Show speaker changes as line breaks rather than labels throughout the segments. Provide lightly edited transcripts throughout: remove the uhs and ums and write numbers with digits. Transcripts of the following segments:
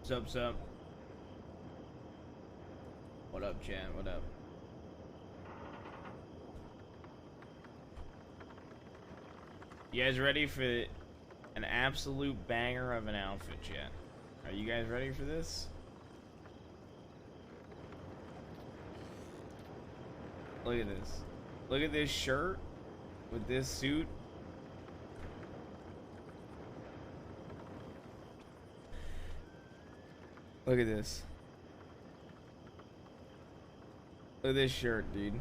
Sup? What up, Chan? What up? You guys ready for an absolute banger of an outfit, Chan? Are you guys ready for this? Look at this. Look at this shirt with this suit. Look at this. Look at this shirt, dude.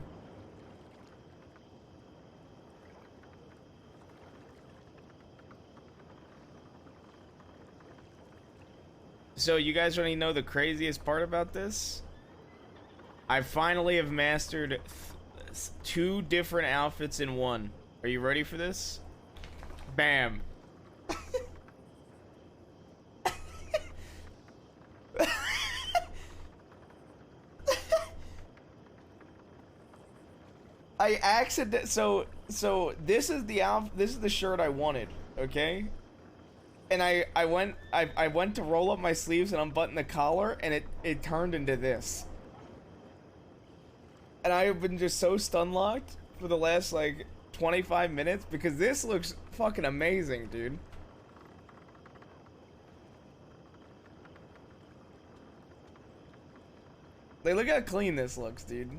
So you guys already know the craziest part about this? I finally have mastered 2 different outfits in one. Are you ready for this? Bam. I accident so this is the shirt I wanted, okay? And I went to roll up my sleeves and unbutton the collar, and it turned into this. And I have been just so stun locked for the last like 25 minutes because this looks fucking amazing, dude. Like, look how clean this looks, dude.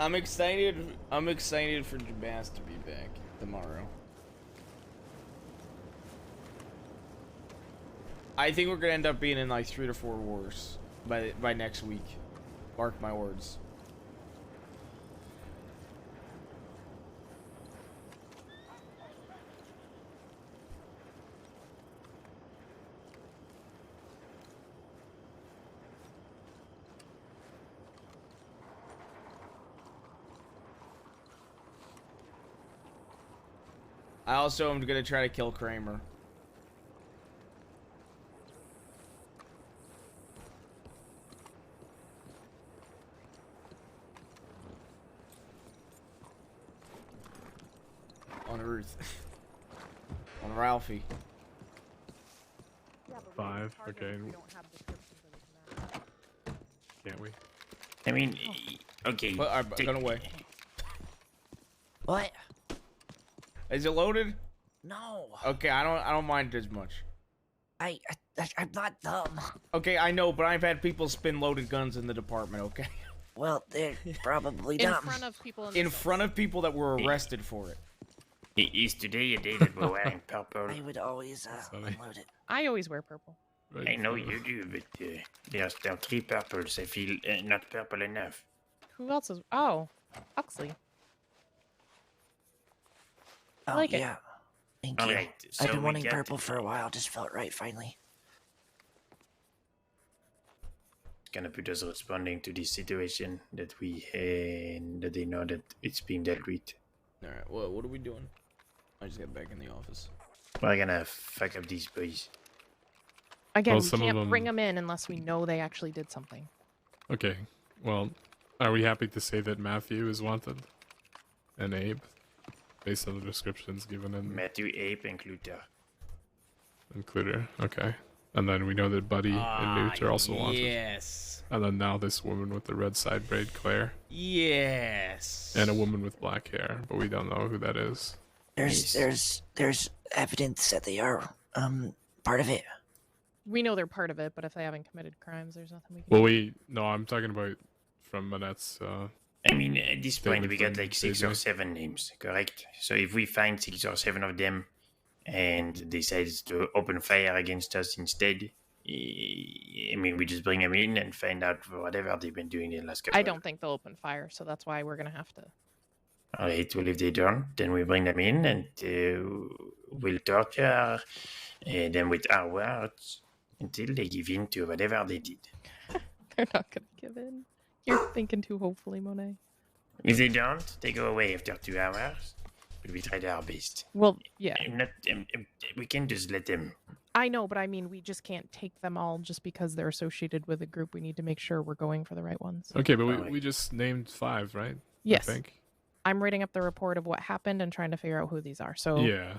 I'm excited for Jabaz to be back tomorrow. I think we're gonna end up being in like 3 to 4 wars by next week. Mark my words. I also am gonna try to kill Kramer. On Ruth. On Ralphie.
5, okay. Can't we?
I mean, okay.
Gun away.
What?
Is it loaded?
No.
Okay, I don't mind as much.
I'm not dumb.
Okay, I know, but I've had people spin loaded guns in the department, okay?
Well, they're probably
In
dumb.
front of people.
In front of people that were arrested for it.
Is today a day that we're wearing purple?
I would always unload it.
I always wear purple.
I know you do, but there's still 3 purples. I feel not purple enough.
Who else is? Oh, Huxley.
Oh,
like it.
yeah. Thank
All
you.
right,
I've
so
been
we
wanting
got-
purple for a while. Just felt right finally.
It's gonna put us responding to this situation that we that they know that it's being dealt with.
Alright, what are we doing? I just got back in the office.
We're gonna fuck up these boys.
Again,
Well,
we
some of
can't bring
them-
them in unless we know they actually did something.
Okay, well, are we happy to say that Matthew is wanted? And Abe? Based on the descriptions given in
Matthew, Ape, and Cluter.
Includer. Okay. And then we know that Buddy and Newt are also wanted.
Yes.
And then now this woman with the red side braid, Claire.
Yes.
And a woman with black hair, but we don't know who that is.
There's evidence that they are part of it.
We know they're part of it, but if they haven't committed crimes, there's nothing we can
Well,
do.
no, I'm talking about from Manette's,
I mean, at this point,
Statement
we got
from
like 6 or
Disney.
7 names, correct? So if we find 6 or 7 of them and decide to open fire against us instead, I mean, we just bring them in and find out whatever they've been doing in the last couple
I don't think they'll open fire, so that's why we're gonna have to
All right, well, if they don't, then we bring them in and we'll torture them with our words until they give in to whatever they did.
They're not gonna give in. You're thinking too hopefully, Monet.
If they don't, they go away after 2 hours. But we tried our best.
Well, yeah,
We can't just let them.
I know, but I mean, we just can't take them all just because they're associated with a group. We need to make sure we're going for the right ones.
Okay, but
Alright.
we just named 5, right?
Yes.
I think.
I'm writing up the report of what happened and trying to figure out who these are. So,
Yeah,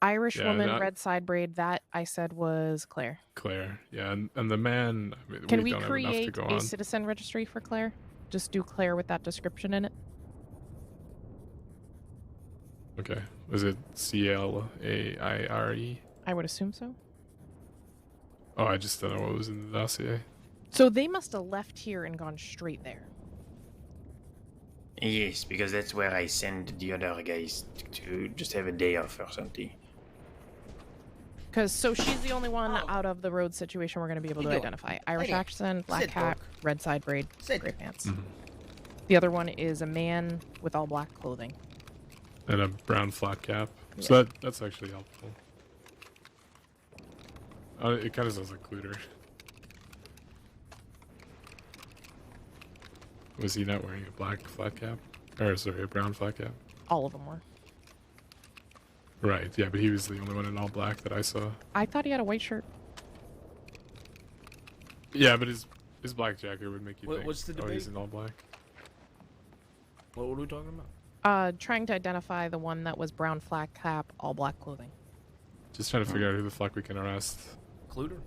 Irish
Yeah,
woman,
that-
red side braid, that I said was Claire.
Claire. Yeah, and the man. I mean,
Can we
don't have enough to
create
go
a
on.
citizen registry for Claire? Just do Claire with that description in it.
Okay. Was it CLAIRE?
I would assume so.
Oh, I just don't know what was in the dossier.
So they must have left here and gone straight there.
Yes, because that's where I send the other guys to just have a day off or something.
So she's the only one out of the road situation we're going to be able
You
to
doing?
identify. Irish
there.
accent, black
Sit,
hat,
dog.
red side braid,
Sit.
gray pants.
Mhm.
The other one is a man with all black clothing.
And a brown flat cap. So that's actually helpful. It kind of sounds like Cluter. Was he not wearing a black flat cap? Or sorry, a brown flat cap?
All of them were.
Right, yeah, but he was the only one in all black that I saw.
I thought he had a white shirt.
Yeah, but his black jacket would make you think,
What's the
oh, he's
debate?
in all black.
What were we talking about?
Trying to identify the one that was brown flat cap, all black clothing.
Just trying to figure out who the fuck we can arrest.
Cluter?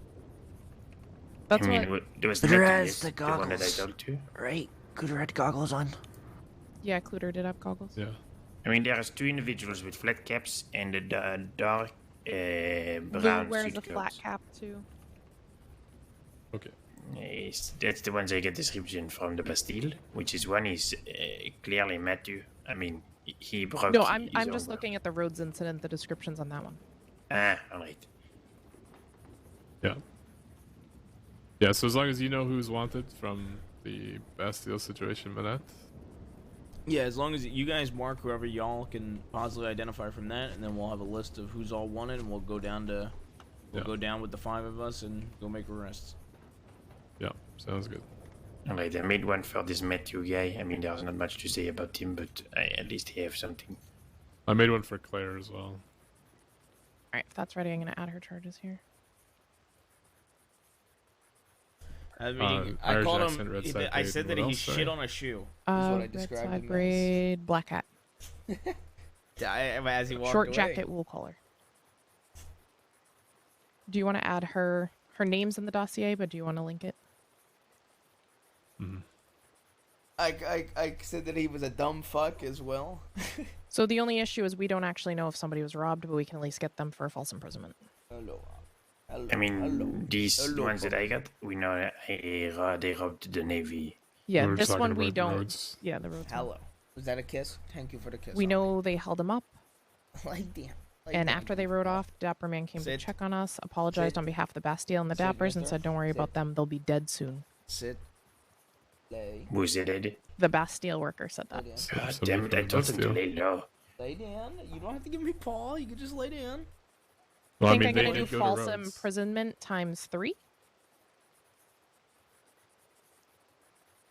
That's
I mean,
what.
there was
Cluter
Matthew,
has
yes,
the
the one that I
goggles.
talked to.
Right. Cooter had goggles on.
Yeah, Cluter did have goggles.
Yeah.
I mean, there's 2 individuals with flat caps and a dark
Lou
brown
wears
suit
a flat
coat.
cap too.
Okay.
Yes, that's the ones I get description from the Bastille, which is one is clearly Matthew. I mean, he broke.
No,
his
I'm just
own-
looking at the roads incident, the descriptions on that one.
Ah, all right.
Yeah. Yeah, so as long as you know who's wanted from the Bastille situation, Manette.
Yeah, as long as you guys mark whoever y'all can possibly identify from that, and then we'll have a list of who's all wanted, and we'll go down to,
Yeah.
go down with the 5 of us and go make arrests.
Yeah, sounds good.
All right, I made one for this Matthew guy. I mean, there's not much to say about him, but at least he have something.
I made one for Claire as well.
All right, if that's ready, I'm gonna add her charges here.
I mean, I
Irish
called
accent,
him.
red
I
side
said
braid,
that
what
he
else, sorry?
shit on a shoe. Is what I
Red
described
side
him as.
braid, black hat,
As he walked
short
away.
jacket, wool collar. Do you want to add her name's in the dossier, but do you want to link it?
Mhm.
I said that he was a dumb fuck as well.
So the only issue is we don't actually know if somebody was robbed, but we can at least get them for false imprisonment.
Hello. Hello.
I mean,
hello.
these
Hello,
ones that I got, we know that they robbed the Navy.
Yeah,
We were
this
talking
one we
about
don't.
roads.
Yeah, the roads. one.
Hello. Was that a kiss? Thank you for the kiss.
We
on
know they held him up,
me. Like damn. Like
and
damn.
after they rode off, Dapper Man came
Sit.
to check on us, apologized
Sit.
on behalf of the Bastille and the
Sit right
Dappers, and
there.
said, "Don't worry
Sit.
about them; they'll be dead soon."
Sit. Lay.
Who's it, Eddie?
The Bastille worker said
Lay
that.
down.
God
Somebody
damn it, I
from
told him to
Bastille.
lay low.
Lay down. You don't have to give me paw. You can just lay down.
Well,
I think
I mean,
I'm
they
gonna do
did go
false
to roads.
imprisonment times 3.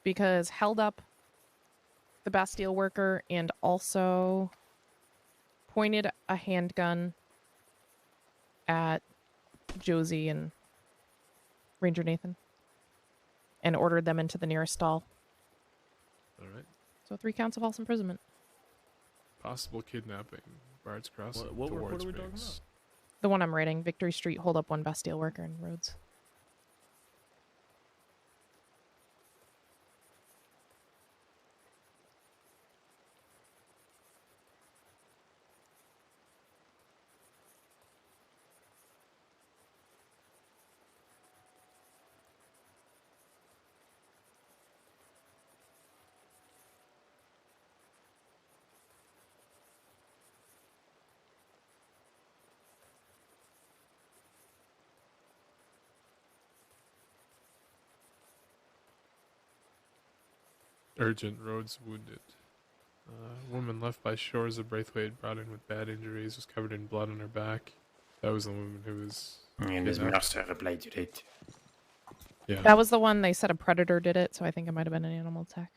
Because held up the Bastille worker and also pointed a handgun at Josie and Ranger Nathan and ordered them into the nearest stall.
All right.
So 3 counts of false imprisonment.
Possible kidnapping. Bards Crossing
What report
towards
are we talking
Riggs.
The one I'm writing, Victory Street, hold up 1 Bastille worker in Rhodes.
Urgent roads wounded. Woman left by shores of Braithwaite, brought in with bad injuries, was covered in blood on her back. That was the woman who was.
And there's
kidnapped.
Mercer replied to that.
Yeah.
That was the one they said a predator did it, so I think it might have been an animal attack.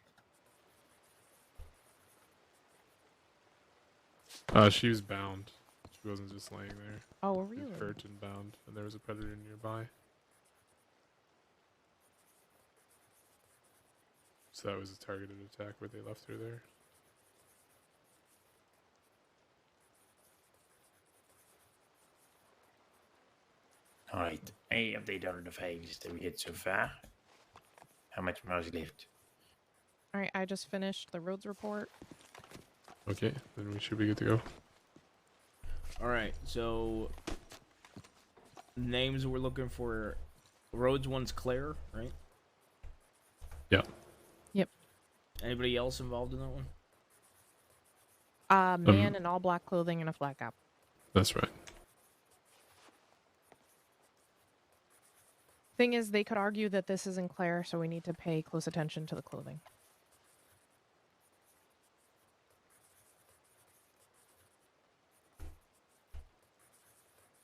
She was bound. She wasn't just laying there.
Oh,
She was
really?
hurt and bound, and there was a predator nearby. So that was a targeted attack where they left her there.
Alright, I update all the files that we had so far. How much more is left?
All right, I just finished the roads report.
Okay, then we should be good to go.
Alright, so names we're looking for. Rhodes one's Claire, right?
Yeah.
Yep.
Anybody else involved in that one?
Man in all black clothing and a flat cap.
That's right.
Thing is, they could argue that this isn't Claire, so we need to pay close attention to the clothing.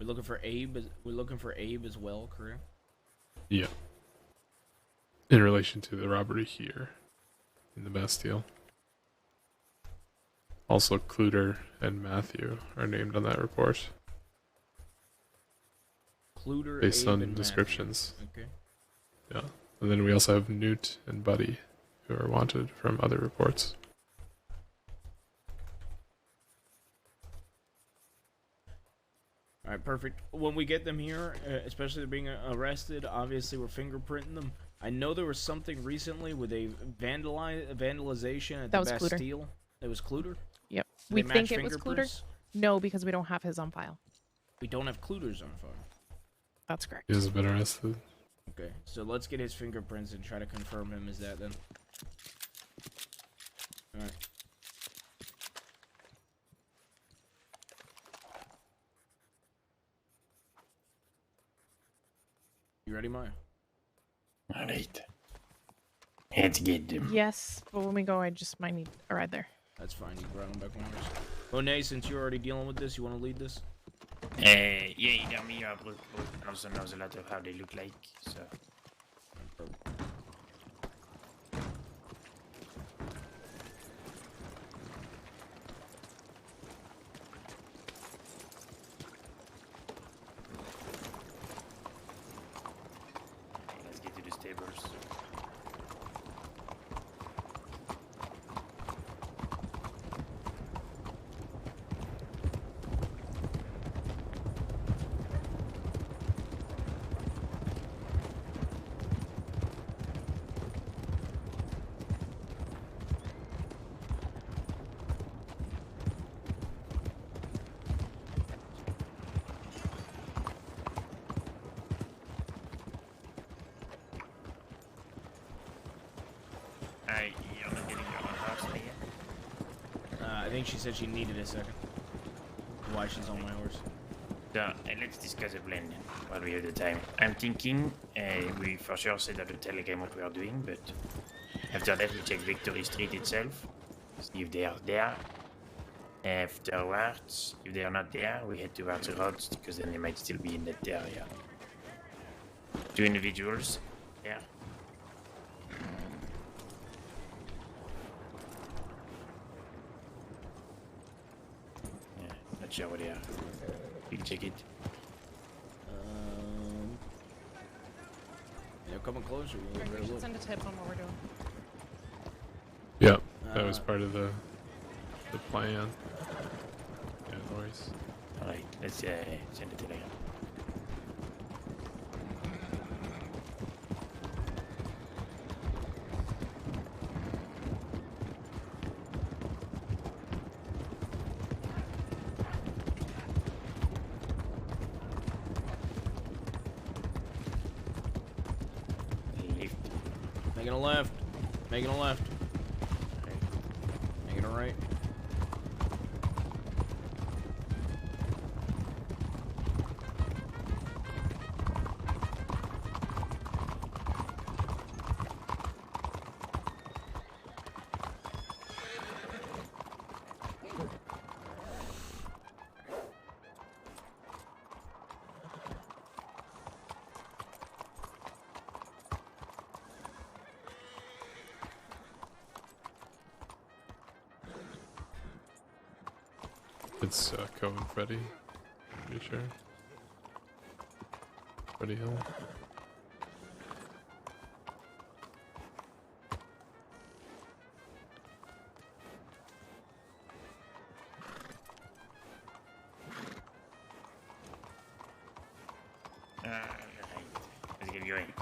We're looking for Abe. We're looking for Abe as well, correct?
Yeah. In relation to the robbery here in the Bastille. Also, Cluter and Matthew are named on that report
Cluter,
based
Abe,
on
and Matthew.
descriptions.
Okay.
Yeah. And then we also have Newt and Buddy, who are wanted from other reports.
All right, perfect. When we get them here, especially they're being arrested, obviously we're fingerprinting them. I know there was something recently with a vandalization at
That
the
was Cluter.
Bastille. It was Cluter?
Yep.
They
We
match
think it was Cluter.
fingerprints?
No, because we don't have his on file.
We don't have Cluter's on file.
That's correct.
He has been arrested.
Okay, so let's get his fingerprints and try to confirm him as that then. Alright. You ready, Maya?
Alright. Let's get them.
Yes, but when we go, I just might need a ride there.
That's fine, you brought him back on yours. Monet, since you're already dealing with this, you want to lead this?
Yeah, either me or Brooke also knows a lot of how they look like, so. Let's get to the stables. You're not getting your own house again?
I think she said she needed a second. Why she's on my horse.
So, let's discuss a plan then, while we have the time. I'm thinking, we for sure said at the telegram what we are doing, but after that we check Victory Street itself, see if they are there. Afterwards, if they are not there, we head towards the roads, because then they might still be in that area. 2 individuals, yeah. Not sure where they are. You can check it.
They're coming closer. We
Alright,
better
we should
look.
send a tip on what we're doing.
Yep, that was
Uh,
part of the plan. Yeah, no worries.
Alright, let's send the telegram. Lift.
Making a left. Making a left. Making a right.
It's Co and Freddy. Pretty sure. Freddy Hill.
Let's get going.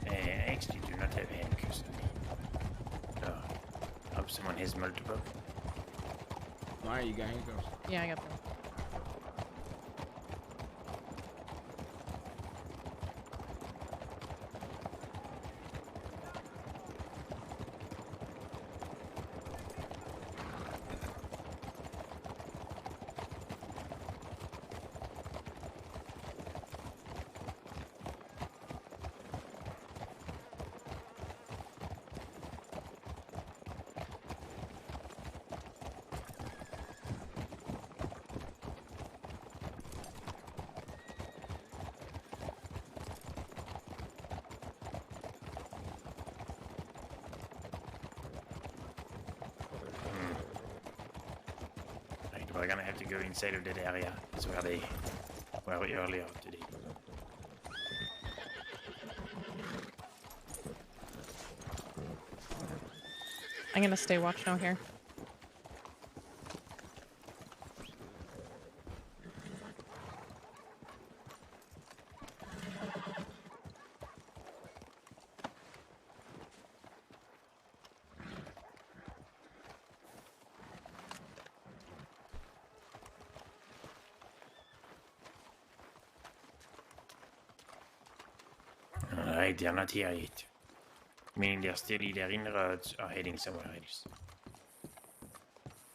I actually do not have handcuffs on me. So, hope someone has multiple.
Why you got handcuffs?
Yeah, I got them.
Right, we're gonna have to go inside of that area. That's where they were earlier today.
I'm gonna stay watch now here.
Alright, they're not here yet. Meaning they're still either in the roads or heading somewhere else.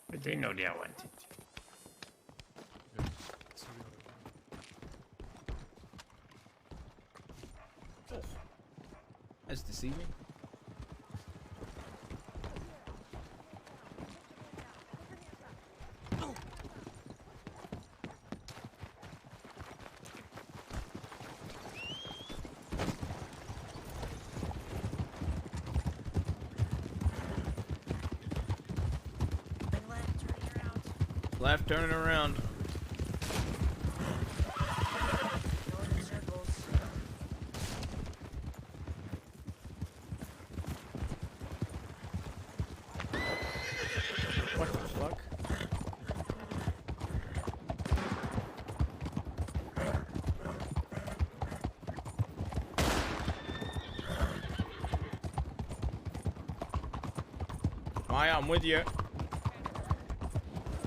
But they know they are wanted.
That's deceiving. Left, turning around. What the fuck? Maya, I'm with you.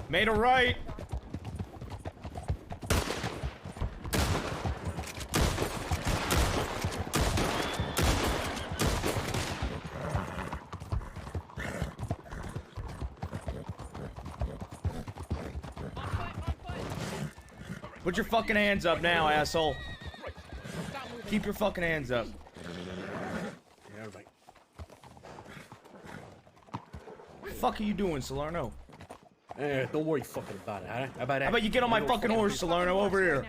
Made a right. Put your fucking hands up now, asshole. Keep your fucking hands up.
Yeah, right.
What the fuck are you doing, Salerno?
Don't worry fucking about it, huh? How
How about you get on my fucking horse, Salerno, over here?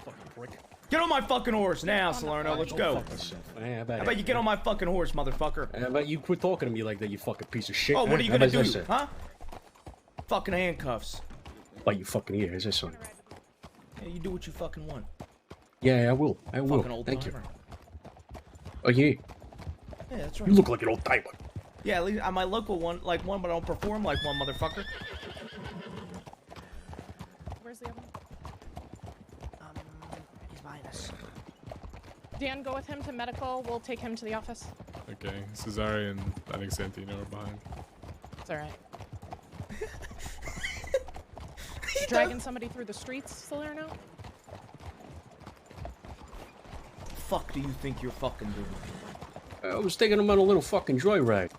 Fucking prick.
Get on my fucking horse now, Salerno, let's go.
Fuck yourself. How
How about you get on my fucking horse, motherfucker?
How about you quit talking to me like that, you fucking piece of shit?
Oh,
huh?
what are you
How
gonna
about
do,
this,
huh? Fucking handcuffs.
Bite your fucking ear, is this one?
Yeah, you do what you fucking want.
Yeah, I will. I will.
Fucking old
Thank you.
timer.
Oh, yeah.
Yeah, that's
You
right.
look like an old timer.
Yeah, at least I'm my local one, like one, but I don't perform like one, motherfucker.
Where's the other one?
He's behind us.
Dan, go with him to medical. We'll take him to the office.
Okay, Cesare and I think Santino are behind.
It's alright. Dragging somebody through the streets, Salerno?
Fuck do you think you're fucking doing?
I was taking him on a little fucking joyride.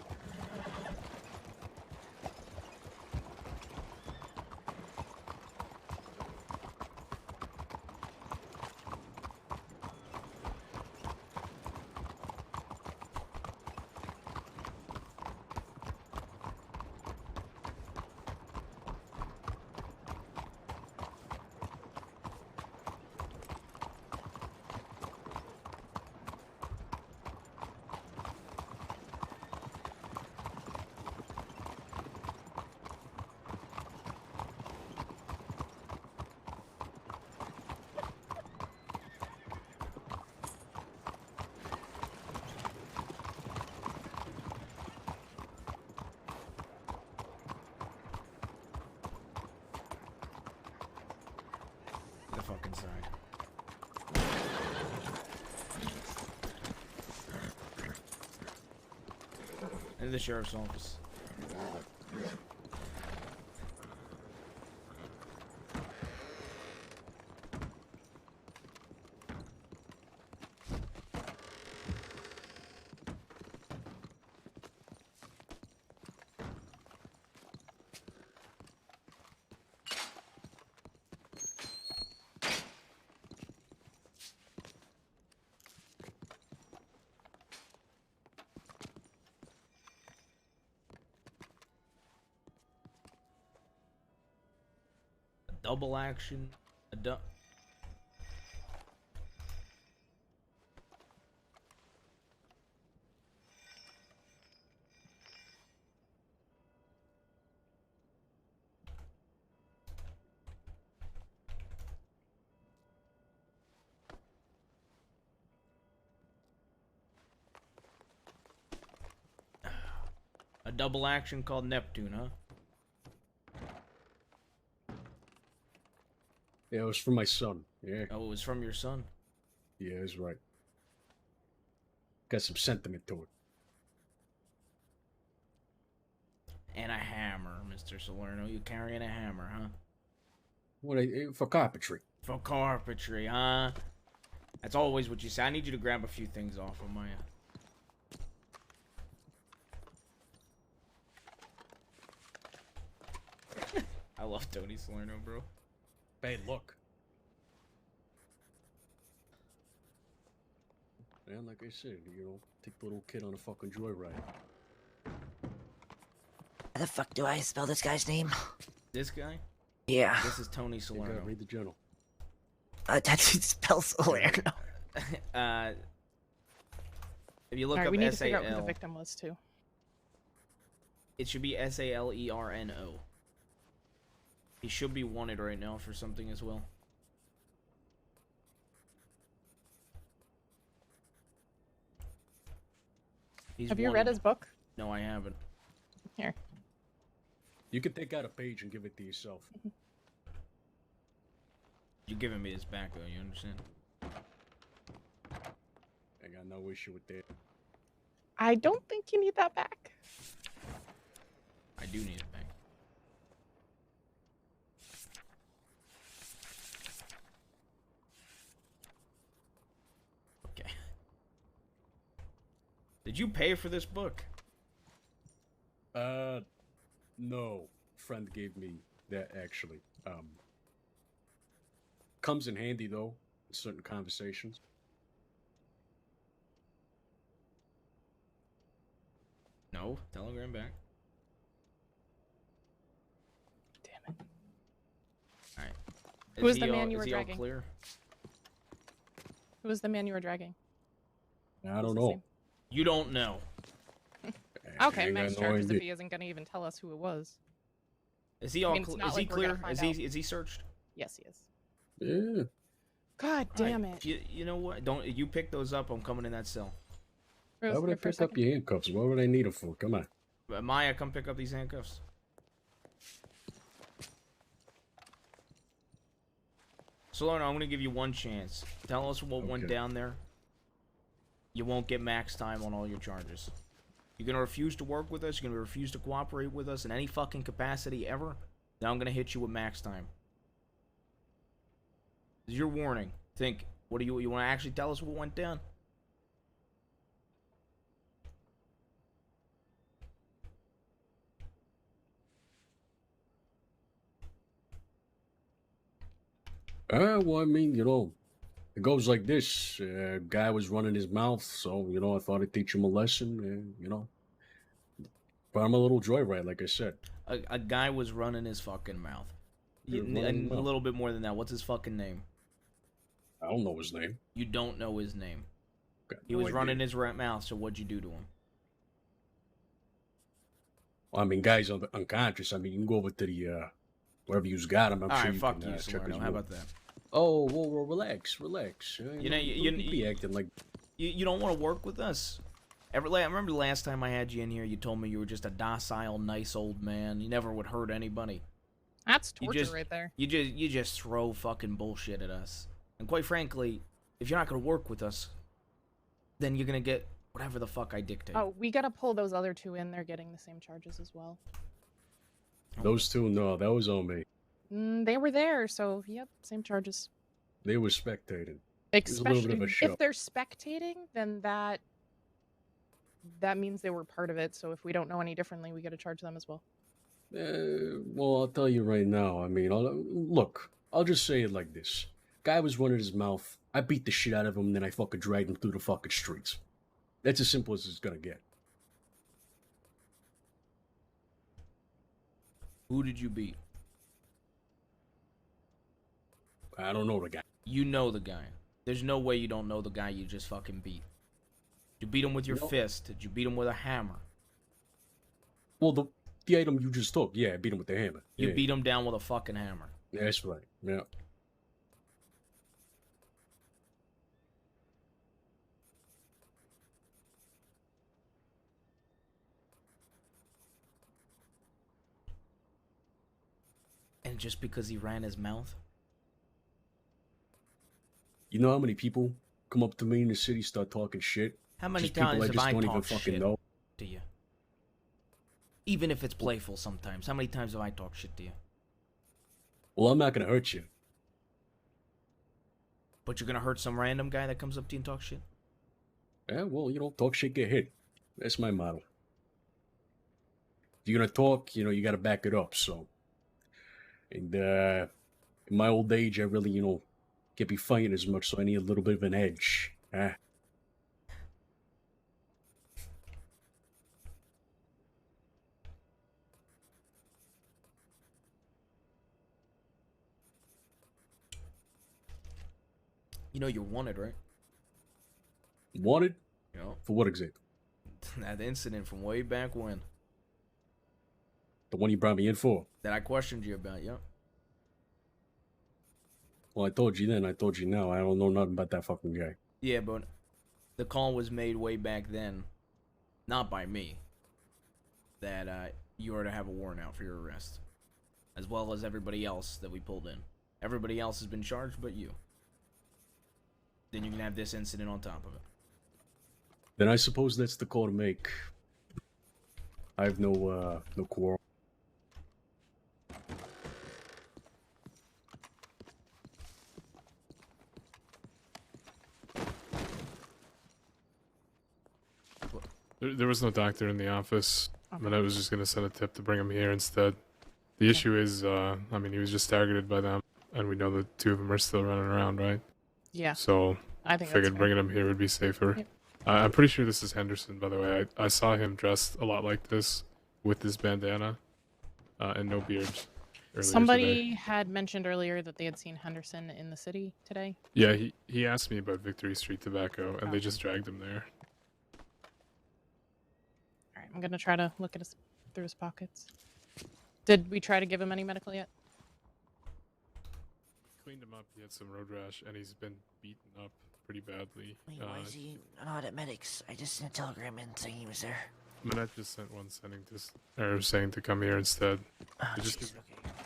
fucking side. Into the sheriff's office. Double action. A double action called Neptune, huh?
Yeah, it was for my son. Yeah,
Oh, it was from your son.
yeah, that's right. Got some sentiment to it.
And a hammer, Mr. Salerno. You carrying a hammer, huh?
For carpentry.
For carpentry, huh? That's always what you say. I need you to grab a few things off of Maya. I love Tony Salerno, bro.
Bad luck. And like I said, take the little kid on a fucking joyride.
How the fuck do I spell this guy's name?
This guy?
Yeah.
This is Tony
You
Salerno.
gotta read the journal.
That spells Salerno.
If you look
All right,
up
we need to figure out who the
S-A-L,
victim was too.
it should be S-A-L-E-R-N-O. He should be wanted right now for something as well. He's
Have you read
wanted.
his book?
No, I haven't.
Here.
You can take out a page and give it to yourself.
You're giving me this back, though, you understand?
I got no issue with that.
I don't think you need that back.
I do need it back. Okay. Did you pay for this book?
No. Friend gave me that, actually. Comes in handy, though, in certain conversations.
No. Telegram back.
Damn it.
Alright.
Who is the man you were
is he all
dragging?
clear?
Who was the man you were dragging?
I don't
What's his
know.
name?
You don't know.
I
Okay,
ain't got
nice
no
charges if
idea.
he isn't gonna even tell us who it was.
Is he all
mean, it's not
is he
like we're gonna
clear?
find
Is
out.
he searched?
Yes, he is.
Yeah.
God
All
damn
right.
it.
You know what? Don't you pick those up? I'm coming in that cell.
Rose,
Why would I
here for a
pick up
second.
your handcuffs? What would I need them for? Come on.
Maya, come pick up these handcuffs. Solano, I'm gonna give you one chance. Tell us what went
Okay.
down there. You won't get max time on all your charges. You're gonna refuse to work with us. You're gonna refuse to cooperate with us in any fucking capacity ever. Then I'm gonna hit you with max time. This is your warning. Think. What do you want to actually tell us what went down?
Well, I mean, it goes like this. Guy was running his mouth, so, I thought I'd teach him a lesson, But I'm a little joyride, like I said.
A guy was running his fucking mouth.
Yeah, running his
And a
mouth.
little bit more than that. What's his fucking name?
I don't know his name.
You don't know his name.
Got
He
no
was
idea.
running his mouth, so what'd you do to him?
Well, I mean, guy's unconscious. I mean, you can go over to the, wherever you's got him. I'm sure
Alright,
you
fuck
can
you,
check
Salerno.
his
How
wound.
about that?
Oh, whoa, relax.
You know, you
be acting like...
You don't want to work with us. I remember the last time I had you in here, you told me you were just a docile, nice old man. You never would hurt anybody.
That's
You
torture
just-
right there.
You just throw fucking bullshit at us. And quite frankly, if you're not gonna work with us, then you're gonna get whatever the fuck I dictate.
Oh, we gotta pull those other two in. They're getting the same charges as well.
Those two, no, that was on me.
They were there, so yep, same charges.
They were spectating. was a little bit of a
Especially
show.
if they're spectating, then that means they were part of it. So if we don't know any differently, we got to charge them as well.
Well, I'll tell you right now. I mean, look, I'll just say it like this. Guy was running his mouth. I beat the shit out of him, and then I fucking dragged him through the fucking streets. That's as simple as it's gonna get.
Who did you beat?
I don't know the guy.
You know the guy. There's no way you don't know the guy you just fucking beat. Did you beat him with your
No.
fist? Did you beat him with a hammer?
Well, the item you just took, yeah, I beat him with the hammer.
You
Yeah,
beat him down with a fucking hammer.
yeah, that's right. Yeah.
And just because he ran his mouth?
You know how many people come up to me in the city, start talking shit?
How many
Just people
times
I
have
just
I
don't even
talked
fucking
shit
know.
to you? Even if it's playful sometimes. How many times have I talked shit to you?
Well, I'm not gonna hurt you.
But you're gonna hurt some random guy that comes up to you and talks shit?
Yeah, well, talk shit, get hit. That's my motto. If you're gonna talk, you gotta back it up, so. And, in my old age, I really, can't be fighting as much, so I need a little bit of an edge.
You know you're wanted, right?
Wanted?
You know,
For what exactly?
that incident from way back when
The one you brought me in for?
that I questioned you about, yeah.
Well, I told you then, I told you now. I don't know nothing about that fucking guy.
Yeah, but the call was made way back then, not by me, that you are to have a warrant out for your arrest, as well as everybody else that we pulled in. Everybody else has been charged but you. Then you can have this incident on top of it.
Then I suppose that's the call to make. I have no quarrel.
There was no doctor in the office, but I was just gonna send a tip to bring him here instead. The issue is, I mean, he was just targeted by them, and we know the two of them are still running around, right?
Yeah,
So
I think that's
figured
fair.
bringing him here would be safer.
Yep.
I'm pretty sure this is Henderson, by the way. I saw him dressed a lot like this, with this bandana, and no beard. earlier
Somebody
today.
had mentioned earlier that they had seen Henderson in the city today.
Yeah, he asked me about Victory Street Tobacco, and
Oh.
they just dragged him there.
All right, I'm gonna try to look at his through his pockets. Did we try to give him any medical yet?
Cleaned him up. He had some road rash, and he's been beaten up pretty badly.
Wait, why is he not at medics? I just sent a telegram in saying he was there.
Manette just sent one saying to come here instead.
Oh,
It just
jeez,
gives-
okay.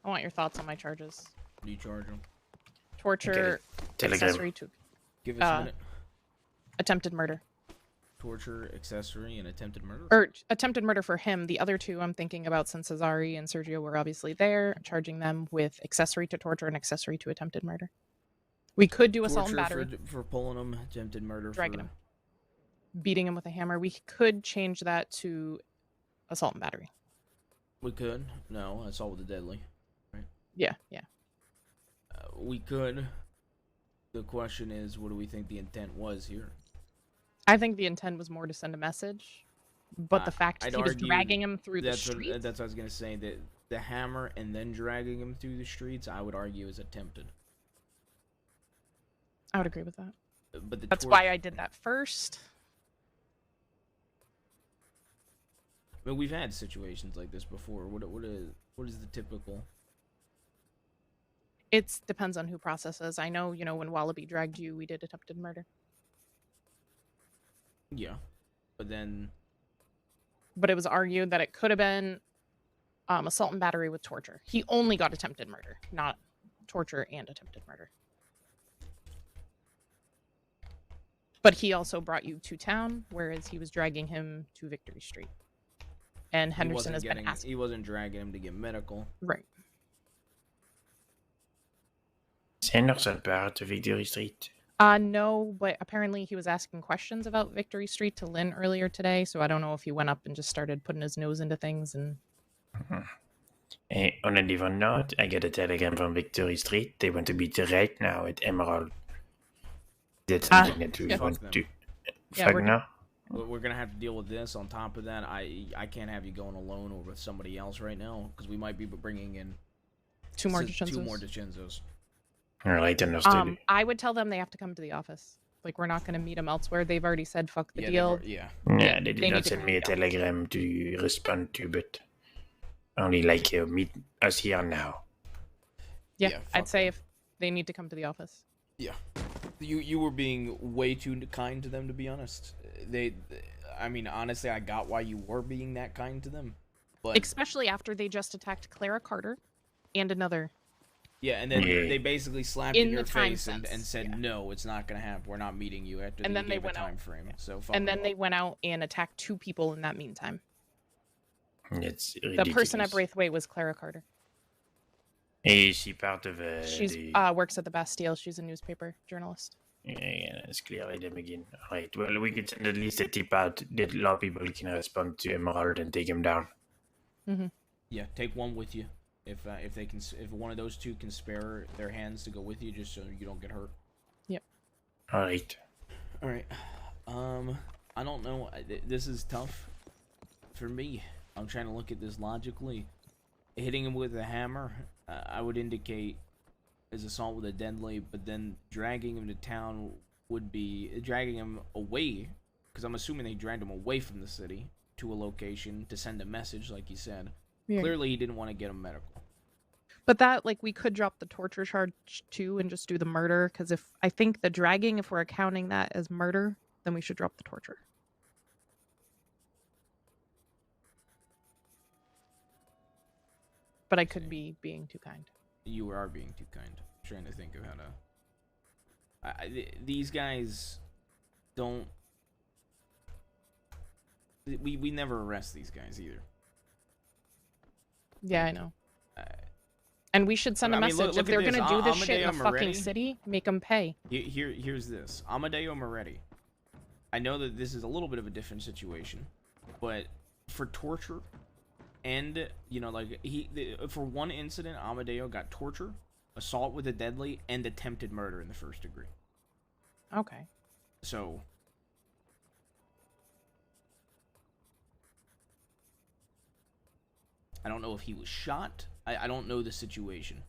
I want your thoughts on my charges.
What do you charge him?
Torture,
Telegram.
accessory to
Give us a
Uh,
minute.
attempted murder.
Torture, accessory, and attempted murder?
Or attempted murder for him. The other two I'm thinking about, since Cesari and Sergio were obviously there, charging them with accessory to torture and accessory to attempted murder. We could do assault and
Torture
battery,
for pulling him, attempted murder
Dragging
for...
him. Beating him with a hammer. We could change that to assault and battery.
We could. No, assault with a deadly.
Yeah, yeah.
We could. The question is, what do we think the intent was here?
I think the intent was more to send a message, but the fact
I'd
he was
argue
dragging him through the
That's
streets.
what I was gonna say. That the hammer and then dragging him through the streets, I would argue, is attempted.
I would agree with that.
But the
That's why I did that first.
I mean, we've had situations like this before. What is What is the typical?
It depends on who processes. I know, when Wallaby dragged you, we did attempted murder.
Yeah, but then
But it was argued that it could have been assault and battery with torture. He only got attempted murder, not torture and attempted murder. But he also brought you to town, whereas he was dragging him to Victory Street. And Henderson has been asking.
He wasn't dragging him to get medical.
Right.
Is Henderson part to Victory Street?
No, but apparently he was asking questions about Victory Street to Lynn earlier today, so I don't know if he went up and just started putting his nose into things and...
On a different note, I got a telegram from Victory Street. They want to meet right now at Emerald. That's something that we
yeah.
want
Fuck
to...
them.
Yeah,
Fuck
we're-
no?
We're gonna have to deal with this. On top of that, I can't have you going alone or with somebody else right now because we might be bringing in
Two more
Two more
DiCenzos.
DiCenzos.
Alright, understood.
I would tell them they have to come to the office. Like, we're not going to meet them elsewhere. They've already said fuck the
Yeah,
deal.
yeah.
Yeah, they
they
did
need
not
to
send
come
me a
to the office.
telegram to respond to, but only like meet us here now.
Yeah,
Yeah, fuck
I'd say
them.
if they need to come to the office.
Yeah. You were being way too kind to them, to be honest. I mean, honestly, I got why you were being that kind to them, but
Especially after they just attacked Clara Carter and another.
yeah, and then
Yeah.
they basically slapped
In
in your
the time
face and
sense,
said,
yeah.
"No, it's not gonna happen. We're not meeting you." After
And
they
then they
gave
went
a
out.
time frame. So fuck
And then
them
they
up.
went out and attacked 2 people in that meantime.
It's
The
ridiculous.
person at Braithwaite was Clara Carter.
Is she part of
She's
the...
works at the Bastille. She's a newspaper journalist.
Yeah, it's clearly them again. Alright, well, we could send at least a tip out that a lot of people can respond to Emerald and take him down.
Yeah, take one with you. If they can, if one of those two can spare their hands to go with you, just so you don't get hurt.
Alright.
All right. I don't know. This is tough for me. I'm trying to look at this logically. Hitting him with a hammer, I would indicate is assault with a deadly, but then dragging him to town would be dragging him away, because I'm assuming they dragged him away from the city to a location to send a message, like you said.
Yeah.
Clearly, he didn't want to get him medical.
But that, like, we could drop the torture charge too and just do the murder, because I think the dragging, if we're accounting that as murder, then we should drop the torture. But I could be being too kind.
You are being too kind. I'm trying to think of how to. These guys don't. We never arrest these guys either.
Yeah, I know. And we should send a
I mean,
message.
look
If
at
they're
this.
gonna do this shit in a
Amadeo
fucking
Moretti.
city, make them pay.
Here's this. Amadeo Moretti. I know that this is a little bit of a different situation, but for torture, and like for one incident, Amadeo got torture, assault with a deadly, and attempted murder in the first degree.
Okay.
So. I don't know if he was shot. I don't know the situation.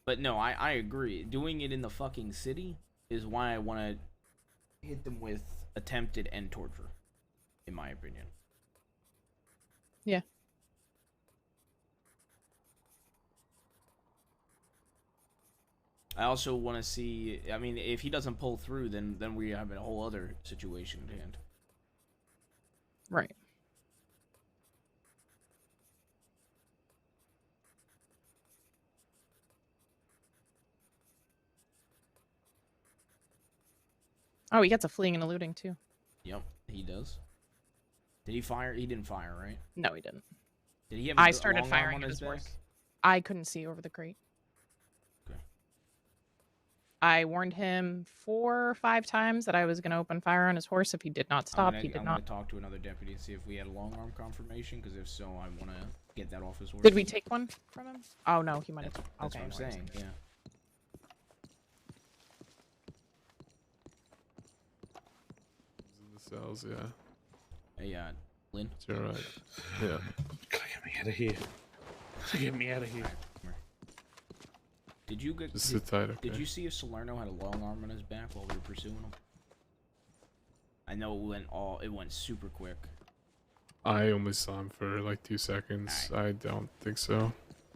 But no, I agree. Doing it in the fucking city is why I want to hit them with attempted and torture, in my opinion.
Yeah.
I also want to see. I mean, if he doesn't pull through, then we have a whole other situation at hand.
Right. Oh, he gets a fleeing and eluding too.
Yep, he does. Did he fire? He didn't fire, right?
No, he didn't.
Did he have?
I
a
started
long arm
firing
on
at
his
his horse.
back?
I couldn't see over the crate.
Okay.
I warned him 4 or 5 times that I was going to open fire on his horse if he did not stop. He did
I'm
not.
gonna talk to another deputy and see if we had a long arm confirmation. Because if so, I want to get that off his horse.
Did we take one from him? Oh no, he might have.
That's
Okay,
what I'm
no worries.
saying. Yeah.
The cells, yeah.
Hey, Lynn.
It's alright. Yeah.
Get me out of here. Get me out of here.
Come here. Did you get?
Just sit tight, okay?
Did you see if Salerno had a long arm on his back while we were pursuing him? I know it went super quick.
I only saw him for like 2 seconds. I don't think so.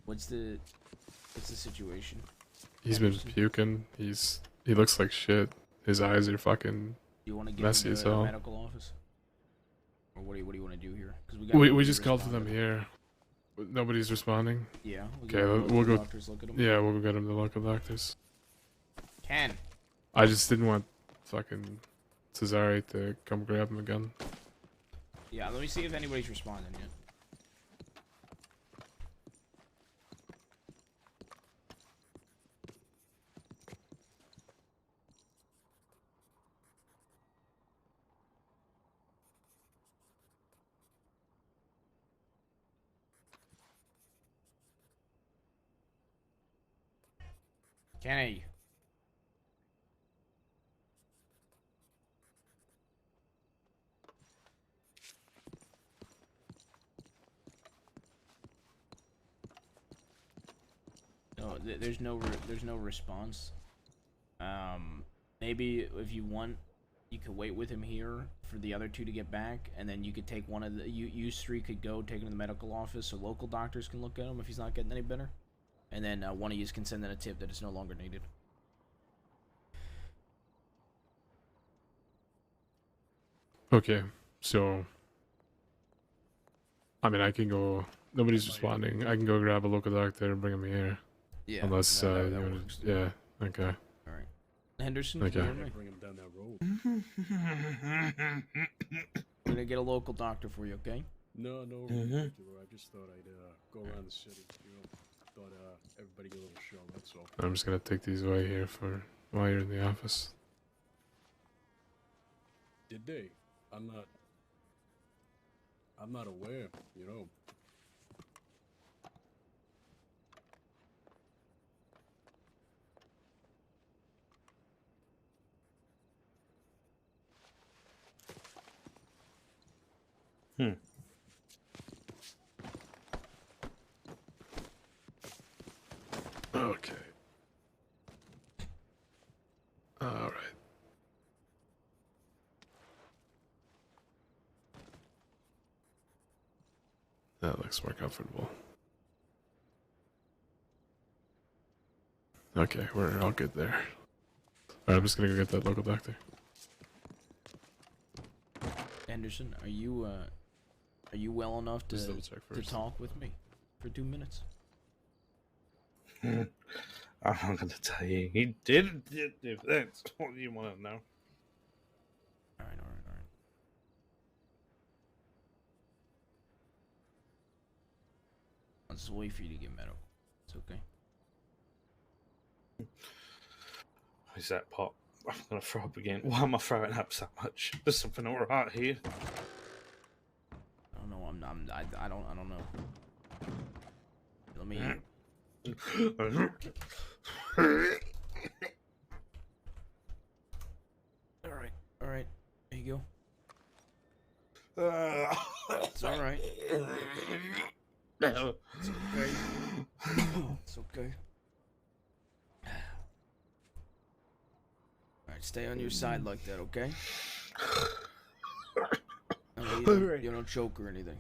What's the situation?
He's been puking. He looks like shit. His eyes are fucking
You want to get
messy
him
as
to the
hell.
medical office? Or what do you want to do here? Because
We just called for them here. Nobody's responding.
Yeah.
Okay, we'll go.
Doctors look at him.
Yeah, we'll go get him the local doctors.
Ken.
I just didn't want fucking Cesare to come grab him again.
Yeah, let me see if anybody's responding yet. Kenny. No, there's no response. Maybe if you want, you could wait with him here for the other two to get back, and then you could take one of the you three could go take him to the medical office so local doctors can look at him if he's not getting any better, and then one of you can send in a tip that it's no longer needed.
Okay, so I mean, I can go. Nobody's responding. I can go grab a local doctor and bring him here.
Yeah.
Unless
that
you wanna,
works.
yeah. Okay.
All right. Henderson.
Okay.
Can you hear me?
Bring him down that road.
I'm gonna get a local doctor for you, okay?
No, I just thought I'd go around the city. You know, thought everybody get a little show. That's all.
I'm just gonna take these away here for while you're in the office.
Did they? I'm not aware. You know.
Okay. All right. That looks more comfortable. Okay, we're all good there. Alright, I'm just gonna go get that local doctor.
Anderson, are you well enough
Just
to
double check first.
talk with me for 2 minutes?
I'm not gonna tell you. He did if that's what you want to know.
All right. I'll just wait for you to get medical. It's okay.
Is that pot? I'm gonna throw up again. Why am I throwing up so much? There's something alright here.
I don't know. I don't know. Let me. All right. There you go. It's all right.
No.
It's okay. It's okay. All right, stay on your side like that, okay? You don't choke or anything.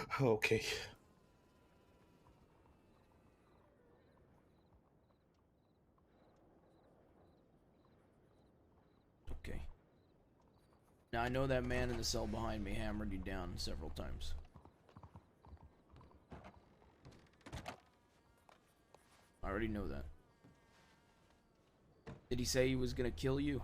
Okay.
Okay. Now I know that man in the cell behind me hammered you down several times. I already know that. Did he say he was gonna kill you?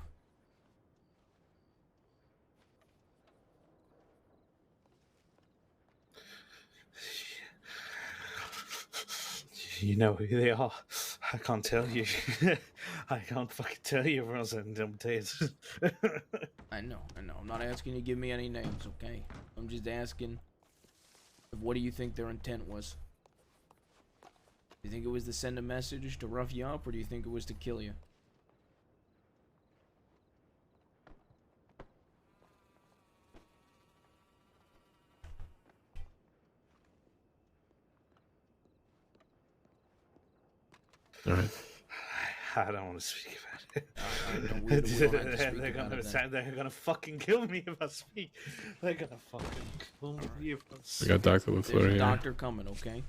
You know who they are. I can't tell you. I can't fucking tell you, everyone's in them days.
I know. I'm not asking you to give me any names, okay? I'm just asking, what do you think their intent was? Do you think it was to send a message to rough you up, or do you think it was to kill you?
All right.
I don't want to speak about it.
we don't have to speak
They're
about
gonna
it then.
they're gonna fucking kill me if I speak. They're gonna fucking kill me if I
We
speak.
got Dr.
There's
LaFleur
a
here.
doctor coming, okay?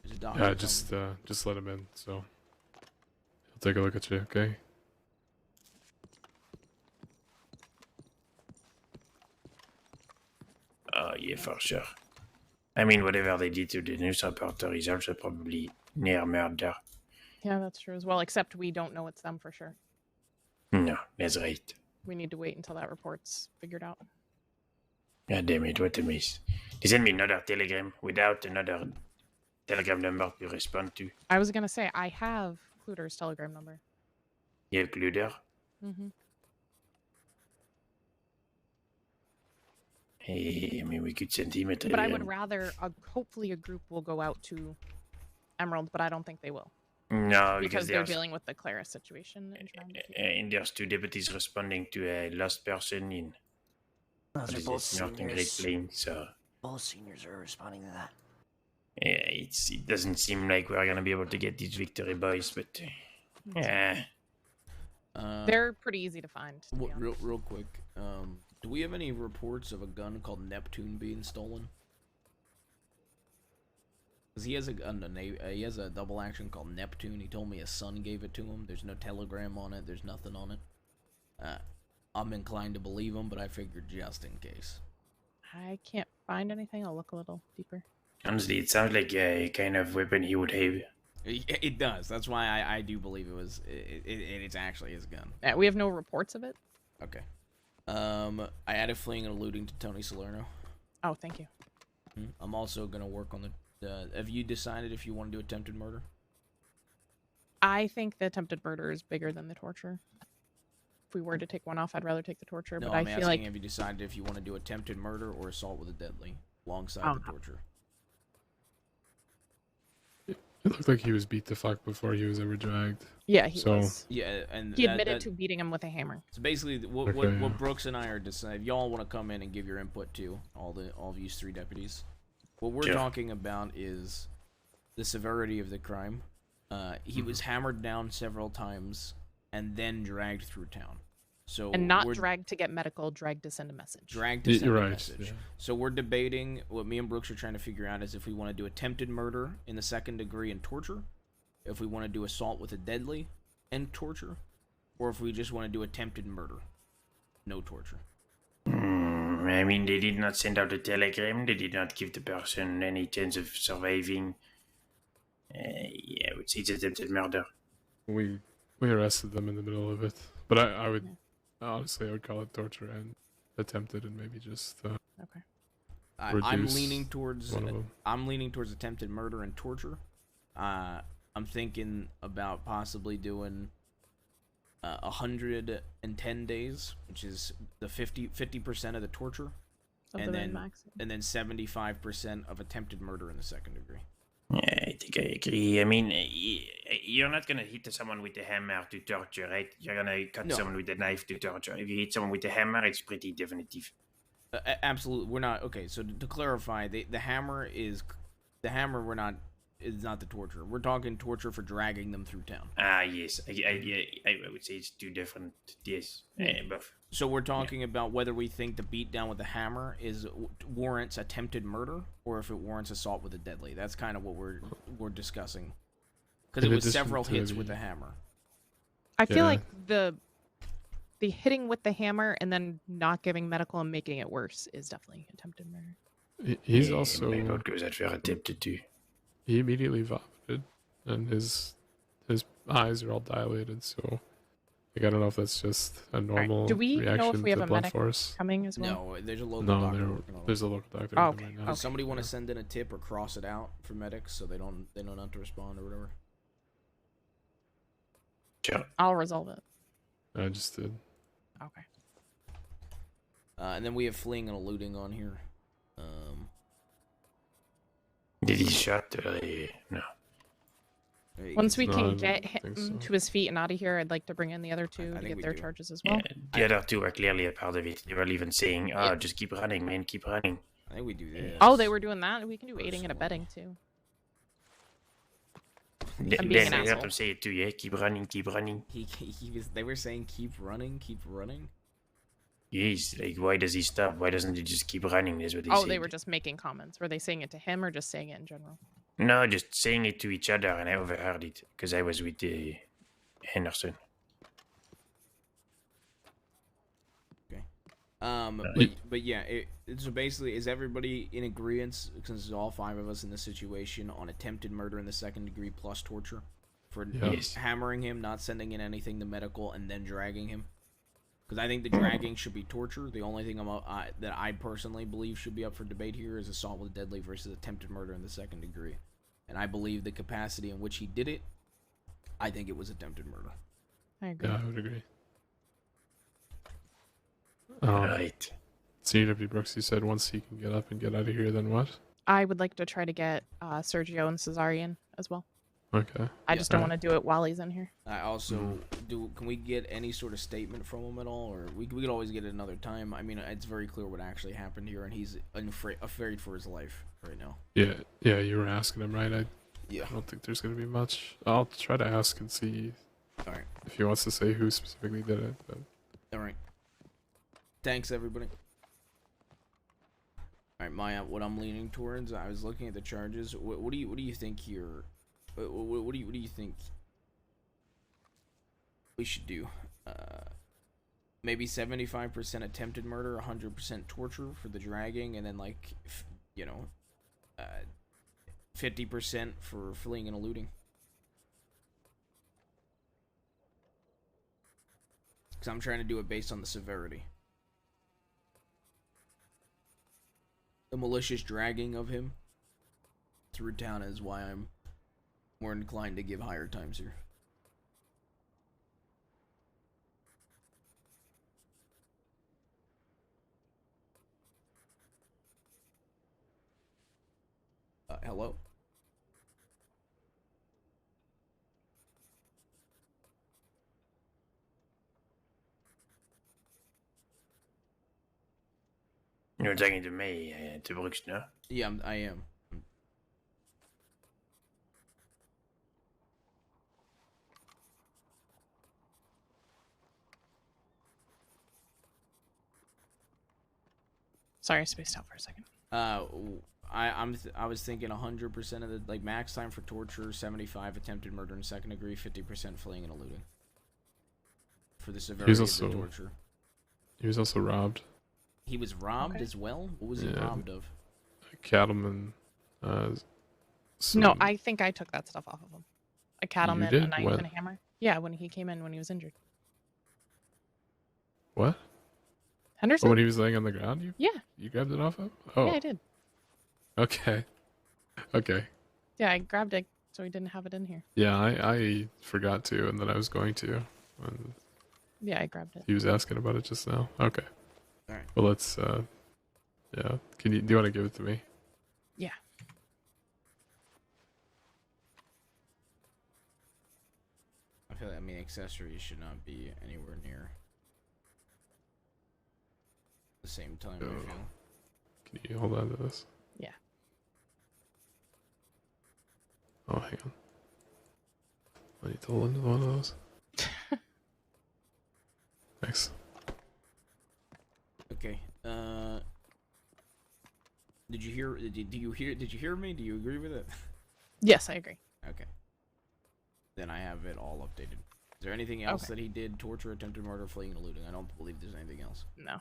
There's a doctor
Yeah,
coming.
just let him in. So he'll take a look at you, okay?
Oh, yeah, for sure. I mean, whatever they did to the news reporter is also probably near murder.
Yeah, that's true as well. Except we don't know it's them for sure.
No, that's right.
We need to wait until that report's figured out.
God damn it, what a mess. They sent me another telegram without another telegram number to respond to.
I was gonna say I have Cluter's telegram number.
You have Cluder?
Mm-hmm.
Hey, I mean, we could send him a
But I
telegram.
would rather, hopefully, a group will go out to Emerald, but I don't think they will
No,
because they're
there's,
dealing with the Clara situation. And trying to keep-
and there's 2 deputies responding to a lost person in
Those are both
Northern Great
seniors.
Plains, so
Both seniors are responding to that.
yeah, it doesn't seem like we're gonna be able to get these victory boys, but yeah.
They're pretty easy to find. To be honest.
Real quick, do we have any reports of a gun called Neptune being stolen? Because he has he has a double action called Neptune. He told me his son gave it to him. There's no telegram on it. There's nothing on it. I'm inclined to believe him, but I figured just in case.
I can't find anything. I'll look a little deeper.
Honestly, it sounds like a kind of weapon he would have.
It does. That's why I do believe it was. It's actually his gun.
Yeah, we have no reports of it.
Okay. I added fleeing and alluding to Tony Salerno.
Oh, thank you.
I'm also gonna work on the. Have you decided if you want to do attempted murder?
I think the attempted murder is bigger than the torture. If we were to take one off, I'd rather take the torture.
No,
but I
I'm
feel
asking
like
have you decided if you want to do attempted murder or assault with a deadly alongside
Oh,
the
no.
torture?
It looked like he was beat the fuck before he was ever dragged.
yeah, he
So-
was.
Yeah, and
He admitted to beating him with a hammer.
So basically, what
Okay, yeah.
what Brooks and I are deciding. If y'all want to come in and give your input too, all of you 3 deputies. What we're
Sure.
talking about is the severity of the crime. He was hammered down several times and then dragged through town. So
And not
we're
dragged to get medical, dragged to send a message.
dragged to
You're
send a
right,
message.
yeah.
So we're debating. What me and Brooks are trying to figure out is if we want to do attempted murder in the 2nd degree and torture, if we want to do assault with a deadly and torture, or if we just want to do attempted murder, no torture.
I mean, they did not send out a telegram. They did not give the person any chance of surviving. Yeah, I would say it's attempted murder.
We arrested them in the middle of it, but I would honestly I would call it torture and attempted and maybe just
Okay.
I'm
reduce
leaning towards
one of them.
I'm leaning towards attempted murder and torture. I'm thinking about possibly doing 110 days, which is the 50% of the torture,
Of
and
the
then
min-max.
and then 75% of attempted murder in the 2nd degree.
Yeah, I think I agree. I mean, you're not gonna hit someone with a hammer to torture, right? You're gonna cut
No.
someone with a knife to torture. If you hit someone with a hammer, it's pretty definitive.
Absolutely, we're not okay. So to clarify, the hammer is not the torture. We're talking torture for dragging them through town.
Yes. I would say it's 2 different. Yes, both.
So we're talking about whether we think the beatdown with the hammer warrants attempted murder, or if it warrants assault with a deadly. That's kind of what we're discussing. Because it
In
was
addition
several
to
hits
the-
with the hammer.
I feel
Yeah.
like the hitting with the hammer and then not giving medical and making it worse is definitely attempted murder.
He's
My
also
vote goes out for attempted too.
he immediately vomited and his eyes are all dilated. So like, I don't know if that's just a normal
Do we know if
reaction
we have
to
a
blood
medic
force.
coming as well?
No, there's a local
No,
doctor working on it.
there's a local doctor.
Oh,
working
okay,
right now.
Does somebody want to send in a tip or cross it out for medics so they don't have to respond or whatever?
Sure.
I'll resolve it.
I just did.
Okay.
And then we have fleeing and eluding on here.
Did he shot? No.
Once we
No, I
can
don't
get
think
him
so.
to his feet and out of here, I'd like to bring in the other two to
think
get
we
their
do.
charges as well.
The other 2 were clearly a part of it. They were even saying,
Yeah.
just keep running, man, keep running.
I think we do this.
Oh, they were doing that. We can do aiding and abetting too. I'm being an
I heard
asshole.
him say it too, yeah? Keep running, keep running.
They were saying keep running, keep running.
Yes, like, why does he stop? Why doesn't he just keep running? That's what he
Oh,
said.
they were just making comments. Were they saying it to him or just saying it in general?
No, just saying it to each other, and I overheard it because I was with Henderson.
But yeah, so basically, is everybody in agreement, since it's all 5 of us in this situation, on attempted murder in the 2nd degree plus torture? For
Yes.
hammering him, not sending in anything to medical, and then dragging him? Because I think the dragging should be torture. The only thing that I personally believe should be up for debate here is assault with deadly versus attempted murder in the 2nd degree. And I believe the capacity in which he did it, I think it was attempted murder.
I agree.
Yeah, I would agree.
Right.
CW Brooks, you said once he can get up and get out of here, then what?
I would like to try to get Sergio and Cesarian as well.
Okay.
I just don't want to do it while he's in here.
I also can we get any sort of statement from him at all, or we could always get it another time. I mean, it's very clear what actually happened here, and he's afraid for his life right now.
Yeah, you were asking him, right? I
Yeah.
don't think there's gonna be much. I'll try to ask and see
All right.
if he wants to say who specifically did it. But
All right. Thanks, everybody. All right, Maya. What I'm leaning towards, I was looking at the charges. What do you think here? What do you think we should do? Maybe 75% attempted murder, 100% torture for the dragging, and then 50% for fleeing and eluding. Because I'm trying to do it based on the severity. The malicious dragging of him through town is why I'm more inclined to give higher times here. Hello?
You're talking to me, to Brooks, no?
Yeah, I am.
Sorry, I spaced out for a second.
I was thinking 100% of the max time for torture, 75 attempted murder in 2nd degree, 50% fleeing and eluding. For the severity of the torture.
He was also robbed.
He was robbed as well? What was he robbed of?
A cattleman.
No, I think I took that stuff off of him. A cattleman,
did?
a knife,
When?
and a hammer. Yeah, when he came in when he was injured.
What?
Henderson?
Oh, when he was laying on the ground,
Yeah.
you grabbed it off him? Oh,
Yeah, I did.
okay. Okay.
Yeah, I grabbed it so he didn't have it in here.
Yeah, I forgot to, and then I was going to. And
Yeah, I grabbed it.
he was asking about it just now. Okay.
All right.
Well, let's. Yeah. Do you want to give it to me?
Yeah.
I feel like, accessories should not be anywhere near the same time, I feel.
Can you hold on to this?
Yeah.
Oh, hang on. I need to hold into one of those. Thanks.
Okay. Did you hear? Did you hear me? Do you agree with it?
Yes, I agree.
Okay. Then I have it all updated. Is there anything else that he did? Torture, attempted murder, fleeing, and eluding. I don't believe there's anything else.
No.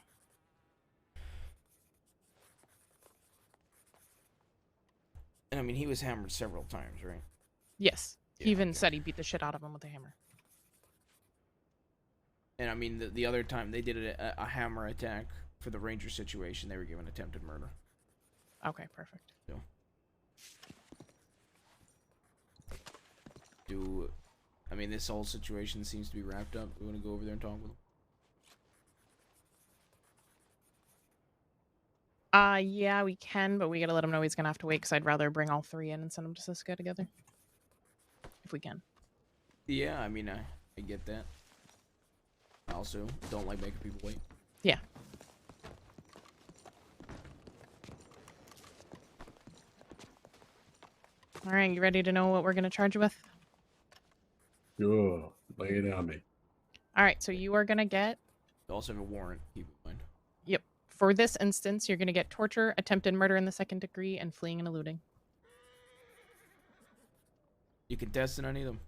And he was hammered several times, right?
Yes.
Yeah,
He even
okay.
said he beat the shit out of him with a hammer.
And the other time they did a hammer attack for the ranger situation, they were given attempted murder.
Okay, perfect.
So. This whole situation seems to be wrapped up. We want to go over there and talk with them?
Yeah, we can, but we gotta let him know he's gonna have to wait, because I'd rather bring all 3 in and send them to Cisco together. If we can.
Yeah, I get that. I also don't like making people wait.
Yeah. Alright, you ready to know what we're gonna charge you with?
Ugh, lay it on me.
All right, so you are gonna get.
You also have a warrant. Keep in mind.
Yep. For this instance, you're gonna get torture, attempted murder in the second degree, and fleeing and eluding.
You can test in any of them.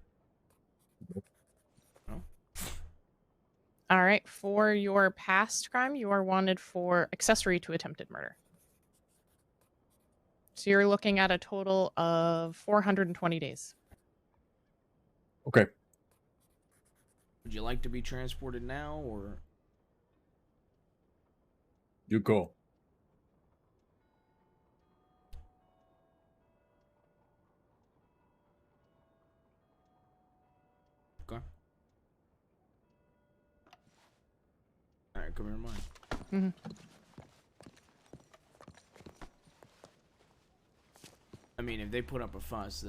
No?
All right. For your past crime, you are wanted for accessory to attempted murder. So you're looking at a total of 420 days.
Okay.
Would you like to be transported now, or?
You go.
Okay. All right, come here, mine.
Mm-hmm.
I mean, if they put up a fuss,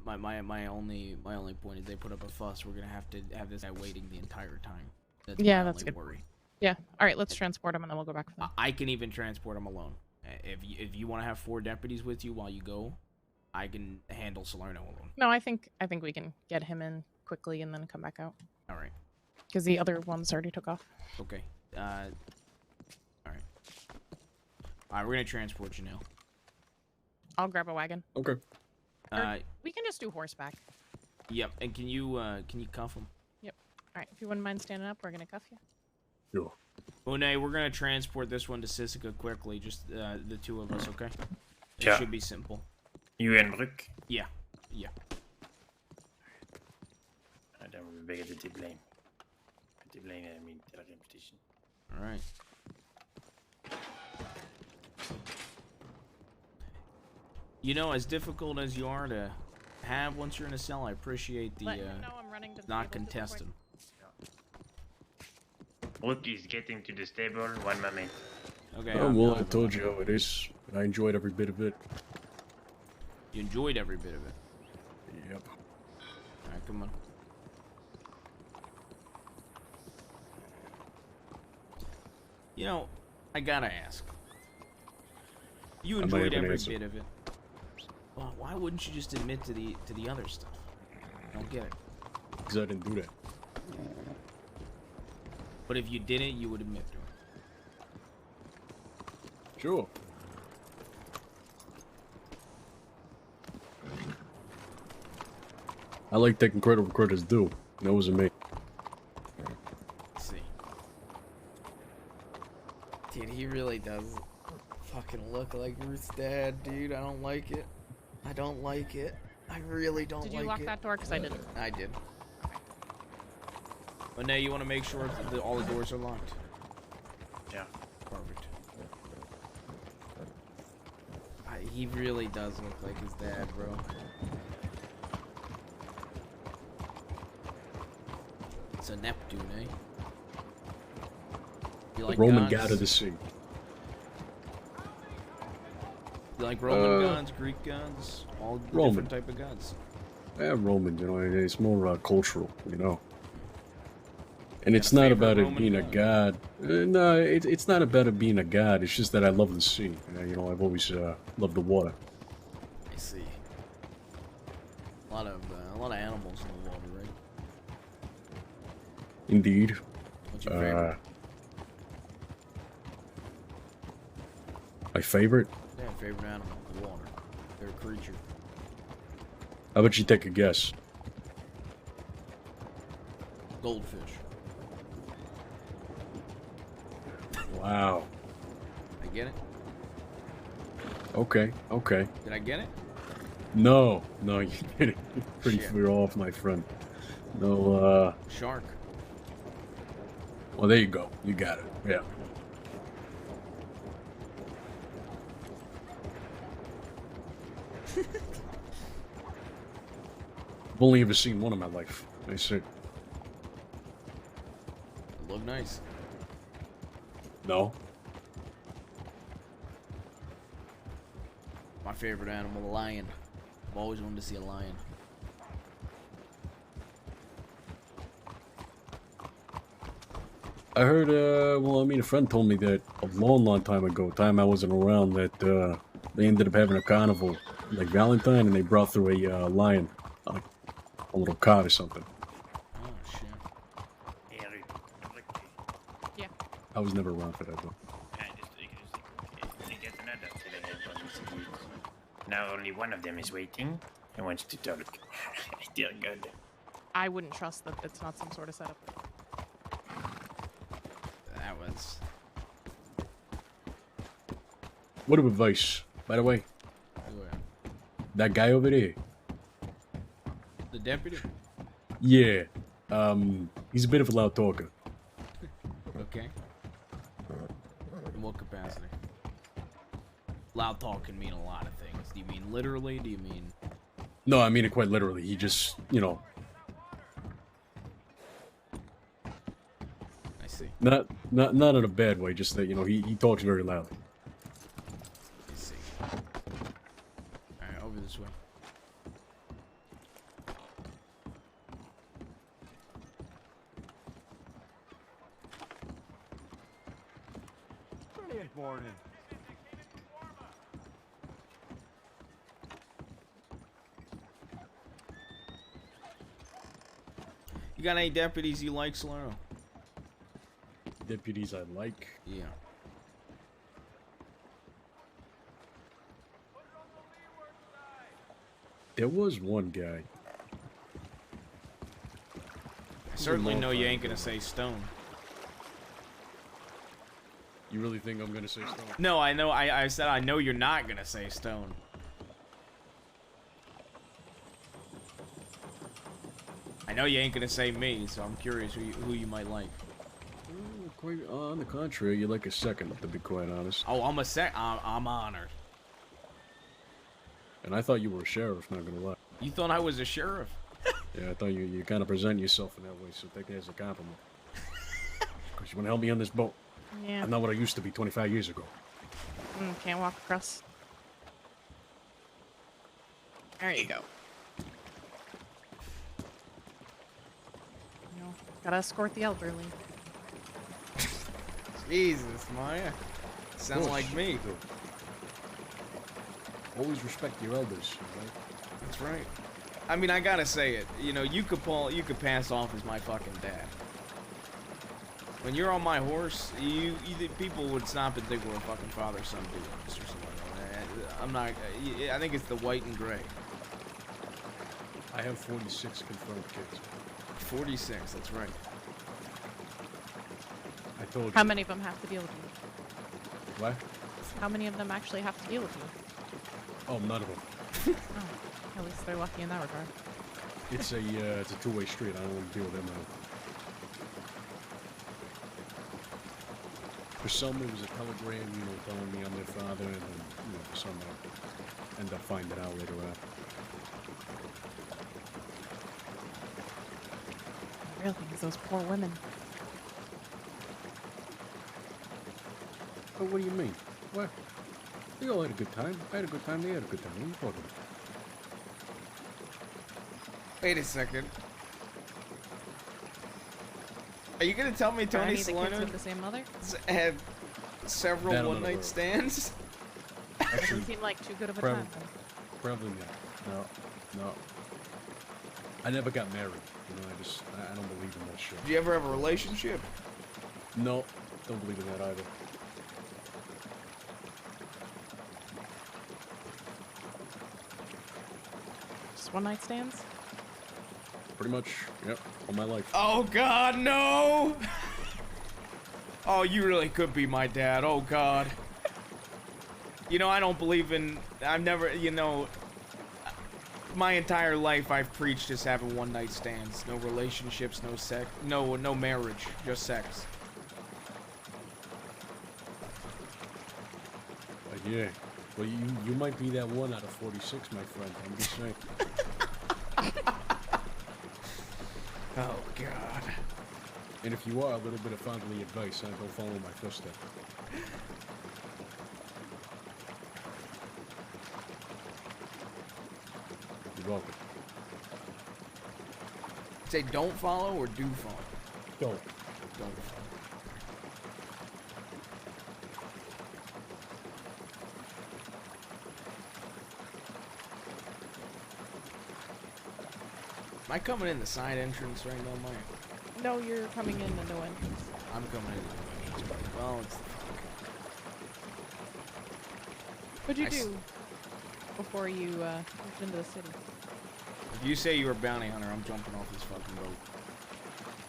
my only point is they put up a fuss. We're gonna have to have this guy waiting the entire time. That's
Yeah,
my
that's
only
good.
worry.
Yeah. All right. Let's transport him, and then we'll go back for them.
I can even transport him alone. If you want to have 4 deputies with you while you go, I can handle Salerno alone.
No, I think we can get him in quickly and then come back out
All right.
because the other ones already took off.
Okay. All right. All right. We're gonna transport you now.
I'll grab a wagon.
Okay.
We can just do horseback.
Yep. And can you cuff him?
All right. If you wouldn't mind standing up, we're gonna cuff you.
Sure.
Monet, we're gonna transport this one to Sisica quickly. Just the 2 of us, okay? It
Yeah.
should be simple.
You and Brooke?
Yeah.
Then we'll begin the blame. The blame, I mean, the repetition.
All right. You know, as difficult as you are to have once you're in a cell, I appreciate the
Let him know I'm running to the
not
stable super quick.
contesting.
Brooke is getting to the stable. 1 moment.
Okay.
Oh,
I'm
well, I
done.
told you how it is. I enjoyed every bit of it.
You enjoyed every bit of it.
Yep.
All right, come on. You know, I gotta ask. You
might
enjoyed
have an
every
answer.
bit of it. Well, why wouldn't you just admit to the other stuff? I don't get it.
Because I didn't do that.
But if you didn't, you would admit to it.
Sure. I like taking credit where credit's due. That wasn't me.
Let's see. Dude, he really does fucking look like Ruth's dad, dude. I don't like it. I don't like it. I really don't like it.
Did you lock that door? Because I didn't.
I did. But now you want to make sure that all the doors are locked.
Yeah.
Perfect. He really does look like his dad, bro. It's a Neptune, eh? You like
Roman
guns?
god of the sea.
You like Roman guns, Greek guns, all
Roman.
different type of guns.
Yeah, Roman, you know, it's more cultural, you know. And it's
a
not
favorite
about it
Roman
being a god. No, it's not about it being a god. It's just that I love the sea. You know, I've always loved the water.
I see. A lot of animals in the water, right?
Indeed.
What's your favorite?
My favorite?
Yeah, favorite animal in the water. Favorite creature.
How about you take a guess?
Goldfish.
Wow.
I get it?
Okay, okay.
Did I get it?
No, you did it. Pretty
Shit.
far off, my friend. No,
Shark.
well, there you go. You got it. Yeah. I've only ever seen one in my life. I said,
Look nice.
no.
My favorite animal, a lion. I've always wanted to see a lion.
I heard, well, I mean, a friend told me that a long time ago, time I wasn't around, that they ended up having a carnival, like Valentine, and they brought through a lion, like a little cart or something. I was never around for that though.
They get another telegram from this dude. Now only one of them is waiting and wants to talk. Dear God.
I wouldn't trust that it's not some sort of setup.
That was...
Word of advice, by the way. That guy over there.
The deputy?
Yeah. He's a bit of a loud talker.
Okay. In what capacity? Loud talk can mean a lot of things. Do you mean literally? Do you mean...
No, I mean it quite literally. He just, you know.
I see.
Not in a bad way, just that, you know, he talks very loud.
I see. Alright, over this way.
Brilliant morning.
You got any deputies you like, Salerno?
Deputies I like.
Yeah.
There was one guy.
I certainly know you ain't gonna say Stone.
You really think I'm gonna say Stone?
No, I know. I said I know you're not gonna say Stone. I know you ain't gonna say me, so I'm curious who you might like.
Quite on the contrary, you like a second, to be quite honest.
Oh, I'm honored.
And I thought you were a sheriff, not gonna lie.
You thought I was a sheriff?
Yeah, I thought you kind of present yourself in that way, so take it as a compliment. Because you want to help me on this boat.
Yeah.
I'm not what I used to be 25 years ago.
Can't walk across. There you go. You know, gotta escort the elderly.
Jesus, Maya. Sounds like me.
Always respect your elders, right?
That's right. I mean, I gotta say it. You know, you could pass off as my fucking dad. When you're on my horse, people would stop and think we're a fucking father-son dude or something. I'm not. I think it's the white and gray.
I have 46 confirmed kids.
46. That's right.
I told you.
How many of them have to deal with you?
What?
How many of them actually have to deal with you?
Oh, none of them.
Oh, at least they're lucky in that regard.
It's a two-way street. I don't want to deal with them now. For some, it was a telegram, you know, telling me I'm their father, and then, you know, for some, I end up finding out later on.
Really, it's those poor women.
Oh, what do you mean? What? They all had a good time. I had a good time. They had a good time. What are you talking about?
Wait a second. Are you gonna tell me Tony
Any of the kids
Salerno
with the same mother?
had several
That I'm not
one-night
aware of.
stands?
Doesn't seem like too good of a
Prob-
time.
Probably not. No. I never got married. You know, I don't believe in that shit.
Did you ever have a relationship?
No, don't believe in that either.
Just one night stands?
Pretty much, yep, all my life.
Oh God, no! Oh, you really could be my dad. Oh God. You know, I don't believe in. I've never. You know, my entire life I've preached just having one-night stands, no relationships, no sex, no marriage, just sex.
Yeah. Well, you might be that one out of 46, my friend. I'm just saying.
Oh God.
And if you are, a little bit of fatherly advice, don't follow my footsteps. You're welcome.
Say don't follow or do follow?
Don't.
Don't follow. Am I coming in the side entrance right now, Mike?
No, you're coming in the no entrance.
I'm coming in the entrance. Well, it's...
What'd you
I s-
do before you moved into the city?
If you say you were a bounty hunter, I'm jumping off this fucking boat.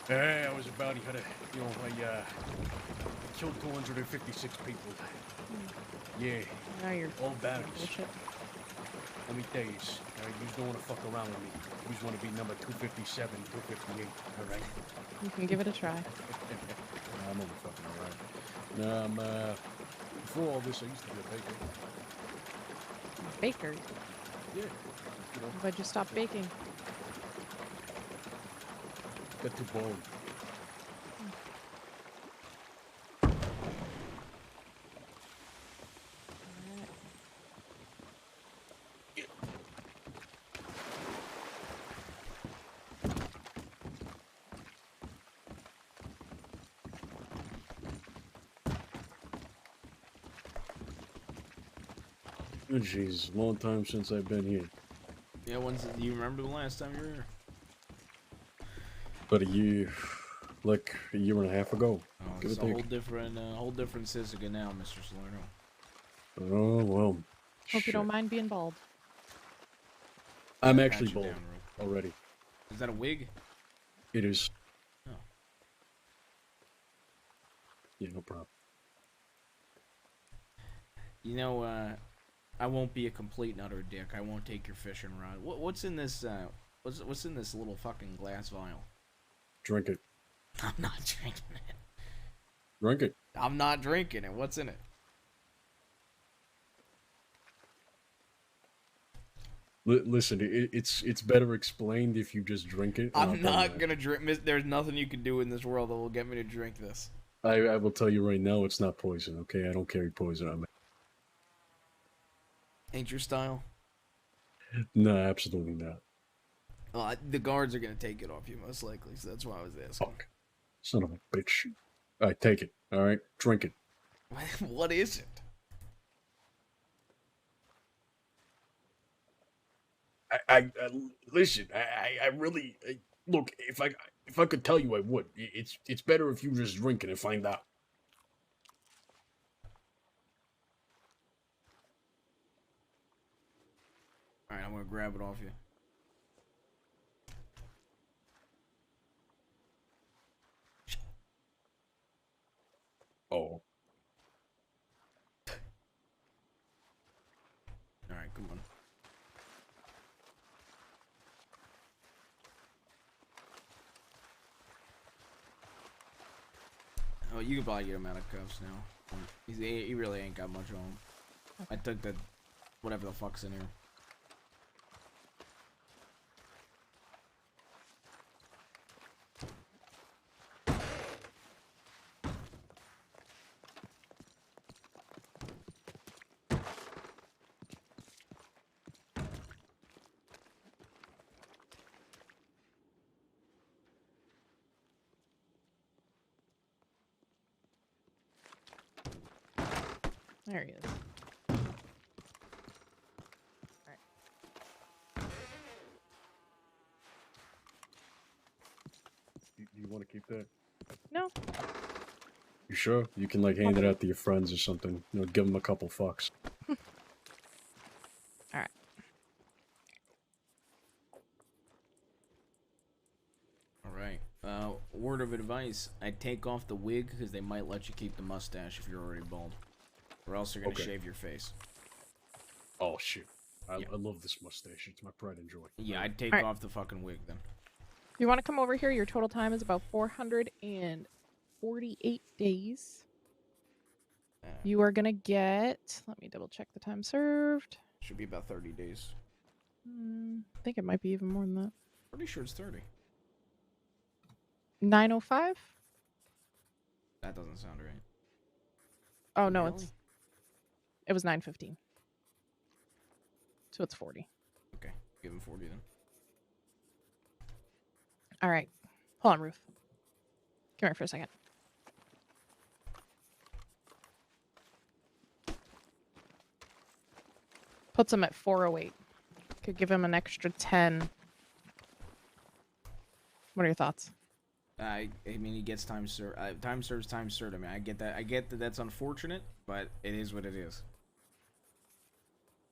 Hey, I was a bounty hunter. You know, I killed 256 people. Yeah,
Now you're
all bounties.
bullshit.
Let me tell you, alright, you don't want to fuck around with me. You just want to be number 257, 258, alright?
You can give it a try.
I'm only fucking around. Before all this, I used to be a baker.
Baker.
Yeah. You know,
Why'd you stop baking?
got too boring. Oh, jeez, long time since I've been here.
Yeah, do you remember the last time you were here?
But a year and a half ago.
Oh,
Give
it's
or
a
take.
whole different Sisika now, Mr. Salerno.
Oh, well.
Hope you
shit.
don't mind being bald.
I'm
Pat
actually
you
bald
down, Ruth.
already.
Is that a wig?
It is.
Oh.
Yeah, no problem.
You know, I won't be a complete and utter dick. I won't take your fishing rod. What's in this? What's in this little fucking glass vial?
Drink it.
I'm not drinking it.
Drink it.
I'm not drinking it. What's in it?
Listen, it's better explained if you just drink it. and I'll
I'm
tell you
not
that.
gonna drink. There's nothing you can do in this world that will get me to drink this.
I will tell you right now, it's not poison. Okay, I don't carry poison on me.
Ain't your style?
No, absolutely not.
The guards are gonna take it off you most likely, so that's why I was asking.
Fuck, son of a bitch. All right, take it. All right, drink it.
What is it?
I listen. I really look. If I could tell you, I would. It's better if you just drink it and find out.
All right, I'm gonna grab it off you.
Oh,
All right, come on. Oh, you can probably get him out of cuffs now. He really ain't got much on him. I took the whatever the fuck's in here.
There he is.
you want to keep that?
No.
You sure? You can like hand it out to your friends or something. You know, give them a couple fucks.
Alright.
Alright. Word of advice. I'd take off the wig because they might let you keep the mustache if you're already bald. Or else they're gonna
Okay.
shave your face.
Oh shit! I
Yeah.
love this mustache. It's my pride and joy.
Yeah, I'd take
Alright.
off the fucking wig then.
If you want to come over here, your total time is about 448 days. You are going to get... Let me double check the time served.
Should be about 30 days.
I think it might be even more than that.
Pretty sure it's 30.
9:05?
That doesn't sound right.
Oh, no,
Really?
it was 9:15. So it's 40.
Okay, give him 40 then.
All right. Hold on, Ruth. Come here for a second. Puts him at 408. Could give him an extra 10. What are your thoughts?
I mean, he gets time served. Time serves, time served. I mean, I get that. I get that that's unfortunate, but it is what it is.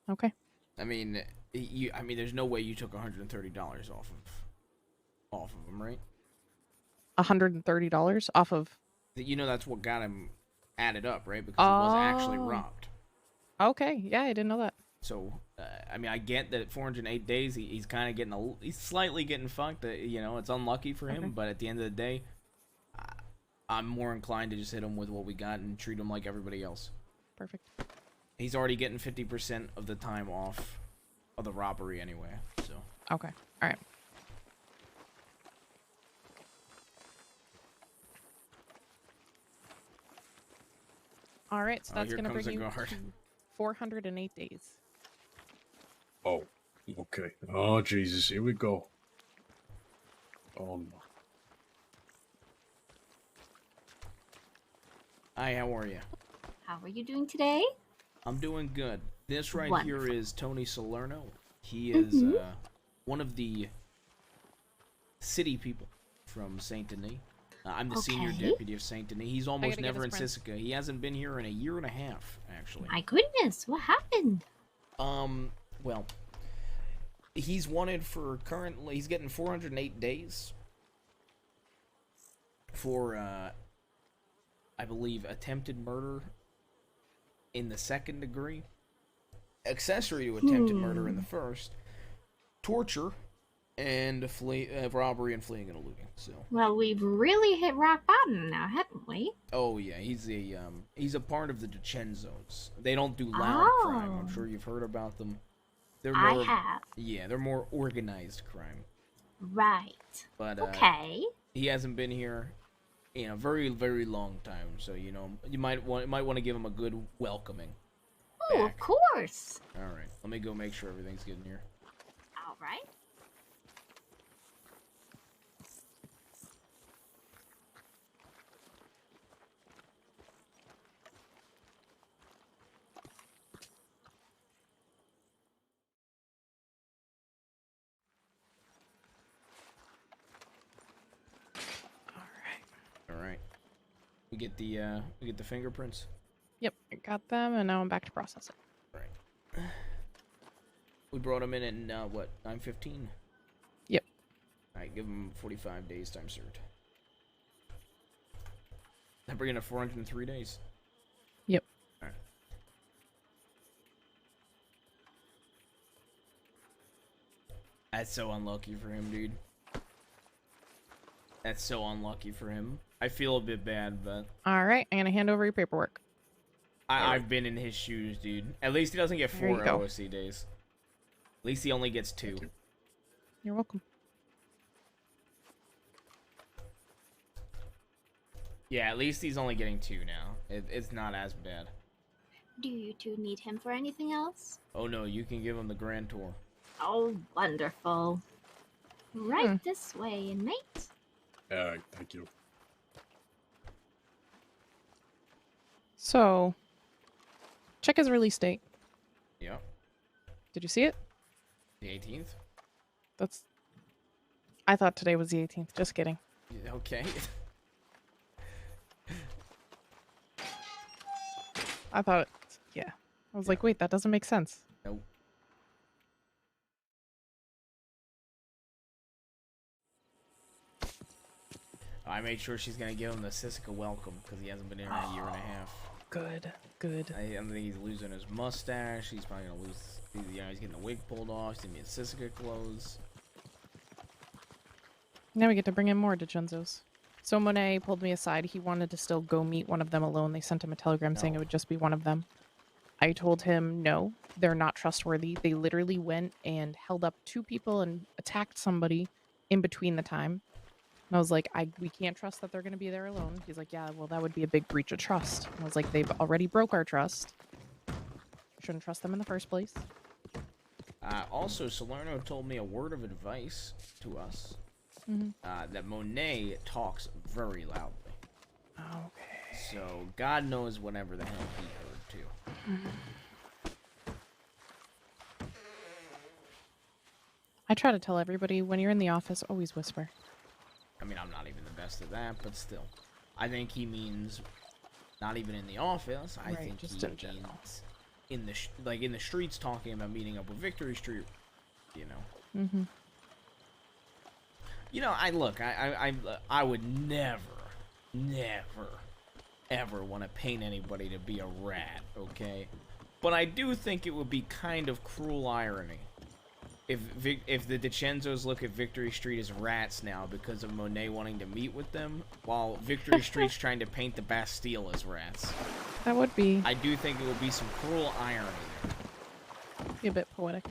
Okay.
I mean, I mean, there's no way you took $130 off of him, right?
$130 off of.
You know that's what got him added up, right? Because he was actually
Oh.
robbed.
Okay. Yeah, I didn't know that.
So, I mean, I get that at 408 days, he's kind of getting he's slightly getting fucked. You know, it's unlucky for him,
Okay.
but at the end of the day, I'm more inclined to just hit him with what we got and treat him like everybody else.
Perfect.
He's already getting 50% of the time off of the robbery anyway, so.
Okay. All right. All right, so
Oh,
that's
here
going to
comes
bring
the
you
guard.
to 408 days.
Oh, okay. Oh, Jesus. Here we go. Oh, no.
Hi, how are you?
How are you doing today?
I'm doing good. This right here
Wonderful.
is Tony Salerno. He is one of the city people from Saint Denis. I'm the senior
Okay.
deputy of Saint Denis. He's almost
gotta get
never in
his friend.
Sisika. He hasn't been here in a year and a half, actually.
My goodness, what happened?
Well, he's wanted for currently, he's getting 408 days for, I believe, attempted murder in the second degree, accessory to attempted murder in the first, torture, and robbery and fleeing and eluding. So.
Well, we've really hit rock bottom now, haven't we?
Oh yeah, he's a part of the DiCenzos. They don't do loud crime. I'm sure you've heard about them. They're
I
more,
have.
Yeah, they're more organized crime.
Right.
But
Okay.
he hasn't been here in a very, very long time. So you know, you might want to give him a good welcoming.
Oh, of course.
All right, let me go make sure everything's good in here.
All right.
All right, we get the fingerprints.
Yep, I got them, and now I'm back to process it.
Right. We brought him in at what, 9:15?
Yep.
All right, give him 45 days time served. That bring in 403 days.
Yep.
All right. That's so unlucky for him, dude. That's so unlucky for him. I feel a bit bad, but
All right, I'm gonna hand over your paperwork.
I've been in his shoes, dude. At least he doesn't get
There you
4
go.
OSC days. At least he only gets 2.
You're welcome.
Yeah, at least he's only getting 2 now. It's not as bad.
Do you two need him for anything else?
Oh no, you can give him the grand tour.
Oh, wonderful. Right this way, inmate.
All right, thank you.
So, check his release date.
Yep.
Did you see it?
The 18th?
That's. I thought today was the 18th. Just kidding.
Yeah, okay.
I thought. Yeah. I was like, wait, that doesn't make sense.
Nope. I made sure she's gonna give him the Sisika welcome because he hasn't been here in a year and a half.
Good. Good.
I think he's losing his mustache. He's probably gonna lose. He's getting the wig pulled off. He's gonna be in Sisika clothes.
Now we get to bring in more DiCenzos. So Monet pulled me aside. He wanted to still go meet one of them alone. They sent him a telegram saying it
No.
would just be one of them. I told him, no, they're not trustworthy. They literally went and held up 2 people and attacked somebody in between the time. And I was like, we can't trust that they're going to be there alone. He's like, yeah, well, that would be a big breach of trust. And I was like, they've already broke our trust. Shouldn't trust them in the first place.
Also, Salerno told me a word of advice to us.
Mm-hmm.
That Monet talks very loudly.
Okay.
So, God knows whatever the hell he heard, too.
I try to tell everybody, when you're in the office, always whisper.
I mean, I'm not even the best rest of that, but still. I think he means not even in the office. I
Right,
think
just
he
in general.
means in the like in the streets, talking about meeting up with Victory Street. You know.
Mm-hmm.
You know, I would never, ever want to paint anybody to be a rat. Okay, but I do think it would be kind of cruel irony if the DiCenzos look at Victory Street as rats now because of Monet wanting to meet with them, while Victory Street's trying to paint the Bastille as rats.
That would be
I do think it would be some cruel irony there.
a bit poetic.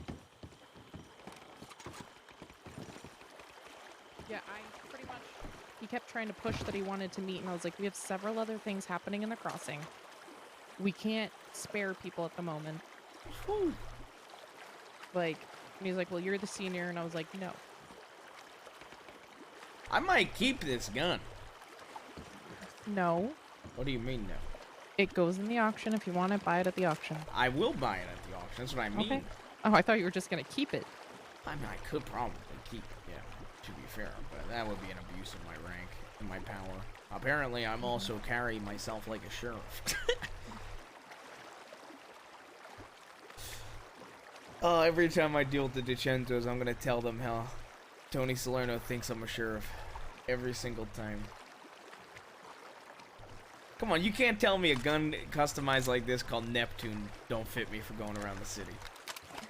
Yeah, I pretty much... He kept trying to push that he wanted to meet, and I was like, we have several other things happening in the crossing. We can't spare people at the moment.
Whew.
Like, and he's like, well, you're the senior, and I was like, no.
I might keep this gun.
No.
What do you mean, no?
It goes in the auction. If you want it, buy it at the auction.
I will buy it at the auction. That's what I mean.
Okay. Oh, I thought you were just gonna keep it.
I mean, I could probably keep it, yeah, to be fair, but that would be an abuse of my rank and my power. Apparently, I'm also carrying myself like a sheriff. Oh, every time I deal with the DiCenzos, I'm gonna tell them how Tony Salerno thinks I'm a sheriff. Every single time. Come on, you can't tell me a gun customized like this called Neptune don't fit me for going around the city.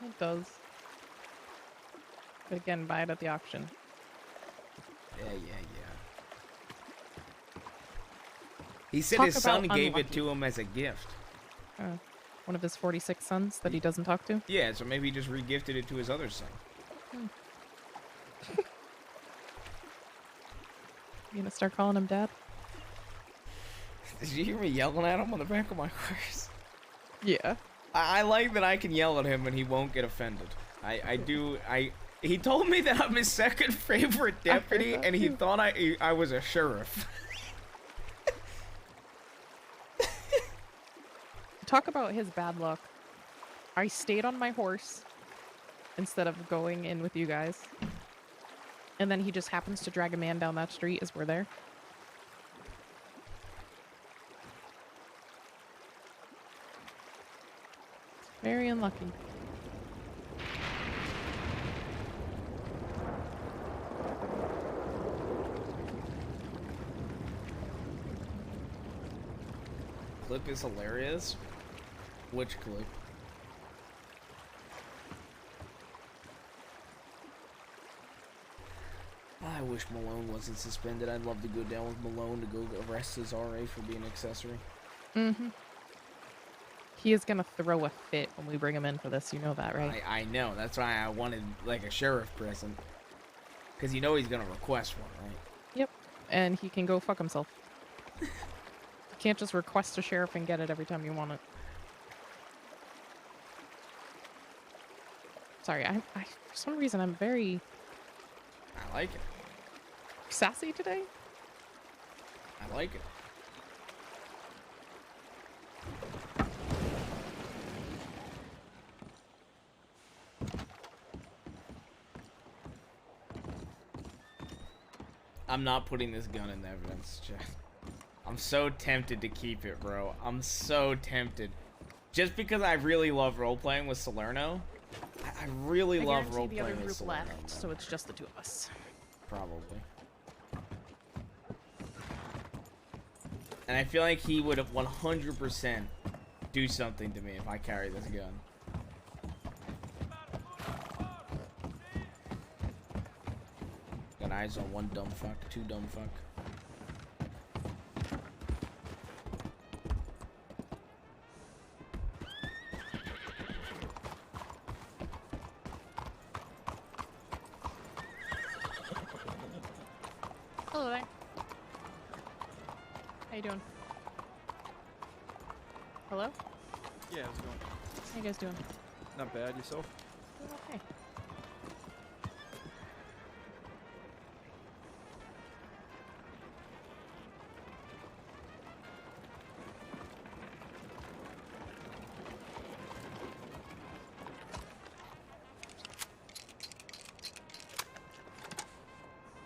It does. But again, buy it at the auction.
Yeah. He said
Talk
his son
about
gave it
unlucky.
to him as a gift.
One of his 46 sons that he doesn't talk to.
Yeah, so maybe he just regifted it to his other son.
You gonna start calling him dad?
Did you hear me yelling at him on the back of my horse?
Yeah.
I like that I can yell at him and he won't get offended. He told me that I'm his second favorite deputy and he thought I was a sheriff.
Talk about his bad luck. I stayed on my horse instead of going in with you guys. And then he just happens to drag a man down that street as we're there. Very unlucky.
Clip is hilarious. Which clip? I wish Malone wasn't suspended. I'd love to go down with Malone to go arrest his RA for being an accessory.
Mm-hmm. He is gonna throw a fit when we bring him in for this. You know that, right?
I know. That's why I wanted like a sheriff present. Because you know he's gonna request one, right?
Yep. And he can go fuck himself. You can't just request a sheriff and get it every time you want it. Sorry, I for some reason I'm very
I like it.
sassy today.
I like it. I'm not putting this gun in the evidence, Jeff. I'm so tempted to keep it, bro. I'm so tempted. Just because I really love role-playing with Salerno. I really love
guarantee
role-playing
the other
with
group
Salerno.
left,
man.
so it's just the two of us.
Probably. And I feel like he would 100% do something to me if I carry this gun. Got eyes on one dumb fuck, two dumb fuck.
Hello there. How you doing? Hello?
Yeah, how's it going?
How you guys doing?
Not bad, yourself?
Doing okay.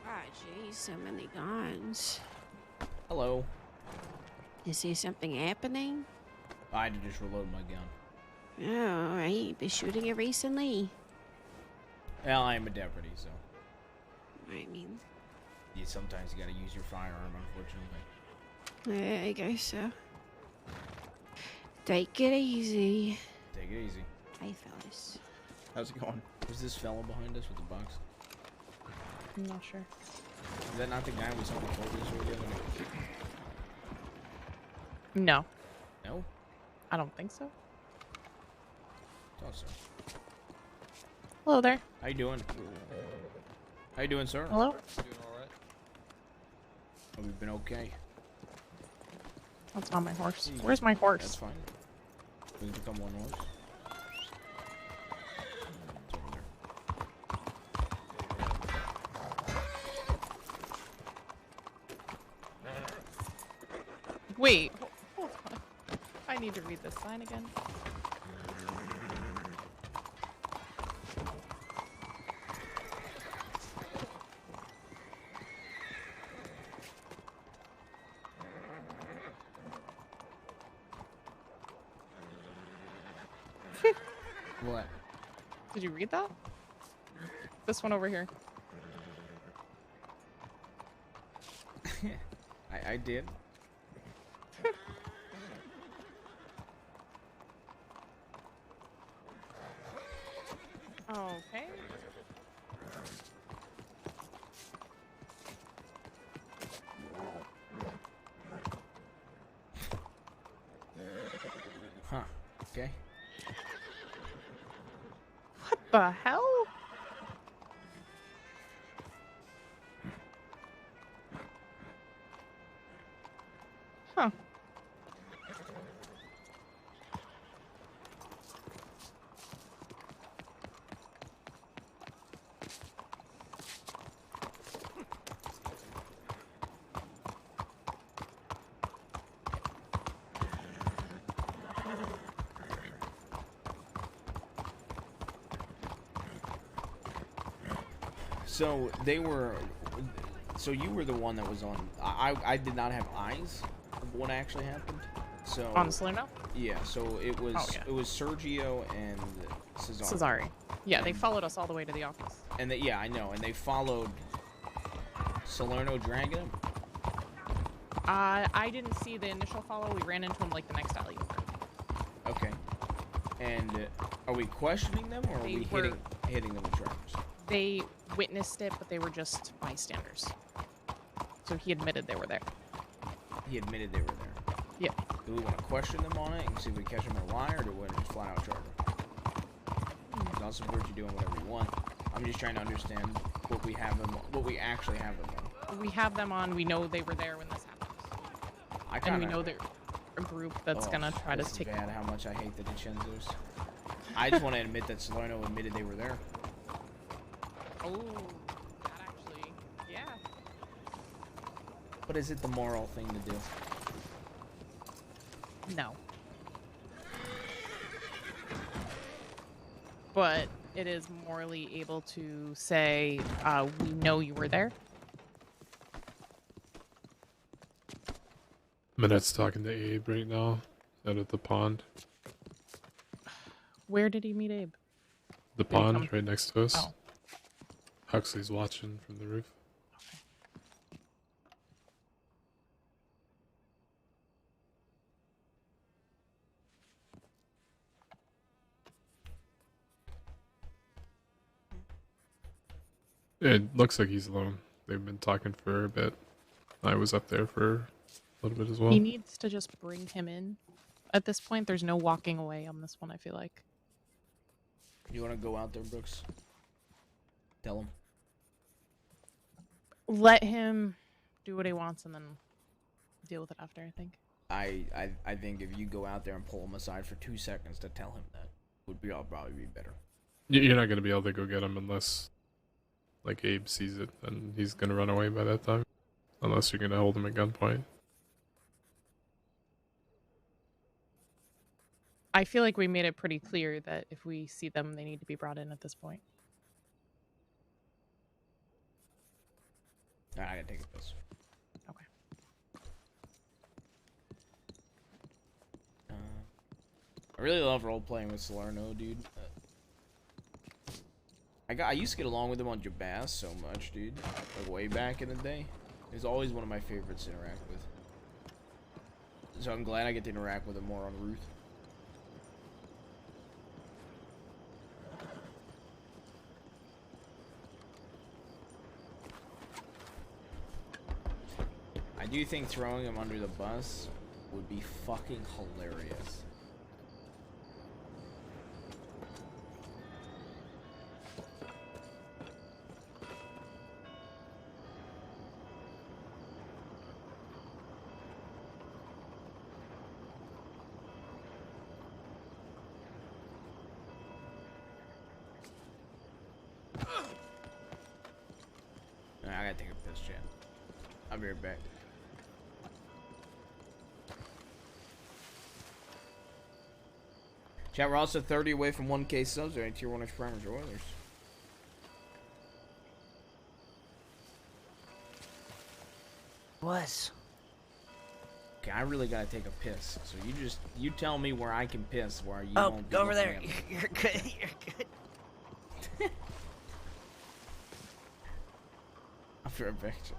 Alright, Jeez, so many guns.
Hello.
Is there something happening?
I had to just reload my gun.
Oh, alright. You been shooting it recently?
Well, I am a deputy, so.
I mean,
Yeah, sometimes you gotta use your firearm, unfortunately.
I guess so. Take it easy.
Take it easy.
Hey, fellas.
How's it going?
Who's this fellow behind us with the box?
I'm not sure.
Is that not the guy we saw in the photos or the other night?
No,
No?
I don't think so.
Thought so.
Hello there.
How you doing? How you doing, sir?
Hello?
Doing alright?
Have we been okay?
That's not my horse. Where's my horse?
That's fine. We can become one horse. It's over there.
Wait. Hold on. I need to read this sign again.
What?
Did you read that? This one over here.
I did.
Okay.
Huh. Okay.
What the hell? Huh.
So they were. So you were the one that was on. I did not have eyes of what actually happened. So
Honestly, no.
yeah. So it was
Oh, yeah.
it was Sergio and Cesare.
Cesare. Yeah, they followed us all the way to the office.
And they, yeah, I know. And they followed Salerno dragging him.
I didn't see the initial follow. We ran into him like the next alley over.
Okay. And are we questioning them or are
They
we
were-
hitting them with trappers?
They witnessed it, but they were just bystanders. So he admitted they were there.
He admitted they were there.
Yeah.
Do we want to question them on it and see if we catch them in a lie, or do we want to just flat out charge them? I'll support you doing whatever you want. I'm just trying to understand what we have them, what we actually have them on.
We have them on. We know they were there when this happened.
I
And
kind
we
of
know they're a group that's gonna try to
this is
take.
bad. How much I hate the DiCenzos. I just want to admit that Salerno admitted they were there.
Oh, that actually, yeah.
But is it the moral thing to do?
No. But it is morally able to say, we know you were there.
Minette's talking to Abe right now out at the pond.
Where did he meet Abe?
The
Did he
pond
come-
right next to us.
Oh.
Huxley's watching from the roof. It looks like he's alone. They've been talking for a bit. I was up there for a little bit as well.
He needs to just bring him in. At this point, there's no walking away on this one, I feel like.
You want to go out there, Brooks? Tell him.
Let him do what he wants and then deal with it after, I think.
I think if you go out there and pull him aside for 2 seconds to tell him that, would be probably be better.
You're not going to be able to go get him unless, like, Abe sees it, and he's going to run away by that time. Unless you're going to hold him at gunpoint.
I feel like we made it pretty clear that if we see them, they need to be brought in at this point.
Alright, I gotta take a piss.
Okay.
I really love role playing with Salerno, dude. I used to get along with him on Jabaz so much, dude. Like way back in the day. He was always one of my favorites to interact with. So I'm glad I get to interact with him more on Ruth. I do think throwing him under the bus would be fucking hilarious. I gotta take a piss, Chad. I'll be right back. Chat, we're also 30 away from 1K subs. There ain't tier 1 X primers or Oilers.
Was.
Okay, I really gotta take a piss. So you tell me where I can piss where you
Oh,
won't be
go over
looking
there.
at me.
You're good. You're good.
I'll be right back, Chat.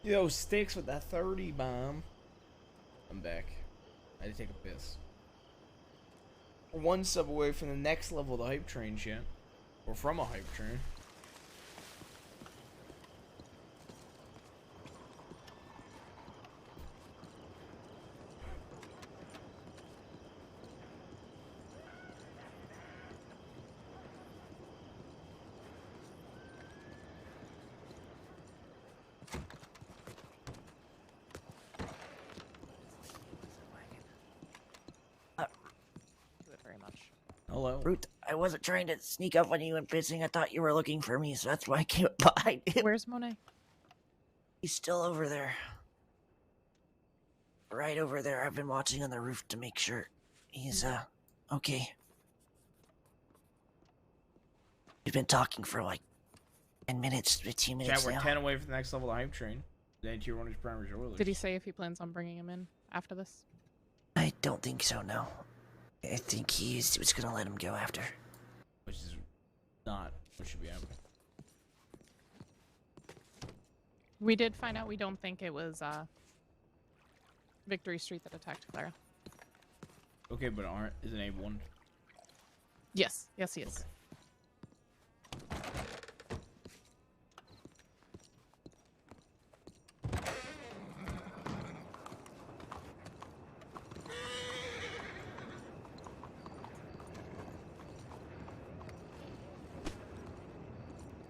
Yo, Sticks with that 30 bomb. I'm back. I had to take a piss. We're one sub away from the next level of the hype train, shit. Or from a hype train. Hello.
Ruth, I wasn't trying to sneak up on you and pissing. I thought you were looking for me, so that's why I came up behind him.
Where's Monet?
He's still over there. Right over there. I've been watching on the roof to make sure he's, okay. We've been talking for like 10 minutes, 15 minutes
Chat, we're
now.
10 away from the next level of hype train. The tier 1 is primary Oilers.
Did he say if he plans on bringing him in after this?
I don't think so, no. I think he was gonna let him go after.
Which is not what should be happening.
We did find out we don't think it was Victory Street that attacked Clara.
Okay, but isn't Abe one?
Yes, yes he is.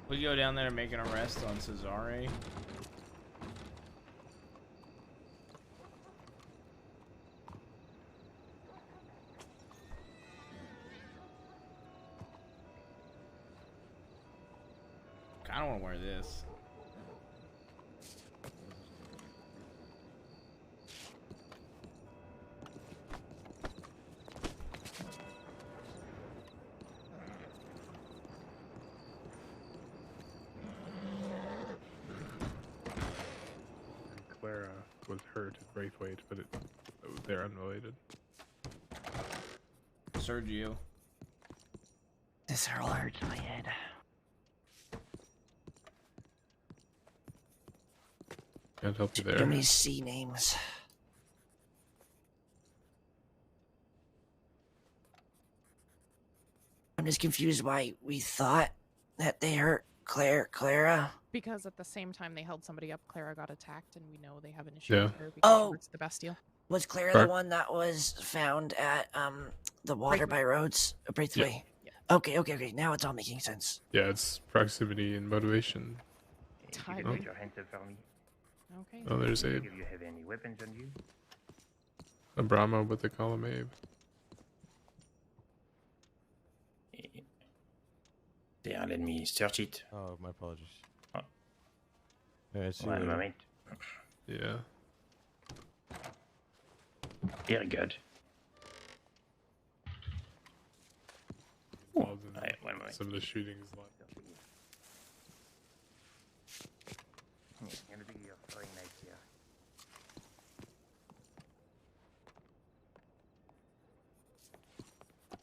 We go down there and make an arrest on Cesare. I don't want to wear this.
Clara was hurt at Braithwaite, but they're unrelated.
Sergio.
This all hurts my head.
Can't help you there.
Too many C names. I'm just confused why we thought that they hurt Clara.
Because at the same time they held somebody up, Clara got attacked, and we know they have an issue
Yeah.
with her because
Oh.
she works the Bastille.
Was Clara
Sorry?
the one that was found at the water by roads? Braithwaite.
Yeah.
Okay. Now it's all making sense.
Yeah, it's proximity and motivation.
If you
Timing.
can put your hands up for me.
Okay.
Oh, there's
Do
Abe.
you have any weapons on you?
A Brahmo, but they call him Abe.
There, let me search it.
Oh, my apologies.
Oh.
Yeah, see
One
you later.
moment.
Yeah.
Very good.
Involved in
Alright, one moment.
some of the shootings.
It's gonna be your throwing knife here.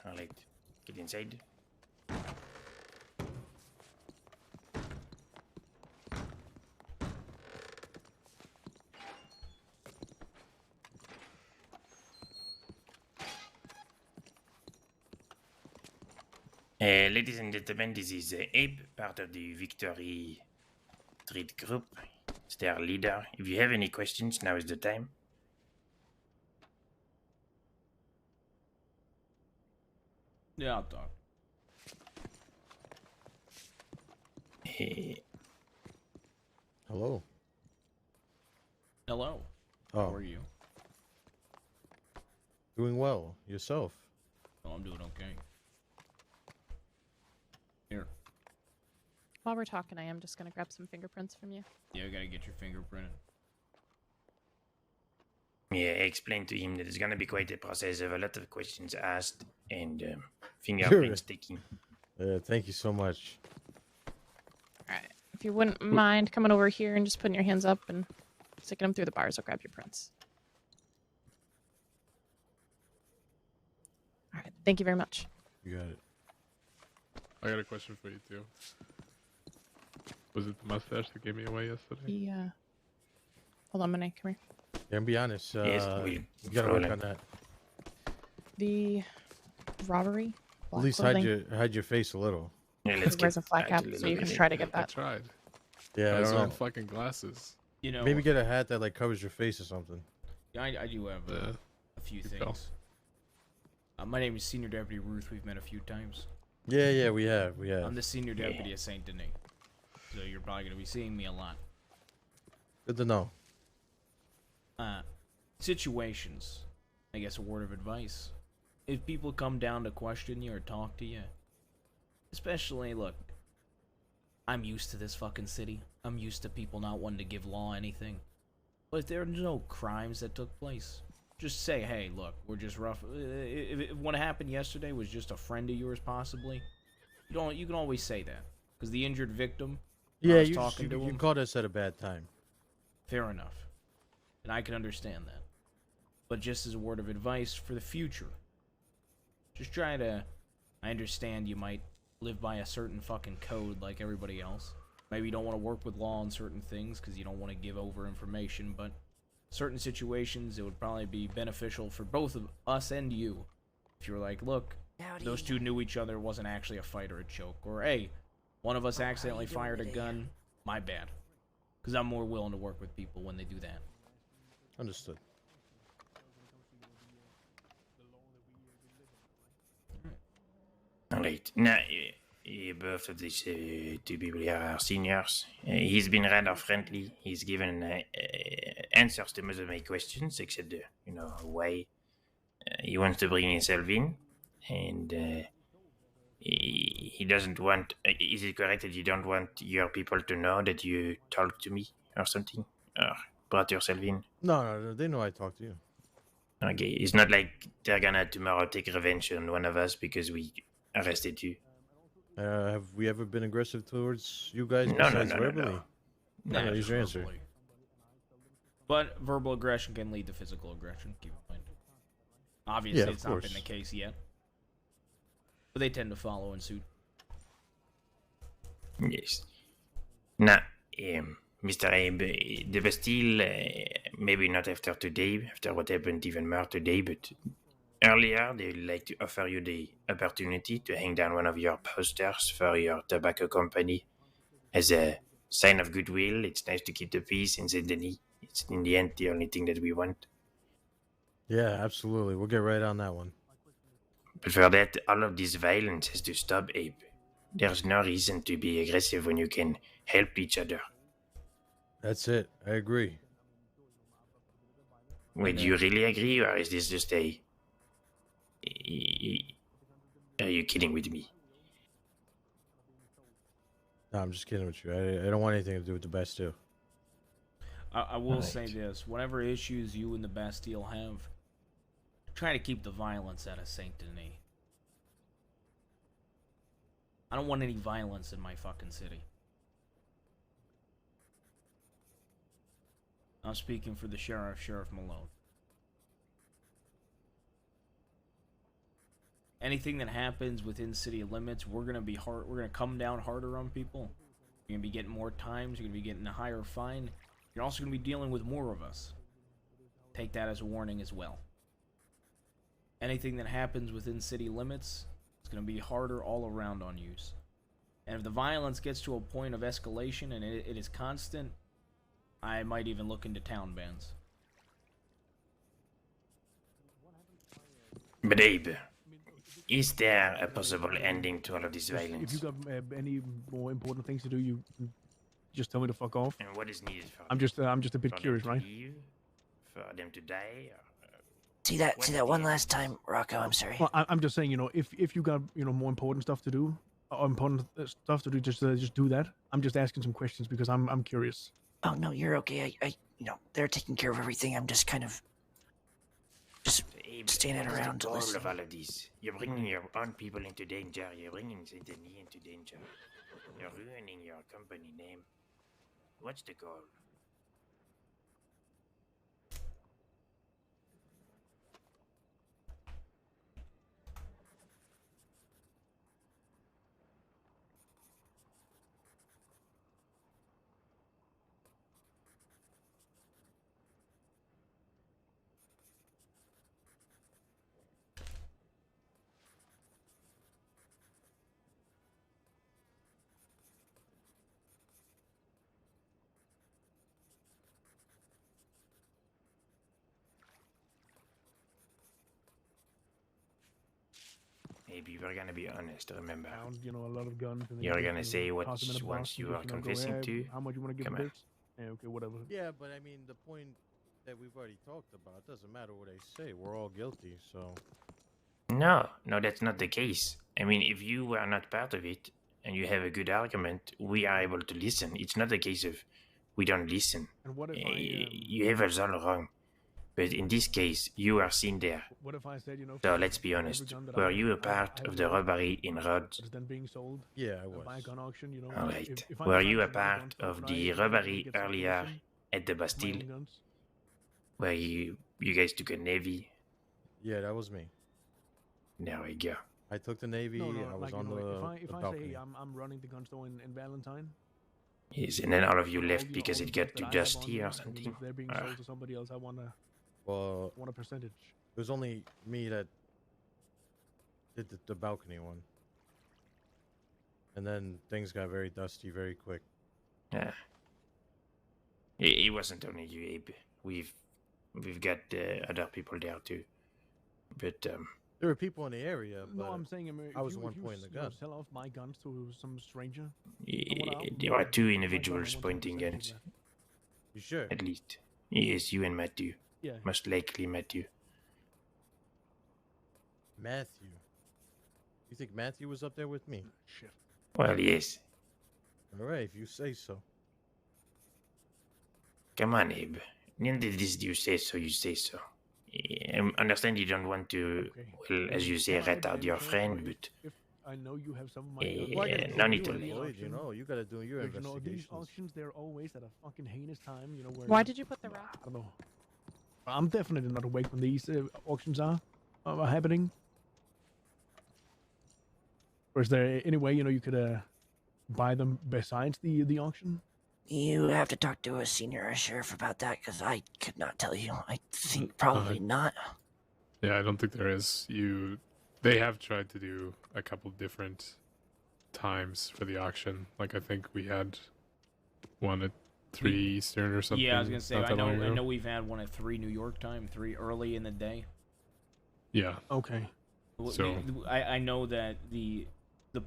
Alright, get inside. Ladies and gentlemen, this is Abe, part of the Victory Street group. It's their leader. If you have any questions, now is the time.
Yeah, I'll talk.
Eh,
Hello.
Hello.
Oh,
How are you?
doing well. Yourself?
Oh, I'm doing okay. Here.
While we're talking, I am just going to grab some fingerprints from you.
Yeah, I gotta get your fingerprint.
Yeah, I explained to him that it's gonna be quite a process of a lot of questions asked and fingerprints taking.
Thank you so much.
All right. If you wouldn't mind coming over here and just putting your hands up and sticking them through the bars, I'll grab your prints. All right. Thank you very much.
You got it.
I got a question for you too. Was it the mustache that gave me away yesterday?
Yeah. Hold on, Monet. Come here.
Yeah, and be honest.
Yes,
You gotta work on that.
The robbery.
At
black
least
clothing.
hide your face a little.
Yeah,
He
let's
wears a flat
back
cap,
a
so
little
you can
bit.
try to get
I
that.
tried.
Yeah,
I
I
was
don't
wearing
know.
fucking glasses.
You know,
Maybe get a hat that like covers your face or something.
I do have
Yeah.
a few
Good
things.
call.
My name is Senior Deputy Ruth. We've met a few times.
Yeah, we have.
I'm the Senior Deputy at Saint Denis. So you're probably going to be seeing me a lot.
Good to know.
Situations. I guess a word of advice. if people come down to question you or talk to you, especially, look, I'm used to this fucking city. I'm used to people not wanting to give law anything. But if there are no crimes that took place, just say, hey, look, we're just rough. If what happened yesterday was just a friend of yours, possibly, you can always say that. Because the injured victim,
Yeah,
I was
you
talking to him,
caught us at a bad time.
fair enough. And I can understand that. But just as a word of advice for the future, just try to... I understand you might live by a certain fucking code like everybody else. Maybe you don't want to work with law on certain things because you don't want to give over information, but certain situations it would probably be beneficial for both of us and you. If you were like, look, those two knew each other, it wasn't actually a fight or a joke. Or, hey, one of us accidentally fired a gun, my bad. Because I'm more willing to work with people when they do that.
Understood.
Alright, now, both of these two people here are seniors. He's been rather friendly. He's given answers to most of my questions, except the, why he wants to bring himself in. And he doesn't want... is it correct that you don't want your people to know that you talked to me or something? Or brought yourself in?
No, they know I talked to you.
Okay, it's not like they're gonna tomorrow take revenge on one of us because we arrested you.
Have we ever been aggressive towards you guys
No,
besides
no,
verbally?
Nah,
use
just
your answer.
verbally. But verbal aggression can lead to physical aggression, keep in mind. Obviously,
Yeah, of
it's not been
course.
the case yet. But they tend to follow in suit.
Yes. Now, Mr. Abe, the Bastille, maybe not after today, after what happened even more today, but earlier they would like to offer you the opportunity to hang down one of your posters for your tobacco company as a sign of goodwill. It's nice to keep the peace in Saint Denis. It's in the end the only thing that we want.
Yeah, absolutely. We'll get right on that one.
But for that, all of this violence has to stop, Abe. There's no reason to be aggressive when you can help each other.
That's it. I agree.
Wait, do you really agree, or is this just a... Are you kidding with me?
No, I'm just kidding with you. I don't want anything to do with the Bastille.
I will
Right.
say this. Whatever issues you and the Bastille have, try to keep the violence out of Saint Denis. I don't want any violence in my fucking city. I'm speaking for the sheriff, Sheriff Malone. Anything that happens within city limits, we're gonna be hard. We're gonna come down harder on people. You're gonna be getting more times. You're gonna be getting a higher fine. You're also gonna be dealing with more of us. Take that as a warning as well. Anything that happens within city limits, it's gonna be harder all around on you. And if the violence gets to a point of escalation and it is constant, I might even look into town bans.
But Abe, is there a possible ending to all of this violence?
If you got any more important things to do, you just tell me to fuck off.
And what is needed for
I'm just a bit
for
curious,
them to
right?
leave? For them to die? Or,
See that one last time, Rocco. I'm sorry.
Well, I'm just saying, if you got more important stuff to do, just do that. I'm just asking some questions because I'm curious.
Oh no, you're okay. I they're taking care of everything. I'm just kind of
Abe,
standing
what is
around
the
to
goal
listen.
of all of this? You're bringing your own people into danger. You're bringing Saint Denis into danger. You're ruining your company name. What's the goal? Maybe you were gonna be honest, remember.
Found, a lot of guns. And then
You're
just,
gonna say what
toss them in a
once
box
you
and
are
just, go,
confessing
"Hey,
to.
How much you want to give
Come
for
on.
this? Yeah, okay, whatever.
Yeah, but I mean, the point that we've already talked about, it doesn't matter what I say. We're all guilty, so...
No, that's not the case. I mean, if you were not part of it and you have a good argument, we are able to listen. It's not a case of we don't listen.
And what if
You have us all wrong. But in this case, you are seen there.
What if I said, you know?
So let's be honest. Were you a part of the robbery in Rhodes?
That is then being sold.
Yeah, I was.
By a gun auction, you know.
All right.
If I
Were
find
you a
some other
part
guns for
of
price,
the
you know,
robbery
get some
earlier
commission,
at the
my
Bastille?
own guns?
Where you guys took a navy?
Yeah, that was me.
There we go.
I took the Navy.
No,
I was
like,
on
you know,
the,
if I say,
balcony.
hey, I'm running the gun store in Valentine.
Yes, and then all of you
all,
left
you know,
because
all
it
the
got
guns
too
that I have
dusty
on
or
me,
something.
If they're being sold to somebody else, I want
Well,
a percentage.
it was only me that did the balcony one. And then things got very dusty very quick.
Yeah. It wasn't only you, Abe. We've got other people there too. But
There were people in the area, but
No, I'm saying,
I was the
if
one
you,
pointing the
you know,
gun.
sell off my guns to some stranger.
there are two individuals pointing guns,
You sure?
at least. Yes, you and Matthew.
Yeah.
Most likely Matthew.
Matthew. You think Matthew was up there with me?
Shit.
Well, yes.
All right, if you say so.
Come on, Abe. None of this you say so, you say so. I understand you don't want to, well, as you say, rat out your friend, but
If I know you have some of my guns.
Well, I gotta no
do
need to
you,
leave.
Lloyd, you know, you gotta do your
Because, you know, these
investigations.
auctions, they're always at a fucking heinous time, you know, where...
Why did you put the wrap?
I don't know. I'm definitely not awake when these auctions are happening. Or is there any way, you know, you could buy them besides the auction?
You have to talk to a senior sheriff about that, because I could not tell you. I think probably not.
Yeah, I don't think there is. They have tried to do a couple different times for the auction. Like I think we had one at 3 Eastern or something.
Yeah, I was gonna say
not that long
I
ago.
know we've had one at 3 New York time, 3 early in the day.
Yeah.
Okay.
So
I know that the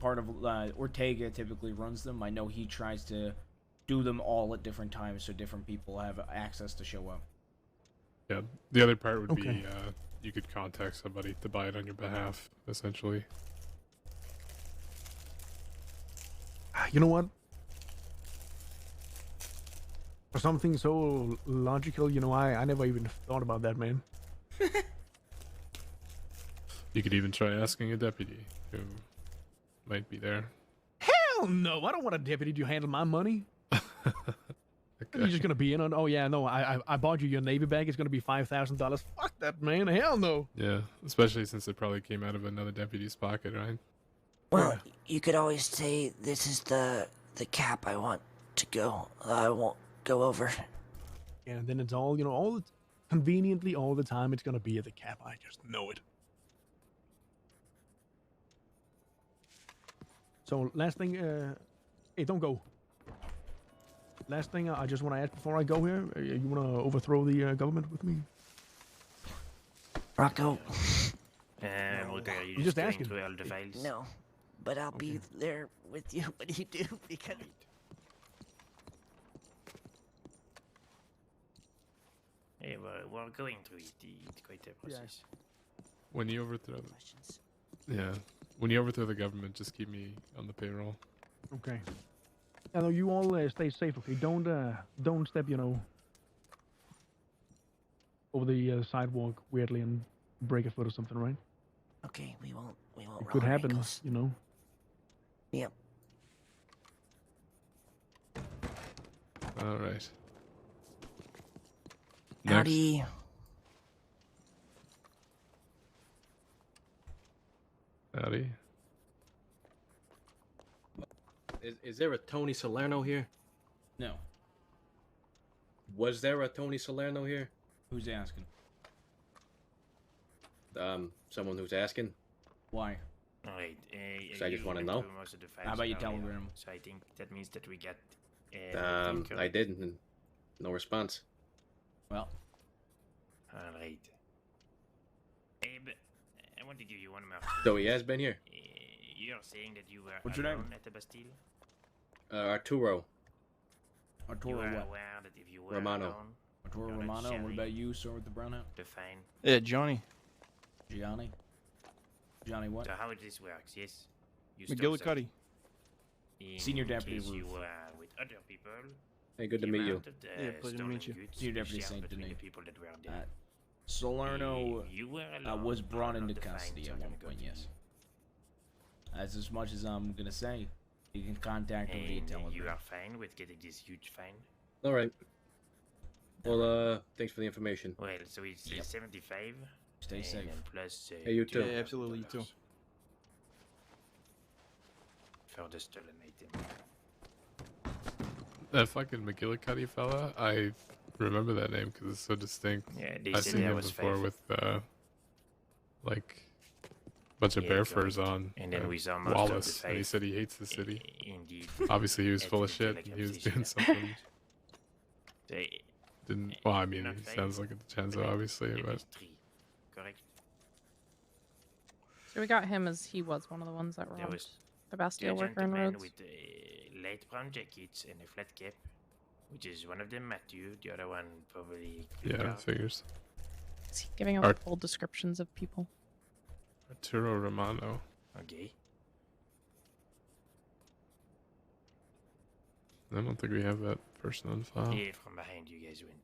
part of Ortega typically runs them. I know he tries to do them all at different times so different people have access to show up.
yeah, the other part would
Okay.
be you could contact somebody to buy it on your behalf, essentially.
You know what? For something so logical, you know, I never even thought about that, man.
You could even try asking a deputy who might be there.
Hell no! I don't want a deputy to handle my money. You're just gonna be in on? Oh yeah, no. I bought you your Navy bag. It's gonna be $5,000. Fuck that, man. Hell no.
Yeah, especially since it probably came out of another deputy's pocket, right?
Well, you could always say this is the cap I want to go. I won't go over.
And then it's all, you know, conveniently all the time. It's gonna be at the cap. I just know it. So last thing, hey, don't go. Last thing, I just want to ask before I go here. You want to overthrow the government with me?
Rocco.
Rutger, are you
I'm
just
just
going
asking.
through all the files?
No, but I'll be there with you when you do, because...
Yeah, we're going through it. It's quite a process.
When you overthrow
Questions.
when you overthrow the government, just keep me on the payroll.
Okay. I know you all stay safe, okay? Don't step, you know, over the sidewalk weirdly and break a foot or something, right?
Okay, we won't
It
roll
could
our
happen,
ankles.
you know.
Yep.
All right.
Howdy.
Howdy.
Is there a Tony Salerno here?
No.
Was there a Tony Salerno here?
Who's asking?
Someone who's asking.
Why?
Alright,
So I just wanna know.
How about you
earlier,
telegram?
So I think that means that we get.
I didn't. And no response.
Well,
Alright. Abe, I want to give you one more.
So he has been here.
You're saying that you were
What's your
alone
name?
at the Bastille?
Arturo.
You
Arturo
were
what?
aware that if you were
Romano.
alone,
Arturo
you're not
Romano. And what
sharing
about you, sir, with the brown hat?
the fine.
Yeah, Johnny.
Gianni. Johnny, what?
So how this works? Yes. You
McGillicuddy.
Senior Deputy
case
Ruth.
you are with other people.
Hey, good to
the
meet you.
amount of the
Yeah, pleasure to
stolen
meet you.
goods
Senior
you
Deputy
share
Saint
between
Denis.
the people that were there.
Salerno
If you were alone,
was brought
all of
into
the
custody
fines
at
are
one
gonna go
point,
to
yes.
you.
That's as much as I'm gonna say. You can contact him via
And
telegram.
you are fine with getting this huge fine?
All right. Well, thanks for the information.
Well, so it's 75.
Stay safe.
And plus,
Hey, you too.
Yeah, absolutely, you too.
For the stolen item.
That fucking McGillicuddy fella, I remember that name because it's so distinct.
Yeah, they
I've
said
seen
there
him
was
before
5.
with like a bunch of
Yeah,
bear furs
correct.
on.
And then we saw most of the
Wallace, and he
5.
said he hates the city.
Indeed.
Obviously, he was
At
full of
the
shit. And he was
telegram
doing
station.
something.
They-
Didn't. Well, I mean,
not
he
five,
sounds like a DiCenzo,
but
obviously,
at
but
least 3. Correct.
So we got him as he was one of the ones that
There
robbed
was
the
2
Bastille worker in
gentlemen
Rhodes.
with light brown jackets and a flat cap, which is one of them Matthew, the other one probably
yeah,
Luca.
figures.
Is he giving out
Art-
full descriptions of people?
Arturo Romano.
Okay.
I don't think we have that person on file.
Yeah, from behind you guys went.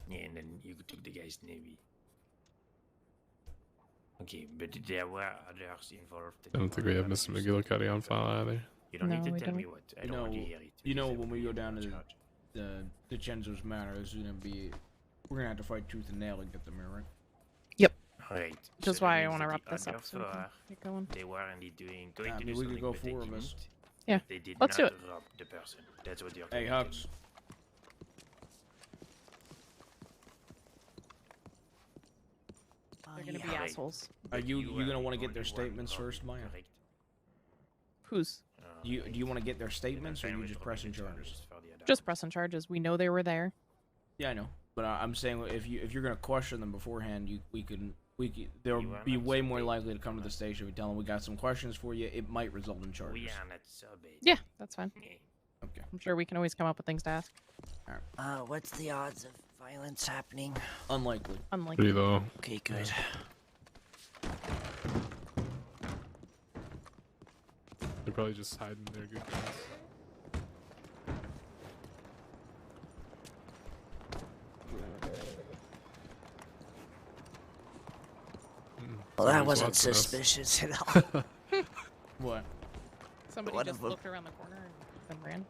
Yeah, and then you took the guy's navy. Okay, but there were others involved. that
I don't think we have
wanted
Mr.
to do
McGillicuddy on file either.
You don't
No,
need to
we
tell me
don't.
what. I don't want to hear it.
You know,
because
when we go
everybody
down to
will
the
charge.
DiCenzo's Manor, there's gonna be, we're gonna have to fight tooth and nail to get them here, right?
Right.
Which is
so that
why I
means
want to
that
wrap
the
this
other
up so we can
four,
get going.
They were indeed going
I
to
mean,
do
we
something,
could go
but they
4 of
didn't.
us.
Yeah,
They did
let's do
not
it.
rob the person. That's what you're
Hey,
trying to
Hux.
They're gonna be
yeah.
assholes.
Are you
were
gonna
the
want to get
only
their
one
statements
robbing,
first, Maya?
correct?
Who's?
Do you want to get their
Then I'm
statements, or
fine
you
with
just
dropping
pressing
the
charges?
for the other
Just
ones.
pressing charges. We know they were there.
Yeah, I know, but I'm saying if you're gonna question them beforehand, they'll
You are
be
not
way
so
more
bad.
likely to come to the station. We tell them we got some questions for you. It might result in charges.
We are not so bad.
Yeah, that's fine.
Yeah.
Okay.
I'm sure we can always come up with things to ask.
What's the odds of violence happening?
Unlikely.
Unlike
Pretty low.
Okay, good.
They're probably just hiding their good guns.
Well, that
Somebody's
wasn't
watching us.
suspicious at all.
What?
somebody
One
just
of 'em.
looked around the corner and ran.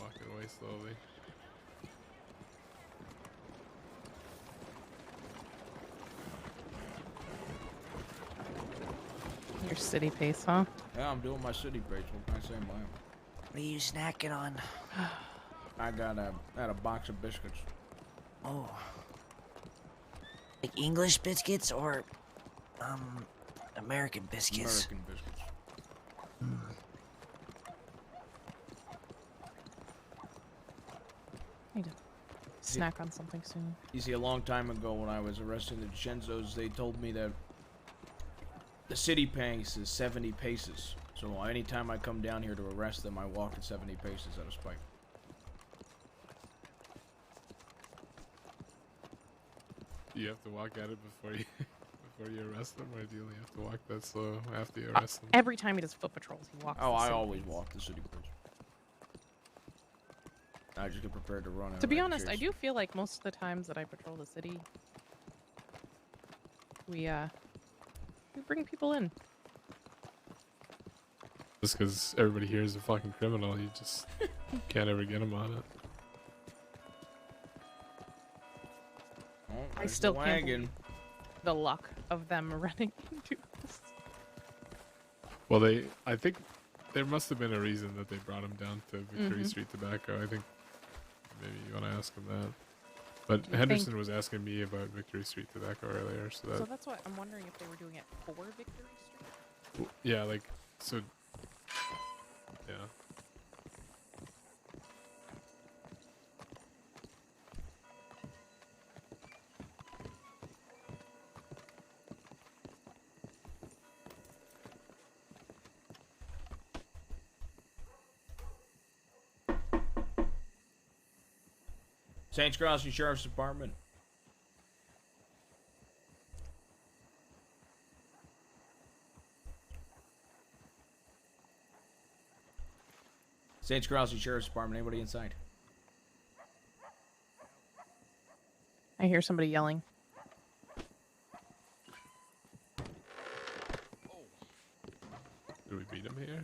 Walking away slowly.
Your city pace, huh?
Yeah, I'm doing my city page. What can I say, Maya?
What are you snacking on?
I had a box of biscuits.
Oh. Like English biscuits or, American biscuits?
American biscuits.
Need to snack on something soon.
You see, a long time ago when I was arresting the DiCenzos, they told me that the city pace is 70 paces. So anytime I come down here to arrest them, I walk at 70 paces out of spite.
You have to walk at it before you before you arrest them, or do you only have to walk that slow after you arrest them?
Every time he does foot patrols, he walks.
Oh,
the
I
same
always
pace.
walk the city pace. I just get prepared to run.
To be
like
honest, I
chase.
do feel like most of the times that I patrol the city, we bring people in.
Just because everybody here is a fucking criminal, you just can't ever get them on it.
Oh,
I
there's the
still can't
wagon.
The luck of them running into us.
Well, I think there must have been a reason that they brought him down to Victory
Mhm.
Street Tobacco. I think maybe you want to ask him that. But
Do you
Henderson
think-
was asking me about Victory Street Tobacco earlier, so that
So that's what I'm wondering if they were doing it for Victory Street.
yeah, like so. Yeah.
Saints Crossing Sheriff's Department. Saints Crossing Sheriff's Department. Anybody inside?
I hear somebody yelling.
Do we beat him here?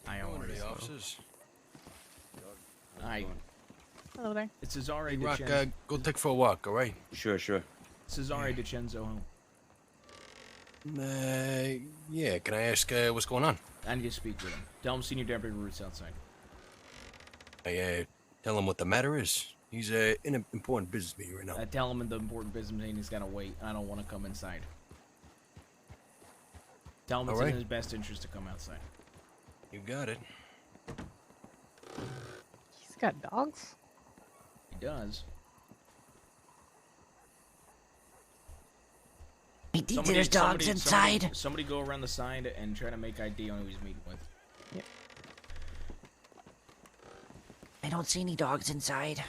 I already
the officers.
Hi.
Hello there.
It's Cesare
Hey, Rock,
DiCenzo.
go take for a walk, all right?
Sure, sure.
Cesare DiCenzo home.
Yeah, can I ask what's going on?
I need to speak with him. Tell him Senior Deputy Ruth's outside.
I tell him what the matter is. He's in an important business meeting right now.
I tell him in the important business meeting he's gotta wait. I don't want to come inside. Tell him it's in his best interest to come outside.
You got it.
He's got dogs?
He does.
He thinks there's dogs inside.
Somebody go around the side and try to make ID on who he's meeting with.
Yep.
I don't see any dogs inside.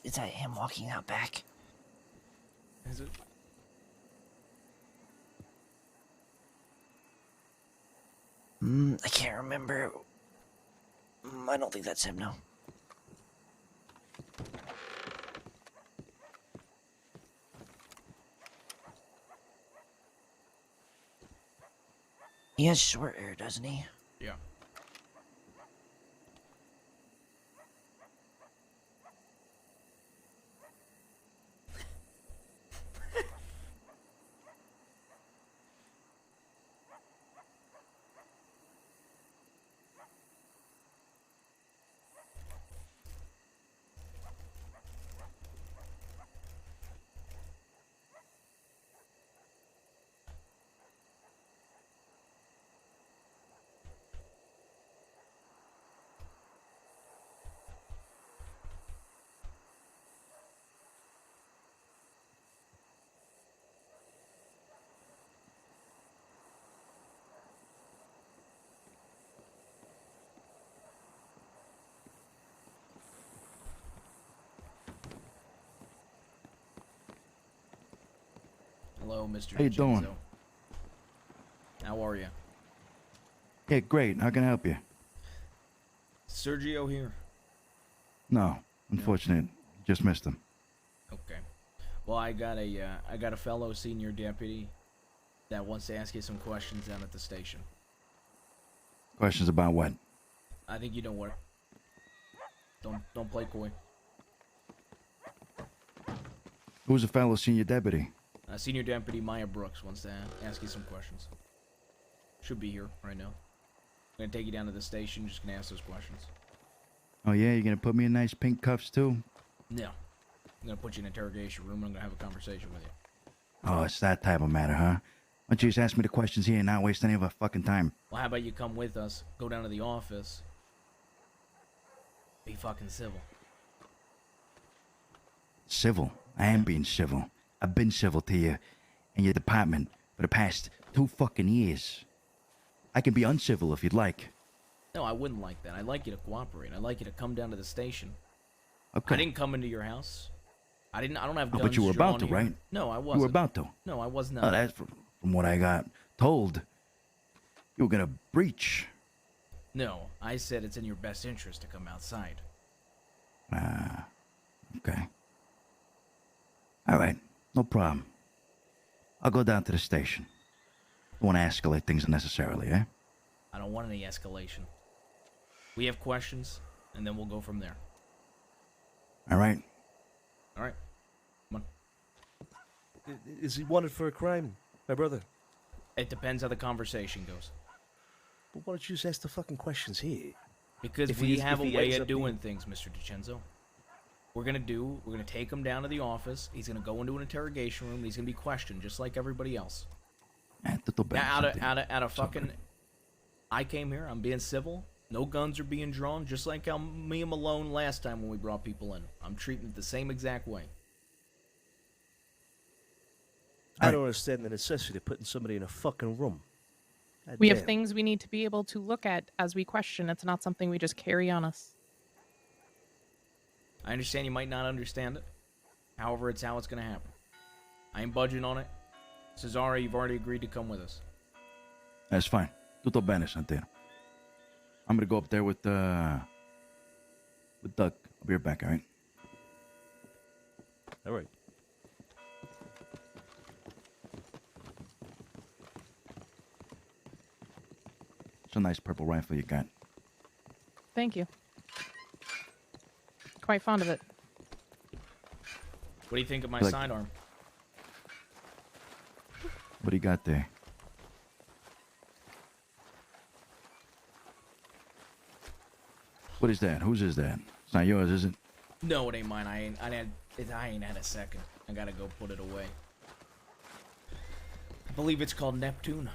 Is that him walking out back?
Is it?
I can't remember. I don't think that's him, no. He has short hair, doesn't he?
Yeah. Hello, Mr.
How you doing?
DiCenzo. How are you?
Yeah, great. How can I help you?
Sergio here.
No, unfortunate. Just missed him.
Okay. Well, I got a fellow senior deputy that wants to ask you some questions down at the station.
Questions about what?
I think you know what. Don't play coy.
Who's the fellow senior deputy?
Senior Deputy Maya Brooks wants to ask you some questions. Should be here right now. I'm gonna take you down to the station. Just gonna ask those questions.
Oh yeah, you're gonna put me in nice pink cuffs too?
No. I'm gonna put you in an interrogation room and I'm gonna have a conversation with you.
Oh, it's that type of matter, huh? Why don't you just ask me the questions here and not waste any of our fucking time?
Well, how about you come with us, go down to the office, be fucking civil.
Civil? I am being civil. I've been civil to you and your department for the past 2 fucking years. I can be uncivil if you'd like.
No, I wouldn't like that. I'd like you to cooperate. I'd like you to come down to the station.
Okay.
I didn't come into your house. I don't have guns.
But you were about to,
drawn here.
right?
No, I wasn't.
You were about to.
No, I was not.
Oh, that's from what I got told. You were gonna breach.
No, I said it's in your best interest to come outside.
Okay. All right, no problem. I'll go down to the station. Don't want to escalate things unnecessarily, eh?
I don't want any escalation. We have questions, and then we'll go from there.
All right.
All right. Come on.
Is he wanted for a crime, my brother?
It depends how the conversation goes.
But why don't you just ask the fucking questions here?
Because
If
we
he-
have
if
a
he
way
ends
of
up
doing things, Mr. DiCenzo. We're gonna take him down to the office. He's gonna go into an interrogation room. And he's gonna be questioned just like everybody else. Now, out of fucking, I came here. I'm being civil. No guns are being drawn, just like how me and Malone last time when we brought people in. I'm treating it the same exact way.
I don't understand the necessity of putting somebody in a fucking room.
We have
Damn.
things we need to be able to look at as we question. It's not something we just carry on us.
I understand you might not understand it. However, it's how it's gonna happen. I ain't budging on it. Cesare, you've already agreed to come with us.
That's fine. Tutto bene, Santino. I'm gonna go up there with Doug. I'll be right back, alright?
All right.
It's a nice purple rifle you got.
Thank you. Quite fond of it.
What do you think of my
Like-
sidearm?
What do you got there? What is that? Whose is that? It's not yours, is it?
No, it ain't mine. I ain't had a second. I gotta go put it away. I believe it's called Neptune.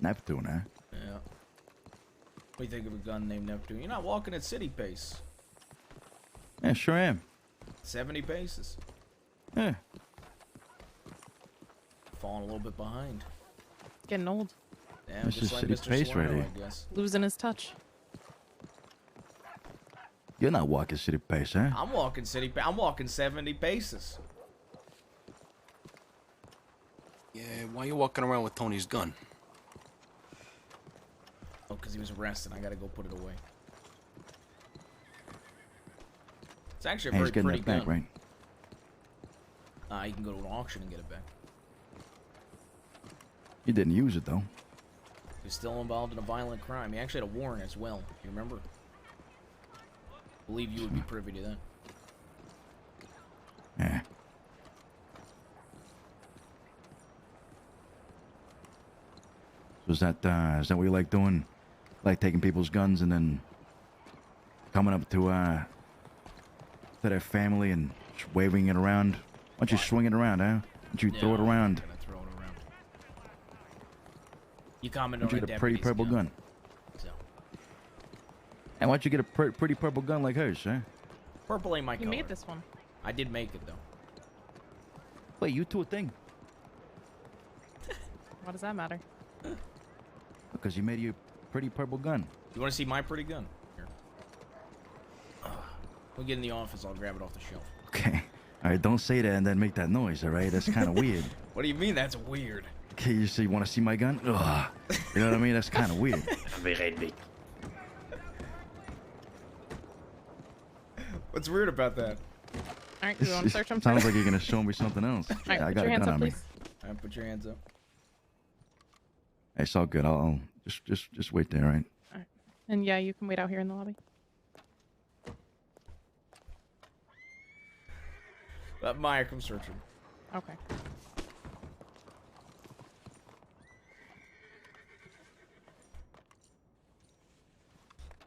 Neptune, huh?
Yeah. What do you think of a gun named Neptune? You're not walking at city pace.
Yeah, sure am.
70 paces.
Yeah.
Falling a little bit behind.
Getting old.
Yeah,
This
just
is
like
city
Mr.
pace
Salerno,
right
I guess.
Losing his touch.
You're not walking city pace, huh?
I'm walking I'm walking 70 paces.
Yeah, why you walking around with Tony's gun?
Oh, because he was arrested. I gotta go put it away. It's actually a
Hey,
very
he's getting
pretty
that back,
gun.
right?
You can go to an auction and get it back.
You didn't use it, though.
He's still involved in a violent crime. He actually had a warrant as well. You remember? I believe you would be privy to that.
Yeah. So is that what you like doing? Like taking people's guns and then coming up to their family and just waving it around? Why don't you swing it around, huh? Why don't you throw it
I'm
around?
gonna throw it around. You commented
Why don't
on
you
a
get a pretty
deputy's
purple gun?
So.
And why don't you get a pretty purple gun like hers, huh?
Purple ain't my
You
color.
made this one.
I did make it though.
Wait, you two a thing?
What does that matter?
Because you made you a pretty purple gun.
You want to see my pretty gun? Here. We'll get in the office. I'll grab it off the shelf.
Okay. All right, don't say that and then make that noise, all right? That's kind of weird.
What do you mean? That's weird.
Okay, you say you want to see my gun? Ugh. You know what I mean? That's kind of weird.
I'll be right back.
What's weird about that?
All right, you want to search them?
Sounds like you're gonna show me something else.
All right,
Yeah, I
put
got
your
a
hands
gun
up,
on me.
please.
All right, put your hands up.
Hey, it's all good. I'll just wait there, all right?
All right. And yeah, you can wait out here in the lobby.
Maya, come search him.
Okay.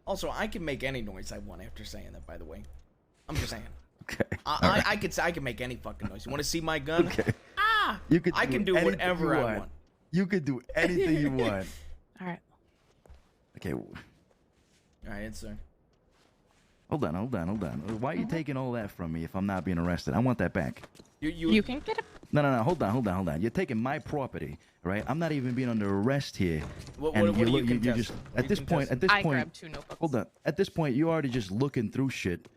Also, I can make any noise I want after saying that. By the way, I'm just saying.
Okay.
I can make any fucking noise. You want to see my gun?
Okay.
Ah!
You could.
I can do
anything
whatever
you
I want.
You could do anything you want.
All right.
Okay.
All right, it's sir.
Hold on. Why are you taking all that from me if I'm not being arrested? I want that back.
You can get it.
No. Hold on. You're taking my property, right? I'm not even being under arrest here.
What
and
are you
you
contesting?
just
What are
at
you
this point.
contesting?
I grabbed 2 notebooks.
Hold on. At this point, you're already just looking through shit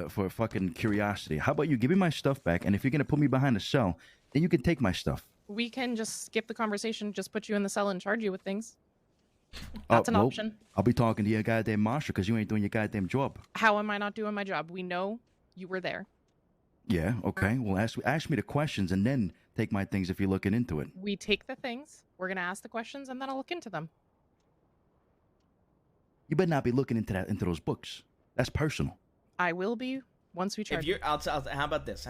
for fucking curiosity. How about you give me my stuff back? And if you're gonna put me behind a cell, then you can take my stuff.
We can just skip the conversation, just put you in the cell and charge you with things. That's an option.
I'll be talking to your goddamn marshal because you ain't doing your goddamn job.
How am I not doing my job? We know you were there.
Yeah. Okay. Well, ask me the questions and then take my things if you're looking into it.
We take the things, we're going to ask the questions, and then I'll look into them.
You better not be looking into those books. That's personal.
I will be once we charge
If you're, how about this?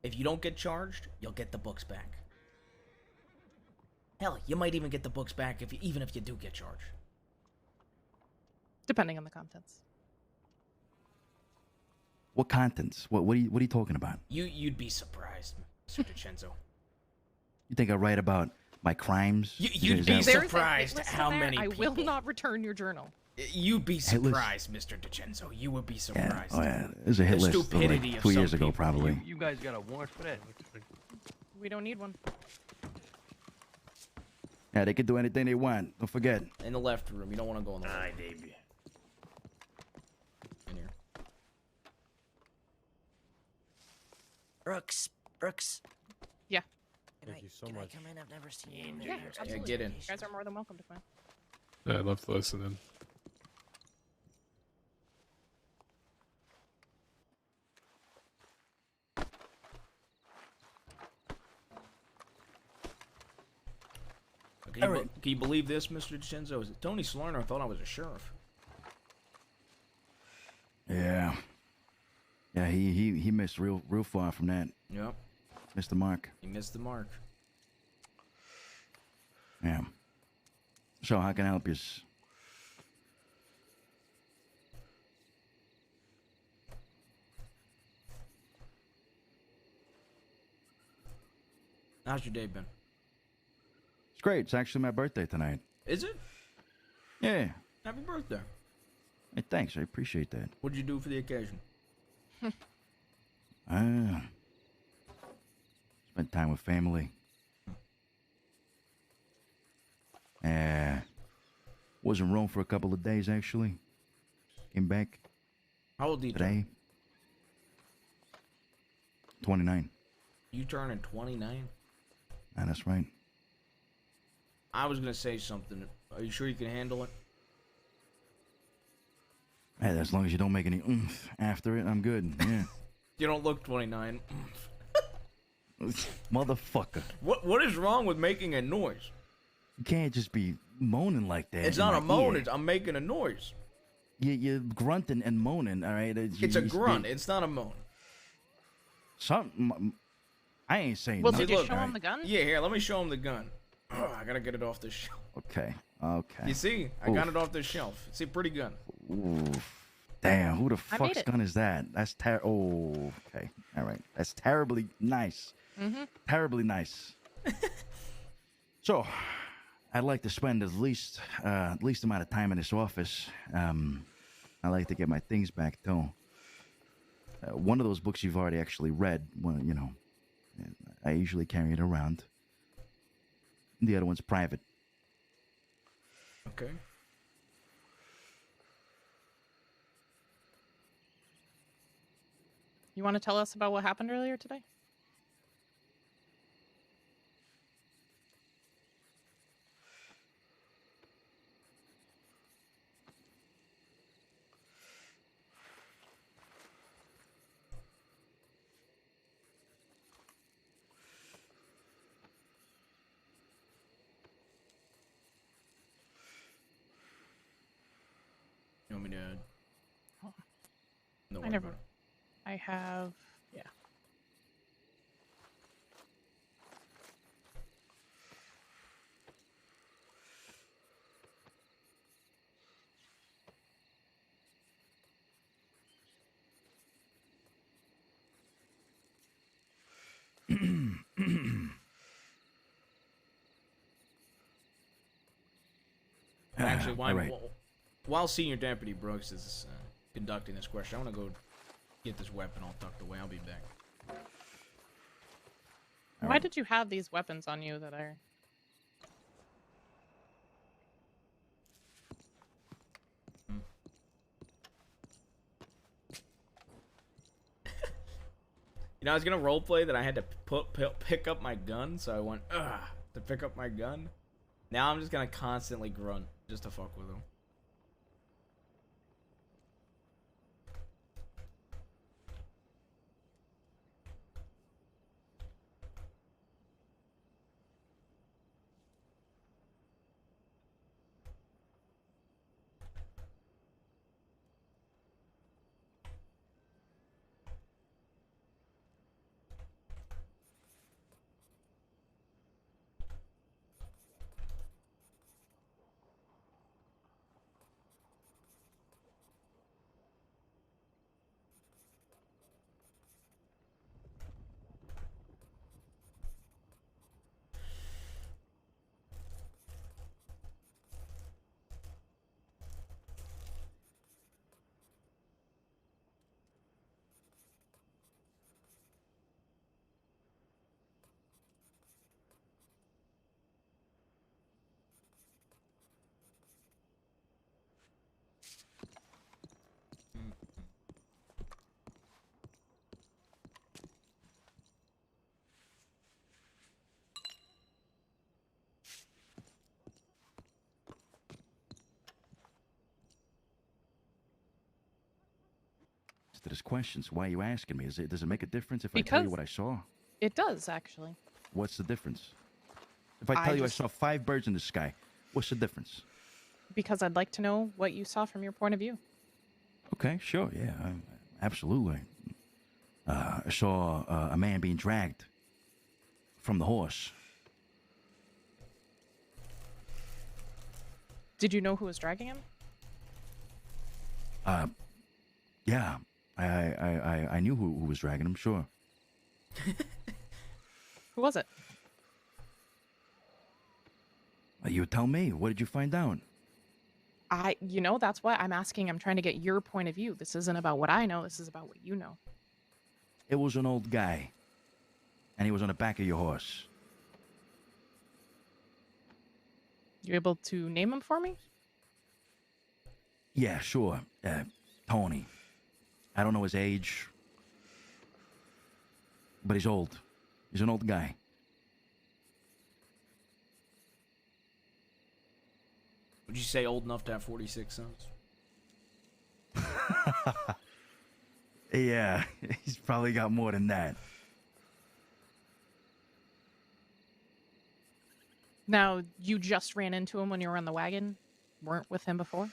If you don't get charged, you'll get the books back. Hell, you might even get the books back even if you do get charged.
Depending on the contents.
What contents? What are you talking about?
You'd be surprised, Mr. DiCenzo.
You think I write about my crimes?
You'd be surprised how many
I
people.
will not return your journal.
You'd be
Hit list.
surprised, Mr. DiCenzo. You would be surprised.
Yeah. There's a hit
The
list of
stupidity
like
of
2
some
years ago,
people.
probably.
You guys got a warrant for that?
We don't need one.
Yeah, they can do anything they want. Don't forget.
In the left room. You don't want to go in the
Aye,
right.
baby.
In here.
Brooks.
Yeah.
Thank you so
Can
much.
I come in? I've never seen you.
Yeah,
Yeah, absolutely.
get in.
You guys are more than welcome to come in.
Yeah, I'd love to listen in.
Can you believe this, Mr. DiCenzo? Is it Tony Slarner thought I was a sheriff?
Yeah. Yeah, he missed real far from that.
Yep.
Missed the mark.
He missed the mark.
Yeah. So how can I help you?
How's your day been?
It's great. It's actually my birthday tonight.
Is it?
Yeah.
Happy birthday.
Hey, thanks. I appreciate that.
What'd you do for the occasion?
Spent time with family. Was in Rome for a couple of days, actually. Came back
How old are you?
today. 29.
You turning 29?
Ah, that's right.
I was gonna say something. Are you sure you can handle it?
Hey, as long as you don't make any oomph after it, I'm good. Yeah.
You don't look 29.
Motherfucker.
What is wrong with making a noise?
You can't just be moaning like that.
It's
in
not
my
a moan.
ear.
I'm making a noise.
You're grunting and moaning, all right?
It's a grunt. It's not a moan.
Something. I ain't saying
Well,
nothing.
did you show him the gun?
Yeah, here, let me show him the gun. I gotta get it off the shelf.
Okay.
You see? I got it off the shelf. It's a pretty gun.
Oof. Damn, who the
I made
fuck's
it.
gun is that? That's Oh, okay. All right. That's terribly nice.
Mm-hmm.
Terribly nice. So, I'd like to spend the least amount of time in this office. I like to get my things back too. One of those books you've already actually read. One, you know, I usually carry it around. The other one's private.
Okay.
You want to tell us about what happened earlier today?
You want me to?
Oh.
No,
I never. I have. Yeah.
Actually,
all right.
while Senior Deputy Brooks is conducting this question, I want to go get this weapon all tucked away. I'll be back.
Why did you have these weapons on you that are?
You know, I was gonna roleplay that I had to pick up my gun, so I went to pick up my gun. Now I'm just gonna constantly grunt just to fuck with him.
as questions. Why are you asking me? Does it make a difference if I tell you what I saw?
It does, actually.
What's the difference? If I tell you I saw 5 birds in the sky, what's the difference?
Because I'd like to know what you saw from your point of view.
Okay, sure, yeah, absolutely. I saw a man being dragged from the horse.
Did you know who was dragging him?
Yeah, I knew who was dragging him, sure.
Who was it?
You tell me. What did you find out?
That's what I'm asking. I'm trying to get your point of view. This isn't about what I know. This is about what you know.
It was an old guy, and he was on the back of your horse.
You able to name him for me?
Yeah, sure. Tony. I don't know his age, but he's old. He's an old guy.
Would you say old enough to have 46 sons?
Yeah, he's probably got more than that.
Now, you just ran into him when you were on the wagon? Weren't with him before?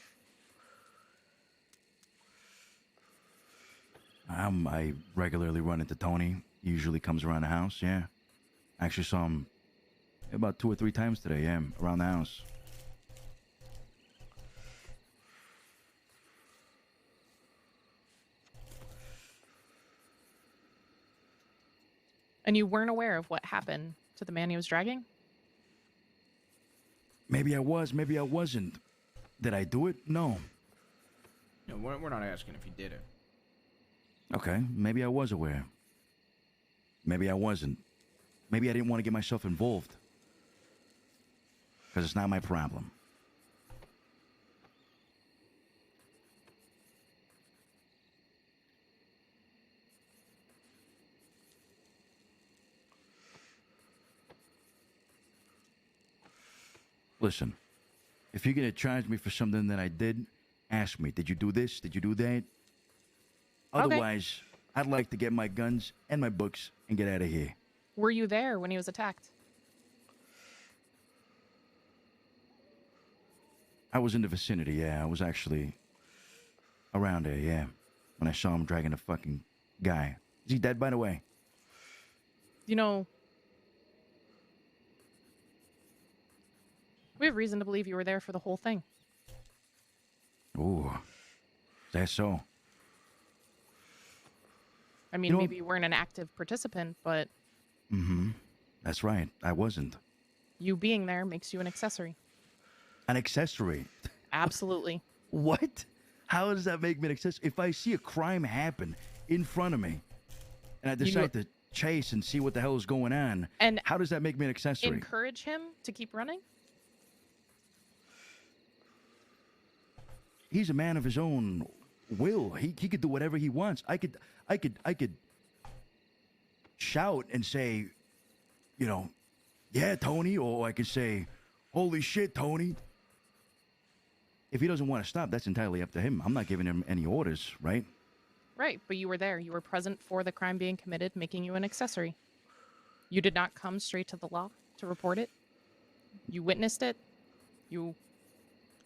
I regularly run into Tony. He usually comes around the house, yeah. I actually saw him about 2 or 3 times today, yeah, around the house.
And you weren't aware of what happened to the man he was dragging?
Maybe I was, maybe I wasn't. Did I do it? No.
No, we're not asking if you did it.
Okay, maybe I was aware. Maybe I wasn't. Maybe I didn't want to get myself involved. Because it's not my problem. Listen, if you're going to charge me for something that I did, ask me, did you do this? Did you do that? Otherwise, I'd like to get my guns and my books and get out of here.
Were you there when he was attacked?
I was in the vicinity, yeah. I was actually around there, yeah. When I saw him dragging a fucking guy. Is he dead, by the way?
You know, we have reason to believe you were there for the whole thing.
Ooh, is that so?
I mean, maybe you weren't an active participant, but...
Mm-hmm. That's right. I wasn't.
You being there makes you an accessory.
An accessory?
Absolutely.
What? How does that make me an accessory? If I see a crime happen in front of me, and I decide to chase and see what the hell is going on,
and
how does that make me an accessory?
Encourage him to keep running?
He's a man of his own will. He could do whatever he wants. I could shout and say, you know, yeah, Tony, or I could say, holy shit, Tony. If he doesn't want to stop, that's entirely up to him. I'm not giving him any orders, right?
Right, but you were there. You were present for the crime being committed, making you an accessory. You did not come straight to the law to report it. You witnessed it. You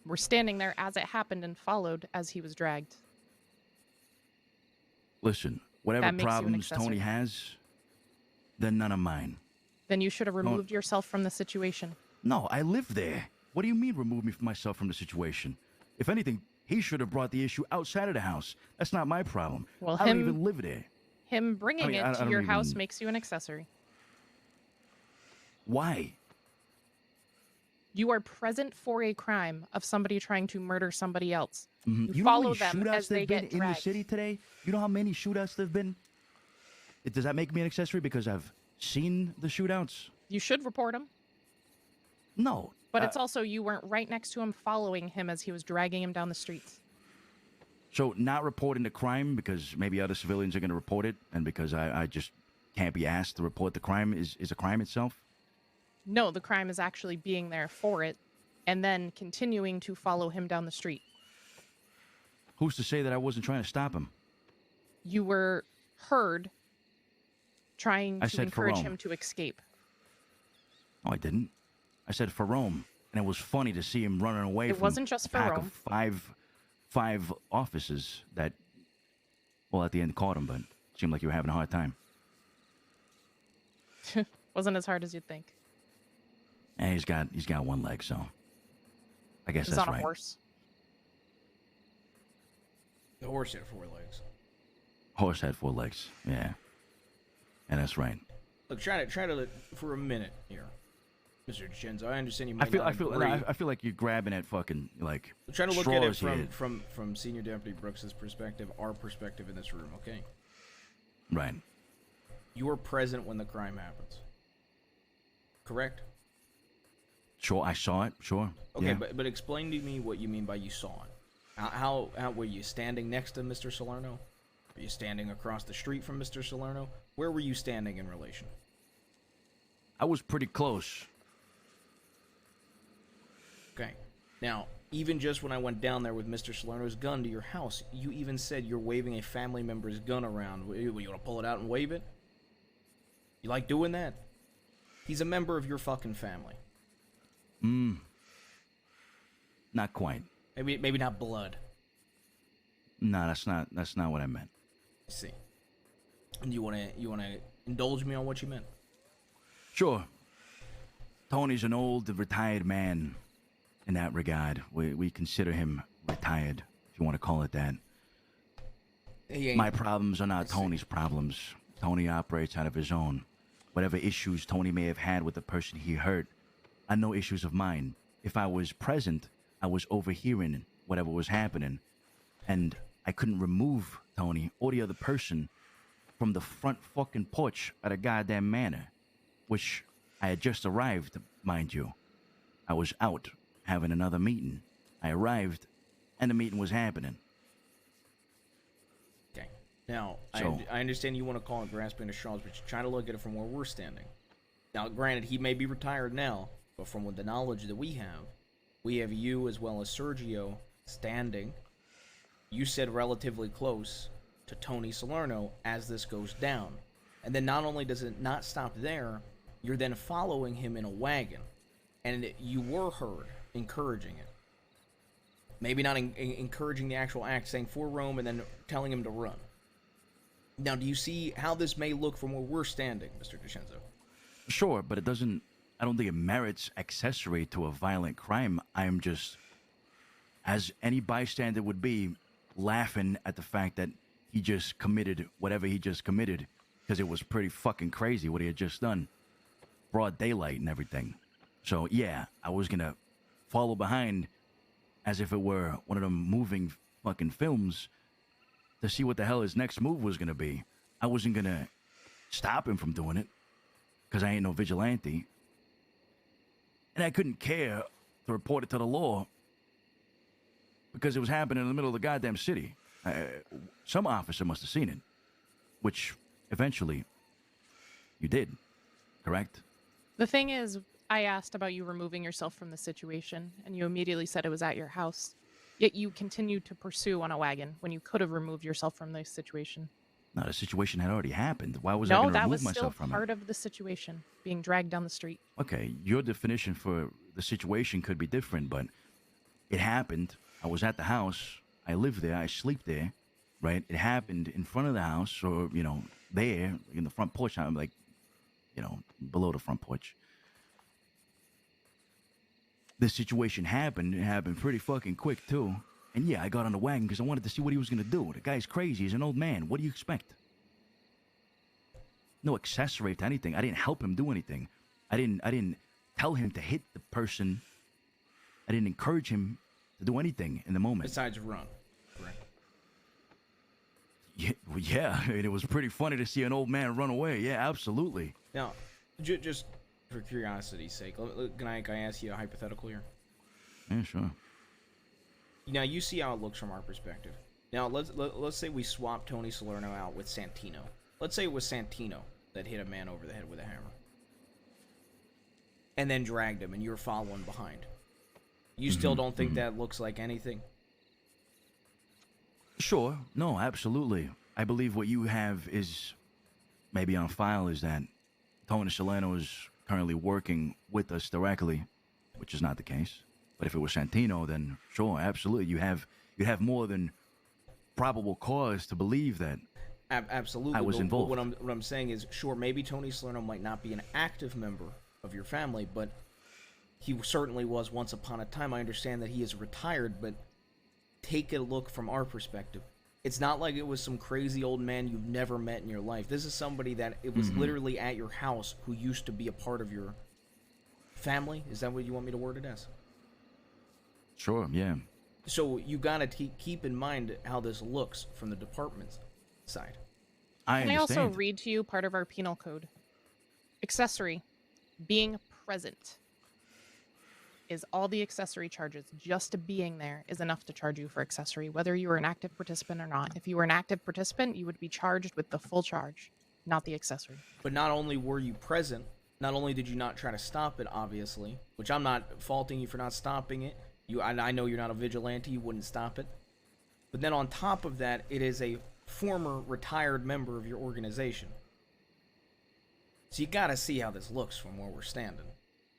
were standing there as it happened and followed as he was dragged.
Listen, whatever problems Tony has, they're none of mine.
Then you should have removed yourself from the situation.
No, I live there. What do you mean remove myself from the situation? If anything, he should have brought the issue outside of the house. That's not my problem.
Well,
I don't even live there.
Him bringing it to your house makes you an accessory.
Why?
You are present for a crime of somebody trying to murder somebody else.
Mm-hmm.
You follow them as they get dragged.
In the city today? You know how many shootouts there've been? Does that make me an accessory because I've seen the shootouts?
You should report them.
No.
But it's also you weren't right next to him following him as he was dragging him down the streets.
So not reporting the crime because maybe other civilians are going to report it and because I just can't be asked to report the crime is a crime itself?
No, the crime is actually being there for it and then continuing to follow him down the street.
Who's to say that I wasn't trying to stop him?
You were heard trying
I
to
said
encourage
Ferome.
him to escape.
No, I didn't. I said for Rome, and it was funny to see him running away
It
from
wasn't just
a pack
Ferome.
of five officers that, well, at the end caught him, but it seemed like you were having a hard time.
Wasn't as hard as you'd think.
And he's got one leg, so I guess
He's
that's
on
right.
a horse.
The horse had 4 legs.
Horse had 4 legs, yeah, and that's right.
Look, try to for a minute here, Mr. DiCenzo. I understand you might
I feel
agree.
I feel like you're grabbing at fucking like
Try to look at it
straws here.
from Senior Deputy Brooks's perspective, our perspective in this room, okay?
Right.
You were present when the crime happens. Correct?
Sure, I saw it. Sure.
Okay,
yeah.
but explain to me what you mean by you saw it. How were you standing next to Mr. Salerno? Were you standing across the street from Mr. Salerno? Where were you standing in relation?
I was pretty close.
Okay. Now, even just when I went down there with Mr. Salerno's gun to your house, you even said you're waving a family member's gun around. You want to pull it out and wave it? You like doing that? He's a member of your fucking family.
Not quite.
Maybe not blood.
No, that's not what I meant.
I see. And you wanna indulge me on what you meant?
Sure. Tony's an old, retired man in that regard. We consider him retired, if you want to call it that. My problems are not Tony's problems. Tony operates out of his own. Whatever issues Tony may have had with the person he hurt are no issues of mine. If I was present, I was overhearing whatever was happening. And I couldn't remove Tony or the other person from the front fucking porch at a goddamn manor, which I had just arrived, mind you. I was out having another meeting. I arrived, and the meeting was happening.
Okay. Now,
So-
I understand you want to call it grasping at straws, but you're trying to look at it from where we're standing. Now, granted, he may be retired now, but from the knowledge that we have you as well as Sergio standing, you said relatively close to Tony Salerno as this goes down. And then not only does it not stop there, you're then following him in a wagon. And you were heard encouraging it. Maybe not encouraging the actual act, saying for Rome and then telling him to run. Now, do you see how this may look from where we're standing, Mr. DiCenzo?
Sure, but I don't think it merits accessory to a violent crime. I am just, as any bystander would be, laughing at the fact that he just committed whatever he just committed, because it was pretty fucking crazy what he had just done. Broad daylight and everything. So, yeah, I was gonna follow behind as if it were one of them moving fucking films to see what the hell his next move was gonna be. I wasn't gonna stop him from doing it, because I ain't no vigilante. And I couldn't care to report it to the law because it was happening in the middle of the goddamn city. Some officer must have seen it, which eventually you did, correct?
The thing is, I asked about you removing yourself from the situation, and you immediately said it was at your house. Yet you continued to pursue on a wagon when you could have removed yourself from the situation.
No, the situation had already happened. Why was I going to
that
remove
was still
myself from
part
it?
of the situation, being dragged down the street.
Okay, your definition for the situation could be different, but it happened. I was at the house. I lived there. I sleep there, right? It happened in front of the house, or, there in the front porch. I'm like, below the front porch. The situation happened. It happened pretty fucking quick, too. And yeah, I got on the wagon because I wanted to see what he was going to do. The guy's crazy. He's an old man. What do you expect? No accessory to anything. I didn't help him do anything. I didn't tell him to hit the person. I didn't encourage him to do anything in the moment.
Besides run. Correct.
Yeah, I mean, it was pretty funny to see an old man run away. Yeah, absolutely.
Now, just for curiosity's sake, can I ask you a hypothetical here?
Yeah, sure.
Now, you see how it looks from our perspective. Now, let's say we swap Tony Salerno out with Santino. Let's say it was Santino that hit a man over the head with a hammer. And then dragged him, and you're following behind. You still don't think that looks like anything?
Sure. No, absolutely. I believe what you have is maybe on file is that Tony Salerno is currently working with us directly, which is not the case. But if it was Santino, then sure, absolutely, you have more than probable cause to believe that.
Absolutely.
I was involved.
What I'm saying is, sure, maybe Tony Salerno might not be an active member of your family, but he certainly was once upon a time. I understand that he is retired, but take a look from our perspective. It's not like it was some crazy old man you've never met in your life. This is somebody that it was literally at your house who used to be a part of your family. Is that what you want me to word it as?
Sure, yeah.
So you gotta keep in mind how this looks from the department's side.
Can I also read to you part of our penal code? Accessory, being present, is all the accessory charges. Just being there is enough to charge you for accessory, whether you were an active participant or not. If you were an active participant, you would be charged with the full charge, not the accessory.
But not only were you present, not only did you not try to stop it, obviously, which I'm not faulting you for not stopping it. I know you're not a vigilante, you wouldn't stop it. But then on top of that, it is a former retired member of your organization. So you gotta see how this looks from where we're standing.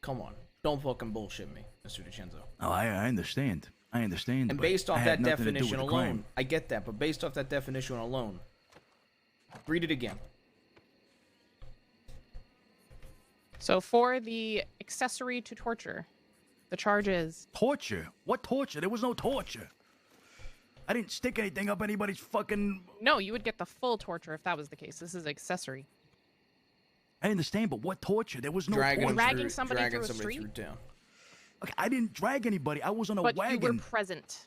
Come on. Don't fucking bullshit me, Mr. DiCenzo.
Oh, I understand. I understand.
And based off that definition alone, I get that, but based off that definition alone, read it again.
So for the accessory to torture, the charge is...
Torture? What torture? There was no torture. I didn't stick anything up anybody's fucking...
No, you would get the full torture if that was the case. This is accessory.
I understand, but what torture? There was no torture.
Dragging somebody through a street?
Through town.
Okay, I didn't drag anybody. I was on a
but
wagon.
But you were present.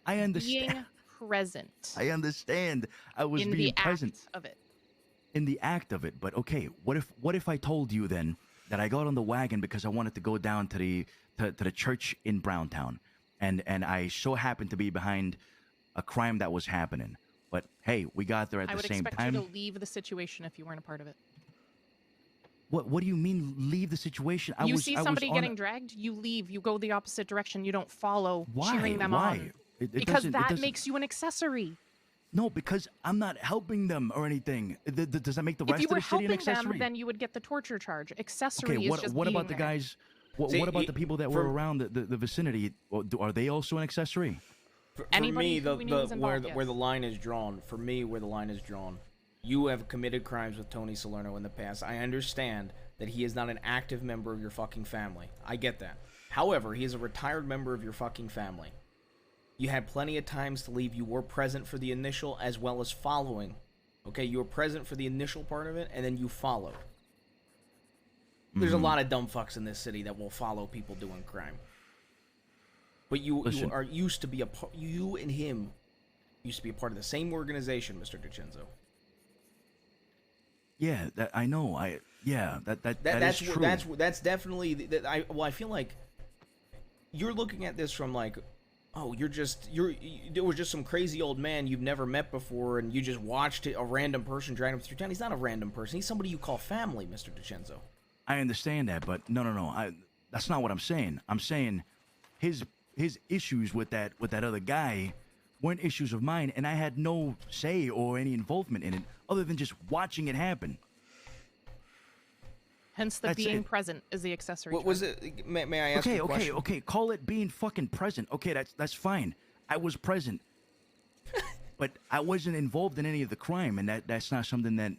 I understand.
Being present.
I understand. I was being present.
In the act of it.
In the act of it. But okay, what if I told you then that I got on the wagon because I wanted to go down to the church in Browntown, and I so happened to be behind a crime that was happening. But hey, we got there at the same time.
I would expect you to leave the situation if you weren't a part of it.
What do you mean leave the situation?
You see somebody getting dragged, you leave. You go the opposite direction. You don't follow cheering them on. Because that makes you an accessory.
No, because I'm not helping them or anything. Does that make the rest of the city an accessory? If you were helping them,
then you would get the torture charge. Accessory is just
what
being
about the guys? What about the people that were around the vicinity? Are they also an accessory?
For me, where the line is drawn, you have committed crimes with Tony Salerno in the past. I understand that he is not an active member of your fucking family. I get that. However, he is a retired member of your fucking family. You had plenty of times to leave. You were present for the initial as well as following. Okay, you were present for the initial part of it, and then you followed. There's a lot of dumb fucks in this city that will follow people doing crime. But you used to be you and him used to be a part of the same organization, Mr. DiCenzo.
Yeah, I know. That's true.
That's definitely I feel like you're looking at this from like, oh, there was just some crazy old man you've never met before, and you just watched a random person drag him through town. He's not a random person. He's somebody you call family, Mr. DiCenzo.
I understand that, but no. That's not what I'm saying. I'm saying his issues with that other guy weren't issues of mine, and I had no say or any involvement in it other than just watching it happen.
Hence the being present is the accessory.
What was it? May I ask you a question?
Okay. Call it being fucking present. Okay, that's fine. I was present. But I wasn't involved in any of the crime, and that's not something that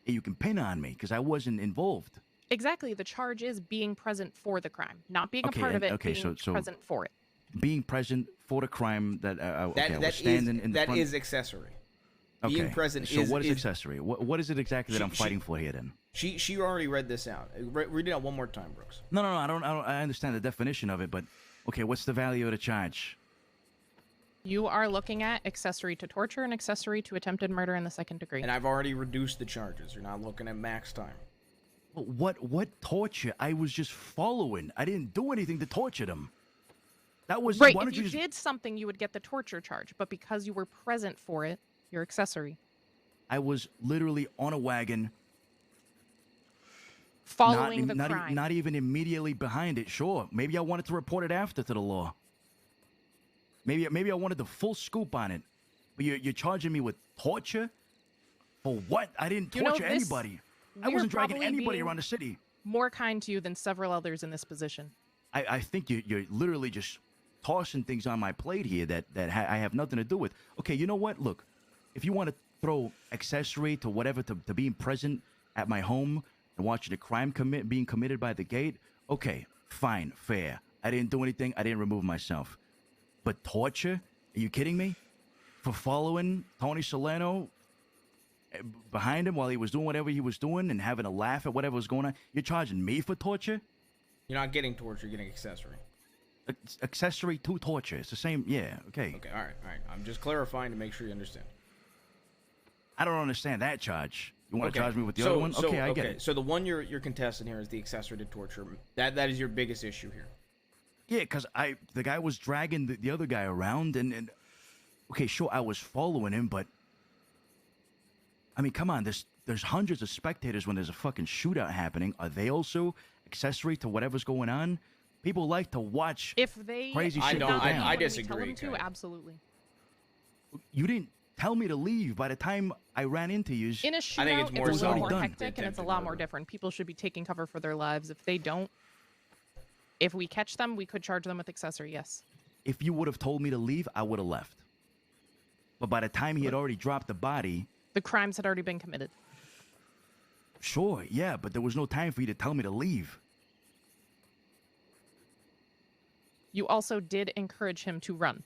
you can pin on me, because I wasn't involved.
Exactly. The charge is being present for the crime, not being a part of it, being present for it.
Being present for the crime that I was standing in the front.
That is accessory.
Okay.
Being present
so what is accessory? What is it exactly that I'm fighting for here then?
She already read this out. Read it out one more time, Brooks.
No, I understand the definition of it, but okay, what's the value of the charge?
You are looking at accessory to torture and accessory to attempted murder in the second degree.
And I've already reduced the charges. You're not looking at max time.
What torture? I was just following. I didn't do anything to torture them. That was
right. If you did something, you would get the torture charge. But because you were present for it, you're accessory.
I was literally on a wagon,
following the crime.
Not even immediately behind it. Sure, maybe I wanted to report it after to the law. Maybe I wanted the full scoop on it, But you're charging me with torture? For what? I didn't
You know,
torture
this-
anybody. I
we're
wasn't dragging
probably
anybody
being
around the city.
More kind to you than several others in this position.
I think you're literally just tossing things on my plate here that I have nothing to do with. Okay, you know what? Look, if you want to throw accessory to whatever to being present at my home and watching a crime being committed by the gate, okay, fine, fair. I didn't do anything. I didn't remove myself. But torture? Are you kidding me? For following Tony Solano behind him while he was doing whatever he was doing and having a laugh at whatever was going on? You're charging me for torture?
You're not getting torture, you're getting accessory.
Accessory to torture. It's the same. Yeah, okay.
Okay, all right. I'm just clarifying to make sure you understand.
I don't understand that charge. You want to
Okay,
charge me with the other one? Okay, I get it.
So the one you're contesting here is the accessory to torture. That is your biggest issue here.
Yeah, because the guy was dragging the other guy around, and okay, sure, I was following him, but I mean, come on, there's hundreds of spectators when there's a fucking shootout happening. Are they also accessory to whatever's going on? People like to watch
If they
crazy shit go
not
down.
leave
I
when we
disagree,
tell them to,
Kay.
absolutely.
You didn't tell me to leave. By the time I ran into you,
In a
I think
shootout,
it's more
it's a
so
lot more
done.
hectic and it's a lot more different. People should be taking cover for their lives. If they don't, if we catch them, we could charge them with accessory, yes.
if you would have told me to leave, I would have left. But by the time he had already dropped the body,
The crimes had already been committed.
sure, yeah, but there was no time for you to tell me to leave.
You also did encourage him to run.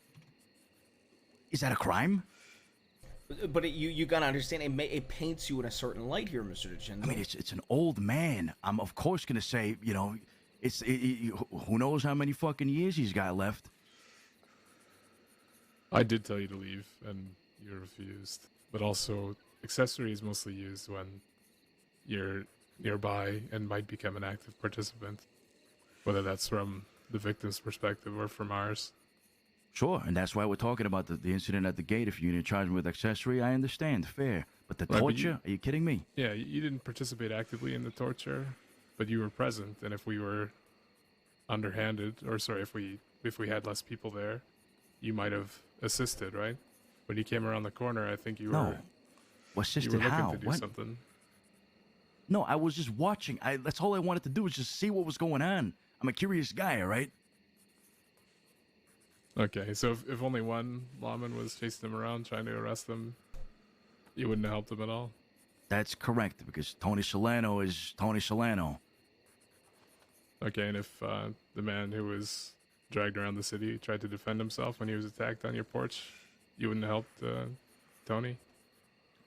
Is that a crime?
But you gotta understand, it paints you in a certain light here, Mr. DiCenzo.
I mean, it's an old man. I'm of course gonna say, you know, who knows how many fucking years he's got left.
I did tell you to leave, and you refused. But also, accessory is mostly used when you're nearby and might become an active participant, whether that's from the victim's perspective or from ours.
Sure, and that's why we're talking about the incident at the gate. If you're gonna charge me with accessory, I understand, fair. But the
Right, but
torture? Are you kidding me?
Yeah, you didn't participate actively in the torture, but you were present, and if we were underhanded, or sorry, if we had less people there, you might have assisted, right? When you came around the corner, I think you
No.
were
Well,
you
assisted
were looking
how?
to do
What?
something.
No, I was just watching. That's all I wanted to do was just see what was going on. I'm a curious guy, all right?
Okay, so if only one lawman was chasing him around trying to arrest him, you wouldn't have helped him at all?
That's correct, because Tony Solano is Tony Solano.
Okay, and if the man who was dragged around the city tried to defend himself when he was attacked on your porch, you wouldn't have helped Tony?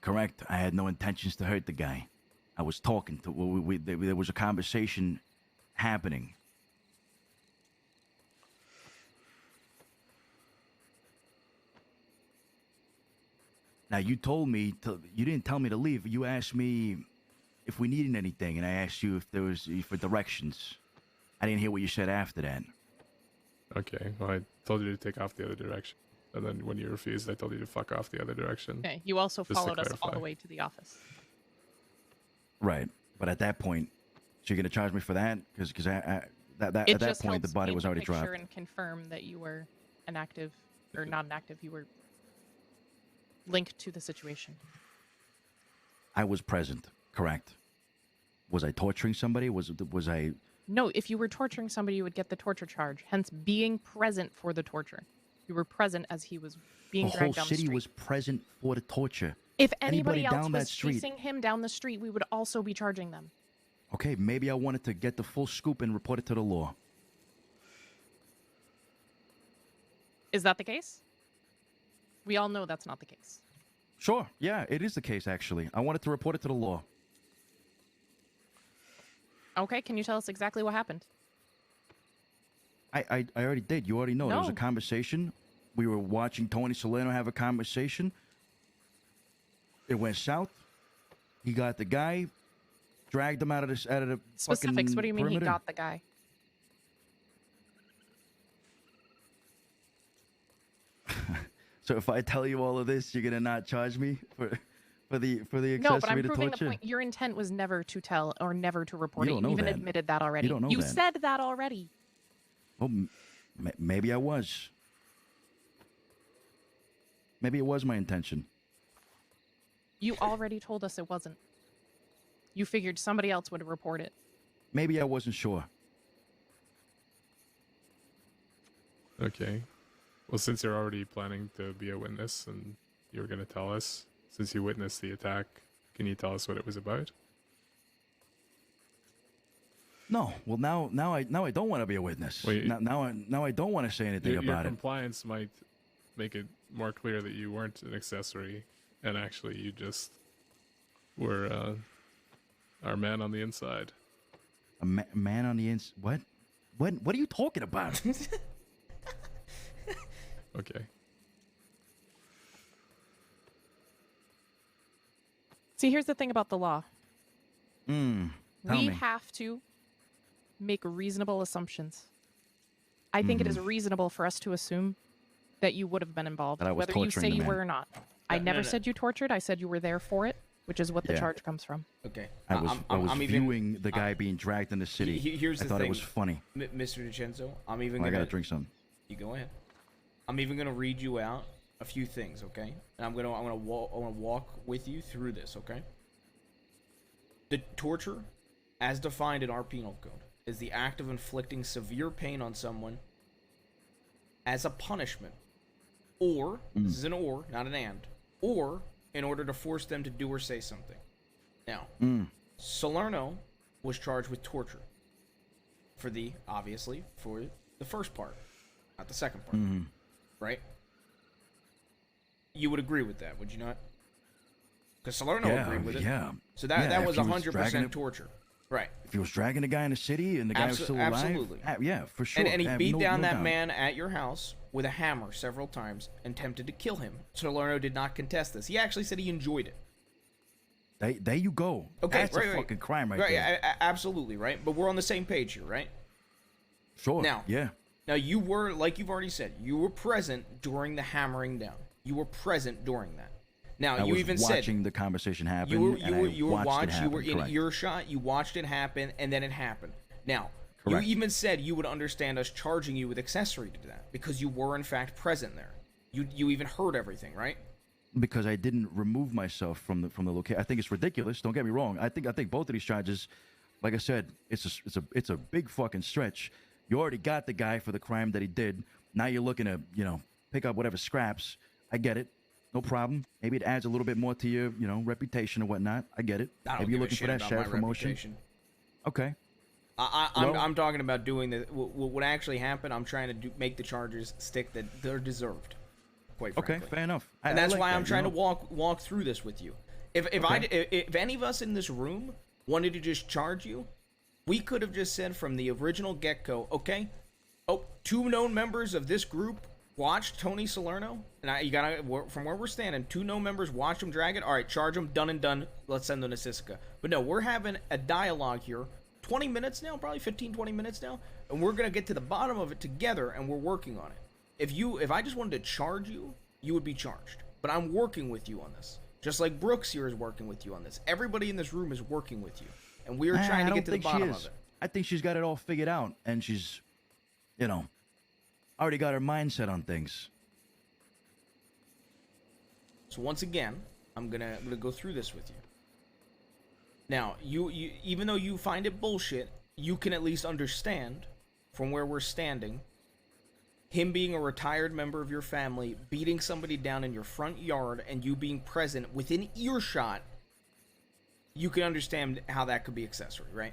Correct. I had no intentions to hurt the guy. I was talking to. There was a conversation happening. Now you told me you didn't tell me to leave. You asked me if we needed anything, and I asked you if there was for directions. I didn't hear what you said after that.
Okay, well, I told you to take off the other direction. And then when you refused, I told you to fuck off the other direction.
Okay, you also
Just to
followed us all
clarify.
the way to the office.
Right, but at that point, so you're gonna charge me for that? Because at
It
that
just
point, the
helps
body
paint
was
a
already
picture
dropped.
and confirm that you were an active, or not an active, you were linked to the situation.
I was present. Correct. Was I torturing somebody? Was I?
No, if you were torturing somebody, you would get the torture charge. Hence, being present for the torture. You were present as he was being
The whole
dragged down the
city
street.
was present for the torture.
If anybody else
down that
was
street.
chasing him down the street, we would also be charging them.
Okay, maybe I wanted to get the full scoop and report it to the law.
Is that the case? We all know that's not the case.
Sure. Yeah, it is the case. Actually, I wanted to report it to the law.
Okay, can you tell us exactly what happened?
I already did. You already know. There was a
No.
conversation. We were watching Tony Solano have a conversation. It went south. He got the guy, dragged him out of the
Specifics,
fucking
what do you mean
perimeter.
he got the guy?
So if I tell you all of this, you're gonna not charge me for the accessory
No, but I'm
to
proving a
torture?
point. Your intent was never to tell or never to report
You
it.
don't
You
know
even
that.
admitted that already.
You don't know
You
that.
said that already.
Well, maybe I was. Maybe it was my intention.
You already told us it wasn't. You figured somebody else would report it.
Maybe I wasn't sure.
Okay. Well, since you're already planning to be a witness and you were going to tell us, since you witnessed the attack, can you tell us what it was about?
No. Well, now I don't want to be a witness.
Wait,
now I don't want to say anything
your
about it.
compliance might make it more clear that you weren't an accessory, and actually you just were our man on the inside.
A man on the ins. What? What are you talking about?
Okay.
See, here's the thing about the law.
Tell
We
me.
have to make reasonable assumptions. I think it is reasonable for us to assume that you would have been involved,
That I was
whether you
torturing
say
the
you
man.
were or not. I never said you tortured. I said you were there for it, which is what the
Yeah.
charge comes from.
Okay.
I was
I'm
viewing the guy being dragged in the city.
Here's
I
the
thought
thing,
it was funny.
Mr. DiCenzo. I'm even
I
gonna
gotta drink some.
You go ahead. I'm even gonna read you out a few things, okay? And I'm gonna walk with you through this, okay? The torture, as defined in our penal code, is the act of inflicting severe pain on someone as a punishment, or this is an or, not an and, or in order to force them to do or say something. Now, Salerno was charged with torture for the first part, not the second part, right? You would agree with that, would you not? Because Salerno agreed with it.
Yeah.
So that
if
was
he dragging
100%
it-
torture, right?
If he was dragging a guy in the city and the guy was still alive,
absolutely.
Yeah, for sure.
And he
I have
beat
no-
down
no
that
doubt.
man at your house with a hammer several times and attempted to kill him. Salerno did not contest this. He actually said he enjoyed it.
There you go.
Okay,
That's a fucking crime right there.
Absolutely, right? But we're on the same page here, right?
Sure.
Now,
yeah.
Now, you were, like you've already said, you were present during the hammering down. You were present during that. Now,
I
you
was
even
watching
said
the conversation happen.
you were
watched it happen,
you were in
correct.
earshot, you watched it happen, and then it happened. Now,
Correct.
you even said you would understand us charging you with accessory to that because you were in fact present there. You even heard everything, right?
Because I didn't remove myself from the location. I think it's ridiculous. Don't get me wrong. I think both of these charges, like I said, it's a big fucking stretch. You already got the guy for the crime that he did. Now you're looking to pick up whatever scraps. I get it. No problem. Maybe it adds a little bit more to your reputation or whatnot. I get it.
I don't
Maybe
give
you're
a
looking for
shit
that
about
sheriff
my
promotion.
reputation.
Okay.
I'm talking about doing the what actually happened. I'm trying to make the charges stick that they're deserved. Quite frankly.
Okay, fair enough.
And that's
like
why
that,
I'm trying to walk through this with you. If any of us in this room wanted to just charge you, we could have just said from the original get-go, okay, 2 known members of this group watched Tony Salerno, and you gotta, from where we're standing, 2 known members watched him drag it. All right, charge him, done and done. Let's send them to Sisika. But no, we're having a dialogue here. 20 minutes now, probably 15, 20 minutes now, and we're gonna get to the bottom of it together, and we're working on it. If I just wanted to charge you, you would be charged. But I'm working with you on this. Just like Brooks here is working with you on this. Everybody in this room is working with you. And we are trying to get to the bottom of it.
I think she's got it all figured out, and she's, already got her mindset on things.
So once again, I'm gonna go through this with you. Now, you even though you find it bullshit, you can at least understand from where we're standing. Him being a retired member of your family, beating somebody down in your front yard, and you being present within earshot, you can understand how that could be accessory, right?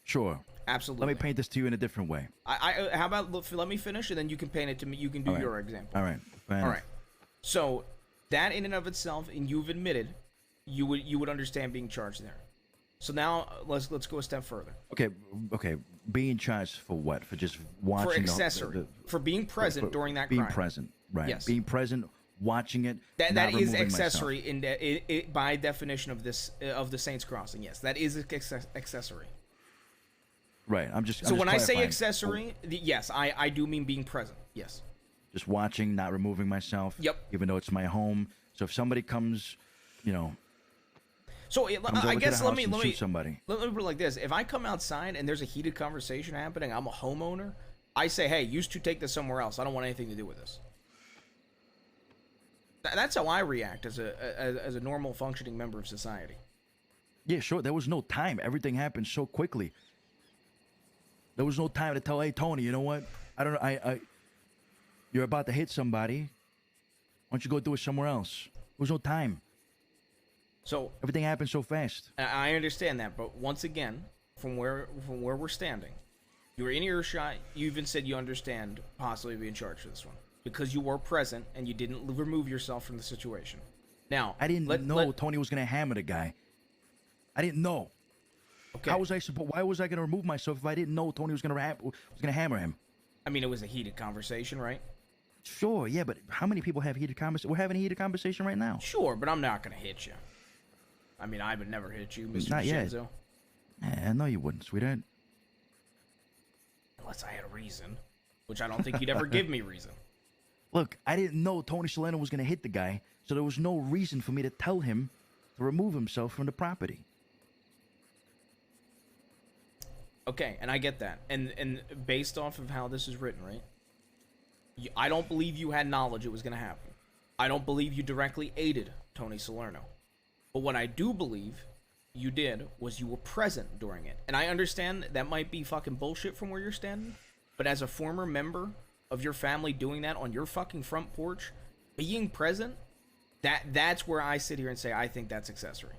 Sure.
Absolutely.
Let me paint this to you in a different way.
How about let me finish, and then you can paint it to me. You can do your example.
All right. Fair
All
enough.
right. So that in and of itself, and you've admitted, you would understand being charged there. So now let's go a step further.
Okay. Being charged for what? For just watching?
For accessory. For being present during that
being
crime.
present, right?
Yes.
Being present, watching it.
That
not
is
removing
accessory
myself.
by definition of this of the Saints Crossing. Yes, that is accessory.
Right. I'm just.
So when I say
clarifying.
accessory, yes, I do mean being present. Yes.
Just watching, not removing myself.
Yep.
Even though it's my home. So if somebody comes,
So I guess let me
shoot somebody.
Let me put it like this: if I come outside and there's a heated conversation happening, I'm a homeowner. I say, hey, you two take this somewhere else. I don't want anything to do with this. That's how I react as a normal functioning member of society.
Yeah, sure. There was no time. Everything happened so quickly. There was no time to tell, hey, Tony, you know what? I don't know. You're about to hit somebody. Why don't you go do it somewhere else? There was no time.
So
everything happened so fast.
I understand that, but once again, from where we're standing, you were in earshot. You even said you understand possibly being charged for this one because you were present and you didn't remove yourself from the situation. Now,
I didn't know Tony was gonna hammer the guy. I didn't know.
Okay.
How was I supposed? Why was I gonna remove myself if I didn't know Tony was gonna hammer him?
I mean, it was a heated conversation, right?
Sure, yeah, but how many people have heated conversation? We're having a heated conversation right now.
Sure, but I'm not gonna hit you. I mean, I would never hit you, Mr.
Not yet.
Shinzo.
I know you wouldn't, sweetheart.
Unless I had a reason, which I don't think you'd ever give me reason.
Look, I didn't know Tony Salerno was gonna hit the guy, so there was no reason for me to tell him to remove himself from the property.
Okay, and I get that. And based off of how this is written, right? I don't believe you had knowledge it was going to happen. I don't believe you directly aided Tony Salerno. But what I do believe you did was you were present during it. And I understand that might be fucking bullshit from where you're standing, but as a former member of your family doing that on your fucking front porch, being present, that's where I sit here and say I think that's accessory.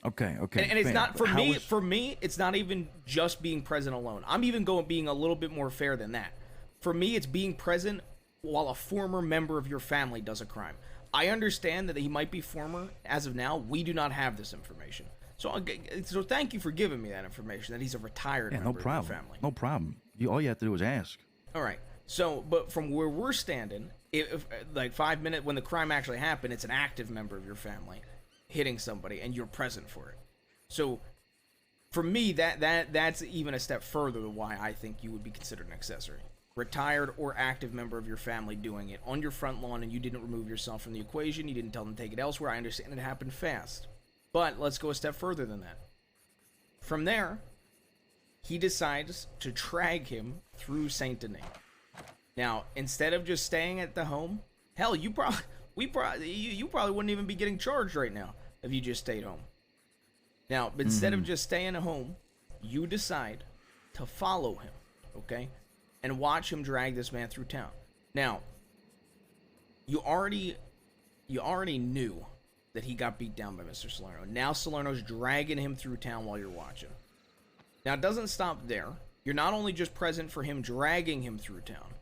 Okay.
And it's not for me. For me, it's not even just being present alone. I'm even being a little bit more fair than that. For me, it's being present while a former member of your family does a crime. I understand that he might be former. As of now, we do not have this information. So thank you for giving me that information that he's a retired member of your family.
No problem. All you have to do is ask.
All right. So, but from where we're standing, if like 5 minutes when the crime actually happened, it's an active member of your family hitting somebody and you're present for it. So for me, that's even a step further to why I think you would be considered an accessory. Retired or active member of your family doing it on your front lawn and you didn't remove yourself from the equation, you didn't tell them to take it elsewhere. I understand it happened fast. But let's go a step further than that. From there, he decides to drag him through Saint Denis. Now, instead of just staying at the home, hell, you probably wouldn't even be getting charged right now if you just stayed home. Now, but instead of just staying at home, you decide to follow him, okay? And watch him drag this man through town. Now, you already knew that he got beat down by Mr. Salerno. Now Salerno's dragging him through town while you're watching. Now, it doesn't stop there. You're not only just present for him dragging him through town,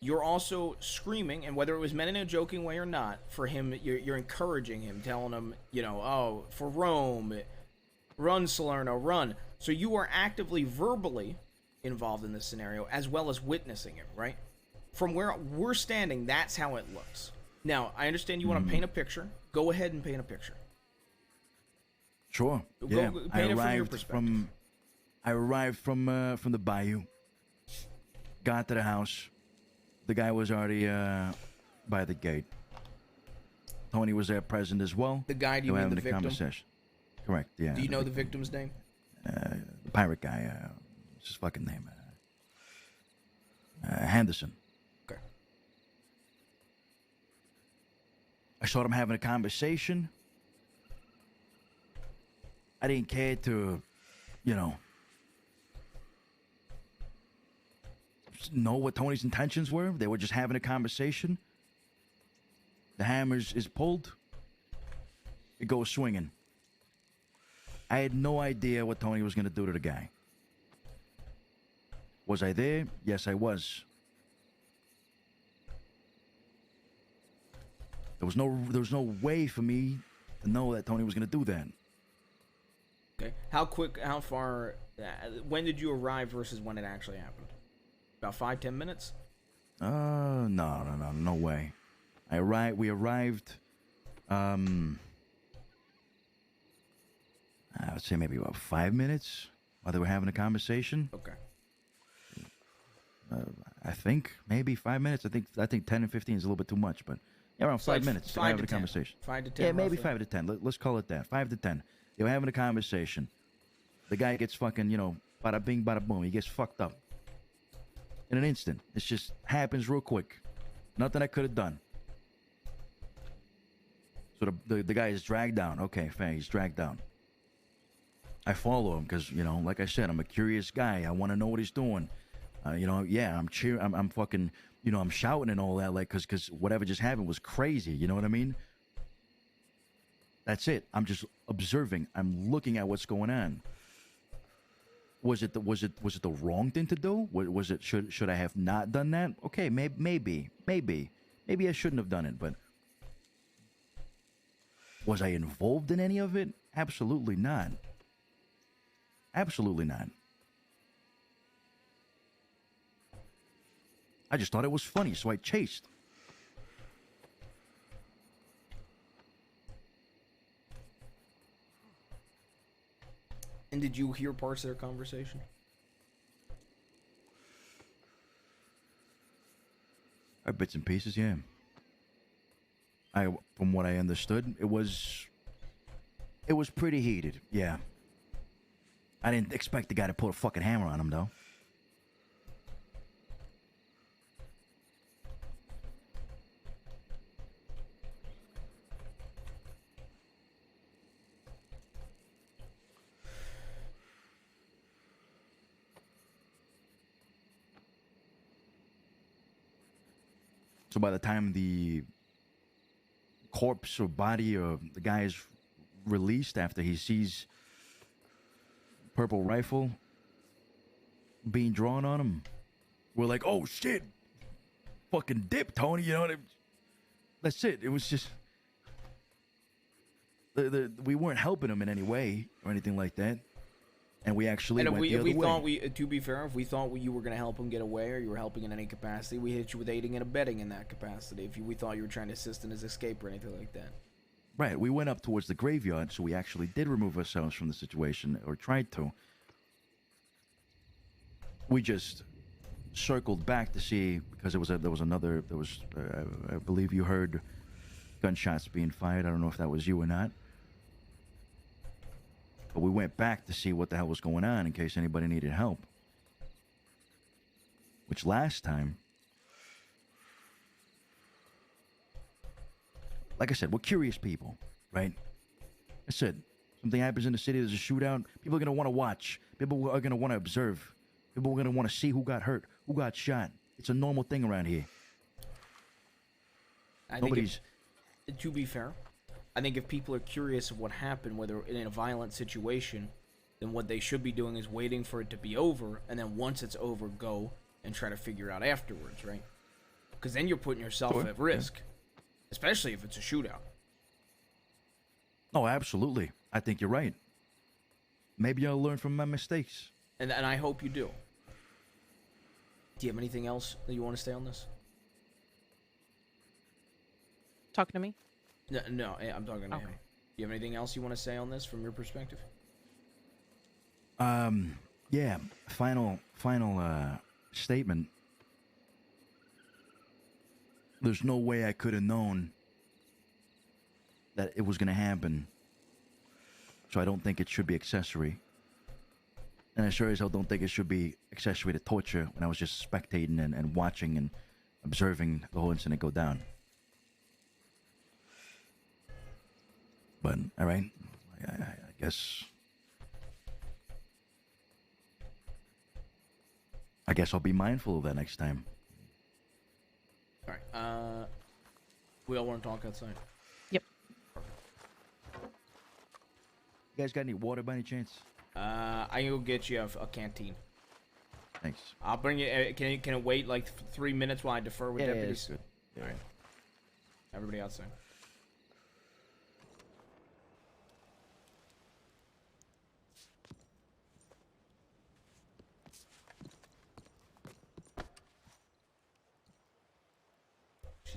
you're also screaming, and whether it was meant in a joking way or not, for him, you're encouraging him, telling him, oh, for Rome, run, Salerno, run. So you are actively, verbally involved in this scenario, as well as witnessing it, right? From where we're standing, that's how it looks. Now, I understand you want to paint a picture. Go ahead and paint a picture.
Sure.
Paint it from your perspective.
I arrived from the bayou. Got to the house. The guy was already by the gate. Tony was there present as well.
The guy, do you mean the victim?
Conversation. Correct, yeah.
Do you know the victim's name?
The pirate guy. What's his fucking name? Henderson.
Okay.
I saw them having a conversation. I didn't care to, know what Tony's intentions were. They were just having a conversation. The hammer is pulled. It goes swinging. I had no idea what Tony was going to do to the guy. Was I there? Yes, I was. There was no way for me to know that Tony was going to do that.
Okay. How far, when did you arrive versus when it actually happened? About 5-10 minutes?
No way. We arrived, I would say maybe about 5 minutes while they were having a conversation.
Okay.
I think maybe 5 minutes. I think 10 and 15 is a little bit too much, but yeah, around 5 minutes. They were having a conversation.
5 to 10.
Yeah, maybe
roughly.
5 to 10. Let's call it that. 5 to 10. They were having a conversation. The guy gets fucking, bada bing, bada boom. He gets fucked up in an instant. It just happens real quick. Nothing I could have done. So the guy is dragged down. Okay, fine, he's dragged down. I follow him because, you know, like I said, I'm a curious guy. I want to know what he's doing. You know, yeah, I'm fucking, you know, I'm shouting and all that, like, because whatever just happened was crazy. You know what I mean? That's it. I'm just observing. I'm looking at what's going on. Was it the wrong thing to do? Was it should I have not done that? Okay, maybe I shouldn't have done it. But was I involved in any of it? Absolutely not. Absolutely not. I just thought it was funny, so I chased.
And did you hear parts of their conversation?
Bits and pieces, yeah. From what I understood, it was pretty heated, yeah. I didn't expect the guy to put a fucking hammer on him, though. So by the time the corpse or body of the guy is released after he sees purple rifle being drawn on him, we're like, oh shit, fucking dip, Tony, you know what I mean? That's it. It was just we weren't helping him in any way or anything like that, and we actually
and
went the other way.
To be fair, if we thought you were going to help him get away or you were helping in any capacity, we hit you with aiding and abetting in that capacity. If we thought you were trying to assist in his escape or anything like that.
Right, we went up towards the graveyard, so we actually did remove ourselves from the situation, or tried to. We just circled back to see, because I believe you heard gunshots being fired. I don't know if that was you or not. But we went back to see what the hell was going on in case anybody needed help. Which last time, like I said, we're curious people, right? I said, something happens in the city, there's a shootout, people are going to want to watch. People are going to want to observe. People are going to want to see who got hurt, who got shot. It's a normal thing around here.
To be fair, I think if people are curious of what happened, whether in a violent situation, then what they should be doing is waiting for it to be over, and then once it's over, go and try to figure out afterwards, right? Because then you're putting yourself at risk, especially if it's a shootout.
Oh, absolutely. I think you're right. Maybe I'll learn from my mistakes.
And I hope you do. Do you have anything else that you want to say on this?
Talking to me?
No, I'm talking to him. Do you have anything else you want to say on this from your perspective?
Yeah. Final statement. There's no way I could have known that it was going to happen. So I don't think it should be accessory. And I sure as hell don't think it should be accessory to torture when I was just spectating and watching and observing the whole incident go down. But, alright, I guess I'll be mindful of that next time.
Alright, we all want to talk outside.
Yep.
You guys got any water by any chance?
I can go get you a canteen.
Thanks.
I'll bring you. Can it wait like 3 minutes while I defer with deputies?
Good. Yeah.
All right. Everybody outside.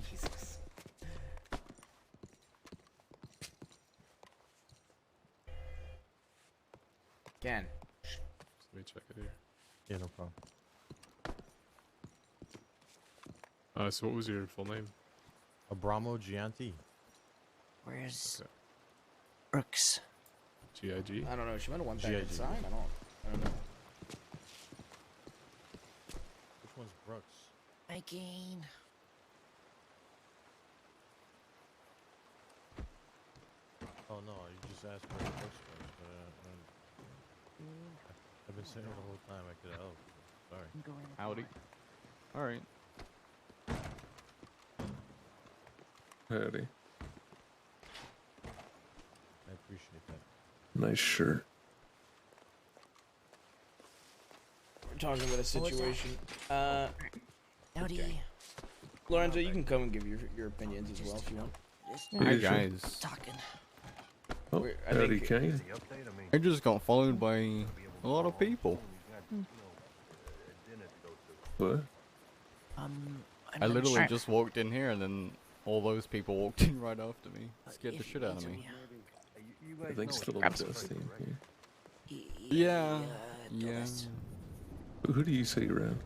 Jesus. Ken.
Let me check it here.
Yeah, no problem.
So what was your full name?
Abramo Gianti.
Where's Brooks?
G-I-G?
I don't know. She might have went back
G.I.G.
inside. I don't know.
Which one's Brooks?
Again.
Oh no, you just asked for the first one. I've been saying the whole time I could help. Sorry.
Howdy. All right.
Howdy.
I appreciate that.
Nice shirt.
We're talking about a situation.
Howdy.
Okay. Lorenzo, you can come and give your opinions as well if you want.
Hi guys.
Talking.
Oh,
I
howdy,
think-
Kane.
I just got followed by a lot of people.
What?
I literally just walked in here and then all those people walked in right after me. Scared the shit out of me.
I think it's a little dusty in here.
Yeah. Yeah.
Who do you see around?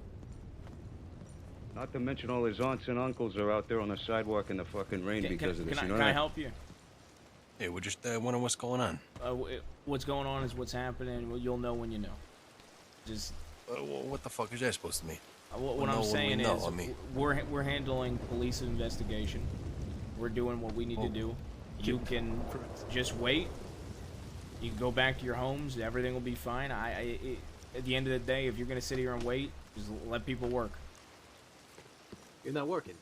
Not to mention all his aunts and uncles are out there on the sidewalk in the fucking rain because of this.
Can
You know
I
that?
help you?
Hey, we're just wondering what's going on.
What's going on is what's happening. Well, you'll know when you know. Just.
What the fuck is that supposed to mean?
What I'm saying is, we're handling police investigation. We're doing what we need to do. You can just wait. You can go back to your homes. Everything will be fine. At the end of the day, if you're gonna sit here and wait, just let people work.
You're not working.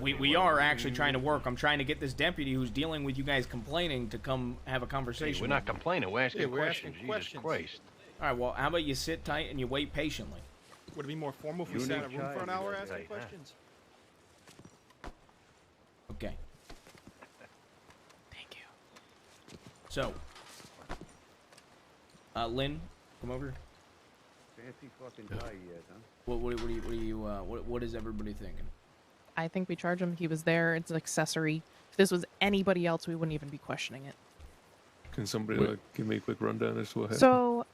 We are actually trying to work. I'm trying to get this deputy who's dealing with you guys complaining to come have a conversation.
Hey, we're not complaining. We're asking
we're
questions.
asking
Jesus Christ.
All right. Well, how about you sit tight and you wait patiently?
Would it be more formal if we
You
sat in a
need
room for an
time,
hour
you
asking
guys.
questions?
Okay.
Thank you.
So, Lynn, come over.
Fancy fucking guy he is, huh?
What is everybody thinking?
I think we charge him. He was there. It's an accessory. If this was anybody else, we wouldn't even be questioning it.
Can somebody give me a quick rundown as to what happened?
So,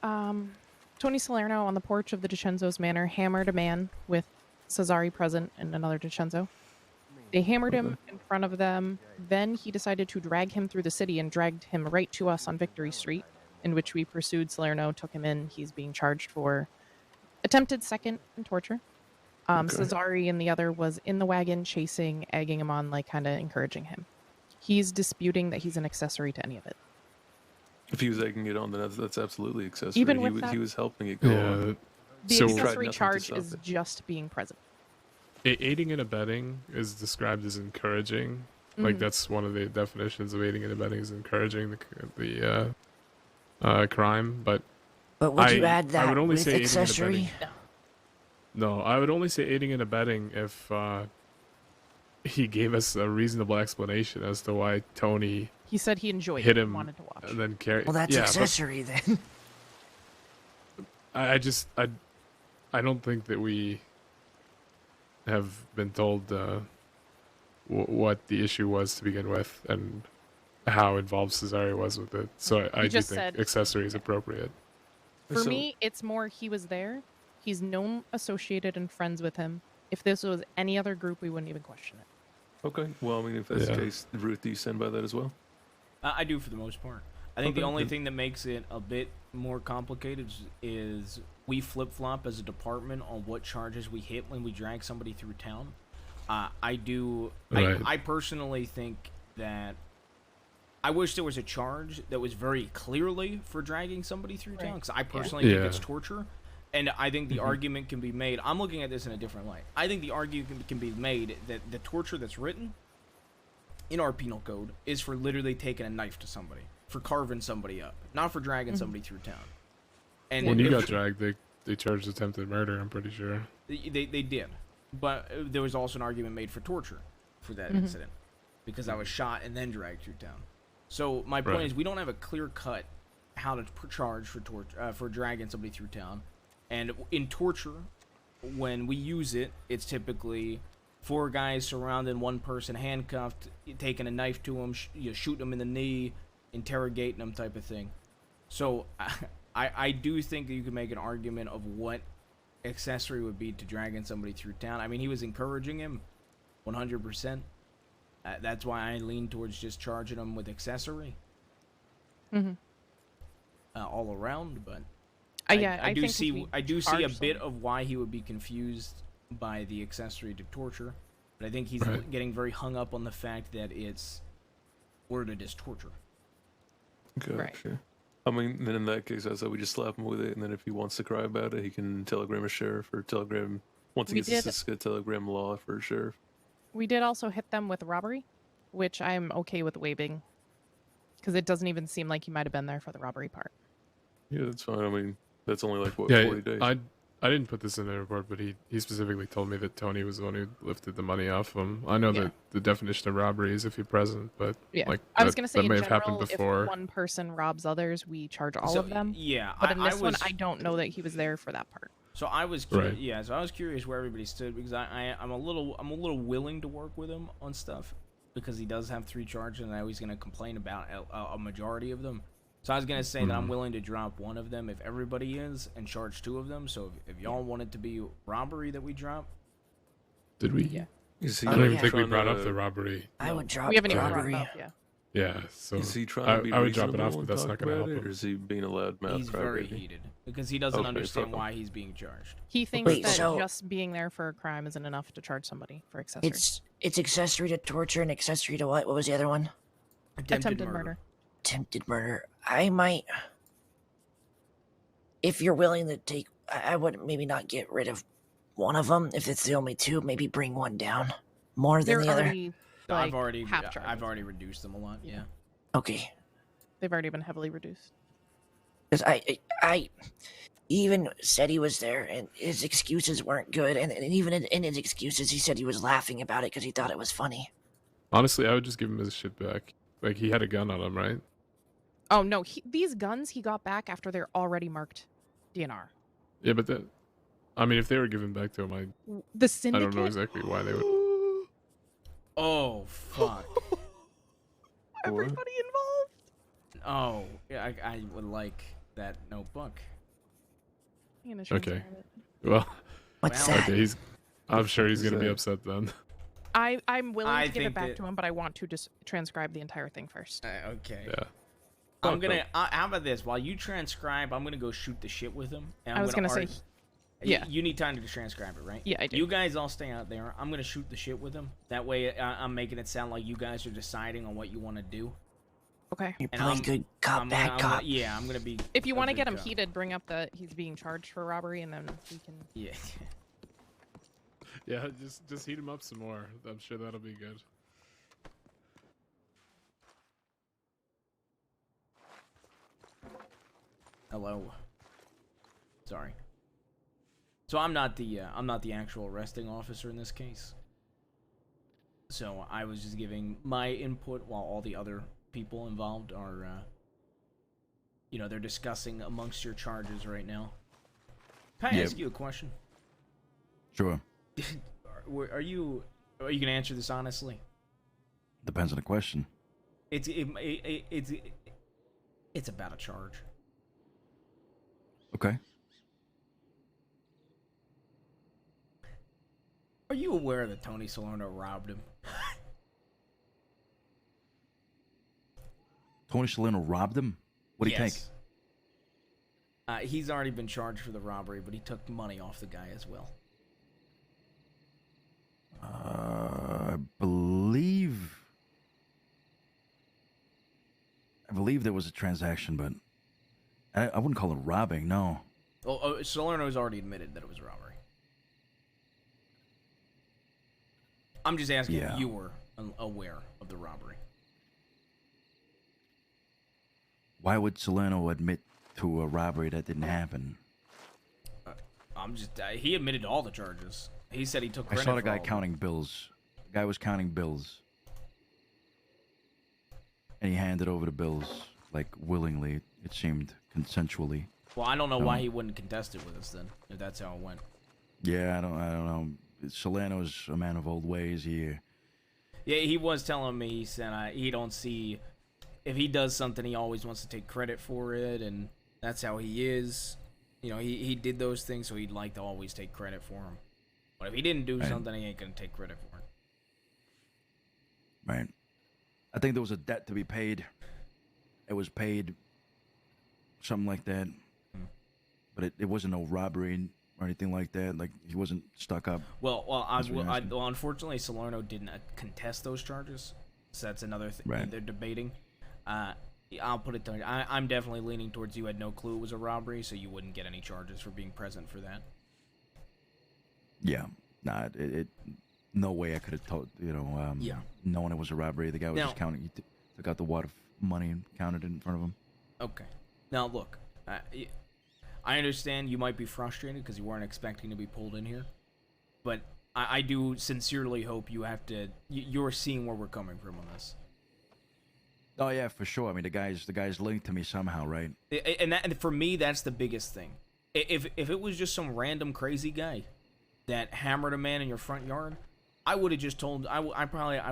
Tony Salerno on the porch of the DiCenzo's manor hammered a man with Cesare present and another DiCenzo. They hammered him in front of them. Then he decided to drag him through the city and dragged him right to us on Victory Street, in which we pursued Salerno, took him in. He's being charged for attempted second and torture. Cesare and the other was in the wagon, chasing, egging him on, like kind of encouraging him. He's disputing that he's an accessory to any of it.
If he was egging it on, then that's absolutely accessory.
Even with
he
that-
was helping it go on.
The
So he tried
accessory
nothing to
charge
stop
is
it.
just being present.
Aiding and abetting is described as encouraging. Like
Mhm.
that's one of the definitions of aiding and abetting is encouraging the crime. But
would you add
I
that
would only
with
say aiding and
accessory?
abetting. No, I would only say aiding and abetting if he gave us a reasonable explanation as to why Tony
He said he enjoyed
hit
it
him
and wanted to watch.
and then carry.
Well, that's
yeah, but
accessory then.
I don't think that we have been told what the issue was to begin with and how involved Cesare was with it. So I do
just
think
said-
accessory is appropriate.
For me, it's more he was there. He's known, associated, and friends with him. If this was any other group, we wouldn't even question it.
Okay. Well, I mean, if that's
Yeah.
the case, Ruth, do you stand by that as well?
I do for the most part. I think the
Okay,
only
then-
thing that makes it a bit more complicated is we flip-flop as a department on what charges we hit when we drag somebody through town.
Right.
I personally think that I wish there was a charge that was very clearly for dragging somebody through town, because I personally think it's
Yeah.
torture. And I think the argument can be made. I'm looking at this in a different light. I think the argument can be made that the torture that's written in our penal code is for literally taking a knife to somebody, for carving somebody up, not for dragging somebody through town. And
When you
if-
got dragged, they charged attempted murder. I'm pretty sure.
They did, but there was also an argument made for torture for that
Mhm.
incident because I was shot and then dragged through town. So my point
Right.
is, we don't have a clear cut how to charge for torture for dragging somebody through town, and in torture, when we use it, it's typically 4 guys surrounding one person handcuffed, taking a knife to him, shooting him in the knee, interrogating him, type of thing. So I do think that you can make an argument of what accessory would be to dragging somebody through town. I mean, he was encouraging him 100%. That's why I lean towards just charging him with accessory all around. But I do
think
see
if we
I do see a
charge
bit of why he would be confused by the accessory to torture. But I think he's
Right.
getting very hung up on the fact that it's worded as torture.
Gotcha. I mean, then in that case, I said we just slap him with it, and then if he wants to cry about it, he can telegram a sheriff or telegram. Once he
We
gets
did-
assisted, get telegram law for a sheriff.
We did also hit them with robbery, which I'm okay with waiving, because it doesn't even seem like he might have been there for the robbery part.
Yeah, that's fine. I mean, that's only like, what,
Yeah,
40 days?
I didn't put this in the report, but he specifically told me that Tony was the one who lifted the money off him. I know that the definition of robbery is if you're present, but
Yeah,
like
I was
that-
gonna say
that
in
may have
general,
happened before.
if one person robs others, we charge all
So,
of them.
yeah,
but in
I
this one,
was-
I don't know that he was there for that part.
So I was
Right.
yeah, so I was curious where everybody stood because I'm a little willing to work with him on stuff because he does have 3 charges and I know he's gonna complain about a majority of them. So I was gonna say that I'm willing to drop one of them if everybody is and charge 2 of them. So if y'all want it to be robbery that we drop,
Did we?
Yeah.
Is he
I don't even think we
trying
brought up
to-
the robbery.
I would drop
We haven't even
robbery.
brought it up, yeah.
Yeah, so
Is he trying to be
I would drop it
reasonable
off, but
and
that's
talk
not going to
about
help
it,
him.
or is he being a loudmouth
he's very
crybaby?
heated because he doesn't
Okay,
understand
fuck him.
why he's being charged.
He thinks
Wait,
that
so-
just being there for a crime isn't enough to charge somebody for accessory.
It's accessory to torture and accessory to what? What was the other one?
Attempted murder.
Attempted murder. I might. If you're willing to take, I would maybe not get rid of one of them. If it's the only 2, maybe bring one down more than
They're
the other.
already like
I've already
half charges.
I've already reduced them a lot. Yeah.
Okay.
They've already been heavily reduced.
Because I even said he was there, and his excuses weren't good. And even in his excuses, he said he was laughing about it because he thought it was funny.
Honestly, I would just give him his shit back. Like he had a gun on him, right?
Oh no, these guns he got back after they're already marked DNR.
Yeah, but that. I mean, if they were given back to him,
The
I don't
syndicate.
know exactly why they would.
Oh fuck.
Everybody involved.
Oh, yeah, I would like that notebook.
I'm gonna
Okay.
transcribe it.
Well,
What's
Well,
that?
okay, I'm sure he's gonna be
that?
upset then.
I'm willing
I
to give it
think
back
that-
to him, but I want to just transcribe the entire thing first.
Okay.
Yeah.
I'm gonna. How about this? While you transcribe, I'm gonna go shoot the shit with him. And
I was gonna say, yeah.
You need time to transcribe it, right?
Yeah, I do.
You guys all stay out there. I'm gonna shoot the shit with him. That way, I'm making it sound like you guys are deciding on what you want to do.
Okay.
You're
And
playing
I'm-
good cop, bad cop.
Yeah, I'm gonna be.
If you
a
want to
good
get him
cop.
heated, bring up that he's being charged for robbery, and then we can.
Yeah.
Yeah, just heat him up some more. I'm sure that'll be good.
Hello. Sorry. So I'm not the actual arresting officer in this case. So I was just giving my input while all the other people involved are, they're discussing amongst your charges right now. Can I
Yeah.
ask you a question?
Sure.
Are you gonna answer this honestly?
Depends on the question.
It's about a charge.
Okay.
Are you aware that Tony Salerno robbed him?
Tony Salerno robbed him? What'd he take?
He's already been charged for the robbery, but he took money off the guy as well.
I believe there was a transaction, but I wouldn't call it robbing, no.
Oh, Salerno's already admitted that it was robbery. I'm just asking if you were aware of the robbery.
Why would Salerno admit to a robbery that didn't happen?
He admitted to all the charges. He said he took
I
credit
saw the
for
guy
all of them.
counting bills. The guy was counting bills. And he handed over the bills, like, willingly. It seemed consensually.
Well, I don't know why he wouldn't contest it with us then, if that's how it went.
Yeah, I don't know. Salerno's a man of old ways.
Yeah, he was telling me, he said he don't see... If he does something, he always wants to take credit for it, and that's how he is. He did those things, so he'd like to always take credit for them. But if he didn't do something, he ain't gonna take credit for it.
Right. I think there was a debt to be paid. It was paid, something like that. But it wasn't no robbery or anything like that. Like, he wasn't stuck up.
Well,
That's what you're asking.
unfortunately, Salerno didn't contest those charges, so that's another thing
Right.
they're debating. I'll put it to I'm definitely leaning towards you had no clue it was a robbery, so you wouldn't get any charges for being present for that.
Yeah. Nah, it no way I could have told,
Yeah.
knowing it was a robbery. The guy was
Now-
just counting, took out the wad of money and counted it in front of him.
Okay. Now, look, I understand you might be frustrated because you weren't expecting to be pulled in here, but I do sincerely hope you're seeing where we're coming from on this.
Oh yeah, for sure. I mean, the guy's linked to me somehow, right?
And for me, that's the biggest thing. If it was just some random crazy guy that hammered a man in your front yard, I would have just told. I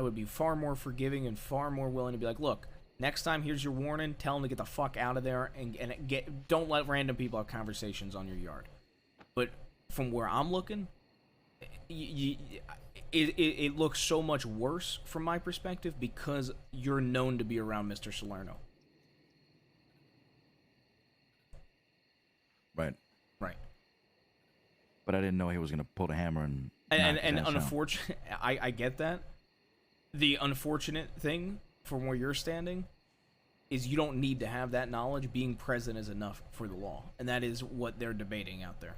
would be far more forgiving and far more willing to be like, look, next time, here's your warning. Tell him to get the fuck out of there and don't let random people have conversations on your yard. But from where I'm looking, it looks so much worse from my perspective because you're known to be around Mr. Salerno.
Right.
Right.
But I didn't know he was gonna pull the hammer and.
And
knock his ass out.
unfortunately, I get that. The unfortunate thing from where you're standing is you don't need to have that knowledge. Being present is enough for the law, and that is what they're debating out there.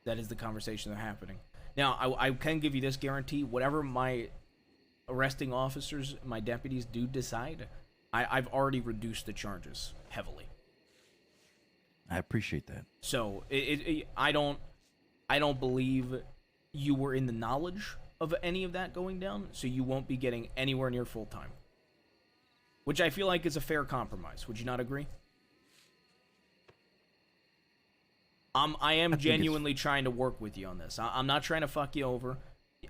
That is the conversation that's happening. Now, I can give you this guarantee: whatever my arresting officers, my deputies do decide, I've already reduced the charges heavily.
I appreciate that.
So I don't believe you were in the knowledge of any of that going down, so you won't be getting anywhere near full time. Which I feel like is a fair compromise. Would you not agree? I am genuinely trying to work with you on this. I'm not trying to fuck you over.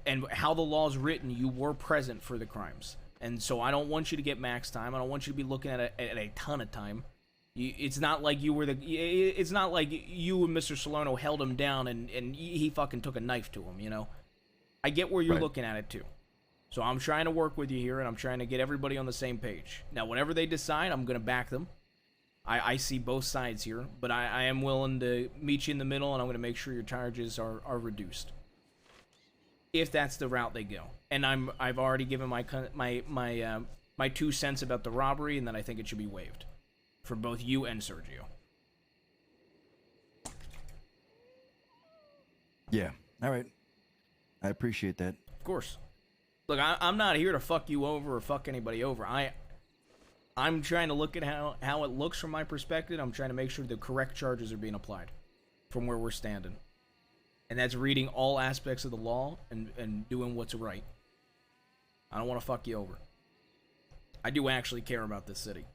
And how the law's written, you were present for the crimes. And so I don't want you to get max time. I don't want you to be looking at a ton of time. It's not like you were it's not like you and Mr. Salerno held him down and he fucking took a knife to him, you know? I get where you're looking at it too. So I'm trying to work with you here, and I'm trying to get everybody on the same page. Now, whatever they decide, I'm going to back them. I see both sides here, but I am willing to meet you in the middle, and I'm going to make sure your charges are reduced. If that's the route they go. And I've already given my 2 cents about the robbery, and that I think it should be waived. For both you and Sergio.
Yeah. All right. I appreciate that.
Of course. Look, I'm not here to fuck you over or fuck anybody over. I'm trying to look at how it looks from my perspective. I'm trying to make sure the correct charges are being applied from where we're standing. And that's reading all aspects of the law and doing what's right. I don't want to fuck you over. I do actually care about this city.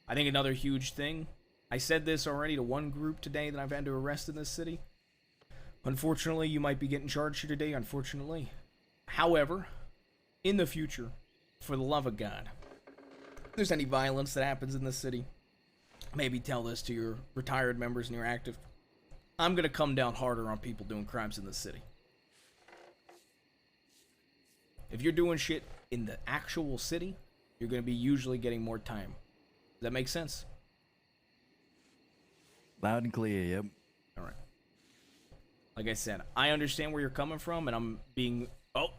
I think another huge thing, I said this already to one group today that I've had to arrest in this city. Unfortunately, you might be getting charged here today, unfortunately. However, in the future, for the love of God, if there's any violence that happens in this city, maybe tell this to your retired members and your active. I'm going to come down harder on people doing crimes in this city. If you're doing shit in the actual city, you're going to be usually getting more time. Does that make sense?
Loud and clear, yep.
All right. Like I said, I understand where you're coming from, and I'm being... Oh!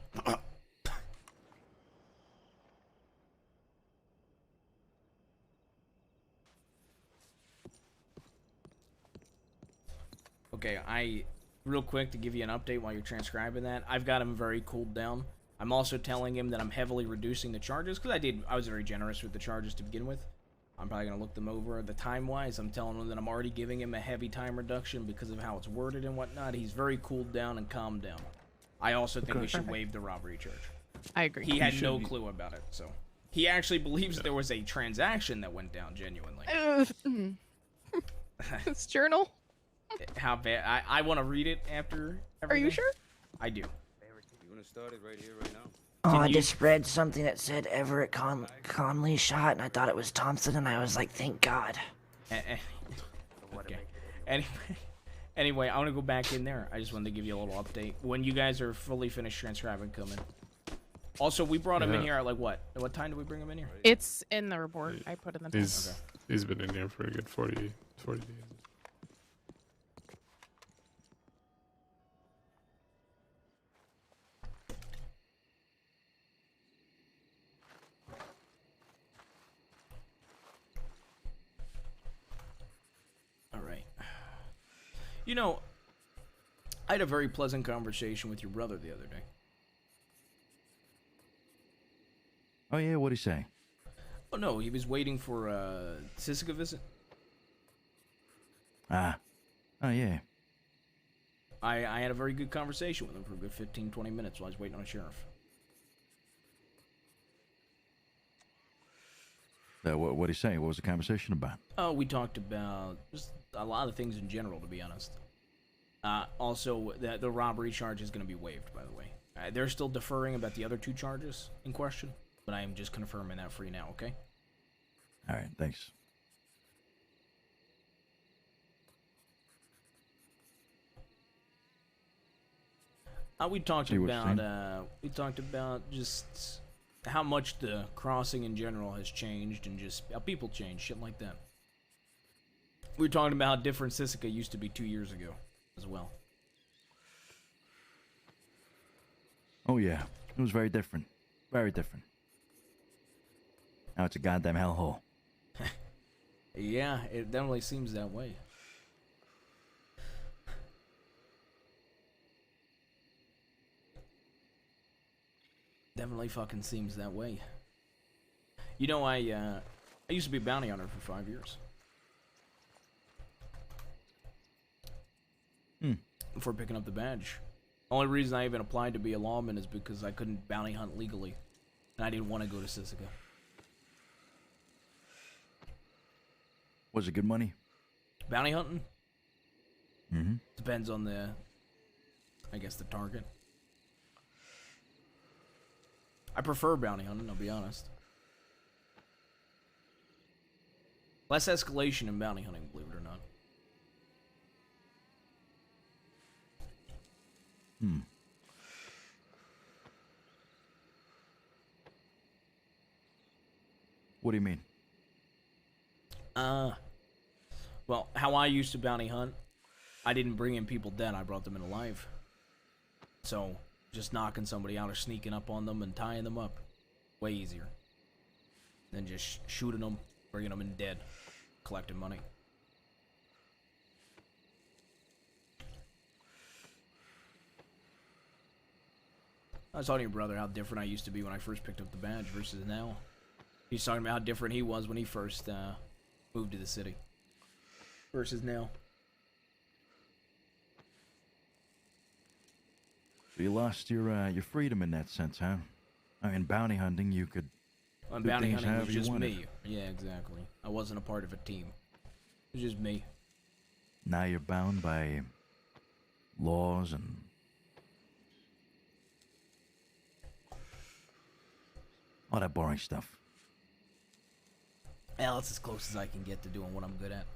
Okay, real quick to give you an update while you're transcribing that, I've got him very cooled down. I'm also telling him that I'm heavily reducing the charges, because I was very generous with the charges to begin with. I'm probably going to look them over. The time-wise, I'm telling him that I'm already giving him a heavy time reduction because of how it's worded and whatnot. He's very cooled down and calmed down. I also think we should waive the robbery charge.
I agree.
He had no clue about it, so... He actually believes there was a transaction that went down, genuinely.
This journal?
How bad? I want to read it after everything.
Are you sure?
I do.
You want to start it right here, right now?
Oh, I just read something that said Everett Conley shot, and I thought it was Thompson, and I was like, thank God.
Okay. Anyway, I want to go back in there. I just wanted to give you a little update. When you guys are fully finished transcribing, come in. Also, we brought him in here at like what? At what time did we bring him in here?
It's in the report. I put in the
He's been in here for a good 40 days.
You know, I had a very pleasant conversation with your brother the other day.
Oh yeah, what'd he say?
Oh no, he was waiting for a Sisika visit.
Ah. Oh yeah.
I had a very good conversation with him for a good 15-20 minutes while I was waiting on a sheriff.
What'd he say? What was the conversation about?
We talked about just a lot of things in general, to be honest. Also, the robbery charge is going to be waived, by the way. They're still deferring about the other 2 charges in question, but I am just confirming that for you now, okay?
All right, thanks.
We talked
See what you're
about just how much the crossing in general has changed and just how people change, shit like that. We were talking about how different Sisika used to be 2 years ago as well.
Oh yeah, it was very different. Very different. Now it's a goddamn hellhole.
Yeah, it definitely seems that way. Definitely fucking seems that way. You know, I used to be a bounty hunter for 5 years. Before picking up the badge. Only reason I even applied to be a lawman is because I couldn't bounty hunt legally. And I didn't want to go to Sisika.
Was it good money?
Bounty hunting?
Mm-hmm.
Depends on the, I guess, the target. I prefer bounty hunting, I'll be honest. Less escalation in bounty hunting, believe it or not.
What do you mean?
Well, how I used to bounty hunt, I didn't bring in people dead, I brought them in alive. So, just knocking somebody out or sneaking up on them and tying them up. Way easier. Than just shooting them, bringing them in dead, collecting money. I was talking to your brother how different I used to be when I first picked up the badge versus now. He's talking about how different he was when he first moved to the city versus now.
So you lost your freedom in that sense, huh? I mean, bounty hunting, you could
On
do
bounty
things
hunting, it
however
was
you
just
wanted.
me. Yeah, exactly. I wasn't a part of a team. It was just me.
Now you're bound by laws and all that boring stuff.
Well, that's as close as I can get to doing what I'm good at.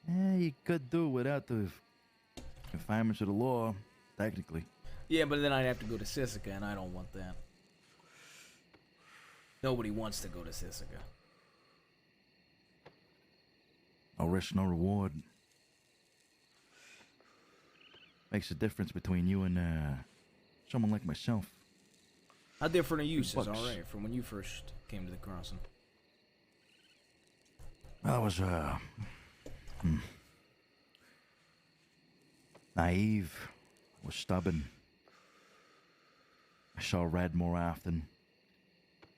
Yeah, you could do without the confinements of the law, technically.
Yeah, but then I'd have to go to Sisika, and I don't want that. Nobody wants to go to Sisika.
No risk, no reward. Makes a difference between you and someone like myself.
How different are you,
$3 bucks.
Cesare, from when you first came to the crossing?
I was naive, was stubborn. I saw red more often.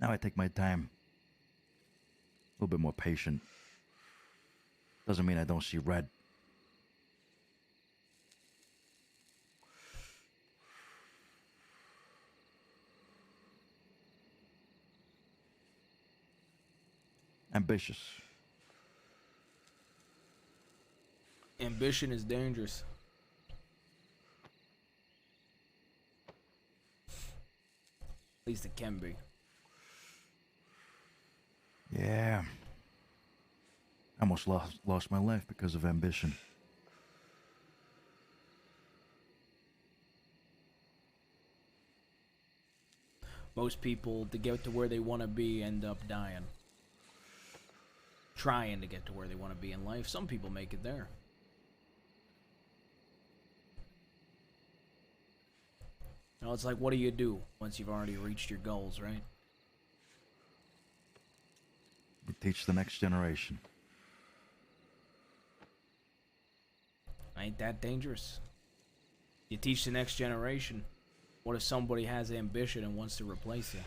Now I take my time. A little bit more patient. Doesn't mean I don't see red. Ambitious.
Ambition is dangerous. At least it can be.
Yeah. I almost lost my life because of ambition.
Most people, to get to where they want to be, end up dying. Trying to get to where they want to be in life. Some people make it there. You know, it's like, what do you do once you've already reached your goals, right?
You teach the next generation.
ain't that dangerous. You teach the next generation. What if somebody has ambition and wants to replace you?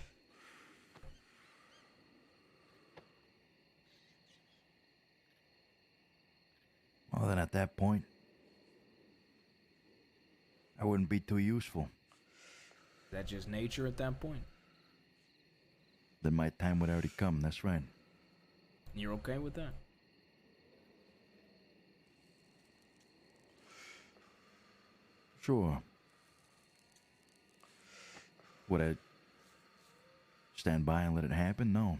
Well, then at that point, I wouldn't be too useful.
Is that just nature at that point?
Then my time would already come, that's right.
You're okay with that?
Sure. Would I stand by and let it happen? No.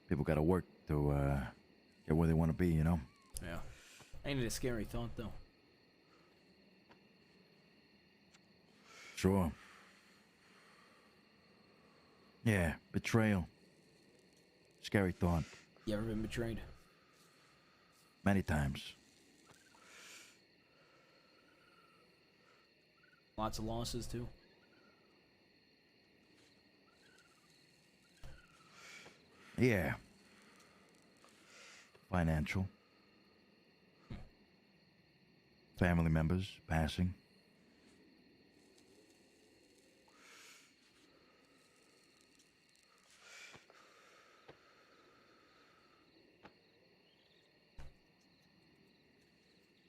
People gotta work to get where they want to be, you know?
Yeah. Ain't it a scary thought, though?
Sure. Yeah, betrayal. Scary thought.
You ever been betrayed?
Many times.
Lots of losses, too?
Yeah. Financial. Family members passing.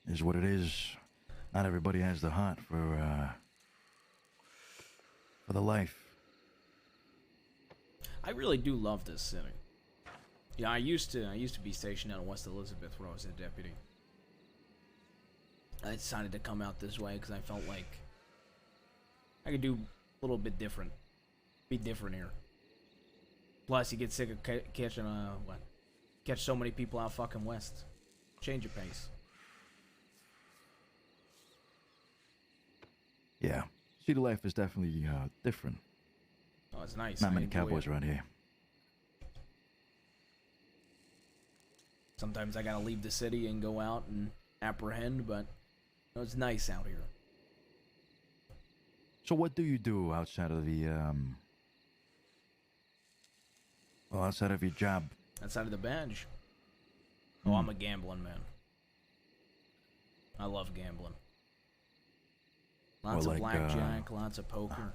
Is what it is. Not everybody has the heart for the life.
I really do love this city. Yeah, I used to be stationed out in West Elizabeth where I was a deputy. I decided to come out this way because I felt like I could do a little bit different. Be different here. Plus, you get sick of catching catch so many people out fucking west. Change your pace.
Yeah. City life is definitely different.
Oh, it's nice.
Not
I
many
enjoy
cowboys
it.
around here.
Sometimes I gotta leave the city and go out and apprehend, but it's nice out here.
So what do you do outside of the well, outside of your job?
Outside of the badge. Oh, I'm a gambling man. I love gambling. Lots
Or
of
like,
blackjack, lots of poker.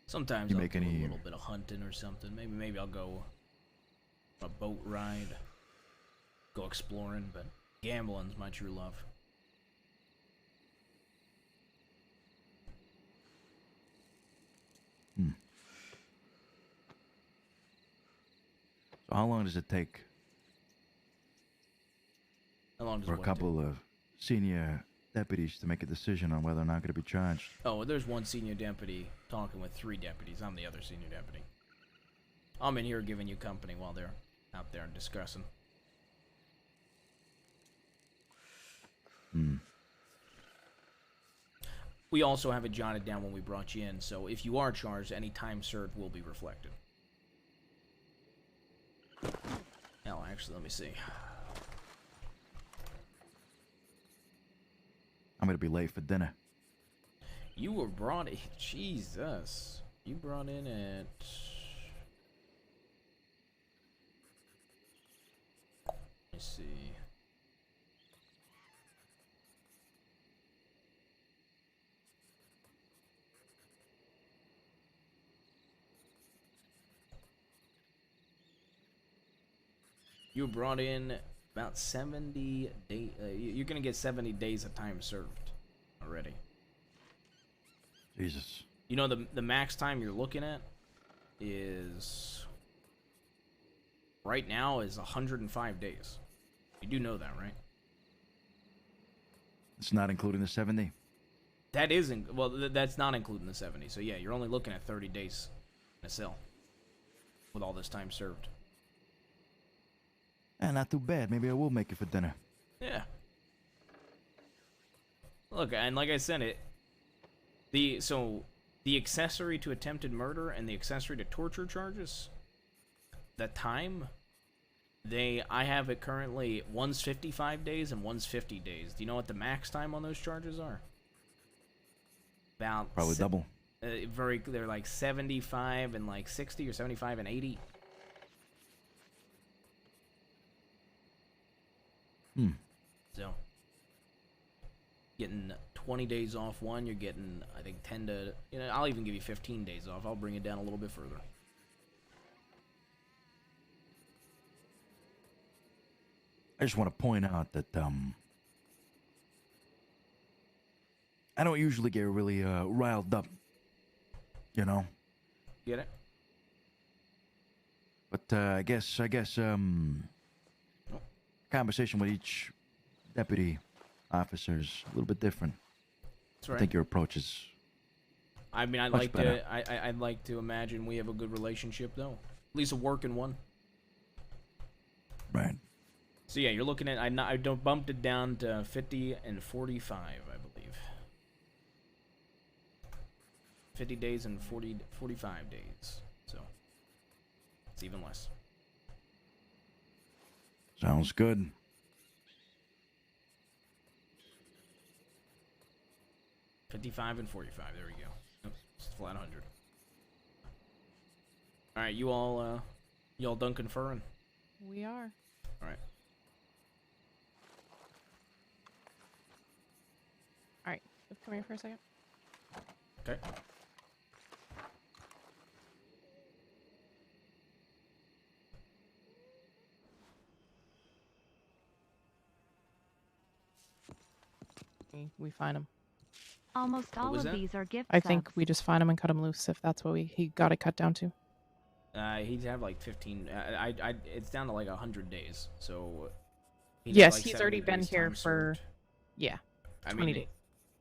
Sometimes
You
I'll
make
do
any-
a little bit of hunting or something. Maybe I'll go a boat ride, go exploring, but gambling's my true love.
So how long does it take
How long does
for a
what
couple of senior deputies to make a decision on whether or not going to be charged?
Oh, well, there's one senior deputy talking with 3 deputies. I'm the other senior deputy. I'm in here giving you company while they're out there discussing. We also have it jotted down when we brought you in, so if you are charged, any time served will be reflected. Hell, actually, let me see.
I'm going to be late for dinner.
You were brought in... Jesus. You brought in at... Let me see. You were brought in about 70 days. You're gonna get 70 days of time served already.
Jesus.
You know the max time you're looking at is right now is 105 days. You do know that, right?
It's not including the 70?
That isn't. Well, that's not including the 70. So yeah, you're only looking at 30 days in a cell with all this time served.
Not too bad. Maybe I will make it for dinner.
Yeah. Look, and like I said, the accessory to attempted murder and the accessory to torture charges, the time, I have it currently, one's 55 days and one's 50 days. Do you know what the max time on those charges are?
Probably double.
They're like 75 and like 60 or 75 and 80. So, getting 20 days off one, you're getting, I think, 10 to, I'll even give you 15 days off. I'll bring it down a little bit further.
I just want to point out that, I don't usually get really, riled up,
Get it?
But, I guess, conversation with each deputy officer is a little bit different.
That's right.
I think your approach is
I mean, I'd
much
like
better.
to. I'd like to imagine we have a good relationship, though. At least a working one.
Right.
So yeah, you're looking at. I don't bumped it down to 50 and 45, I believe. 50 days and 45 days. So it's even less.
Sounds good.
$55 and 45. There we go. Yep, it's flat 100. All right, you all done conferring?
We are.
All right.
All right. Come here for a second.
Okay.
We find him.
Almost all
was
of
that?
these are gift
I think
subs.
we just find him and cut him loose if that's what he got it cut down to.
He'd have like 15. It's down to like 100 days. So.
Yes, he's already been here for. Yeah. 20 days.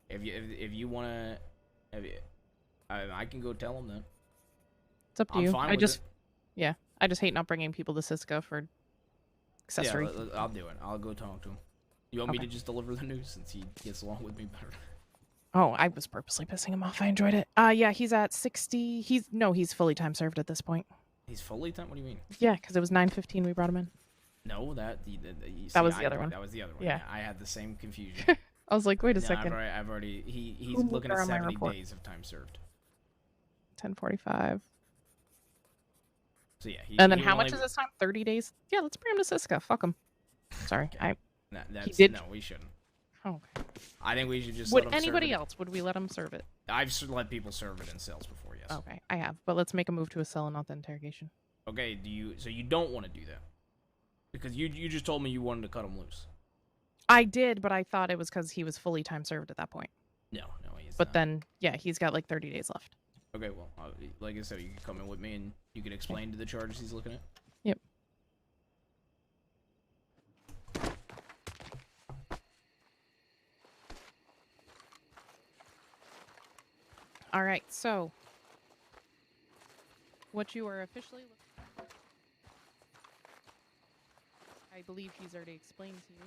If you wanna, I can go tell him that.
It's up to
I'm
you.
fine
I
with
just,
it.
yeah, I just hate not bringing people to Siska for accessory.
Yeah, I'll do it. I'll go talk to him. You want me
Okay.
to just deliver the news since he gets along with me better?
Oh, I was purposely pissing him off. I enjoyed it. Yeah, he's at 60. He's fully time served at this point.
He's fully time. What do you mean?
Yeah, because it was 9:15 we brought him in.
No, that
was the other one.
That was the other one.
Yeah.
I had the same confusion.
I was like, wait a
No,
second.
I've already. He's
Who moved
looking at
around my
70
report?
days of time served.
10:45.
So yeah.
And then how much is this time? 30 days? Yeah, let's bring him to Siska. Fuck him. Sorry, he did.
No, we shouldn't.
Oh, okay.
I think we should just.
Would
let him serve
anybody
it.
else? Would we let him serve it?
I've let people serve it in cells before. Yes.
Okay, I have. But let's make a move to a cell and not the interrogation.
Okay. So you don't want to do that because you just told me you wanted to cut him loose.
I did, but I thought it was because he was fully time served at that point.
No, he's
But
not.
then, yeah, he's got like 30 days left.
Okay, well, like I said, you can come in with me and you can explain to the charges he's looking at.
Yep. All right, so what you are officially looking at, I believe he's already explained to you.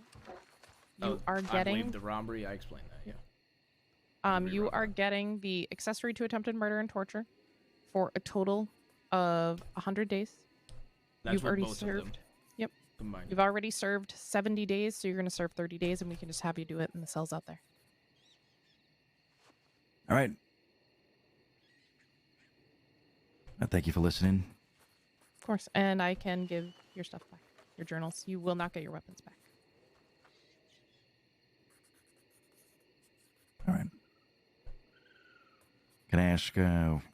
You are
I
getting
believe the robbery. I explained that. Yeah.
you are getting the accessory to attempted murder and torture for a total of 100 days.
That's
You've
what
already
both of them
served. Yep.
combined.
You've already served 70 days, so you're going to serve 30 days, and we can just have you do it in the cells out there.
All right. Thank you for listening.
Of course. And I can give your stuff back, your journals. You will not get your weapons back.
All right. Can I ask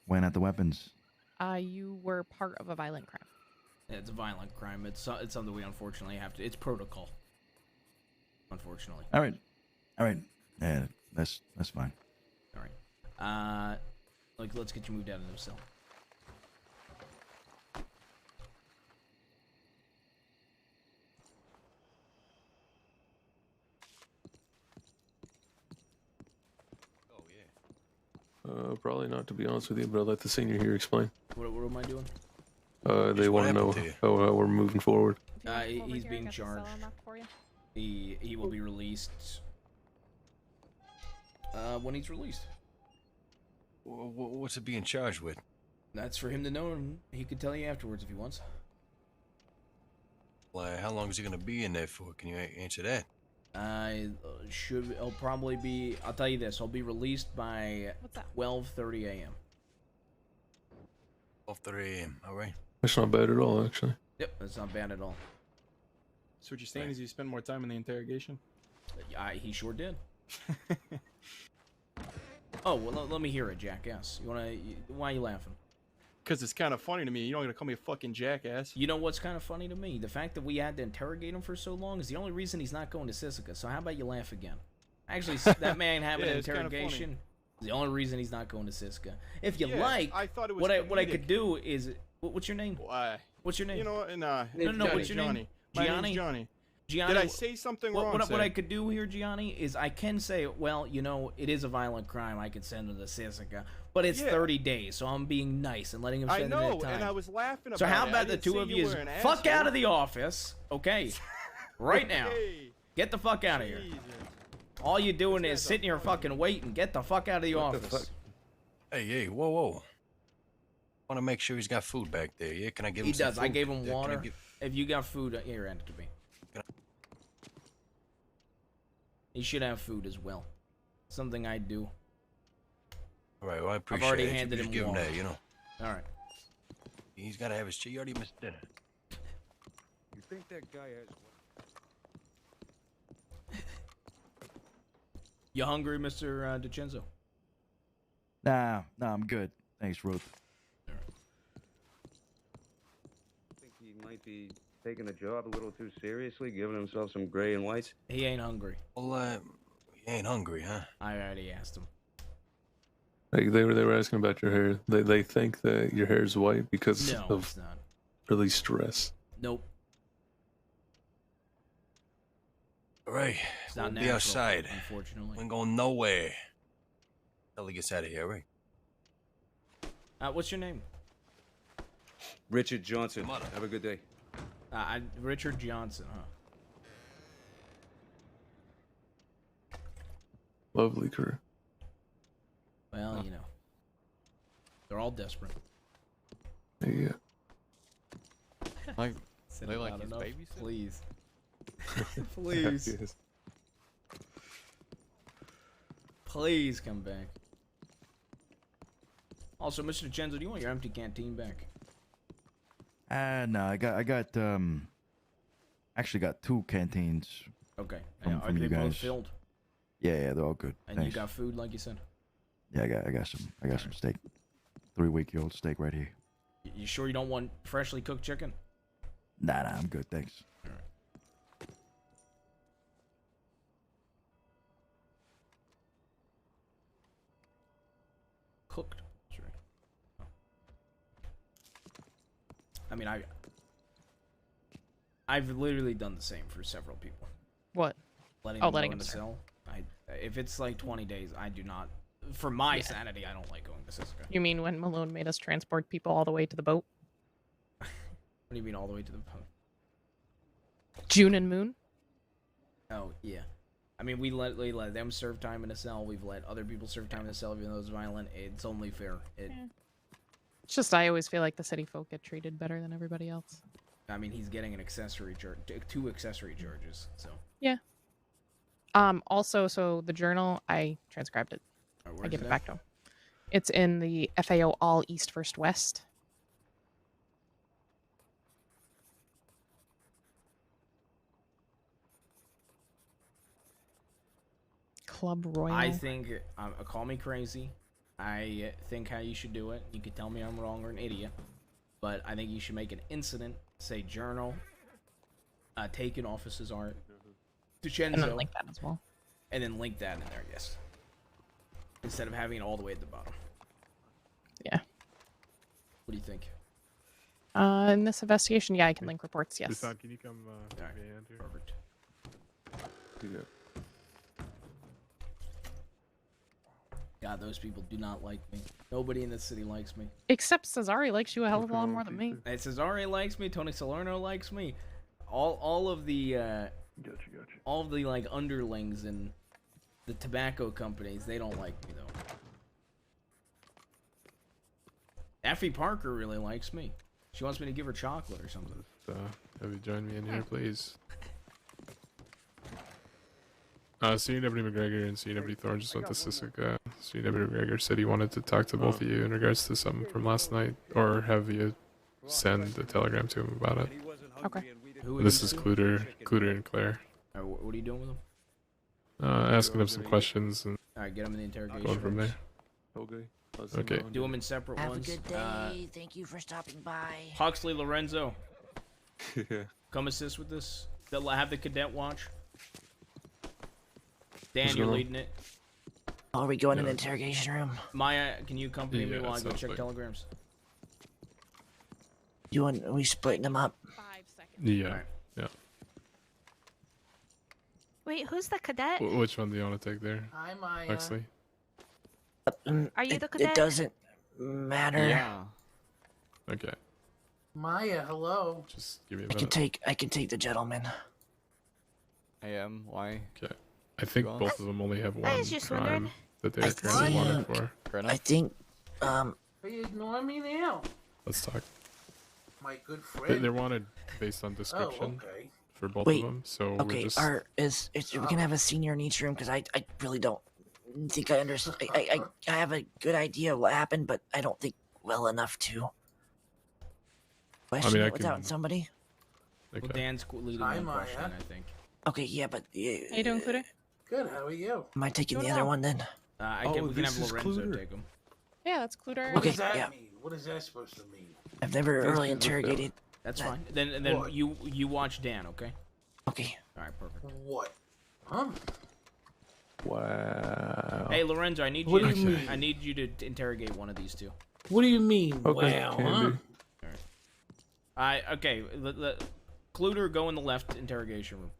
why not the weapons?
You were part of a violent crime.
Yeah, it's a violent crime. It's something we unfortunately have to. It's protocol. Unfortunately.
All right. Yeah, that's fine.
All right. Let's get you moved out of the cell.
Probably not, to be honest with you, but I'll let the senior here explain.
What am I doing?
They want to know how we're moving forward.
He's being charged. He will be released. When he's released.
What's it being charged with?
That's for him to know, and he could tell you afterwards if he wants.
Well, how long is he going to be in there for? Can you answer that?
He'll probably be. I'll tell you this. He'll be released by 12:30 a.m.
12:30 a.m. All right.
That's not bad at all, actually.
Yep, that's not bad at all.
So what you're saying is you spend more time in the interrogation?
He sure did. Oh, well, let me hear it, jackass. Why are you laughing?
Because it's kind of funny to me. You're not going to call me a fucking jackass.
You know what's kind of funny to me? The fact that we had to interrogate him for so long is the only reason he's not going to Sisika. So how about you laugh again? Actually, that man having an interrogation is the only reason he's not going to Sisika. If you like,
I thought it was
what I could do is... What's your name?
Why?
What's your name?
You know what? No,
what's your name?
My name's Johnny.
Gianni,
did I say something wrong?
What I could do here, Gianni, is I can say, well, you know, it is a violent crime. I could send him to Sisika, but it's 30 days, so I'm being nice and letting him spend that time.
And I was laughing about it.
So how about the two of you fuck out of the office, okay? Right now. Get the fuck out of here. All you're doing is sitting here fucking waiting. Get the fuck out of the office.
Hey, whoa. Want to make sure he's got food back there, yeah? Can I give him some food?
He does. I gave him water. If you got food, here, hand it to me. He should have food as well. Something I do.
All right, well, I appreciate it.
I've already handed him
give
water.
him that, you know.
All right.
He's got to have his cheese. You already missed dinner.
You think that guy has...
You hungry, Mr. DiCenzo?
Nah, I'm good. Thanks, Ruth.
I think he might be taking the job a little too seriously, giving himself some gray and whites.
He ain't hungry.
Well, he ain't hungry, huh?
I already asked him.
Like they were asking about your hair. They think that your hair is white because of
it's not.
really stress.
Nope.
All right,
It's
we'll
not
be
natural,
outside.
unfortunately.
We ain't going nowhere. Till he gets out of here, right?
What's your name?
Richard Johnson. Have a good day.
Richard Johnson, huh?
Lovely career.
Well, you know. They're all desperate.
Yeah.
Like,
Said
they
it
like
loud
his
enough.
babysitter?
Please. Please.
Yes.
Please come back. Also, Mr. DiCenzo, do you want your empty canteen back?
No, I got actually got 2 canteens.
Okay.
From
Are
you
they both
guys.
filled?
Yeah, they're all good.
And
Thanks.
you got food, like you said?
Yeah, I got some steak. 3-week-old steak right here.
You sure you don't want freshly cooked chicken?
Nah, I'm good, thanks.
Cooked. That's right. Oh. I mean, I've literally done the same for several people.
What?
Letting
Oh,
them
letting
go in
them
the
serve.
cell. If it's like 20 days, I do not. For my sanity, I don't like going to Sisika.
You mean when Malone made us transport people all the way to the boat?
What do you mean all the way to the boat?
June and Moon?
Oh, yeah. I mean, we let them serve time in a cell. We've let other people serve time in a cell, even though it's violent. It's only fair.
It's just I always feel like the city folk get treated better than everybody else.
I mean, he's getting an accessory charge, 2 accessory charges, so.
Yeah. Also, so the journal, I transcribed it. I give it back to him. It's in the FAO All East First West. Club Royal.
I think, call me crazy. I think how you should do it. You could tell me I'm wrong or an idiot. But I think you should make an incident, say journal, taken offices art, DiCenzo.
And then link that as well.
And then link that in there, yes. Instead of having it all the way at the bottom.
Yeah.
What do you think?
In this investigation, yeah, I can link reports, yes.
Dusan, can you come give me a hand here?
Perfect.
Yeah.
God, those people do not like me. Nobody in this city likes me.
Except Cesare likes you a hell of a lot more than me.
And Cesare likes me. Tony Salerno likes me. All of the
Gotcha.
all of the like underlings in the tobacco companies, they don't like me though. Effie Parker really likes me. She wants me to give her chocolate or something.
Have you join me in here, please? Senior Deputy McGregor and Senior Deputy Thorne just went to Sissika. Senior Deputy McGregor said he wanted to talk to both of you in regards to something from last night, or have you send a telegram to him about it.
Okay.
This is Cluter and Claire.
What are you doing with them?
Asking him some questions and
Alright, get them in the interrogation
going from there.
Okay.
Okay.
Do them in separate
Have
ones.
a good day. Thank you for stopping by.
Huxley, Lorenzo. Come assist with this. They'll have the cadet watch. Dan, you're leading it.
Are we going in the interrogation room?
Maya, can you accompany me
Yeah,
while I go
sounds
check
like-
telegrams?
Are we splitting them up?
Yeah. Yeah.
Wait, who's the cadet?
Which one do you want to take there?
Hi, Maya.
Huxley?
Are you the cadet?
It doesn't matter.
Yeah. Okay.
Maya, hello.
Just give me a
I
minute.
can take the gentleman.
I am. Why?
Okay. I think
Go on.
both of them only have
I
one
was just
crime
wondering.
that they're currently wanted for.
I think,
Are you ignoring me now?
Let's talk.
My good friend.
They're wanted based on description
okay.
for both
wait.
of them. So
Okay,
we're just.
is we can have a senior in each room because I really don't think I understand. I have a good idea of what happened, but I don't think well enough to question
I
it without
can-
somebody.
Well, Dan's leading
Hi,
one
Maya.
question, I think.
Okay, yeah, but
How you doing, Cluter?
Good, how are you?
am I taking
Doing
the other
well.
one then?
We can have Lorenzo take him.
Yeah, that's Cluter.
What
Okay,
does that
yeah.
mean? What is that supposed to mean?
I've never really interrogated.
That's
that.
fine. Then
What?
you watch Dan, okay?
Okay.
All right, perfect.
What? Huh?
Wow.
Hey, Lorenzo, I need
What
you.
do you mean?
I need you to interrogate one of these two.
What do you mean?
Okay,
Wow,
can
huh?
do.
Okay. Cluter, go in the left interrogation room.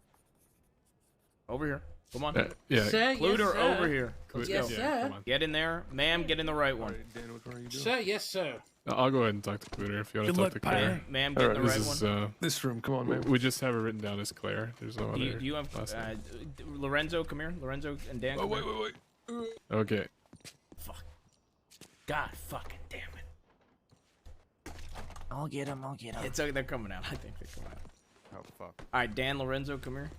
Over here. Come on.
Yeah.
Sir,
Cluter,
yes, sir.
over here.
Let's
Yes,
go.
sir.
Come on.
Get in there, ma'am. Get in the right one.
Dan, what are you doing?
Sir, yes, sir.
I'll go ahead and talk to Cluter if you want
Good
to talk
luck,
to Claire.
partner.
Ma'am, get in the
This
right
is
one.
This room, come on, man.
we just have it written down as Claire. There's no other.
Do you have
last name.
Lorenzo? Come here. Lorenzo and Dan.
Oh,
come
wait,
here.
wait, wait.
Okay.
Fuck. God fucking damn it.
I'll get him.
It's okay. They're coming out. I think they're coming out.
Oh fuck.
All right, Dan, Lorenzo, come here.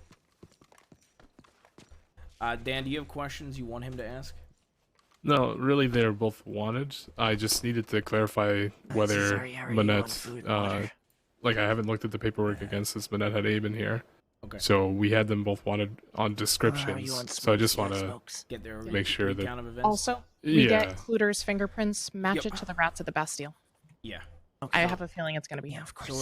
Dan, do you have questions you want him to ask?
No, really, they're both wanted. I just needed to clarify whether
sorry, how are you on
Manette,
food and water?
like I haven't looked at the paperwork against this. Manette had Abe in here.
Okay.
So we had them both wanted on descriptions.
on
So I just
smokes?
want
Yeah,
to
smokes.
Get their
make sure that.
recount of events.
Also, we
Yeah.
get Cluter's fingerprints, match
Yep.
it to the rats at the Bastille.
Yeah.
I have a feeling it's going to be him.
Of course.
So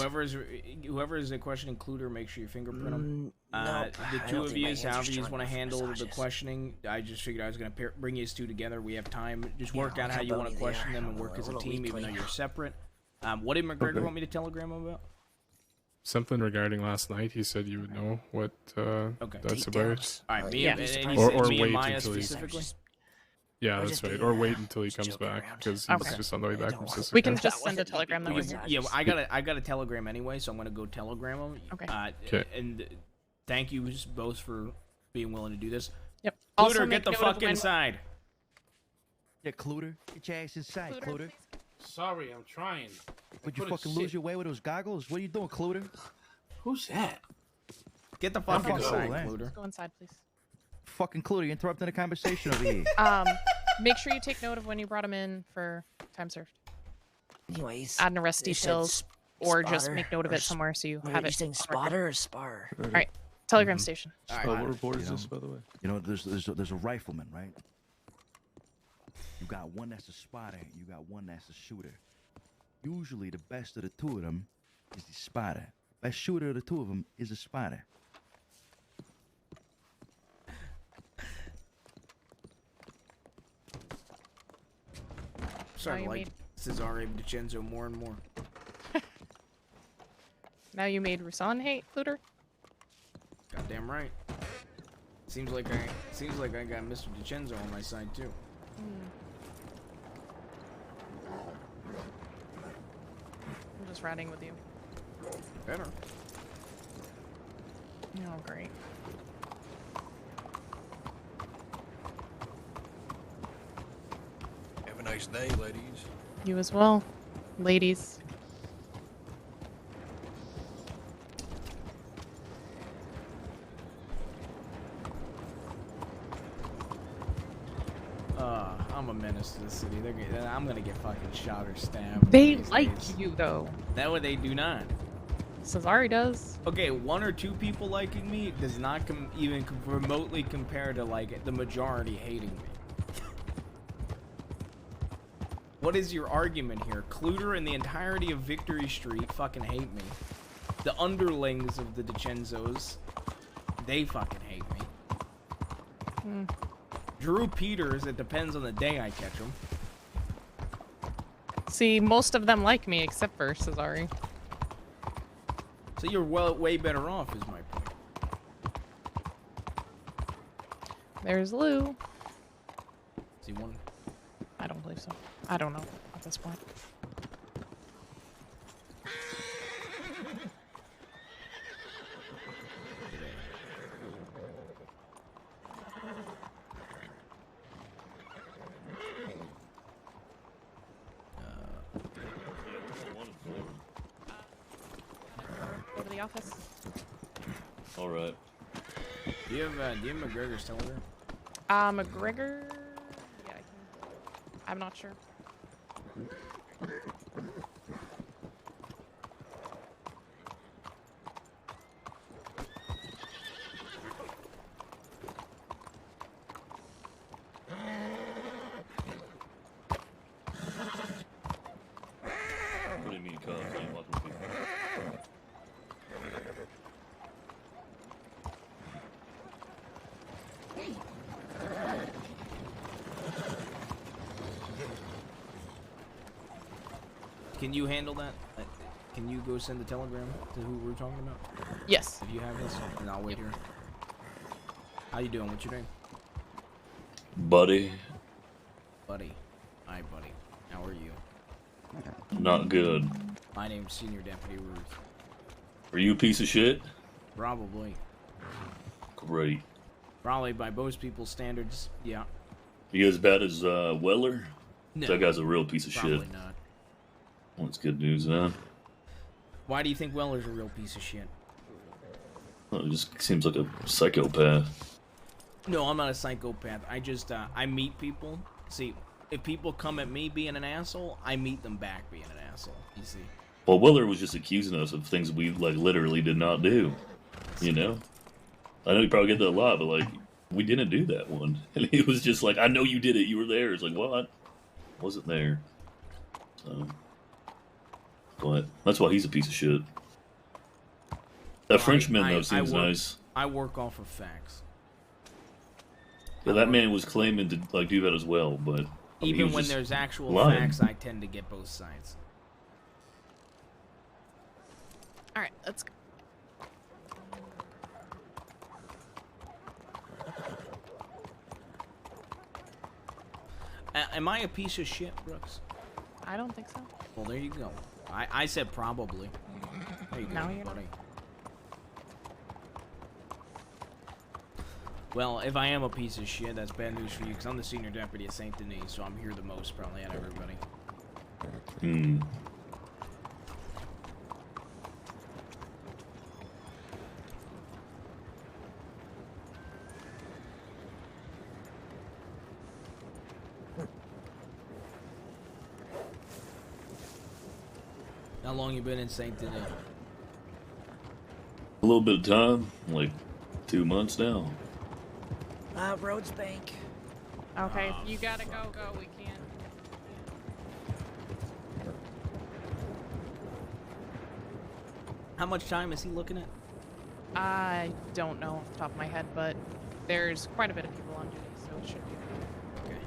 whoever is a question includer, make sure you fingerprint them.
Nope,
The
I
two
don't
of
think my
you,
hands are
however you
strong
want to
enough for
handle the
massages.
questioning, I just figured I was going to bring you two together. We have time. Just
Yeah,
work out
look
how
how
you want
bony
to
they
question
are.
them and work
A
as a
little
team, even though
weakly.
you're separate. What did McGregor
Okay.
want me to telegram him about?
Something regarding last night. He said you would know what that's about.
Takedowns.
All right, me
Yeah.
and he
Or-
said
or
me
wait
and Maya
until he-
specifically.
Yeah,
Or
that's
just
right.
be,
Or wait until he
just
comes
joking
back
around.
because he's
Okay.
just on the way back
Don't
from
worry.
Cisco.
We can
That
just send a
wasn't
telegram that
me.
was.
Yeah, well, I got a telegram anyway, so I'm gonna go telegram him.
Okay.
Okay.
And thank you both for being willing to do this.
Yep.
Cluter,
make
get the
note of
fuck
when-
inside.
Yeah, Cluter. Get your ass inside, Cluter.
Sorry, I'm trying.
Would you
couldn't
fucking
sit.
lose your way with those goggles? What are you doing, Cluter?
Who's that?
Get the fuck
fuck
inside,
go, eh?
Cluter.
Go inside, please.
Fucking Cluter, you're interrupting the conversation over here.
Make sure you take note of when you brought him in for time served.
Anyways,
Add an arrest
they said
details, or just
spotter
make note of
or
it somewhere so you
Wait,
have
are you
it.
saying
on record.
spotter or spar?
All right, telegram station.
What report is
You know,
this, by the way?
You know, there's a rifleman, right? You got one that's a spotter, you got one that's a shooter. Usually, the best of the two of them is the spotter. Best shooter of the two of them is a spotter.
Starting
you
to like Cesare DiCenzo more and more.
Now you made Rusan hate Cluter.
Goddamn right. Seems like I got Mr. DiCenzo on my side too.
I'm just riding with you.
Better.
Oh, great.
Have a nice day, ladies.
You as well, ladies.
I'm a menace to the city. I'm gonna get fucking shot or stabbed.
They
these
like
days.
you though.
That way they do not.
Cesare does.
Okay, 1 or 2 people liking me does not even remotely compare to like the majority hating me. What is your argument here? Cluter and the entirety of Victory Street fucking hate me. The underlings of the DiCenzos, they fucking hate me. Drew Peters, it depends on the day I catch him.
See, most of them like me except for Cesare.
So you're way better off, is my point.
There's Lou.
Is he one?
I don't believe so. I don't know at this point. Go to the office.
All right.
Do you have McGregor's telegram?
McGregor? Yeah, I'm not sure.
What do you mean, cuz? I ain't watching people.
Can you handle that? Can you go send a telegram to who we're talking about?
Yes.
If you have this, and I'll wait here. How you doing? What's your name?
Buddy,
Buddy. Hi, buddy. How are you?
not good.
My name's Senior Deputy Ruth.
Are you a piece of shit?
Probably.
Great.
Probably by most people's standards, yeah.
You as bad as Weller?
No.
That guy's a real piece of
Probably
shit.
not.
Well, that's good news, man.
Why do you think Weller's a real piece of shit?
Well, it just seems like a psychopath.
No, I'm not a psychopath. I just, I meet people. See, if people come at me being an asshole, I meet them back being an asshole. You see?
Well, Weller was just accusing us of things we, like, literally did not do. You know? I know you probably get that a lot, but, like, we didn't do that one. And he was just like, I know you did it. You were there. It's like, what? Wasn't there. So... But that's why he's a piece of shit. That Frenchman, though, seems nice.
I work off of facts.
Yeah, that man was claiming to like do that as well, but I mean,
Even when there's actual
lying.
facts, I tend to get both sides.
All right, let's go.
Am I a piece of shit, Brooks?
I don't think so.
Well, there you go. I said probably. There you go,
Now you're
buddy. Well, if I am a piece of shit, that's bad news for you, because I'm the senior deputy at St. Denis, so I'm here the most probably out of everybody.
Hmm.
How long you been in St. Denis?
A little bit of time, like 2 months now.
Rhodes Bank.
Okay, you gotta go. We can't.
How much time is he looking at?
I don't know off the top of my head, but there's quite a bit of people on duty, so it should be.
Okay.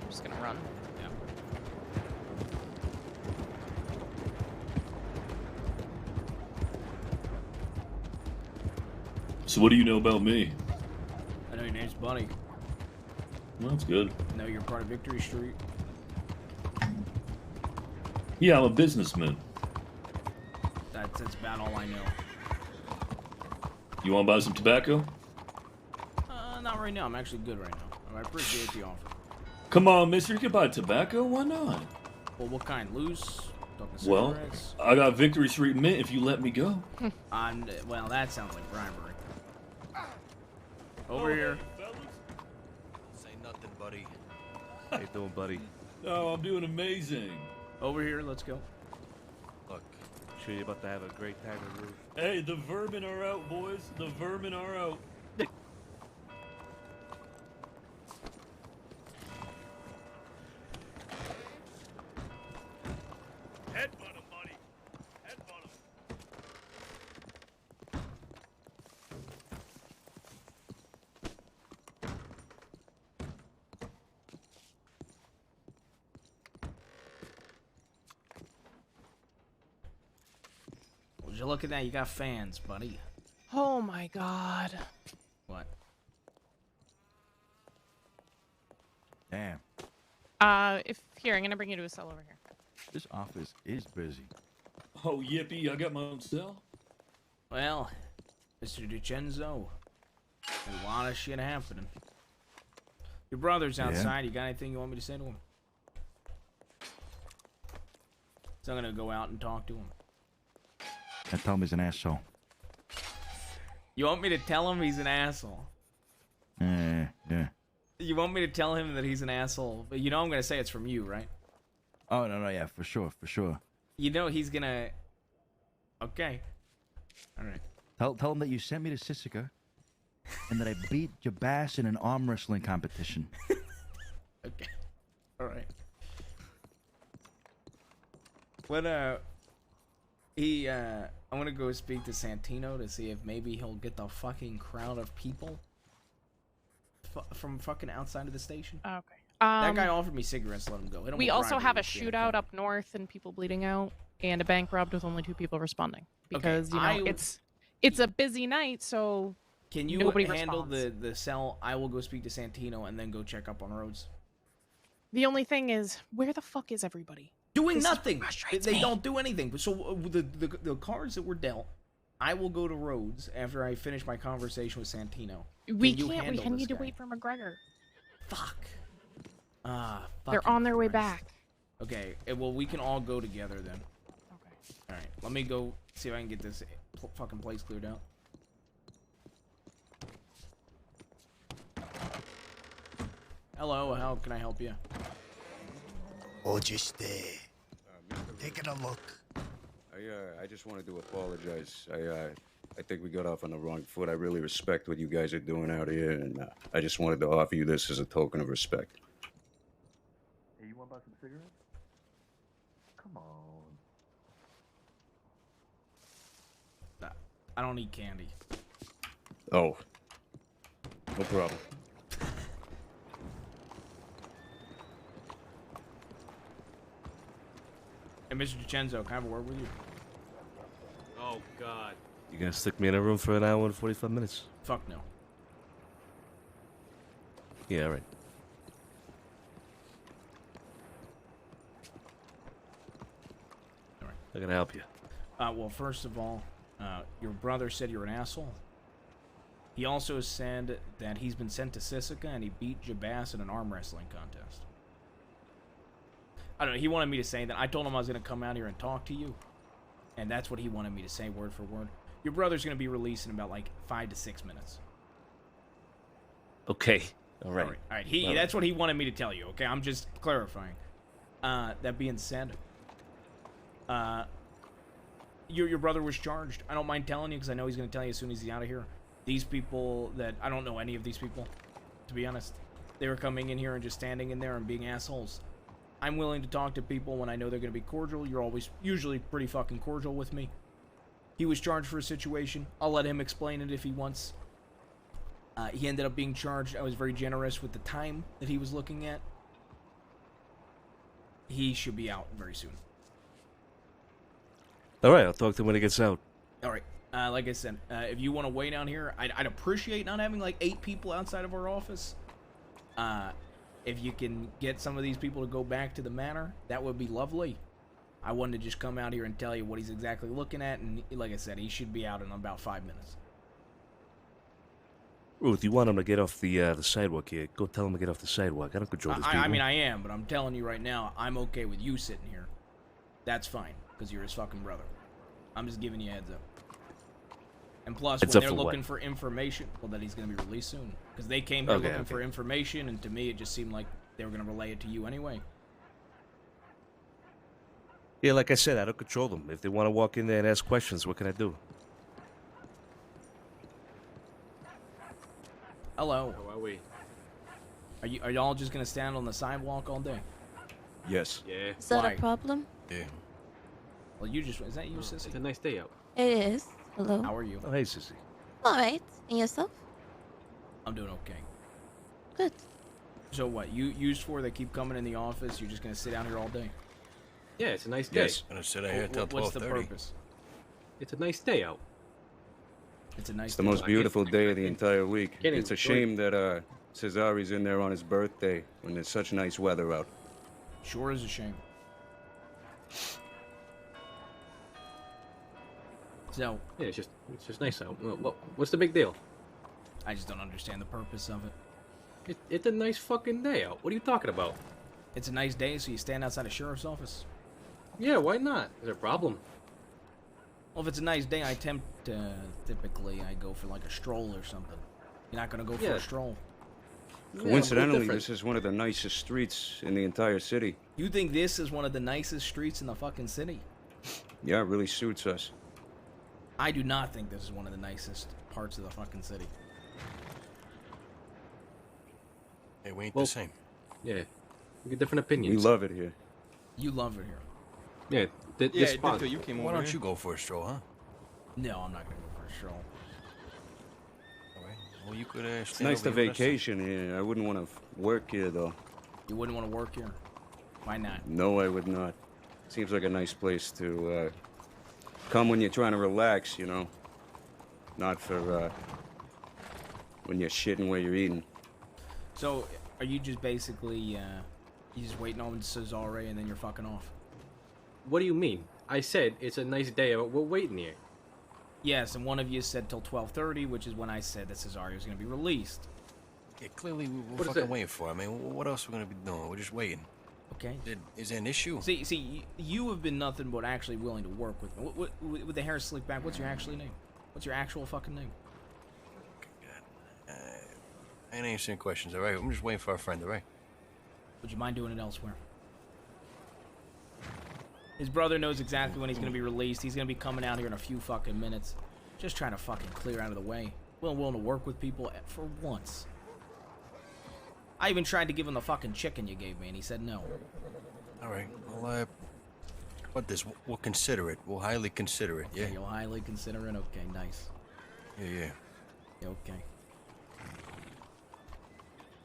I'm just gonna run.
Yeah.
So what do you know about me?
I know your name's Buddy.
Well, that's good.
I know you're part of Victory Street.
Yeah, I'm a businessman.
That's about all I know.
You want to buy some tobacco?
Not right now. I'm actually good right now. I appreciate the offer.
Come on, mister. You can buy tobacco? Why not?
Well, what kind? Loose? Talking
Well,
cigarettes?
I got Victory Street Mint if you let me go.
Well, that sounds like bribery. Over here.
Say nothing, buddy.
How you doing, buddy?
Oh, I'm doing amazing.
Over here, let's go.
Look, sure you're about to have a great time with Ruth.
Hey, the vermin are out, boys. The vermin are out.
Headbutt him, buddy. Headbutt him.
Would you look at that? You got fans, buddy.
Oh my god.
What?
Damn.
If here, I'm gonna bring you to a cell over here.
This office is busy.
Oh, yippee, I got my own cell.
Well, Mr. DiCenzo, a lot of shit happening. Your brother's outside. You got anything you want me to say to him? So I'm gonna go out and talk to him.
And tell him he's an asshole.
You want me to tell him he's an asshole?
Yeah.
You want me to tell him that he's an asshole? But you know I'm gonna say it's from you, right?
Oh, no, yeah, for sure.
You know he's gonna... Okay. Alright.
Tell him that you sent me to Sisika, and that I beat Jabas in an arm wrestling competition.
Okay. Alright. What, I want to go speak to Santino to see if maybe he'll get the fucking crowd of people from fucking outside of the station.
Okay.
That guy offered me cigarettes, let him go.
We also have a shootout up north and people bleeding out, and a bank robbed with only 2 people responding because you know it's a busy night, so
can you
nobody
handle
responds.
the cell? I will go speak to Santino and then go check up on roads.
The only thing is, where the fuck is everybody?
Doing nothing. They don't do anything. So the cards that were dealt, I will go to Rhodes after I finish my conversation with Santino.
We can't. We need to wait for McGregor.
Fuck.
They're on their way back.
Okay. Well, we can all go together then. Okay. All right. Let me go see if I can get this fucking place cleared out. Hello. How can I help you?
Oh, just taking a look.
I just wanted to apologize. I think we got off on the wrong foot. I really respect what you guys are doing out here, and I just wanted to offer you this as a token of respect.
Hey, you want to buy some cigarettes? Come on.
I don't eat candy.
Oh, no problem.
Hey, Mr. DiCenzo, can I have a word with you?
Oh, God. You gonna stick me in a room for an hour and 45 minutes?
Fuck no.
Yeah, all right.
All right.
I gotta help you.
Well, first of all, your brother said you're an asshole. He also said that he's been sent to Sisika and he beat Jabas in an arm wrestling contest. I don't know, he wanted me to say that. I told him I was going to come out here and talk to you. And that's what he wanted me to say, word for word. Your brother's going to be released in about, like, 5 to 6 minutes.
Okay. All right.
All right. That's what he wanted me to tell you, okay? I'm just clarifying. That being said, your brother was charged. I don't mind telling you because I know he's going to tell you as soon as he's out of here. These people that... I don't know any of these people, to be honest. They were coming in here and just standing in there and being assholes. I'm willing to talk to people when I know they're going to be cordial. You're always usually pretty fucking cordial with me. He was charged for a situation. I'll let him explain it if he wants. He ended up being charged. I was very generous with the time that he was looking at. He should be out very soon.
All right, I'll talk to him when he gets out.
All right. Like I said, if you want to wait down here, I'd appreciate not having like 8 people outside of our office. If you can get some of these people to go back to the manor, that would be lovely. I wanted to just come out here and tell you what he's exactly looking at, and like I said, he should be out in about 5 minutes.
Ruth, you want him to get off the sidewalk here? Go tell him to get off the sidewalk. I don't control this people.
I mean, I am, but I'm telling you right now, I'm okay with you sitting here. That's fine, because you're his fucking brother. I'm just giving you a heads up. And plus,
Heads
when
up
they're
for what?
looking for information, well, that he's going to be released soon. Because they came here
Okay,
looking
okay.
for information, and to me, it just seemed like they were going to relay it to you anyway.
Yeah, like I said, I don't control them. If they want to walk in there and ask questions, what can I do?
Hello.
How are we?
Are y'all just going to stand on the sidewalk all day?
Yes.
Yeah.
Is that
Why?
a problem?
Yeah.
Well, you just... Is that you, Sissy?
It's a nice day out.
It is. Hello.
How are you?
Oh, hey, Sissy.
All right. And yourself?
I'm doing okay.
Good.
So what? You used for they keep coming in the office. You're just gonna sit down here all day.
Yeah, it's a nice day.
Yes. And I said I had till
What's the
12:30.
purpose?
It's a nice day out.
It's a nice.
It's the most beautiful day of the entire week.
Can't
It's a
enjoy
shame that Cesari's in there on his birthday when there's such nice weather out.
Sure is a shame. So
Yeah, it's just nice out. What's the big deal?
I just don't understand the purpose of it.
It's a nice fucking day out. What are you talking about?
It's a nice day, so you stand outside a sheriff's office.
Yeah, why not? Is there a problem?
Well, if it's a nice day, I typically I go for like a stroll or something. You're not gonna go for
Yeah.
a stroll.
Coincidentally, this is one of the nicest streets in the entire city.
You think this is one of the nicest streets in the fucking city?
Yeah, it really suits us.
I do not think this is one of the nicest parts of the fucking city.
Hey, we ain't
Well,
the same.
Yeah, we get different opinions.
We love it here.
You love it here.
Yeah, this spot.
Why don't you go for a stroll, huh?
No, I'm not gonna go for a stroll.
Well, you could
It's nice to vacation here. I wouldn't want to work here, though.
You wouldn't want to work here? Why not?
No, I would not. Seems like a nice place to come when you're trying to relax, you know. Not for when you're shitting where you're eating.
So, are you just basically, you just waiting on Cesare and then you're fucking off?
What do you mean? I said it's a nice day out. We're waiting here.
Yes, and one of you said till 12:30, which is when I said that Cesare was going to be released.
Yeah, clearly we're
What is
fucking
that?
waiting for. I mean, what else are we gonna be doing? We're just waiting.
Okay.
Is there an issue?
See, you have been nothing but actually willing to work with me. With the hair slicked back, what's your actual name? What's your actual fucking name?
I ain't answering questions, all right? I'm just waiting for our friend, all right?
Would you mind doing it elsewhere? His brother knows exactly when he's going to be released. He's going to be coming out here in a few fucking minutes. Just trying to fucking clear out of the way. Willing to work with people for once. I even tried to give him the fucking chicken you gave me, and he said no.
All right. Well, how about this? We'll consider it. We'll highly consider it, yeah?
Okay, you'll highly consider it? Okay, nice.
Yeah.
Okay.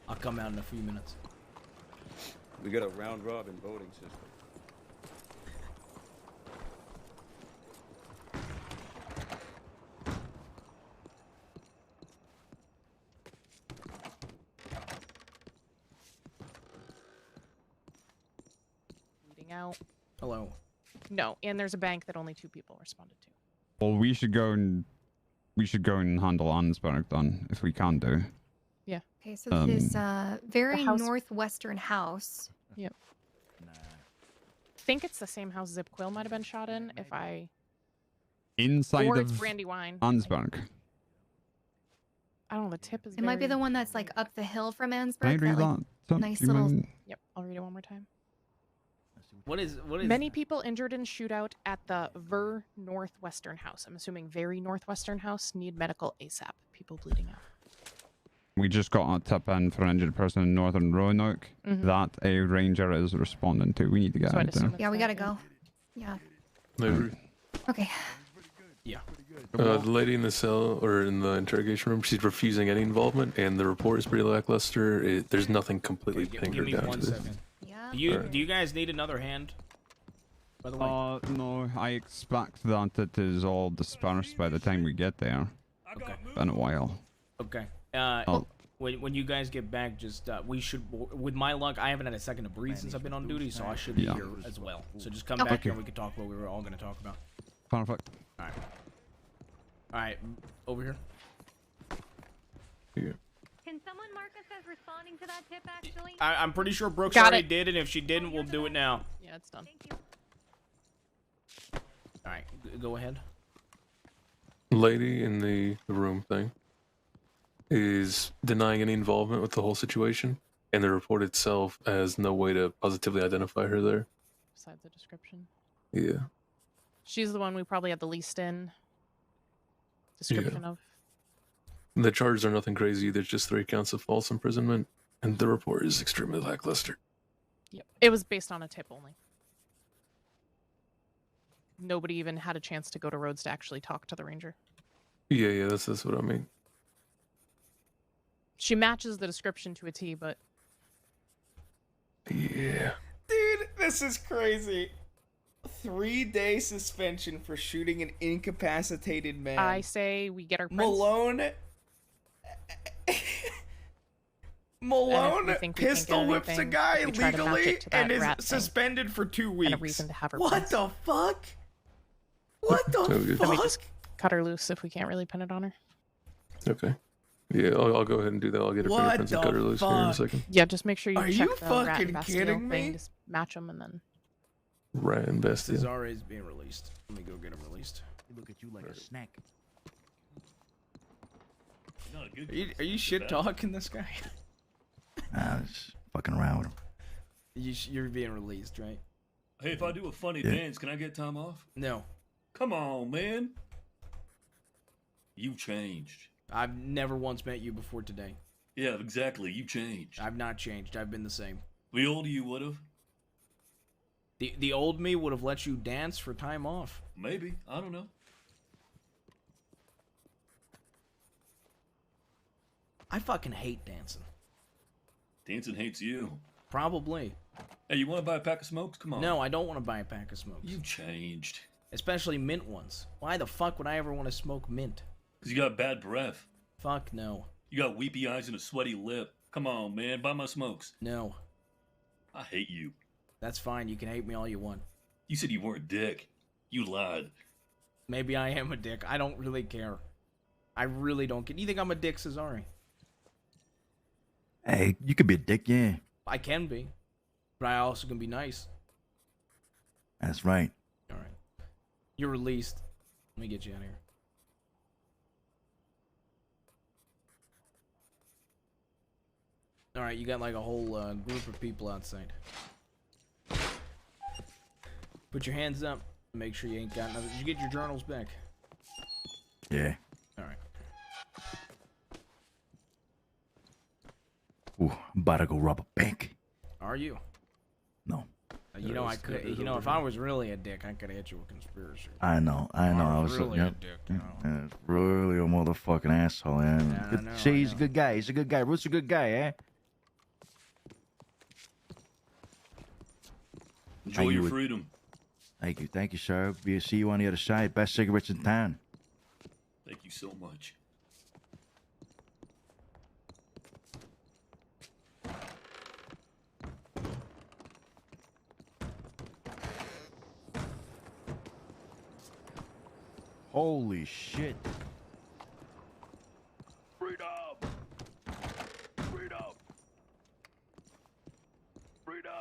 I'll come out in a few minutes.
We got a round-robin voting system.
Leading out.
Hello.
No, and there's a bank that only 2 people responded to.
Well, we should go and handle Ansberg then, if we can do.
Yeah.
Okay, so this very
The house-
northwestern house.
Yep. I think it's the same house Zip Quill might have been shot in. If I
Inside
or
of
it's Brandywine.
Ansberg.
I don't know. The tip is.
It might be
very-
the one that's like up the hill from Ansberg.
Can I read
like,
that?
nice
You
little.
mind-
Yep. I'll read it one more time.
What is?
Many people injured in shootout at the Ver Northwestern House. I'm assuming very Northwestern House need medical ASAP. People bleeding out.
We just got a tip in for an injured person in northern Roanoke
Mhm.
that a ranger is responding to. We need to get
So I'd
out there.
assume
Yeah, we gotta go. Yeah. Okay.
Yeah.
The lady in the cell or in the interrogation room, she's refusing any involvement, and the report is pretty lackluster. There's nothing completely pinning her
Give me
down
1
to this.
second.
Yeah.
Do you guys need another hand? By the way.
No, I expect that it is all dispersed by the time we get there.
Okay.
Been a while.
Okay.
I'll-
When you guys get back, just we should. With my luck, I haven't had a second to breathe since I've been on duty, so I should be
Yeah.
here as well. So just come
Okay.
back here and we can talk what we were all going to talk about.
Perfect.
All right. All right. Over here.
Can someone mark us as responding to that tip, actually?
I'm pretty sure Brooks
Got
already
it.
did, and if she didn't, we'll do it now.
Yeah, it's done.
All right. Go ahead.
lady in the room thing is denying any involvement with the whole situation, and the report itself has no way to positively identify her there.
Besides the description.
Yeah.
She's the one we probably had the least in description of.
The charges are nothing crazy. There's just 3 counts of false imprisonment, and the report is extremely lackluster.
Yep. It was based on a tip only. Nobody even had a chance to go to Rhodes to actually talk to the ranger.
Yeah, that's what I mean.
She matches the description to a T, but...
Yeah.
Dude, this is crazy. 3-day suspension for shooting an incapacitated man.
I say we get our prints.
Malone
think
pistol whips a guy
we try to match
legally
it to that
and is
rat thing.
suspended for 2 weeks.
And a reason to have her
What
prints.
the fuck? What the
Then we
fuck?
just cut her loose if we can't really pin it on her.
Okay. Yeah, I'll go ahead and do that. I'll get her
What
fingerprints and
the
cut her loose here in a
fuck?
second.
Yeah, just make sure you
Are
check
you
the rat
fucking
and Bastille
kidding
thing.
me?
Just match them and then...
Right, and Bastille.
Cesare is being released. Let me go get him released.
Look at you like a snack.
Are you shit talking this guy?
I was fucking around with him.
You're being released, right?
Hey, if I do a funny
Yeah.
dance, can I get time off?
No.
Come on, man. You changed.
I've never once met you before today.
Yeah, exactly. You changed.
I've not changed. I've been the same.
The older you would have.
The old me would have let you dance for time off.
Maybe. I don't know.
I fucking hate dancing.
Dancing hates you.
Probably.
Hey, you want to buy a pack of smokes? Come on.
No, I don't want to buy a pack of smokes.
You changed.
Especially mint ones. Why the fuck would I ever want to smoke mint?
Because you got bad breath.
Fuck no.
You got weepy eyes and a sweaty lip. Come on, man. Buy my smokes.
No.
I hate you.
That's fine. You can hate me all you want.
You said you weren't a dick. You lied.
Maybe I am a dick. I don't really care. I really don't care. You think I'm a dick, Cesare?
Hey, you could be a dick, yeah.
I can be. But I also can be nice.
That's right.
Alright. You're released. Let me get you out of here. Alright, you got like a whole group of people outside. Put your hands up. Make sure you ain't got nothing. Did you get your journals back?
Yeah.
Alright.
Ooh, I'm about to go rob a bank.
Are you?
No.
You know, I could. You know, if I was really a dick, I could hit you with conspiracy.
I know. I was
really
yep.
a dick, you know.
Really a motherfucking asshole, yeah.
Yeah, I know,
See,
I
he's a good guy. He's a good guy. Ruth's a good guy, eh?
Enjoy your freedom.
Thank you, sir. See you on the other side. Best cigarettes in town.
Thank you so much.
Holy shit.
Freedom! Freedom! Freedom!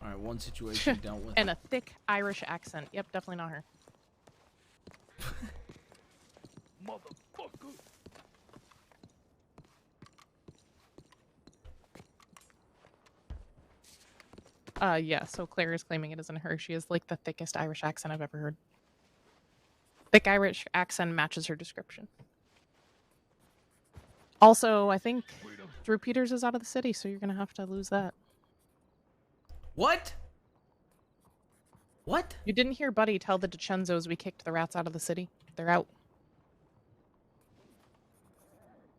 Alright, one situation dealt with.
And a thick Irish accent. Yep, definitely not her.
Motherfucker!
Yeah, so Claire is claiming it isn't her. She has like the thickest Irish accent I've ever heard. Thick Irish accent matches her description. Also, I think Drew Peters is out of the city, so you're gonna have to lose that.
What? What?
You didn't hear Buddy tell the DiCenzos we kicked the rats out of the city. They're out.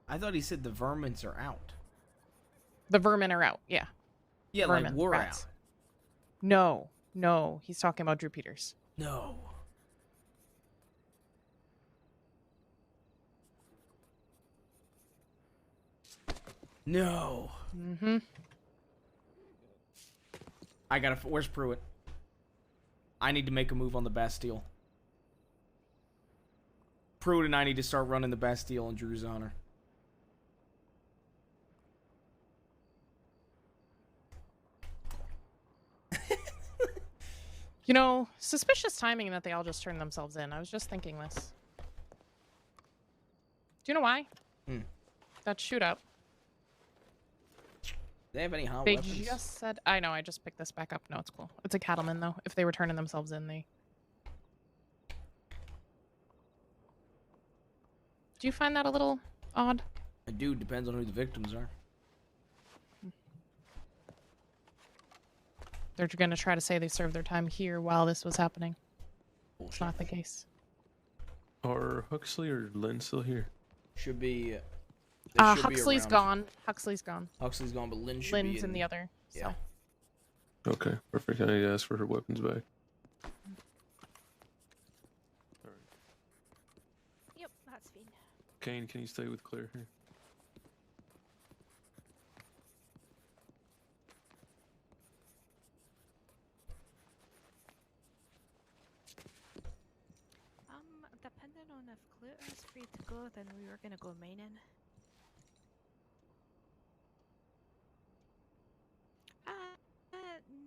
I thought he said the vermins are out.
The vermin are out, yeah.
Yeah,
Vermin,
like we're
rats.
out.
No, he's talking about Drew Peters.
No. No.
Mm-hmm.
I gotta. Where's Pruitt? I need to make a move on the Bastille. Pruitt and I need to start running the Bastille in Drew's honor.
You know, suspicious timing that they all just turned themselves in. I was just thinking this. Do you know why? That shootout.
Do they have any hot
They
weapons?
just said... I know, I just picked this back up. No, it's cool. It's a cattleman, though. If they were turning themselves in, they... Do you find that a little odd?
I do. Depends on who the victims are.
They're going to try to say they served their time here while this was happening. It's not the case.
Are Huxley or Lynn still here?
Should be.
Huxley's gone. Huxley's gone.
Huxley's gone, but Lynn should
Lynn's
be
in the other.
Yeah.
So.
Okay, perfect. I need to ask for her weapons back.
Yep, that's fine.
Kane, can you stay with Claire here?
Depending on if Cluter's free to go, then we were gonna go mining.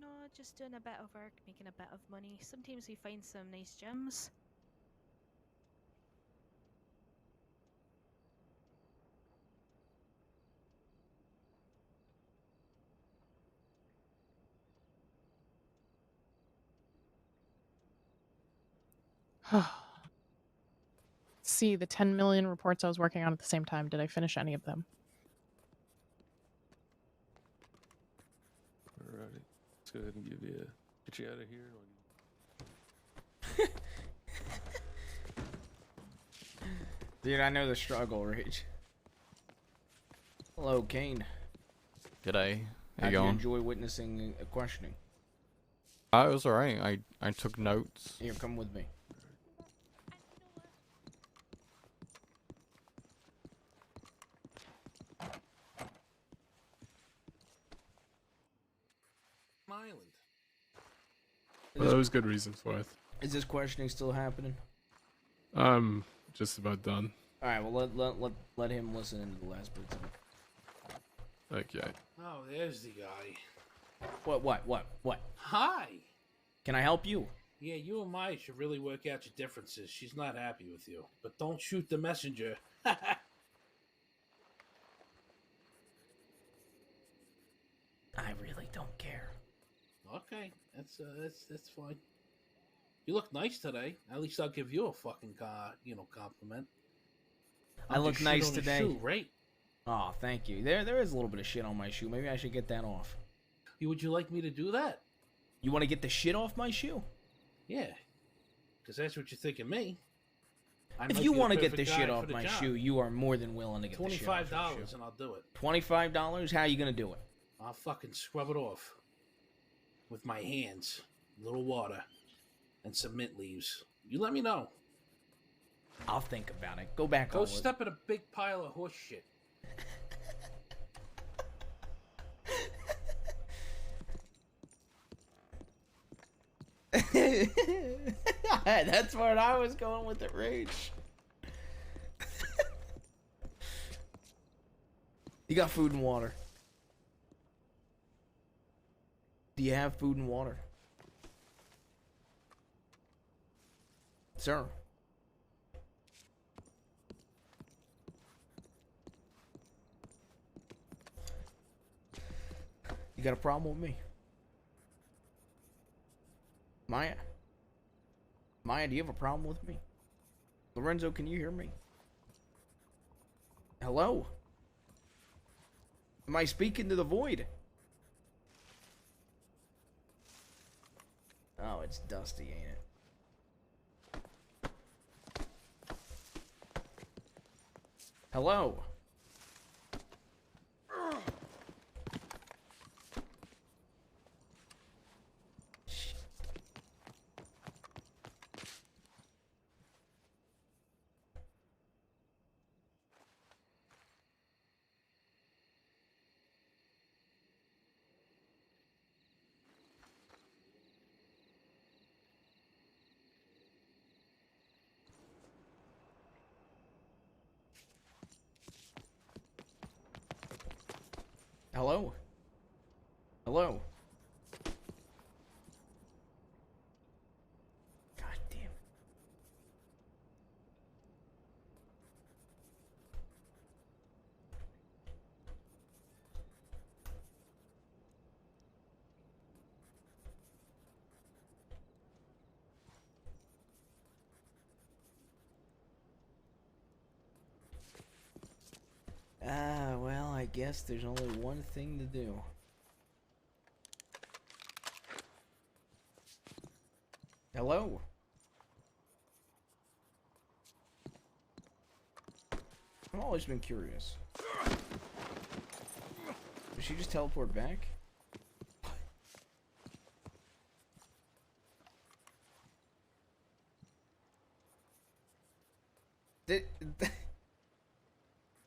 No, just doing a bit of work, making a bit of money. Sometimes we find some nice gems.
See, the 10 million reports I was working on at the same time. Did I finish any of them?
Alrighty. Let's go ahead and get you out of here.
Dude, I know the struggle, Rage. Hello, Kane.
G'day. How
How'd
you
you
going?
enjoy witnessing a questioning?
It was alright. I took notes.
Here, come with me.
Island.
Well, there was good reasons for it.
Is this questioning still happening?
Just about done.
All right. Well, let him listen into the last bits of it.
Okay.
Oh, there's the guy.
What?
Hi.
Can I help you?
Yeah, you and Maya should really work out your differences. She's not happy with you. But don't shoot the messenger.
I really don't care.
Okay, that's fine. You look nice today. At least I'll give you a fucking compliment.
I look
just
nice
shit on his
today.
shoe, right?
Oh, thank you. There is a little bit of shit on my shoe. Maybe I should get that off.
Would you like me to do that?
You want to get the shit off my shoe?
Yeah, because that's what you think of me.
If you want to get the shit off my shoe, you are more than willing to get the shit off your
$25 and I'll do it.
$25? How are you gonna do it?
I'll fucking scrub it off with my hands, a little water, and some mint leaves. You let me know.
I'll think about it. Go back.
Go step in a big pile of horse shit.
That's where I was going with the Rage. You got food and water. Do you have food and water? Sir. You got a problem with me? Maya? Maya, do you have a problem with me? Lorenzo, can you hear me? Hello? Am I speaking to the void? Oh, it's dusty, ain't it? Hello? Hello? Hello? guess there's only one thing to do. Hello? I've always been curious. Did she just teleport back?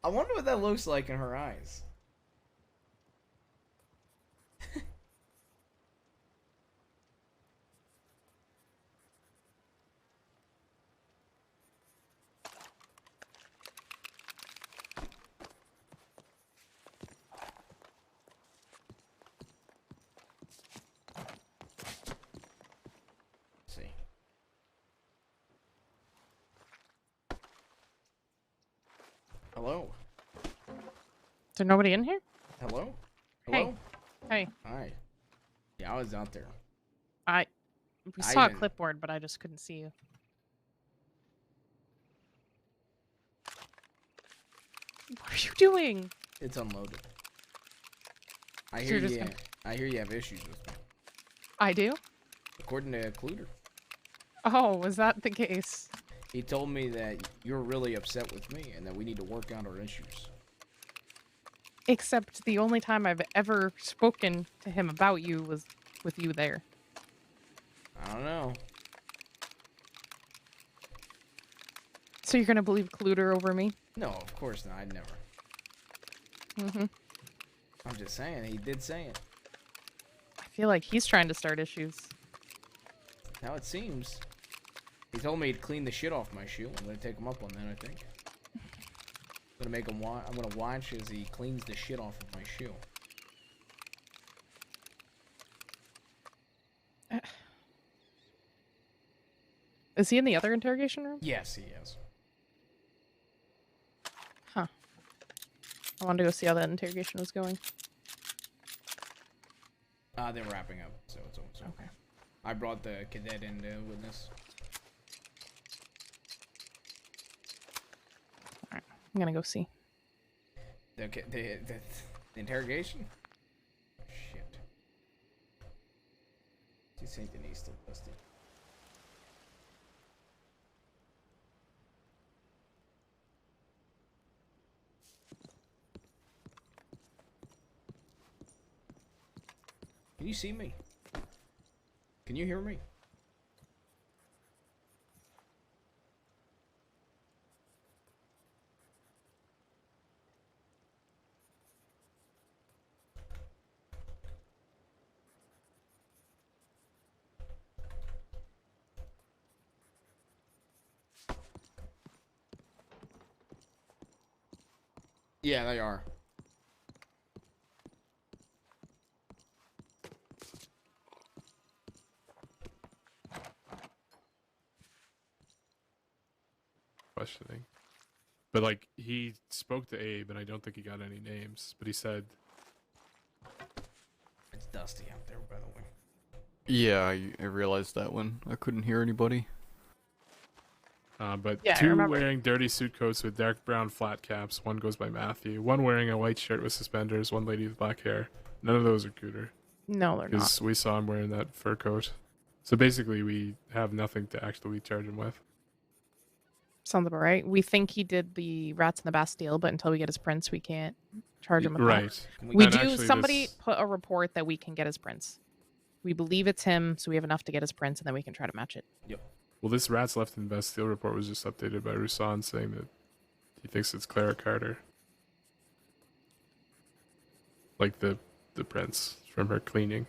I wonder what that looks like in her eyes. See. Hello?
Is there nobody in here?
Hello?
Hey.
Hello?
Hey.
Hi. Yeah, I was out there.
We saw a clipboard, but I just couldn't see you. What are you doing?
It's unloaded. I
So
hear
you're just
you.
gonna-
I hear you have issues with me.
I do?
According to Cluter.
Oh, was that the case?
He told me that you're really upset with me and that we need to work out our issues.
Except the only time I've ever spoken to him about you was with you there.
I don't know.
So you're gonna believe Cluter over me?
No, of course not. I'd never.
Mm-hmm.
I'm just saying. He did say it.
I feel like he's trying to start issues.
How it seems. He told me he'd clean the shit off my shoe. I'm gonna take him up on that, I think. I'm gonna make him I'm gonna watch as he cleans the shit off of my shoe.
Is he in the other interrogation room?
Yes, he is.
Huh. I wanted to go see how that interrogation was going.
They're wrapping up, so it's almost okay. I brought the cadet in to witness.
Alright, I'm gonna go see.
The interrogation? Shit. St. Denis still busted. Can you see me? Can you hear me? Yeah, they are.
Questioning. But like he spoke to Abe and I don't think he got any names, but he said
it's dusty out there, by the way.
Yeah, I realized that when I couldn't hear anybody.
But
Yeah, I
two
remember.
wearing dirty suit coats with dark brown flat caps. One goes by Matthew. One wearing a white shirt with suspenders. One lady with black hair. None of those are Cooter.
No, they're not.
Because we saw him wearing that fur coat. So basically, we have nothing to actually charge him with.
Sounds about right. We think he did the rats in the Bastille, but until we get his prints, we can't charge him with
Right.
that.
And
We do.
actually
Somebody
this-
put a report that we can get his prints. We believe it's him, so we have enough to get his prints, and then we can try to match it.
Yep.
Well, this Rats Left in Bastille report was just updated by Roussan saying that he thinks it's Clara Carter. Like the prints from her cleaning.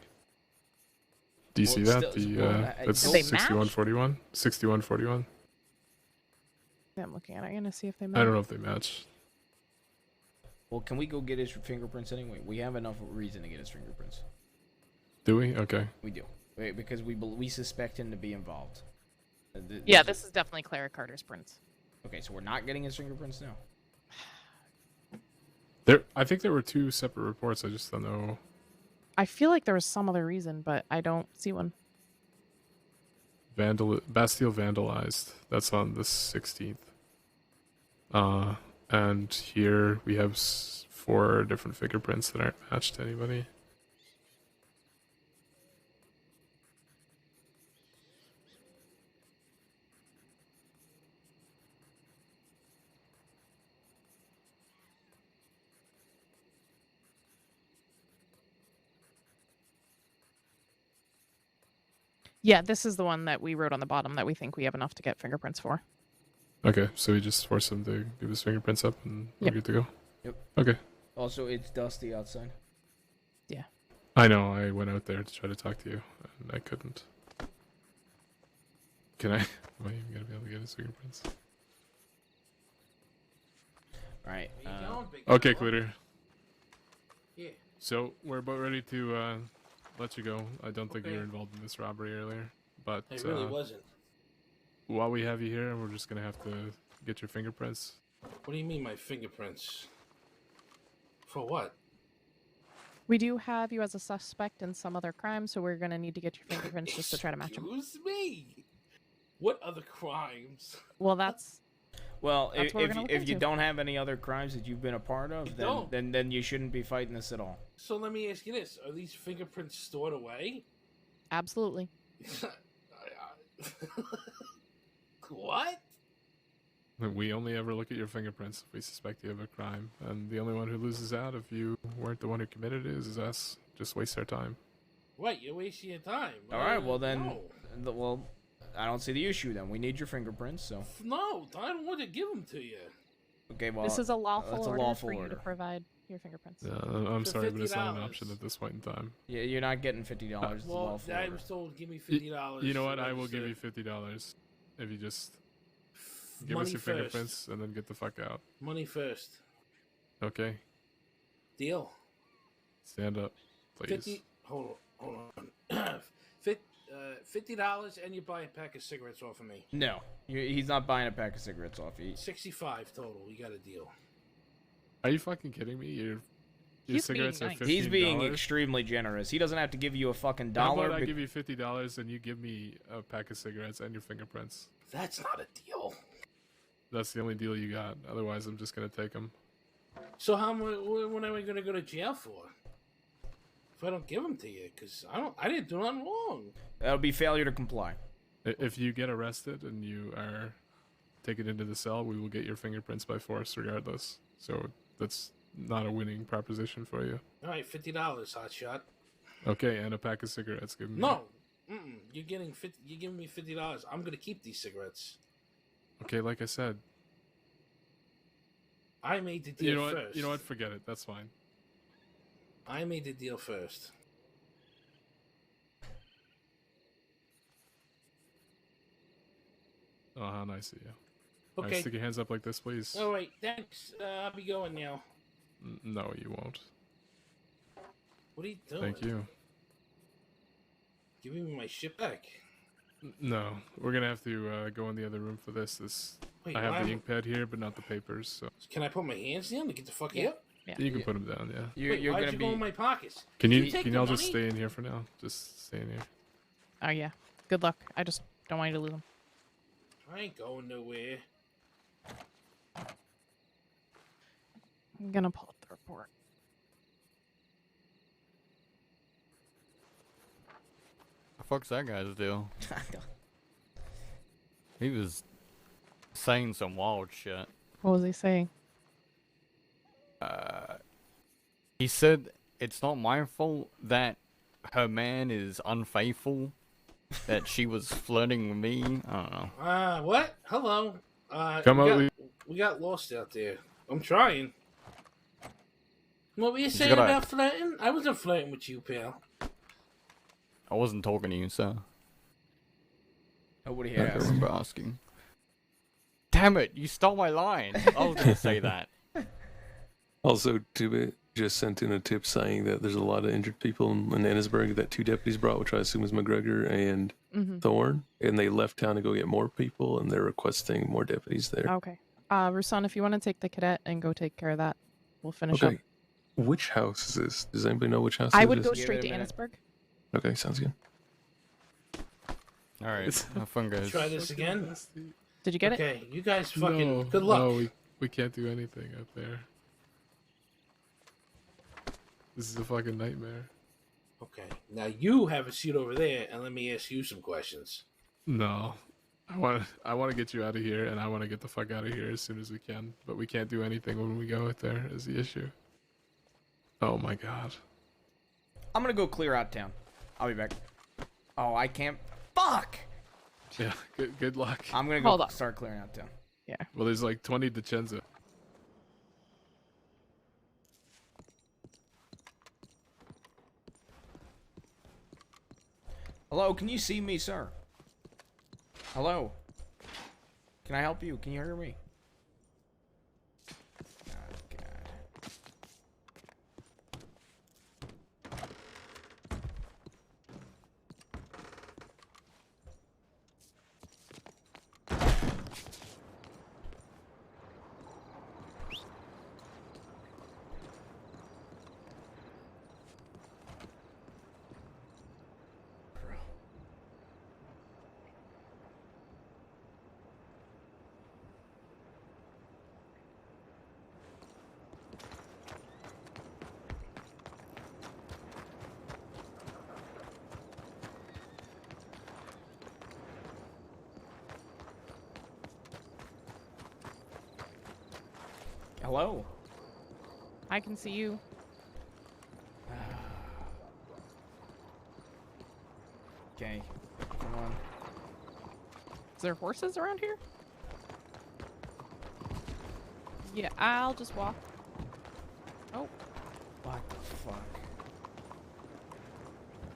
Do you
Well,
see
it's
that?
still-
That's
Did they match?
6141? 6141?
Yeah, I'm looking at it. I'm gonna see if they
I
match.
don't know if they match.
Well, can we go get his fingerprints anyway? We have enough reason to get his fingerprints.
Do we? Okay.
We do. Wait, because we suspect him to be involved.
Yeah, this is definitely Clara Carter's prints.
Okay, so we're not getting his fingerprints now.
I think there were two separate reports. I just don't know.
I feel like there was some other reason, but I don't see one.
Bastille vandalized. That's on the 16th. And here we have 4 different fingerprints that aren't matched to anybody.
Yeah, this is the one that we wrote on the bottom that we think we have enough to get fingerprints for.
Okay, so we just force him to give his fingerprints up and we're good to go?
Yep.
Okay.
Also, it's dusty outside.
Yeah.
I know, I went out there to try to talk to you, and I couldn't. Can I? Am I even gonna be able to get his fingerprints?
Alright.
Okay, Clutter.
Yeah.
So, we're about ready to let you go. I don't think you were involved in this robbery earlier, but...
It really wasn't.
While we have you here, we're just gonna have to get your fingerprints.
What do you mean, my fingerprints? For what?
We do have you as a suspect in some other crime, so we're going to need to get your fingerprints just to try to match them.
Excuse me? What other crimes?
Well, that's...
Well,
That's what we're gonna look
if you
into.
don't have any other crimes that you've been a part of, then you shouldn't be fighting this at all.
So let me ask you this. Are these fingerprints stored away?
Absolutely.
What?
We only ever look at your fingerprints if we suspect you have a crime, and the only one who loses out if you weren't the one who committed it is us. Just waste our time.
What? You're wasting your time.
Alright, well then...
No.
Well, I don't see the issue then. We need your fingerprints, so...
No, I don't want to give them to you.
Okay, well...
This is a lawful
it's a
order
lawful
for you
order.
to provide your fingerprints.
Yeah, I'm
For
sorry, but it's not an
$50.
option at this point in time.
Yeah, you're not getting $50. It's a
Well,
lawful
I
order.
was told give me $50.
You know what?
like
I will give
said.
you $50 if you just give
Money
us your
first.
fingerprints and then get the fuck out.
Money first.
Okay,
Deal.
stand up, please.
Hold on. $50 and you buy a pack of cigarettes off of me.
No, he's not buying a pack of cigarettes off you.
65 total. We got a deal.
Are you fucking kidding me? Your
He's
cigarettes
being
are
nice.
$15.
He's being extremely generous. He doesn't have to give you a fucking
How
dollar.
about I give you $50 and you give me a pack of cigarettes and your fingerprints?
That's not a deal.
That's the only deal you got. Otherwise, I'm just gonna take them.
So when am I going to go to jail for? If I don't give them to you, because I didn't do nothing wrong.
That'll be failure to comply.
If you get arrested and you are taken into the cell, we will get your fingerprints by force regardless. So that's not a winning proposition for you.
All right, $50, hotshot.
Okay, and a pack of cigarettes. Give me.
No, you're giving me $50. I'm going to keep these cigarettes.
Okay, like I said.
I made the deal first.
You know what? Forget it. That's fine.
I made the deal first.
Oh, how nice of you.
Okay.
Alright, stick your hands up like this, please.
All right, thanks. I'll be going now.
No, you won't.
What are you doing?
Thank you.
Giving me my shit back.
No, we're gonna have to go in the other room for this.
Wait,
I have
why
the
am-
ink pad here, but not the papers. So
Can I put my hands down to get the fuck out?
you can put them down. Yeah.
Wait, why'd you go in my pockets?
Can
Did
you
take
can
the
y'all just
money?
stay in here for now? Just stay in here.
Oh, yeah. Good luck. I just don't want you to lose them.
I ain't going nowhere.
I'm going to pull up the report.
The fuck's that guy's deal? He was saying some wild shit.
What was he saying?
He said it's not my fault that her man is unfaithful, that she was flirting with me. I don't know.
What? Hello.
Come
we
on,
we got lost out there. I'm trying. What were you
He's
saying
gotta-
about flirting? I wasn't flirting with you, pal.
I wasn't talking to you, sir.
Nobody
I
has.
remember asking. Damn it! You stole my line. I was gonna say that.
Also, Tibet just sent in a tip saying that there's a lot of injured people in Annisburg that 2 deputies brought, which I assume is McGregor and Thorne, and they left town to go get more people, and they're requesting more deputies there.
Okay. Rusan, if you want to take the cadet and go take care of that, we'll finish up.
Okay. Which house is this? Does anybody know which house
I
it
would
is?
go straight to Annisburg.
Okay, sounds good.
Alright, have fun, guys.
Try this again.
Did you get
it? Okay, you guys fucking.
No,
good luck.
No, we can't do anything up there. This is a fucking nightmare.
Okay. Now you have a seat over there, and let me ask you some questions.
No. I want to get you out of here, and I want to get the fuck out of here as soon as we can. But we can't do anything when we go out there is the issue. Oh my god.
I'm gonna go clear out town. I'll be back. Oh, I can't. Fuck!
Yeah, good luck.
I'm gonna go start clearing out town.
Yeah.
Well, there's like 20 DeCenza.
Hello, can you see me, sir? Hello? Can I help you? Can you hear me? Oh, God. Hello?
I can see you.
Okay, come on.
Is there horses around here? Yeah, I'll just walk. Oh.
What the fuck?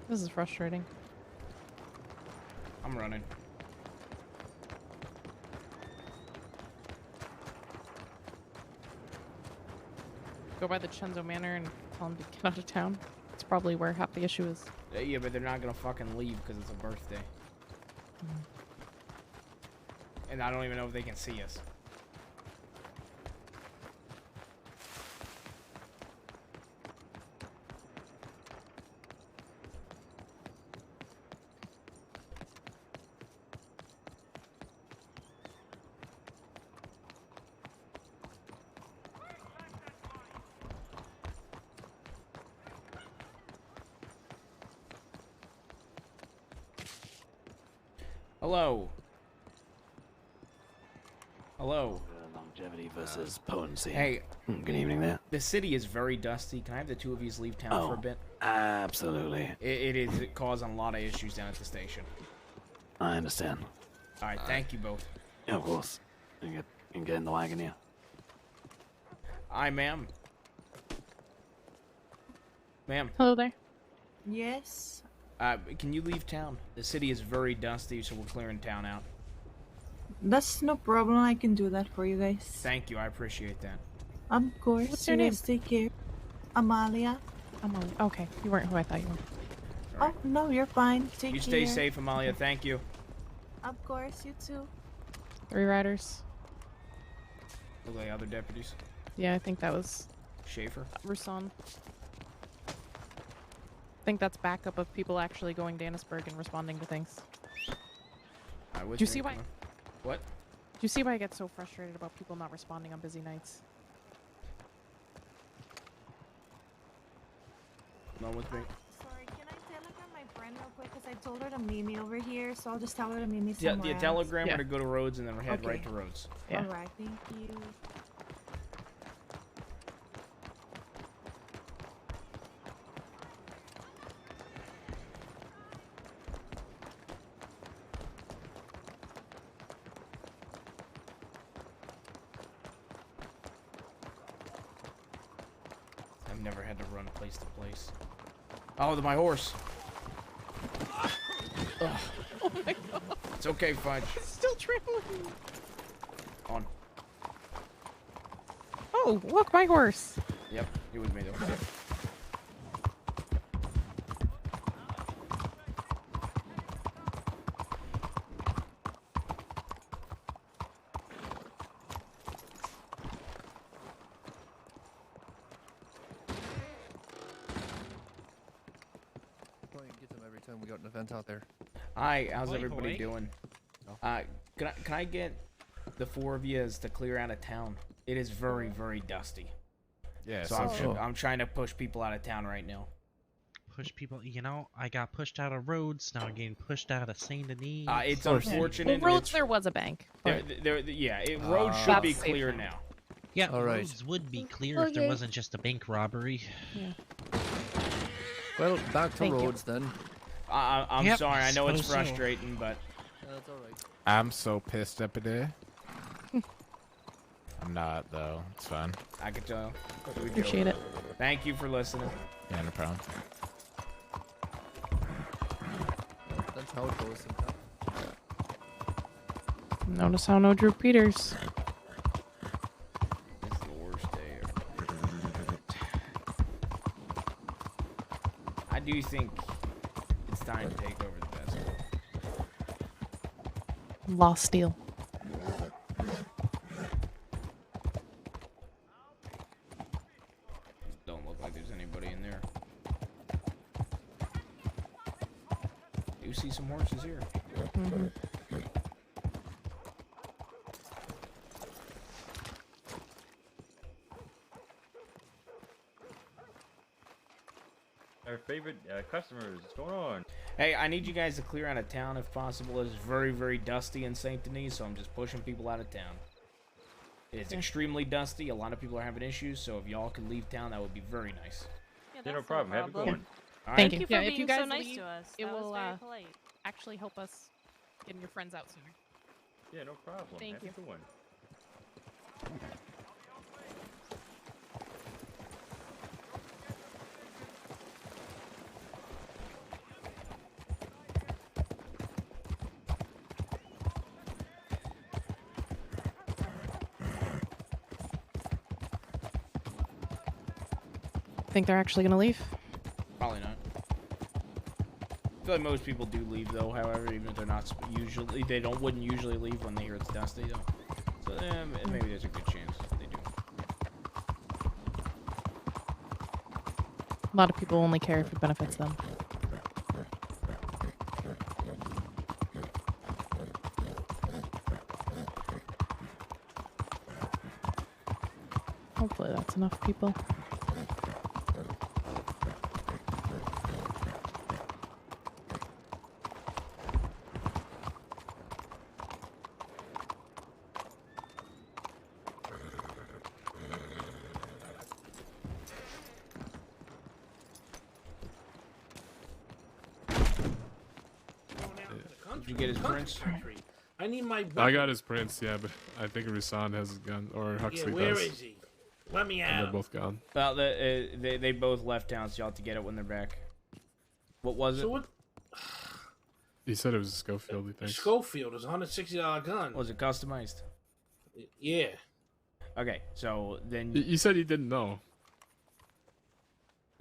This is frustrating.
I'm running.
Go by the Chenzo Manor and tell them to get out of town. It's probably where half the issue is.
Yeah, but they're not gonna fucking leave because it's a birthday. And I don't even know if they can see us. Hello. Hello.
Longevity versus potency.
Hey.
Good evening there.
The city is very dusty. Can I have the two of you leave town for a bit?
Absolutely.
It is causing a lot of issues down at the station.
I understand.
Alright, thank you both.
Yeah, of course. You can get in the wagon here.
Aye, ma'am. Ma'am.
Hello there.
Yes.
Can you leave town? The city is very dusty, so we're clearing town out.
That's no problem. I can do that for you guys.
Thank you. I appreciate that.
Of course.
What's your
You
name?
guys take care. Amalia.
Amalia. Okay, you weren't who I thought you were.
Oh, no, you're fine. Take
You
care.
stay safe, Amalia. Thank you.
Of course, you too.
3 riders.
Look like other deputies.
Yeah, I think that was
Schaefer.
Rusan. I think that's backup of people actually going to Annisburg and responding to things. Do you see why?
What?
Do you see why I get so frustrated about people not responding on busy nights?
No with me.
Sorry, can I telegram my friend real quick? Because I told her to meet me over here, so I'll just tell her to meet me
Yeah,
somewhere
the
else.
telegram or to go to Rhodes and then head
Okay.
right to Rhodes.
Yeah.
Alright, thank you.
I've never had to run place to place. Oh, my horse. Ugh.
Oh my god.
It's okay, Fudge.
It's still trampling.
On.
Oh, look, my horse.
Yep, he with me though.
Get them every time we got an event out there.
Hi, how's
Hoi,
everybody
hoi.
doing? Can I get the 4 of you to clear out of town? It is very, very dusty.
Yeah.
So I'm trying to push people out of town right now.
Push people. You know, I got pushed out of Rhodes. Now I'm getting pushed out of Saint Denis.
It's unfortunate.
Well, Rhodes, there was a bank.
Rhodes should be clear now.
Yeah,
All right.
Rhodes would be clear if there wasn't just a bank robbery.
Yeah.
Well, back to
Thank you.
Rhodes then.
I'm
Yep,
sorry. I know it's
suppose so.
frustrating, but
That's all right.
I'm so pissed up there. I'm not though. It's fine.
I could tell.
Appreciate it.
Thank you for listening.
Yeah, no problem.
That's how it goes sometimes.
Notice how no Drew Peters.
This is the worst day ever. I do think it's time to take over the best.
Lost Steel.
Don't look like there's anybody in there. You see some horses here.
Mm-hmm.
Our favorite customers, what's going on?
Hey, I need you guys to clear out of town if possible. It's very, very dusty in Saint Denis, so I'm just pushing people out of town. It's extremely dusty. A lot of people are having issues, so if y'all could leave town, that would be very nice.
Yeah, no problem. Have a good one.
All
Thank
right.
you.
for
Yeah,
being
if you guys
so nice
leave,
to us.
it
That was
will
very polite.
actually help us getting your friends out sooner.
Yeah, no problem.
Thank
Have
you.
a good one.
Think they're actually gonna leave?
Probably not. I feel like most people do leave though. However, even if they're not usually, wouldn't usually leave when they hear it's dusty though. So maybe there's a good chance they do.
A lot of people only care if it benefits them. Hopefully that's enough people.
Did you get his prints?
I need my.
I got his prints, yeah, but I think Rasan has his gun, or Huxley
Yeah, where
does.
is he? Let me
And
out.
they're both gone.
Well, they both left town, so y'all have to get it when they're back. What was it?
So what?
He said it was a Schofield, he thinks.
Schofield is a $160 gun.
Was it customized?
Yeah.
Okay, so then.
You said he didn't know.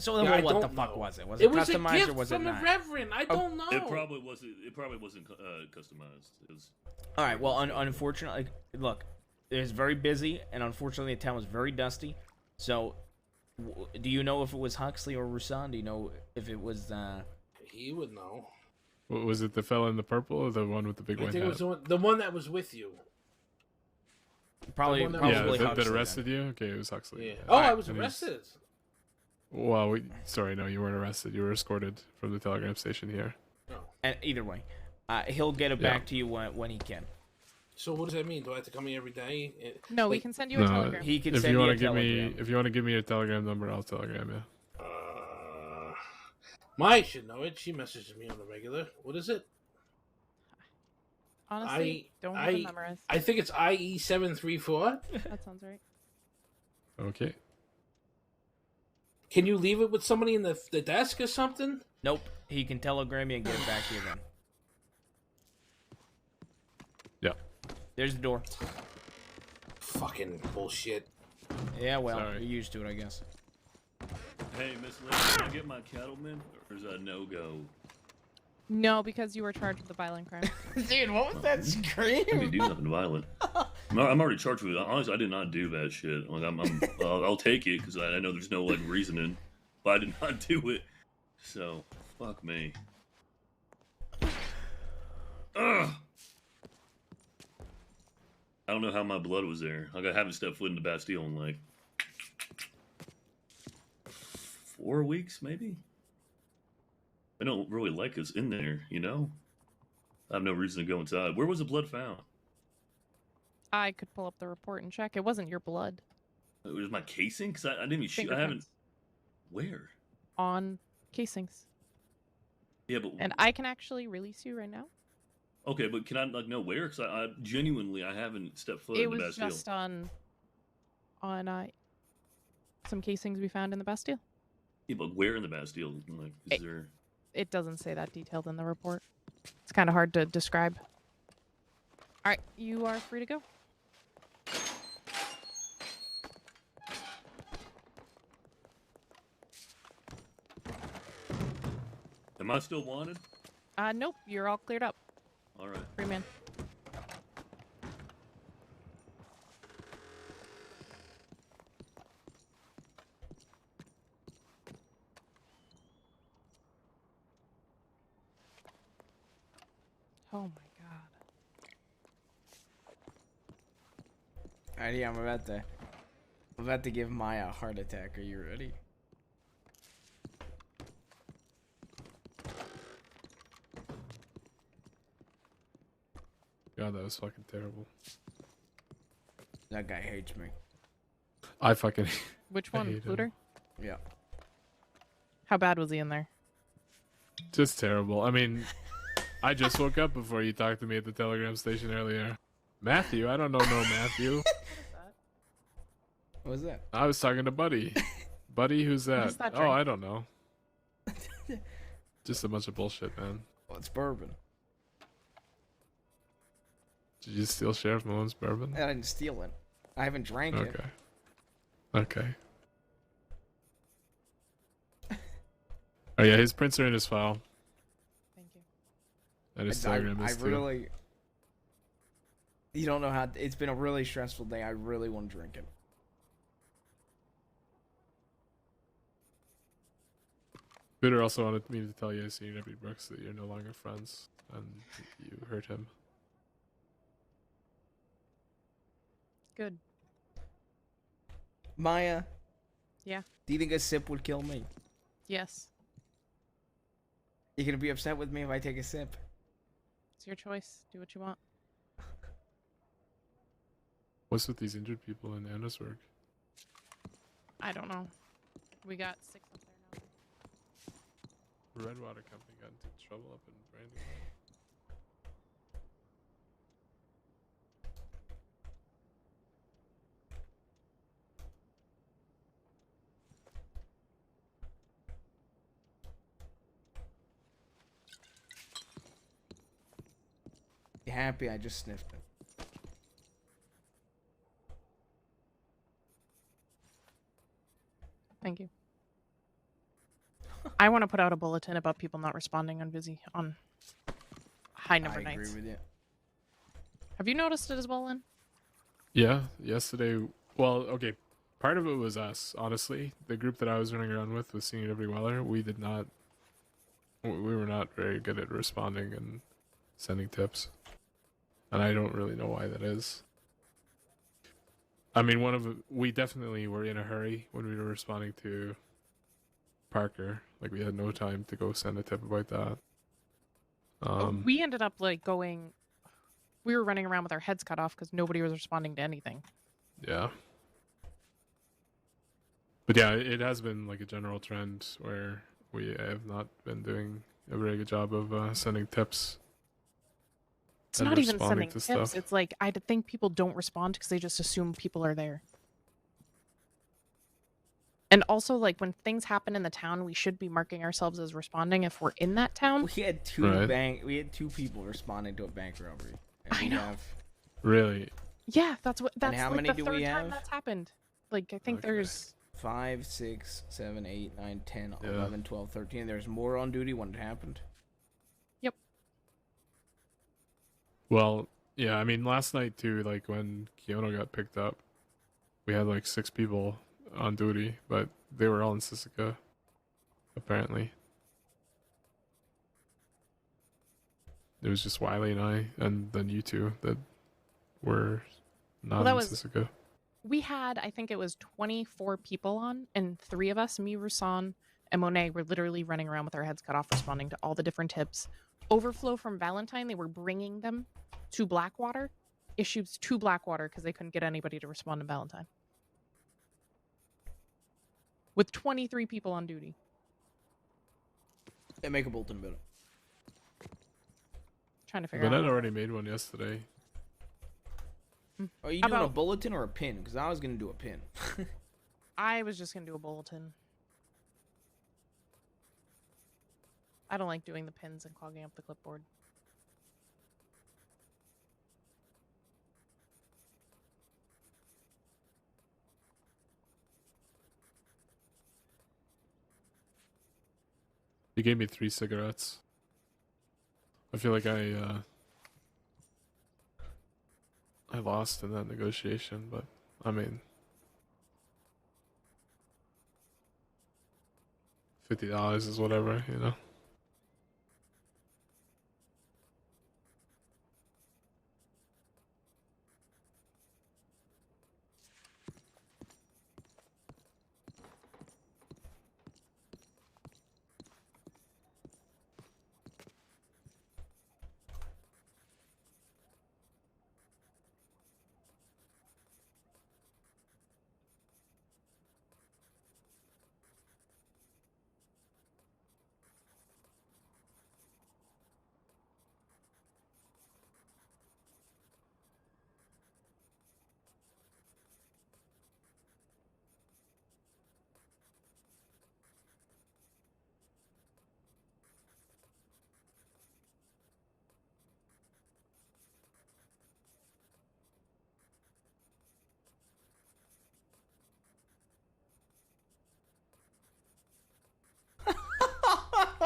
So then
Yeah, I
what the
don't
fuck
know.
was it? Was
It
it
was a
customized
gift
or was it
from the
not?
Reverend. I don't know.
It probably wasn't. It probably wasn't customized. It was.
All right. Well, unfortunately, look, it was very busy, and unfortunately, the town was very dusty. So, do you know if it was Huxley or Rusan? Do you know if it was?
He would know.
What, was it the fella in the purple or the one with the big
I
white
think it
hat?
was the one that was with you.
Probably.
The one that
Yeah,
was
that
with
arrested you? Okay, it was Huxley.
Yeah. Oh, I
Alright,
was
and he's-
arrested.
Well, sorry, no, you weren't arrested. You were escorted from the telegram station here.
And either way, he'll get it
Yeah.
back to you when he can.
So what does that mean? Do I have to come here every day?
No, we
Like-
can send you a telegram.
He can
if
send
you
you
want
a
to give
telegram.
me, if you want to give me a telegram number, I'll telegram you.
Mai should know it. She messages me on the regular. What is it?
Honestly, don't have it memorized.
I think it's IE734.
That sounds right.
Okay.
Can you leave it with somebody in the desk or something?
Nope. He can telegram you and get it back to you then.
Yeah.
There's the door.
Fucking bullshit.
Yeah, well,
Sorry.
you're used to it, I guess.
Hey, Miss Lynn, can I get my cattleman, or is that no go?
No, because you were charged with a violent crime.
Dude, what was that
I didn't
scream?
do nothing violent. I'm already charged with it. Honestly, I did not do that shit. Like, I'll take it because I know there's no like reasoning, but I did not do it. So, fuck me. Ugh. I don't know how my blood was there. Like, I haven't stepped foot in the Bastille in like 4 weeks, maybe. They don't really like us in there, you know. I have no reason to go inside. Where was the blood found?
I could pull up the report and check. It wasn't your blood.
It was my casing, because I didn't even shoot. I haven't. Where?
On casings.
Yeah, but.
And I can actually release you right now.
Okay, but can I like know where? Because I genuinely I haven't stepped foot in the Bastille.
It was just on some casings we found in the Bastille.
Yeah, but where in the Bastille? Like, is there?
It doesn't say that detailed in the report. It's kind of hard to describe. All right, you are free to go.
Am I still wanted?
Nope, you're all cleared up.
All right.
Free man. Oh my god.
Alright, yeah, I'm about to give Maya a heart attack. Are you ready?
God, that was fucking terrible.
That guy hates me.
I fucking.
Which
I
one,
hate him.
Looter?
Yeah.
How bad was he in there?
Just terrible. I mean, I just woke up before you talked to me at the telegram station earlier. Matthew? I don't know no Matthew.
What was that?
I was talking to Buddy. Buddy, who's that?
is that
Oh,
drink?
I don't know. Just a bunch of bullshit, man.
Well, it's bourbon.
Did you steal Sheriff Malone's bourbon?
I didn't steal it. I haven't drank it.
Okay. Okay. Oh yeah, his prints are in his file.
Thank you.
And his
I
telegram is too.
really... You don't know how... It's been a really stressful day. I really want to drink it.
Peter also wanted me to tell you, Senior Deputy Brooks, that you're no longer friends, and you hurt him.
Good.
Maya,
Yeah.
do you think a sip would kill me?
Yes.
You gonna be upset with me if I take a sip?
It's your choice. Do what you want.
What's with these injured people in Annisburg?
I don't know. We got 6 up there now.
Redwater Company got into trouble up in Brandywine.
You happy? I just sniffed it.
Thank you. I want to put out a bulletin about people not responding on high number
I
nights.
agree with you.
Have you noticed it as well, Lynn?
Yeah, yesterday. Well, okay. Part of it was us, honestly. The group that I was running around with Senior Deputy Weller, we were not very good at responding and sending tips. And I don't really know why that is. I mean, we definitely were in a hurry when we were responding to Parker. Like, we had no time to go send a tip about that.
We ended up going. We were running around with our heads cut off because nobody was responding to anything.
Yeah. But yeah, it has been like a general trend where we have not been doing a very good job of sending tips.
It's
and
not even
responding
sending
to
tips.
stuff.
It's like I think people don't respond because they just assume people are there. And also, like, when things happen in the town, we should be marking ourselves as responding if we're in that town.
We had we had 2 people responding to a bank robbery. And
I know.
Really?
Yeah, that's
how
like
many
the
do
third
we
time
have?
that's happened. Like, I think there's
5, 6, 7, 8, 9, 10,
Yeah.
11, 12, 13. There's more on duty when it happened.
Yep.
Well, yeah, I mean, last night too, like when Keono got picked up, we had like 6 people on duty, but they were all in Sisika, apparently. It was just Wiley and I, and then you two that were not
that
in
was-
Sisika.
we had, I think it was 24 people on, and 3 of us, me, Rusan, and Monet, were literally running around with our heads cut off, responding to all the different tips. Overflow from Valentine, they were bringing them to Blackwater. Issues to Blackwater because they couldn't get anybody to respond to Valentine. With 23 people on duty.
They make a bulletin about it.
Trying to figure
But
out.
I'd already made one yesterday.
Are you
How
doing a
about-
bulletin or a pin? Because I was gonna do a pin.
I was just going to do a bulletin. I don't like doing the pins and clogging up the clipboard.
He gave me 3 cigarettes. I feel like I lost in that negotiation, but I mean, $50 is whatever, you know.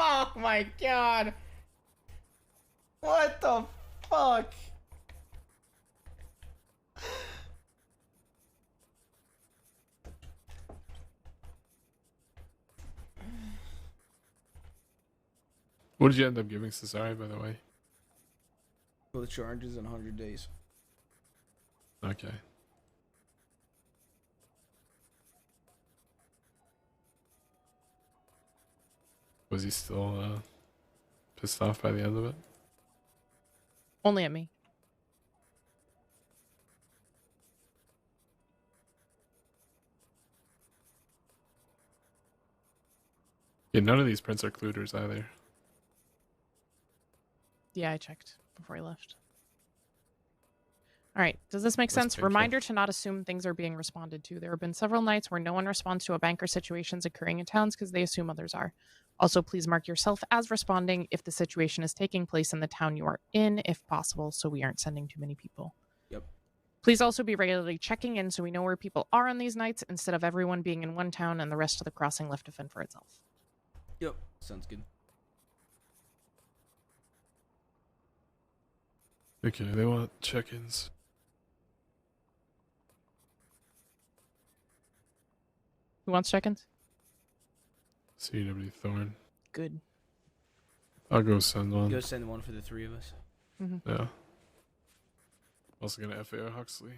Oh my god! What the fuck?
What did you end up giving Cesare, by the way?
Both charges in 100 days.
Okay. Was he still pissed off by the end of it?
Only at me.
Yeah, none of these prints are cluters either.
Yeah, I checked before I left. All right, does this make
That's
sense?
painful.
Reminder to not assume things are being responded to. There have been several nights where no one responds to a bank or situations occurring in towns because they assume others are. Also, please mark yourself as responding if the situation is taking place in the town you are in, if possible, so we aren't sending too many people.
Yep.
Please also be regularly checking in so we know where people are on these nights instead of everyone being in one town and the rest of the crossing left to fend for itself.
Yep. Sounds good.
Okay, they want check-ins.
Who wants check-ins?
CW Thorn.
Good.
I'll go send one.
Go send one for the 3 of us.
Yeah. Also gonna FAO Huxley.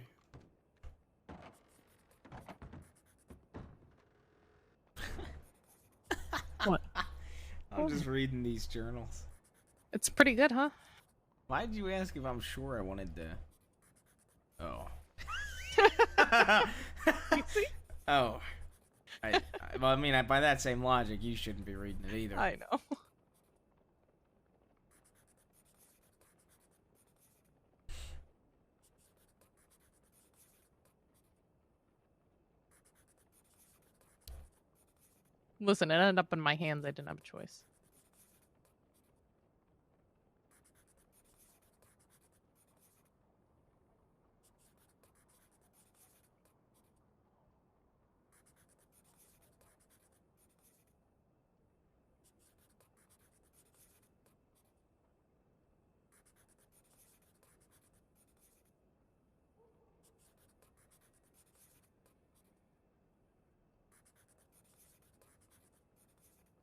What?
I'm just reading these journals.
It's pretty good, huh?
Why'd you ask if I'm sure I wanted to? Oh. Oh. Well, I mean, by that same logic, you shouldn't be reading it either.
I know. Listen, it ended up in my hands. I didn't have a choice.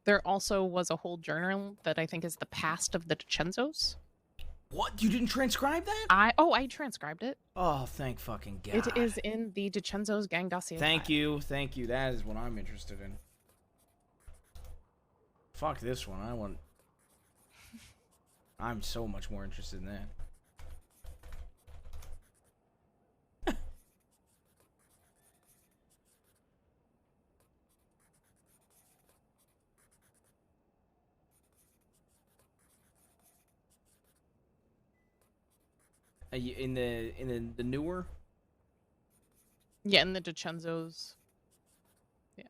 There also was a whole journal that I think is the past of the DiCenzos.
What? You didn't transcribe that?
I transcribed it.
Oh, thank fucking God.
It is in the DiCenzo's gang dossier.
Thank you. That is what I'm interested in. Fuck this one. I'm so much more interested in that. In the newer?
Yeah, in the DiCenzo's. Yeah.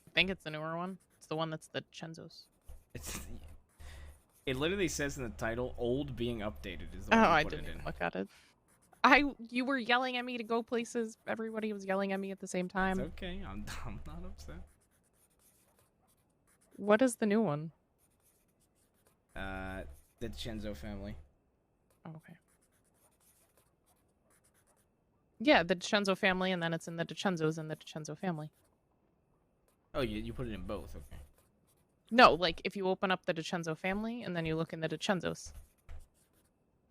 I think it's the newer one. It's the one that's the DiCenzo's.
It literally says in the title, "Old being updated" is the
Oh,
one
I
put
didn't
it
even
in.
look at it. You were yelling at me to go places. Everybody was yelling at me at the same time.
It's okay. I'm not upset.
What is the new one?
The DiCenzo family.
Oh, okay. Yeah, the DiCenzo family, and then it's in the DiCenzo's and the DiCenzo family.
Oh, you put it in both. Okay.
No, like if you open up the DiCenzo family and then you look in the DiCenzo's.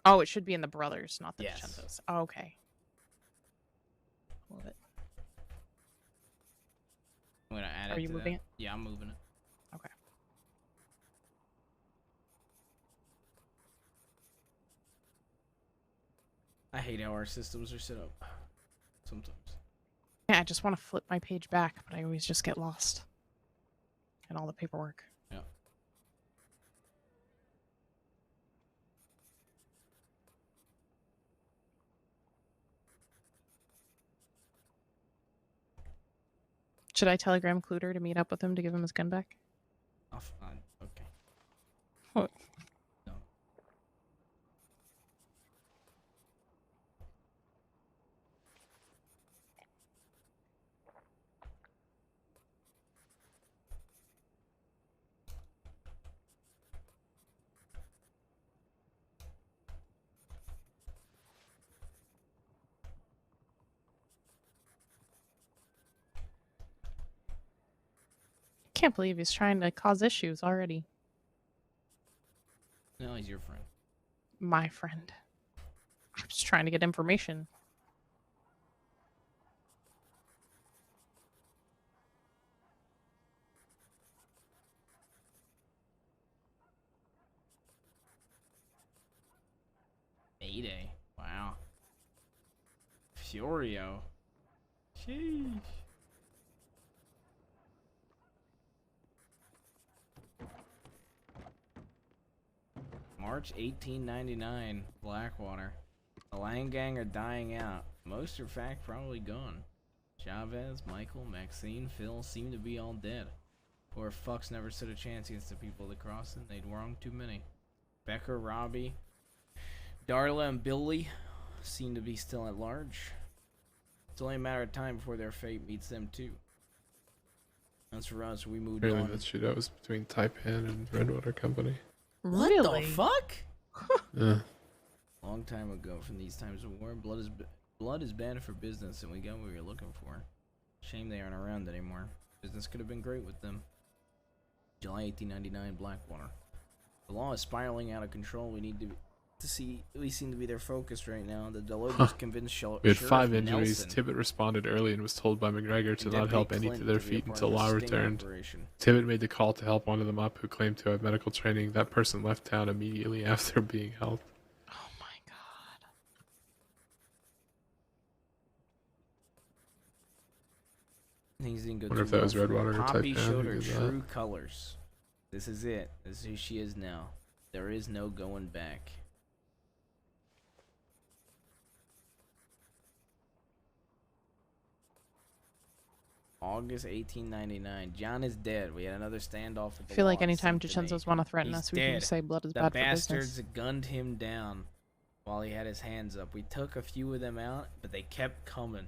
Oh, it should be in the brothers, not the DiCenzo's. Oh, okay. Move it.
I'm gonna add it.
Are you
to
moving
that.
it?
Yeah, I'm moving it.
Okay.
I hate how our systems are set up. Sometimes.
Yeah, I just want to flip my page back, but I always just get lost in all the paperwork.
Yeah.
Should I telegram Cluter to meet up with him to give him his gun back?
Okay.
What?
No.
Can't believe he's trying to cause issues already.
No, he's your friend.
My friend. I'm just trying to get information.
Mayday. Wow. Furio. Sheesh. March 1899, Blackwater. The Lang gang are dying out. Most are in fact probably gone. Chavez, Michael, Maxine, Phil seem to be all dead. Poor fucks never stood a chance against the people of the crossing. They'd wronged too many. Becker, Robbie, Darla, and Billy seem to be still at large. It's only a matter of time before their fate meets them too. As for us, we moved
Really,
on.
that shootout was between Taipan and Redwater Company.
What
Really?
the fuck?
Yeah.
Long time ago, from these times of war, blood is bad for business, and we got what we were looking for. Shame they aren't around anymore. Business could have been great with them. July 1899, Blackwater. The law is spiraling out of control. We need to see. We seem to be their focus right now. The Delogos convinced
We had
Sheriff
5 injuries.
Nelson.
Tibbet responded early and was told by McGregor to
And
not
Deputy
help any to
Clinton
their
to be a
feet
part
until
of the
Law
sting
returned.
operation.
Tibbet made the call to help one of them up who claimed to have medical training. That person left town immediately after being helped.
Oh my god.
Things didn't go
Wonder
too
if that was
well for her.
Redwater or
Poppy
Taipan
showed
who
her
did that.
true colors. This is it. This is who she is now. There is no going back. August 1899. John is dead. We had another standoff with the
I feel like
law at
anytime
Symphony.
DiCenzo's want to threaten
He's
us, we can
dead.
just say blood is
The
bad for
bastards
business.
gunned him down while he had his hands up. We took a few of them out, but they kept coming.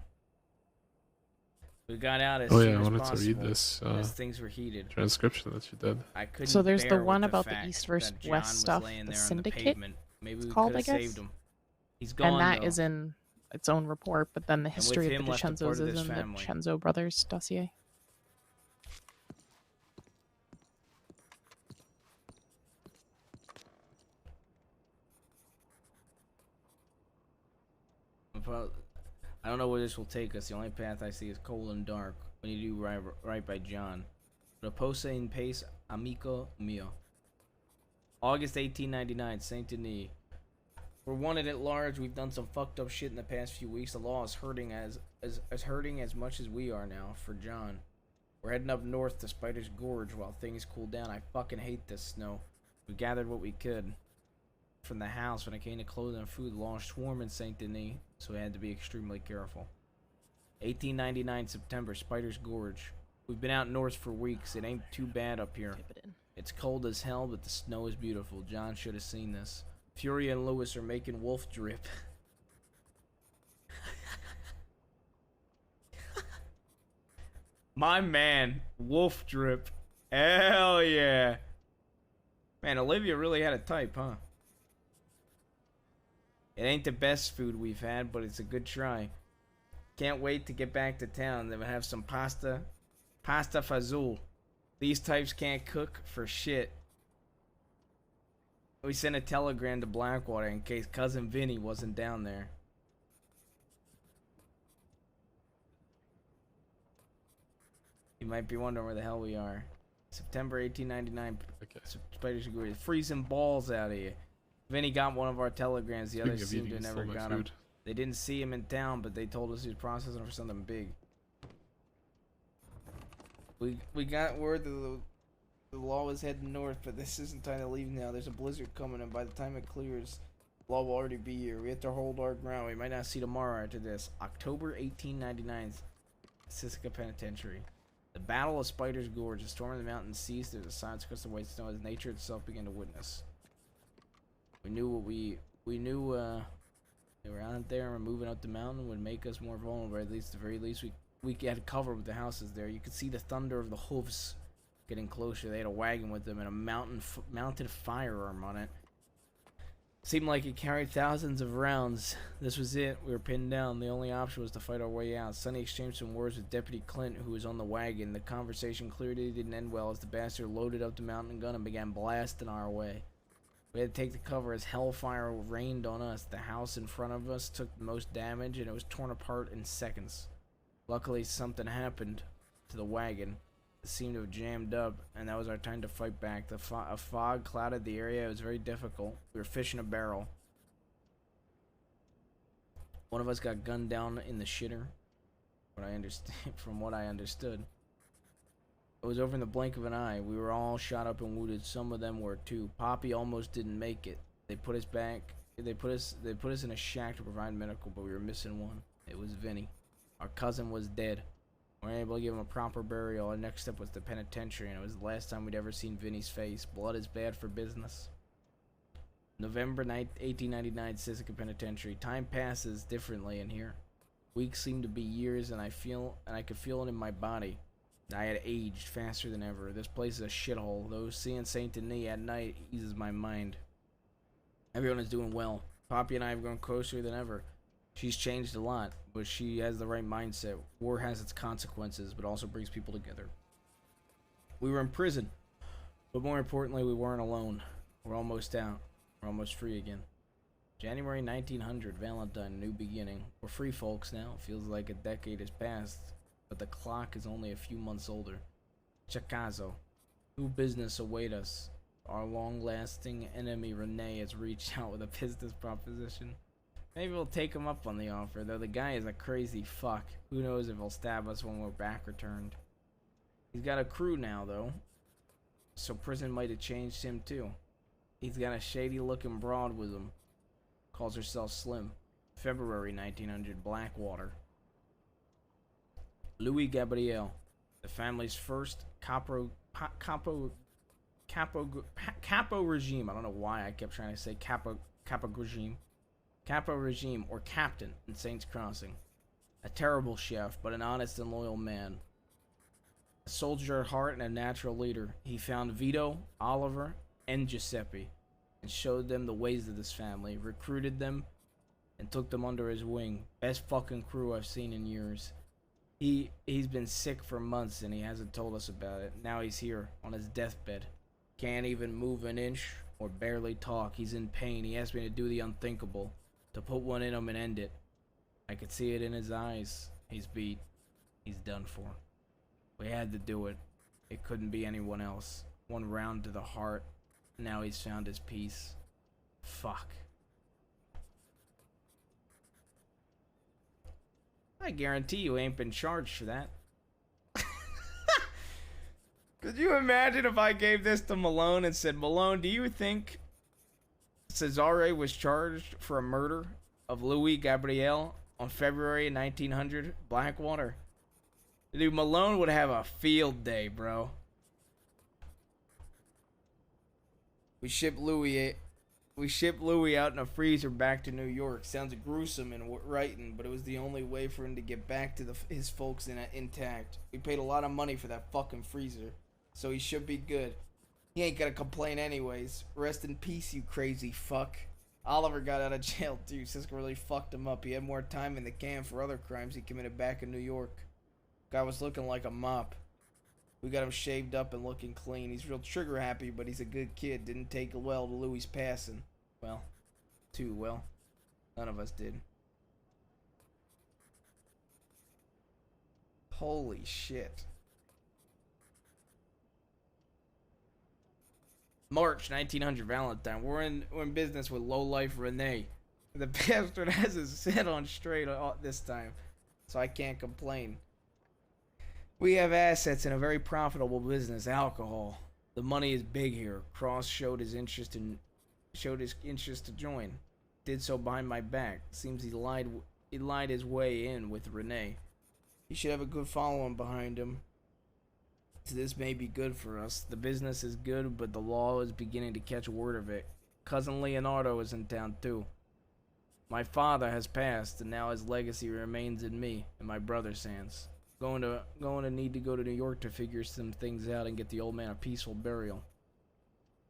We got out as
Oh
soon
yeah, I
as
wanted
possible,
to read this
as things were heated.
transcription that you did.
I couldn't
So there's the
bear
one
with
about the
fact
East versus
that John
West
was
stuff,
laying
the
there on
Syndicate,
pavement. Maybe we
it's called,
could have
I guess.
saved him. He's gone,
And that
though.
is in its own report, but then the
with
history of
him
the
left a part
DiCenzo's
of
is
this
in the
family.
DiCenzo brothers dossier.
I don't know where this will take us. The only path I see is cold and dark. We need to do right by John. Repose in pace, amico mio. August 1899, Saint Denis. We're wanted at large. We've done some fucked up shit in the past few weeks. The law is hurting as hurting as much as we are now for John. We're heading up north to Spider's Gorge while things cool down. I fucking hate this snow. We gathered what we could from the house. When it came to clothing and food, the law swarmed in Saint Denis, so we had to be extremely careful. 1899 September, Spider's Gorge. We've been out north for weeks. It ain't too bad up here. It's cold as hell, but the snow is beautiful. John should have seen this. Fury and Lewis are making wolf drip. My man, wolf drip. Hell yeah. Man, Olivia really had a type, huh? It ain't the best food we've had, but it's a good try. Can't wait to get back to town. Then we'll have some pasta. Pasta fazool. These types can't cook for shit. We sent a telegram to Blackwater in case Cousin Vinny wasn't down there. You might be wondering where the hell we are. September 1899. Okay. Spider's Gorge. Freezing balls out of here. Vinny got one of our telegrams. The others seemed to have never got him. They didn't see him in town, but they told us he was processing for something big. We got word that the law was heading north, but this isn't time to leave now. There's a blizzard coming, and by the time it clears, the law will already be here. We have to hold our ground. We might not see tomorrow after this. October 1899, Siska Penitentiary. The Battle of Spider's Gorge. The storm of the mountains ceased. There's a silence across the white snow as nature itself began to witness. We knew what we knew. They were out there and we're moving up the mountain would make us more vulnerable. At least, at the very least, we had cover with the houses there. You could see the thunder of the hooves getting closer. They had a wagon with them and a mounted firearm on it. Seemed like it carried thousands of rounds. This was it. We were pinned down. The only option was to fight our way out. Sonny exchanged some words with Deputy Clint, who was on the wagon. The conversation clearly didn't end well as the bastard loaded up the mountain gun and began blasting our way. We had to take the cover as hellfire rained on us. The house in front of us took the most damage and it was torn apart in seconds. Luckily, something happened to the wagon. It seemed to have jammed up, and that was our time to fight back. A fog clouded the area. It was very difficult. We were fishing a barrel. One of us got gunned down in the shitter. From what I understood. It was over in the blink of an eye. We were all shot up and wounded. Some of them were too. Poppy almost didn't make it. They put us back. They put us in a shack to provide medical, but we were missing one. It was Vinny. Our cousin was dead. We weren't able to give him a proper burial. Our next step was the penitentiary, and it was the last time we'd ever seen Vinny's face. Blood is bad for business. November 1899, Siska Penitentiary. Time passes differently in here. Weeks seem to be years, and I could feel it in my body. I had aged faster than ever. This place is a shithole, though seeing Saint Denis at night eases my mind. Everyone is doing well. Poppy and I have grown closer than ever. She's changed a lot, but she has the right mindset. War has its consequences, but also brings people together. We were in prison, but more importantly, we weren't alone. We're almost out. We're almost free again. January 1900, Valentine, new beginning. We're free folks now. Feels like a decade has passed, but the clock is only a few months older. Chicago. New business await us. Our long-lasting enemy, Renee, has reached out with a business proposition. Maybe we'll take him up on the offer, though the guy is a crazy fuck. Who knows if he'll stab us when we're back returned. He's got a crew now, though, so prison might have changed him, too. He's got a shady-looking broad with him. Calls herself Slim. February 1900, Blackwater. Louis Gabriel, the family's first capo regime. I don't know why I kept trying to say capo regime. Capo regime, or captain, in Saints Crossing. A terrible chef, but an honest and loyal man. A soldier at heart and a natural leader. He found Vito, Oliver, and Giuseppe, and showed them the ways of this family, recruited them, and took them under his wing. Best fucking crew I've seen in years. He's been sick for months and he hasn't told us about it. Now he's here, on his deathbed. Can't even move an inch, or barely talk. He's in pain. He asked me to do the unthinkable. To put one in him and end it. I could see it in his eyes. He's beat. He's done for. We had to do it. It couldn't be anyone else. One round to the heart. Now he's found his peace. Fuck. I guarantee you ain't been charged for that. Could you imagine if I gave this to Malone and said, Malone, do you think Cesare was charged for a murder of Louis Gabriel on February 1900, Blackwater? Dude, Malone would have a field day, bro. We shipped Louis out in a freezer back to New York. Sounds gruesome and writing, but it was the only way for him to get back to his folks intact. We paid a lot of money for that fucking freezer, so he should be good. He ain't gonna complain anyways. Rest in peace, you crazy fuck. Oliver got out of jail too. Cisco really fucked him up. He had more time in the can for other crimes he committed back in New York. Guy was looking like a mop. We got him shaved up and looking clean. He's real trigger happy, but he's a good kid. Didn't take well to Louis' passing. Well, too well. None of us did. Holy shit. March 1900, Valentine. We're in business with lowlife Renee. The bastard has his head on straight this time, so I can't complain. We have assets in a very profitable business, alcohol. The money is big here. Cross showed his interest to join. Did so behind my back. Seems he lied his way in with Renee. He should have a good following behind him. So this may be good for us. The business is good, but the law is beginning to catch word of it. Cousin Leonardo is in town too. My father has passed, and now his legacy remains in me and my brother's hands. Going to need to go to New York to figure some things out and get the old man a peaceful burial.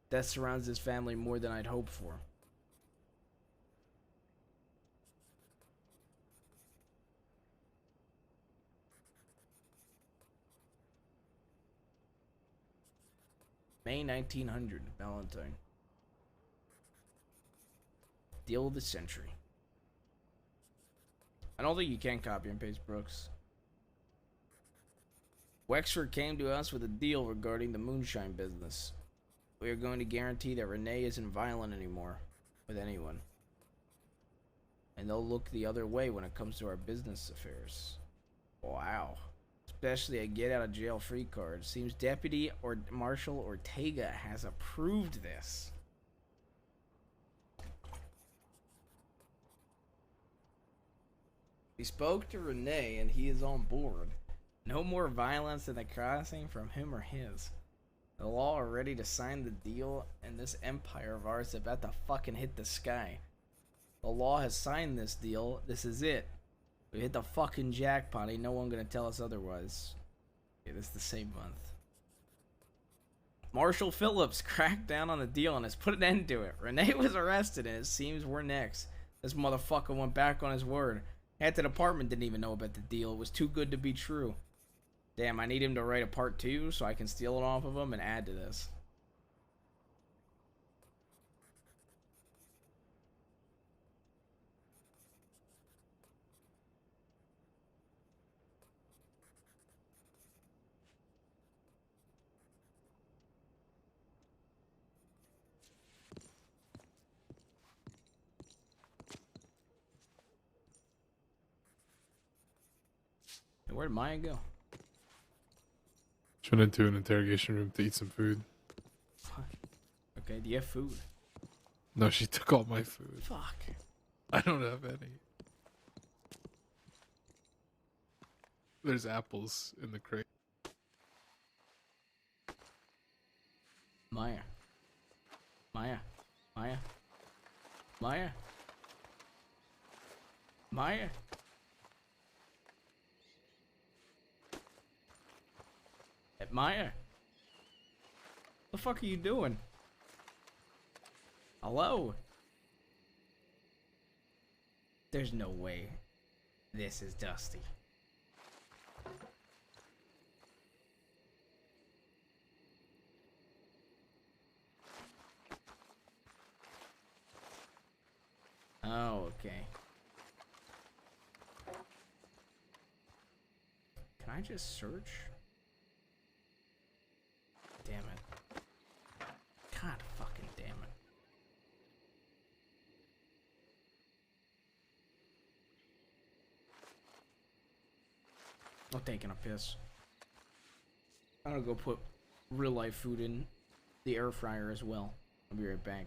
Death surrounds his family more than I'd hoped for. May 1900, Valentine. Deal of the century. I don't think you can copy and paste Brooks. Wexford came to us with a deal regarding the moonshine business. We are going to guarantee that Renee isn't violent anymore with anyone. And they'll look the other way when it comes to our business affairs. Wow. Especially a get out of jail free card. Seems Deputy or Marshal Ortega has approved this. We spoke to Renee and he is on board. No more violence in the crossing from him or his. The law are ready to sign the deal, and this empire of ours is about to fucking hit the sky. The law has signed this deal. This is it. We hit the fucking jackpot. Ain't no one gonna tell us otherwise. Yeah, this is the same month. Marshal Phillips cracked down on the deal and has put an end to it. Renee was arrested, and it seems we're next. This motherfucker went back on his word. Half the department didn't even know about the deal. It was too good to be true. Damn, I need him to write a part 2 so I can steal it off of him and add to this. Hey, where'd Maya go?
She went into an interrogation room to eat some food.
Fuck. Okay, do you have food?
No, she took all my food.
Fuck.
I don't have any. There's apples in the crate.
Maya. Maya. Maya. Maya. Maya. Maya. The fuck are you doing? Hello? There's no way this is Dusty. Oh, okay. Can I just search? Damn it. God fucking damn it. I'm taking a piss. I'm gonna go put real life food in the air fryer as well. I'll be right back.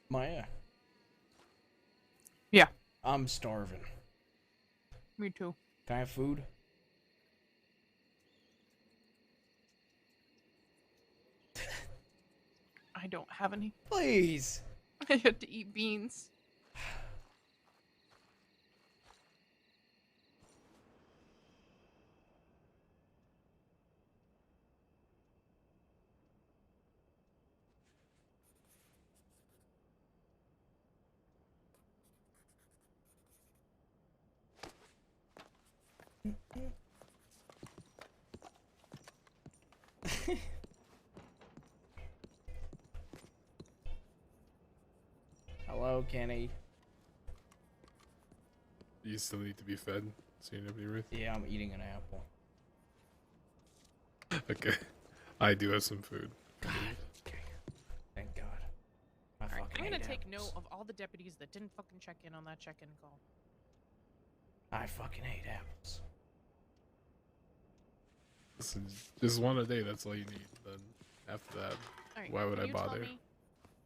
Maya.
Yeah.
I'm starving.
Me too.
Can I have food?
I don't have any.
Please.
I had to eat beans.
Hello, Kenny.
You still need to be fed. So you nobody, Ruth.
Yeah, I'm eating an apple.
Okay. I do have some food.
Thank God. I
Alright,
fucking
I'm gonna
hate
take
apples.
note of all the deputies that didn't fucking check in on that check-in call.
I fucking hate apples.
Listen, just one a day, that's all you need. Then after that,
Alright,
why would
can
I
you tell
bother?
me-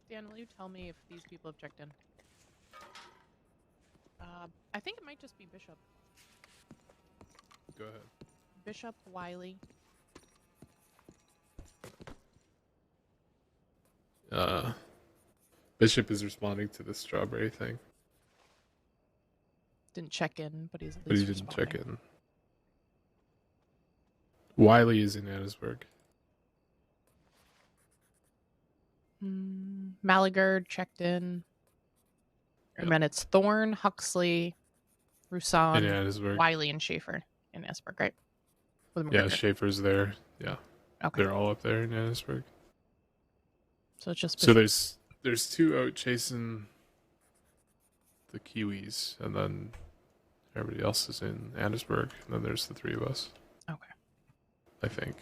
Dan, will you tell me if these people have checked in? I think it might just be Bishop.
Go ahead.
Bishop, Wiley.
Bishop is responding to the strawberry thing.
Didn't check in, but he's at
But he
least
didn't check
responding.
in. Wiley is in Annisburg.
Malagard checked in. And then it's Thorne, Huxley, Roussan,
In Annisburg.
Wiley, and Schaefer in Annisburg, right? With
Yeah,
McGregor.
Schaefer's there. Yeah.
Okay.
They're all up there in Annisburg.
So it's just
So
Bishop.
there's two out chasing the Kiwis, and then everybody else is in Annisburg, and then there's the three of us.
Okay.
I think.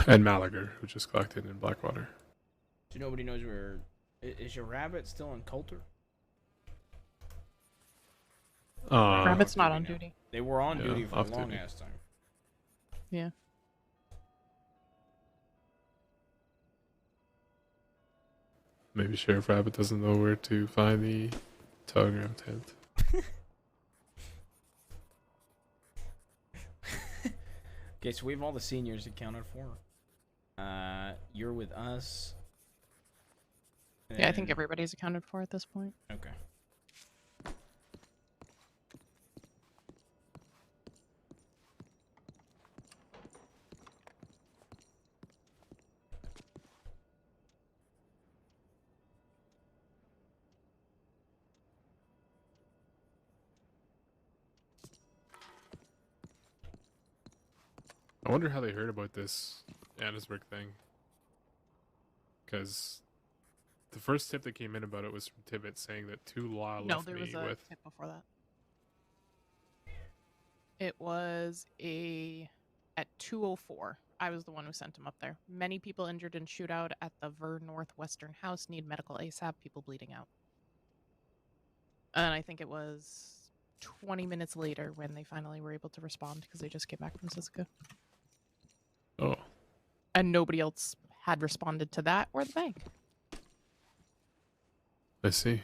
And Malaga, who just collected in Blackwater.
So nobody knows where... Is your rabbit still in Coulter?
Rabbit's not on duty.
They were on
Yeah,
duty for a
off
long
duty.
ass time.
Yeah.
Maybe Sheriff Rabbit doesn't know where to find the telegram tent.
Okay, so we have all the seniors accounted for. You're with us.
Yeah, I think
and-
everybody's accounted for at this point.
Okay.
I wonder how they heard about this Annisburg thing. Because the first tip that came in about it was from Tibbet saying that two law
No,
left
there
me
was a
with.
tip before that. It was at 2:04. I was the one who sent him up there. Many people injured in shootout at the Ver Northwestern House need medical ASAP. People bleeding out. And I think it was 20 minutes later when they finally were able to respond because they just came back from Siska.
Oh.
And nobody else had responded to that or the bank.
I see.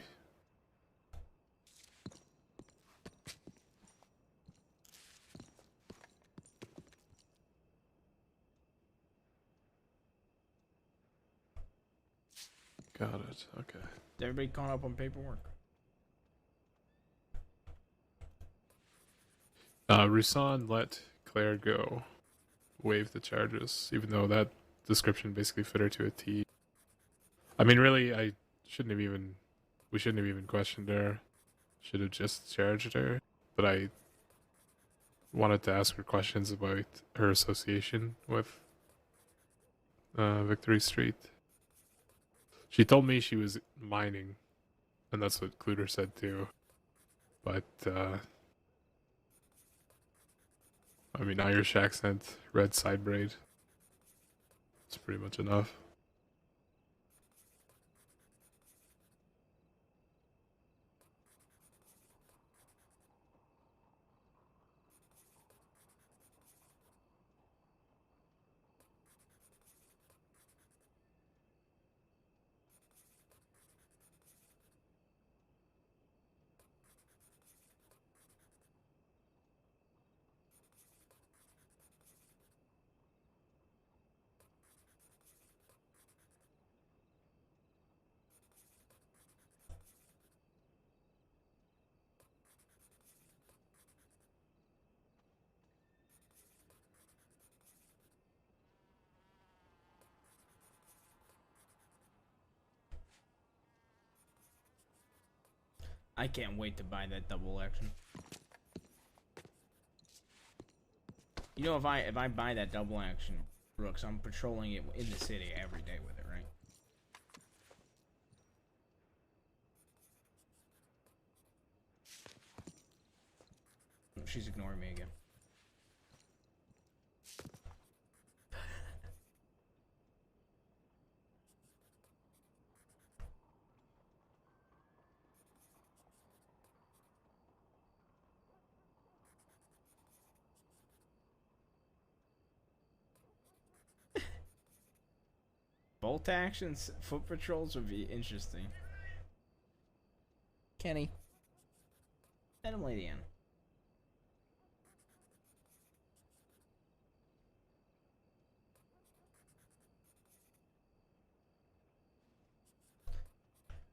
Got it. Okay.
Is everybody caught up on paperwork?
Roussan let Claire go. Waive the charges, even though that description basically fit her to a T. I mean, really, we shouldn't have even questioned her. Should have just charged her. But I wanted to ask her questions about her association with Victory Street. She told me she was mining, and that's what Cluter said too. But, I mean, Irish accent, red side braid. It's pretty much enough.
I can't wait to buy that double action. You know, if I buy that double action, Brooks, I'm patrolling it in the city every day with it, right? She's ignoring me again. Bolt actions, foot patrols would be interesting. Kenny. Let him lay down.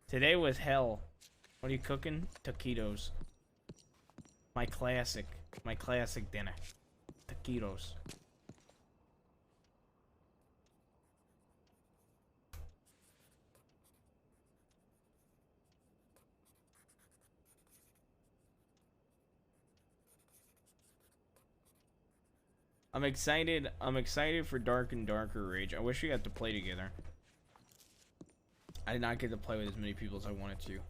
Today was hell. What are you cooking? Taquitos. My classic dinner. Taquitos. I'm excited for Dark and Darker Rage. I wish we had to play together. I did not get to play with as many people as I wanted to.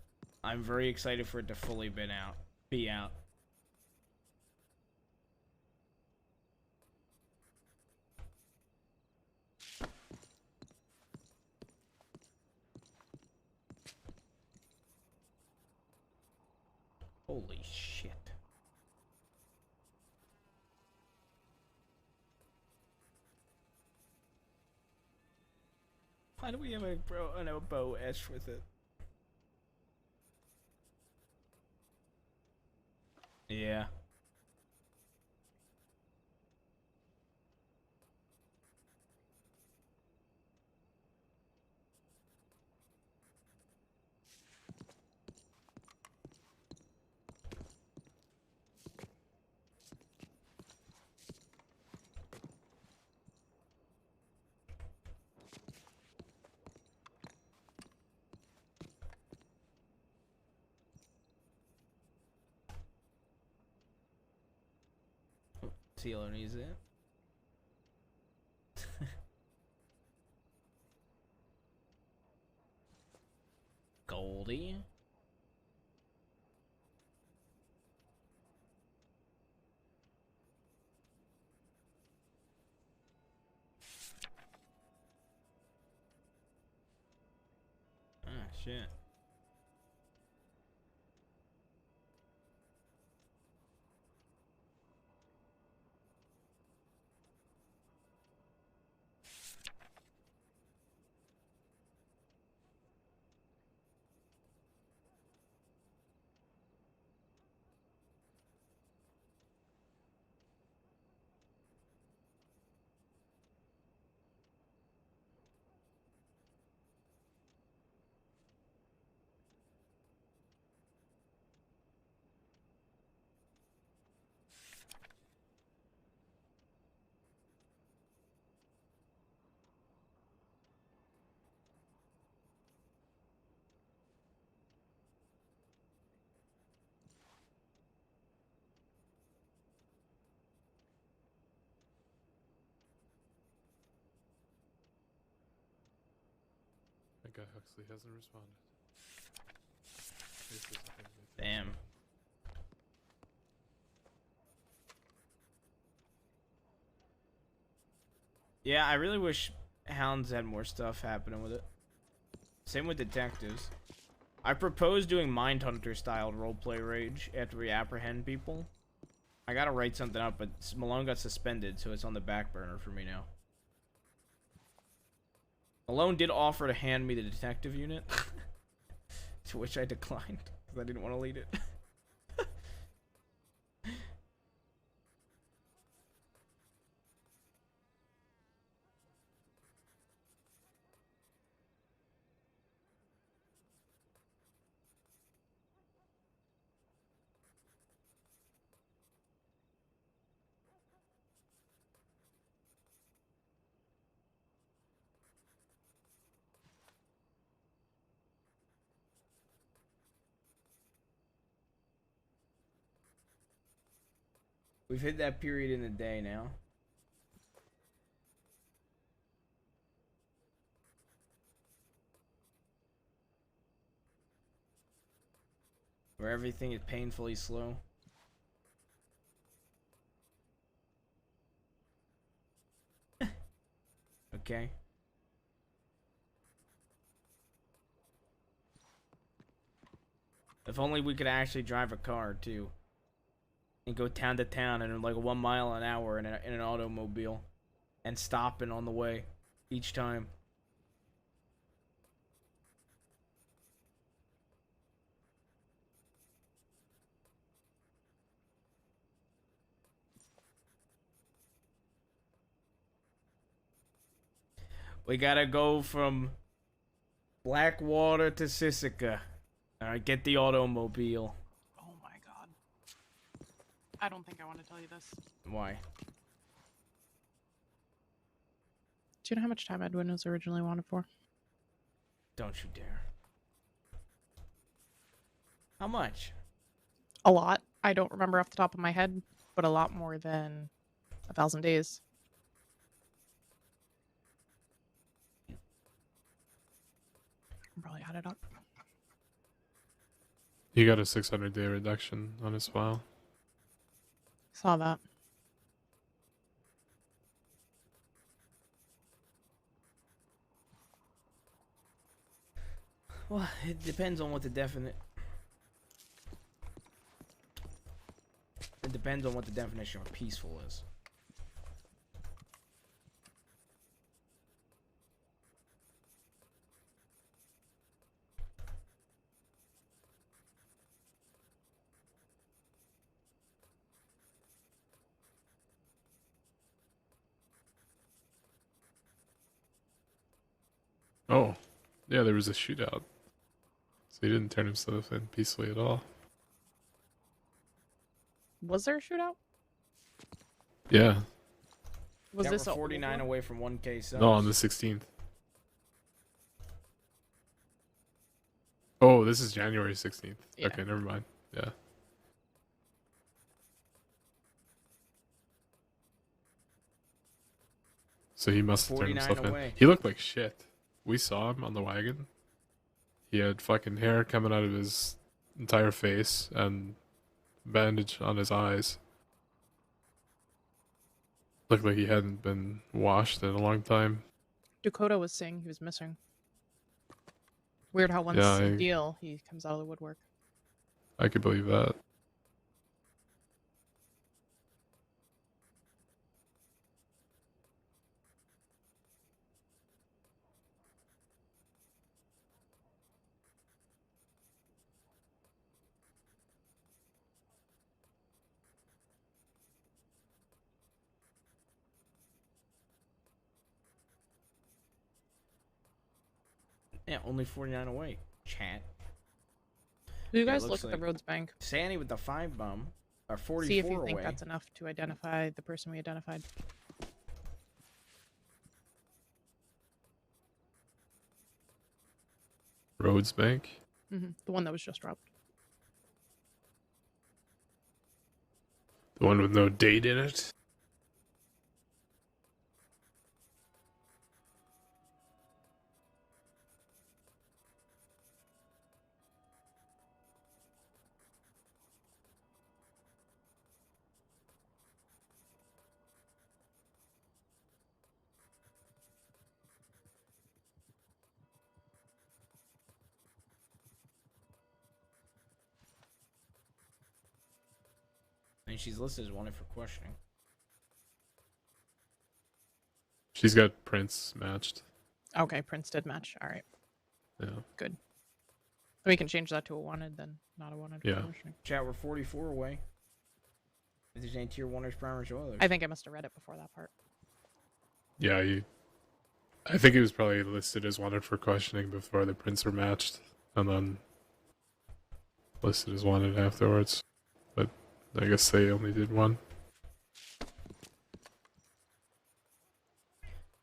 I'm very excited for it to fully be out. Holy shit. Why do we have an oboe etched with it? Yeah. Sealer needs it. Goldie. Ah, shit.
That guy Huxley hasn't responded.
Damn. Yeah, I really wish Hounds had more stuff happening with it. Same with Detectives. I propose doing Mindhunter styled roleplay rage after we apprehend people. I gotta write something up, but Malone got suspended, so it's on the back burner for me now. Malone did offer to hand me the detective unit, to which I declined, because I didn't want to lead it. We've hit that period in the day now. Where everything is painfully slow. Okay. If only we could actually drive a car, too. And go town to town in like 1 mile an hour in an automobile. And stopping on the way. Each time. We gotta go from Blackwater to Sisika. Alright, get the automobile.
Oh my god. I don't think I want to tell you this.
Why?
Do you know how much time Edwin was originally wanted for?
Don't you dare. How much?
A lot. I don't remember off the top of my head, but a lot more than 1,000 days. I'll probably add it up.
He got a 600-day reduction on his file.
Saw that.
Well, it depends on what the definite... It depends on what the definition of peaceful is.
Oh, yeah, there was a shootout. So he didn't turn himself in peacefully at all.
Was there a shootout?
Yeah.
Was
Yeah,
this
we're
a
49 away from 1K subs?
No, on the 16th. Oh, this is January 16th.
Yeah.
Okay, never mind. Yeah. So he must have turned
49
himself
away.
in. He looked like shit. We saw him on the wagon. He had fucking hair coming out of his entire face and bandage on his eyes. Looked like he hadn't been washed in a long time.
Dakota was saying he was missing. Weird how once
Yeah,
a deal, he comes out of the woodwork.
I could believe that.
Yeah, only 49 away. Chat.
Do you
Yeah,
guys
looks
look at the
like
roads bank?
Sandy with the 5 bomb. Or 44
See if you
away.
think that's enough to identify the person we identified.
Rhodes Bank?
The one that was just robbed.
The one with no date in it?
And she's listed as wanted for questioning.
She's got Prince matched.
Okay, Prince did match. All right.
Yeah.
Good. We can change that to a wanted, then not a wanted. for
Yeah.
questioning.
Chat, we're 44 away. If there's any tier 1ers, primers, or others.
I think I must have read it before that part.
Yeah, I think he was probably listed as wanted for questioning before the Prince were matched, and then listed as wanted afterwards. But I guess they only did one.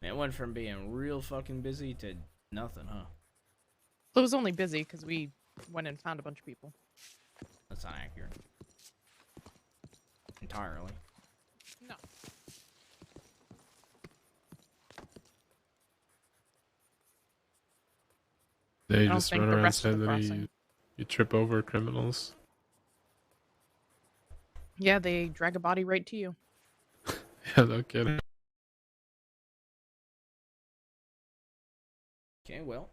It went from being real fucking busy to nothing, huh?
It was only busy because we went and found a bunch of people.
That's not accurate. Entirely.
No.
They
I don't
just
think
run
the
around
rest of
saying
the
that
crossing.
you trip over criminals.
Yeah, they drag a body right to you.
Yeah, no kidding.
Okay, well.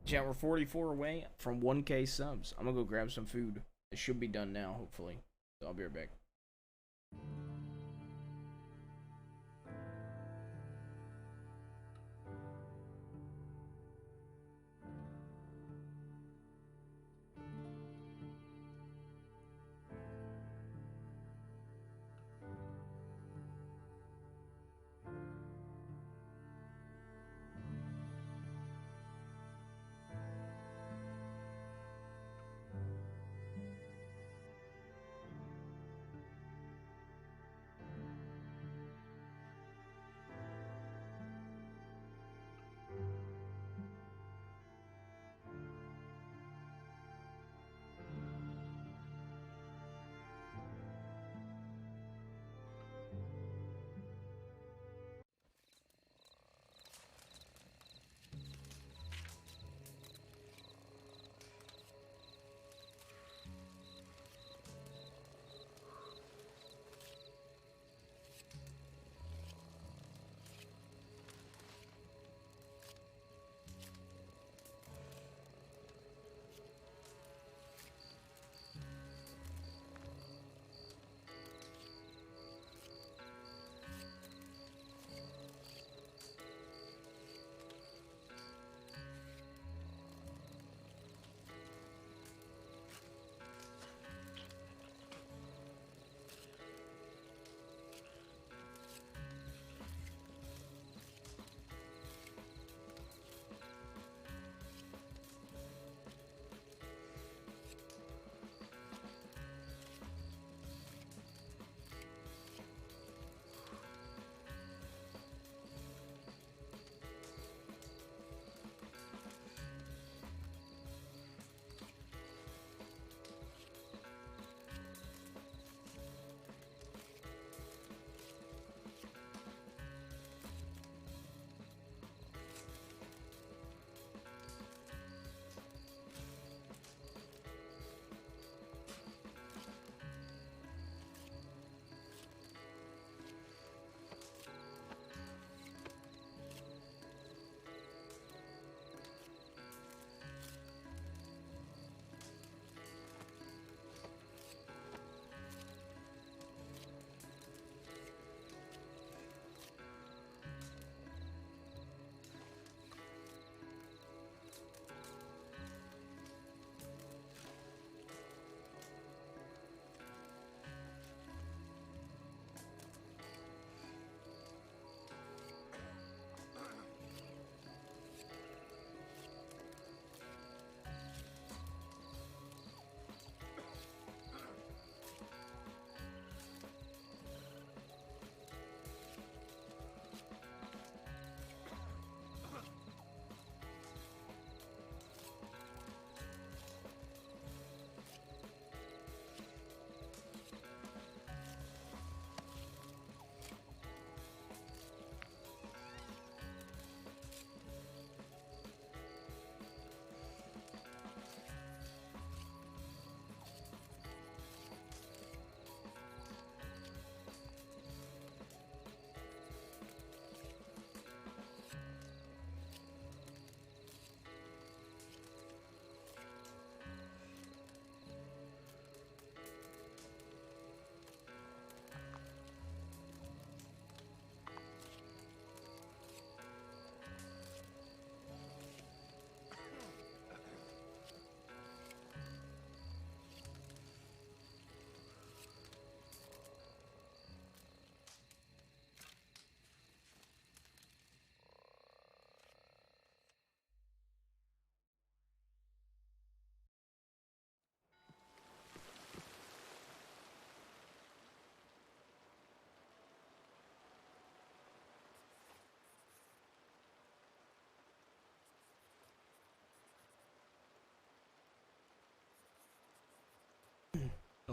Chat, we're 44 away from 1K subs. I'm gonna go grab some food. It should be done now, hopefully. So I'll be right back.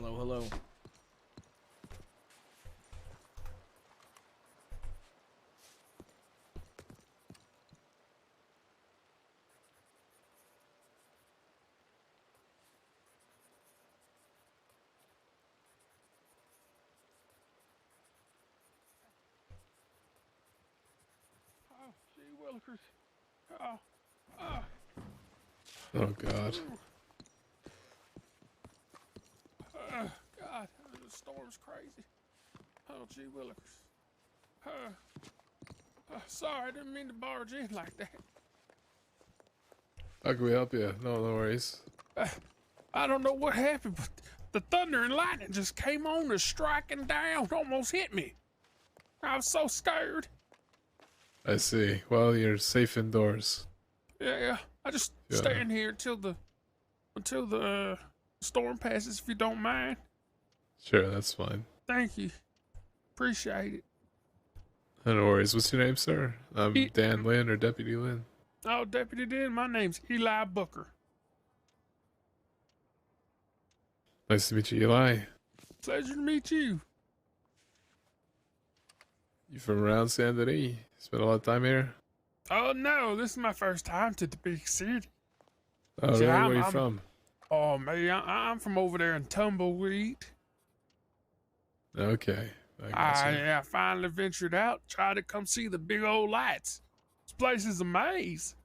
Hello, hello.
Oh God.
God, the storm's crazy. Oh, gee willikers. Sorry, I didn't mean to barge in like that.
How can we help you? No worries.
I don't know what happened, but the thunder and lightning just came on us striking down, almost hit me. I was so scared.
I see. Well, you're safe indoors.
Yeah, I just stand here until the storm passes, if you don't mind.
Sure, that's fine.
Thank you. Appreciate it.
No worries. What's your name, sir? I'm Dan Lynn or Deputy Lynn.
Oh, Deputy Dan, my name's Eli Booker.
Nice to meet you, Eli.
Pleasure to meet you.
You from around San Denis? Spent a lot of time here?
Oh, no, this is my first time to the big city.
Oh,
See,
really? Where are you from?
Oh, man, I'm from over there in Tumbleweed.
Okay. I
I finally ventured out, tried to come see the big old lights. This place is a maze.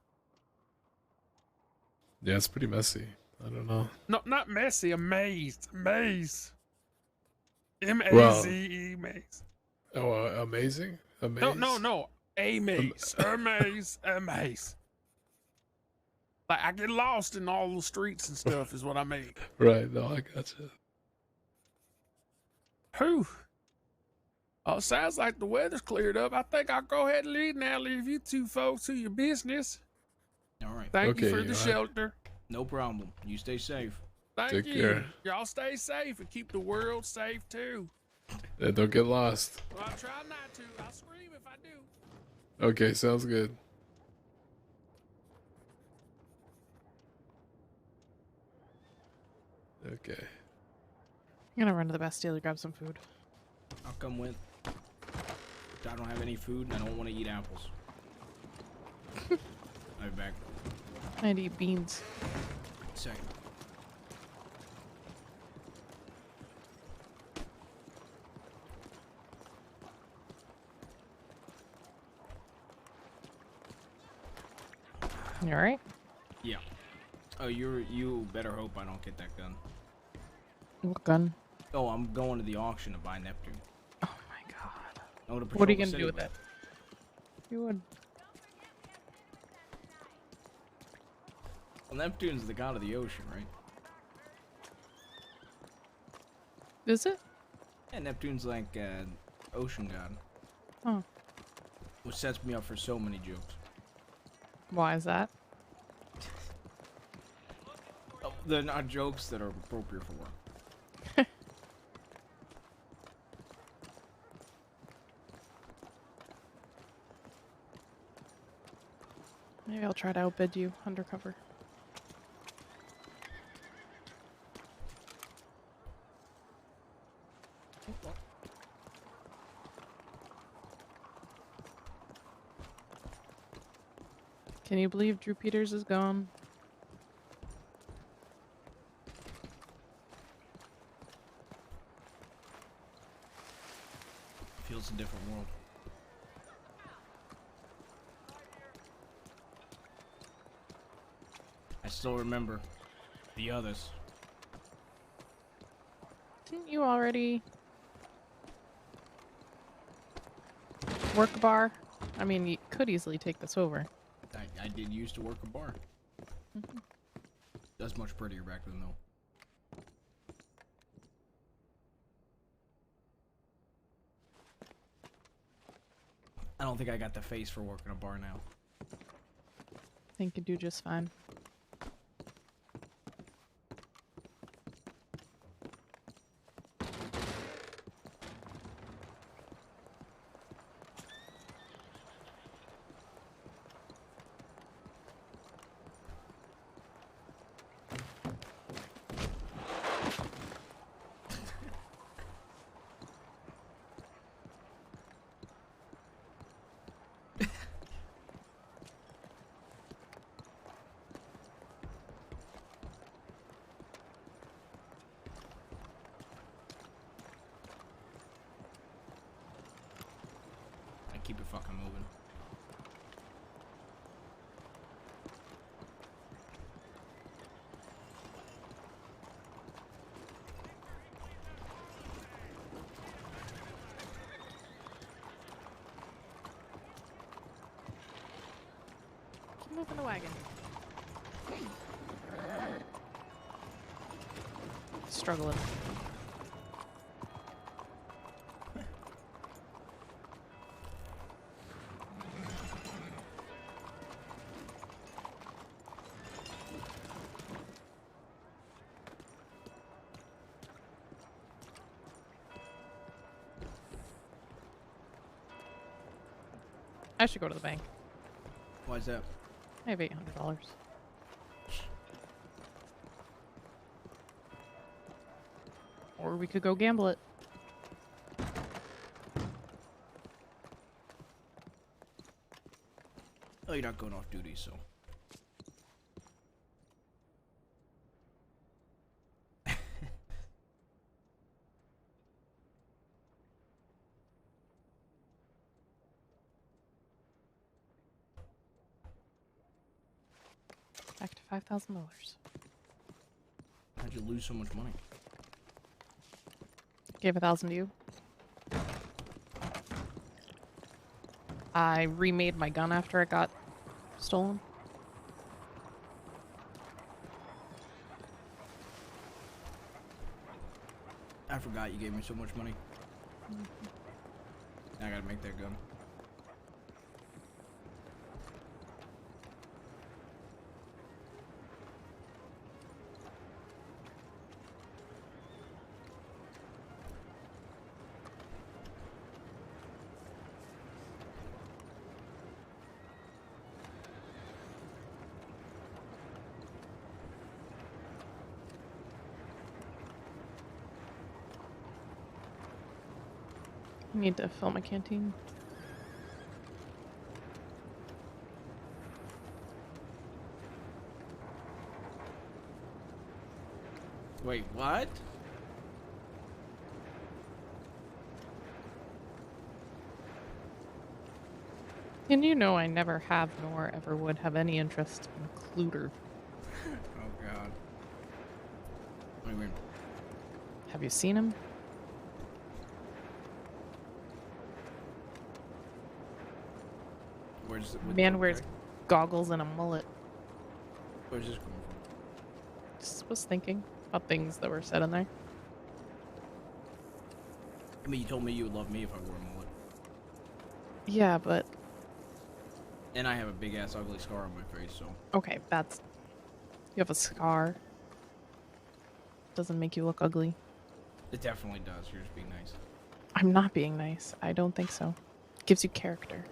Yeah, it's pretty messy. I don't know.
No, not messy, a maze. A maze. M-A-Z-E, maze.
Oh, amazing? A maze?
No. A maze. A maze. A maze. Like, I get lost in all the streets and stuff is what I mean.
Right, no, I gotcha.
Whew. Oh, sounds like the weather's cleared up. I think I'll go ahead and leave you two folks to your business.
All right.
Thank you for the shelter.
No problem. You stay safe.
Thank you. Y'all stay safe and keep the world safe too.
Yeah, don't get lost.
Well, I'll try not to. I'll scream if I do.
Okay, sounds good. Okay.
I'm gonna run to the Bastille to grab some food.
I'll come with. I don't have any food and I don't want to eat apples. I'll be back.
I'd eat beans.
Second.
You alright?
Yeah. Oh, you better hope I don't get that gun.
What gun?
Oh, I'm going to the auction to buy Neptune.
Oh my god.
I want to
What are you
patrol the
gonna do with
city
it? You would.
Well, Neptune's the god of the ocean, right?
Is it?
Yeah, Neptune's like ocean god.
Oh.
Which sets me up for so many jokes.
Why is that?
Oh, they're not jokes that are appropriate for work.
Maybe I'll try to outbid you undercover. Can you believe Drew Peters is gone?
Feels a different world. I still remember the others.
Didn't you already work a bar? I mean, you could easily take this over.
I did used to work a bar. That's much prettier back then, though. I don't think I got the face for working a bar now.
I think you do just fine.
fucking moving.
Keep moving the wagon. Struggling. I should go to the bank.
Why is that?
I have $800. Or we could go gamble it.
Oh, you're not going off duty, so.
Back to $5,000.
How'd you lose so much money?
Gave 1,000 to you. I remade my gun after it got stolen.
I forgot you gave me so much money. I gotta make that gun.
Need to fill my canteen.
Wait, what?
And you know I never have nor ever would have any interest in Cluter.
Oh god. What do you mean?
Have you seen him?
Where's
Man wears goggles and a mullet.
Where's this coming from?
Just was thinking about things that were said in there.
I mean, you told me you would love me if I wore a mullet.
Yeah, but
And I have a big ass ugly scar on my face, so.
okay, that's... You have a scar. Doesn't make you look ugly.
It definitely does. You're just being nice.
I'm not being nice. I don't think so. Gives you character.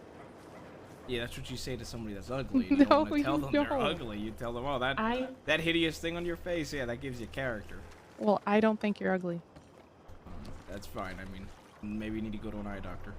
Yeah, that's what you say to somebody that's ugly. You don't want to tell them they're ugly. You tell them, oh, that hideous thing on your face, yeah, that gives you character.
Well, I don't think you're ugly.
That's fine. I mean, maybe you need to go to an eye doctor.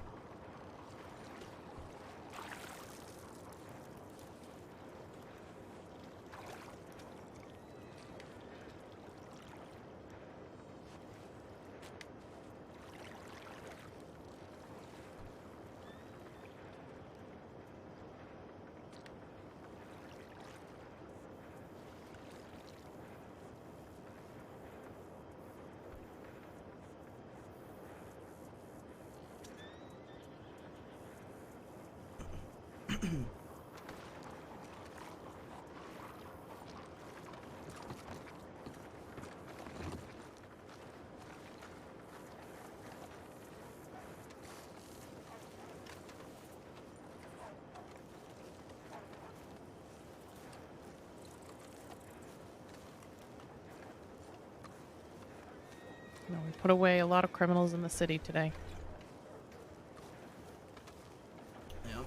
No, we put away a lot of criminals in the city today.
Yep.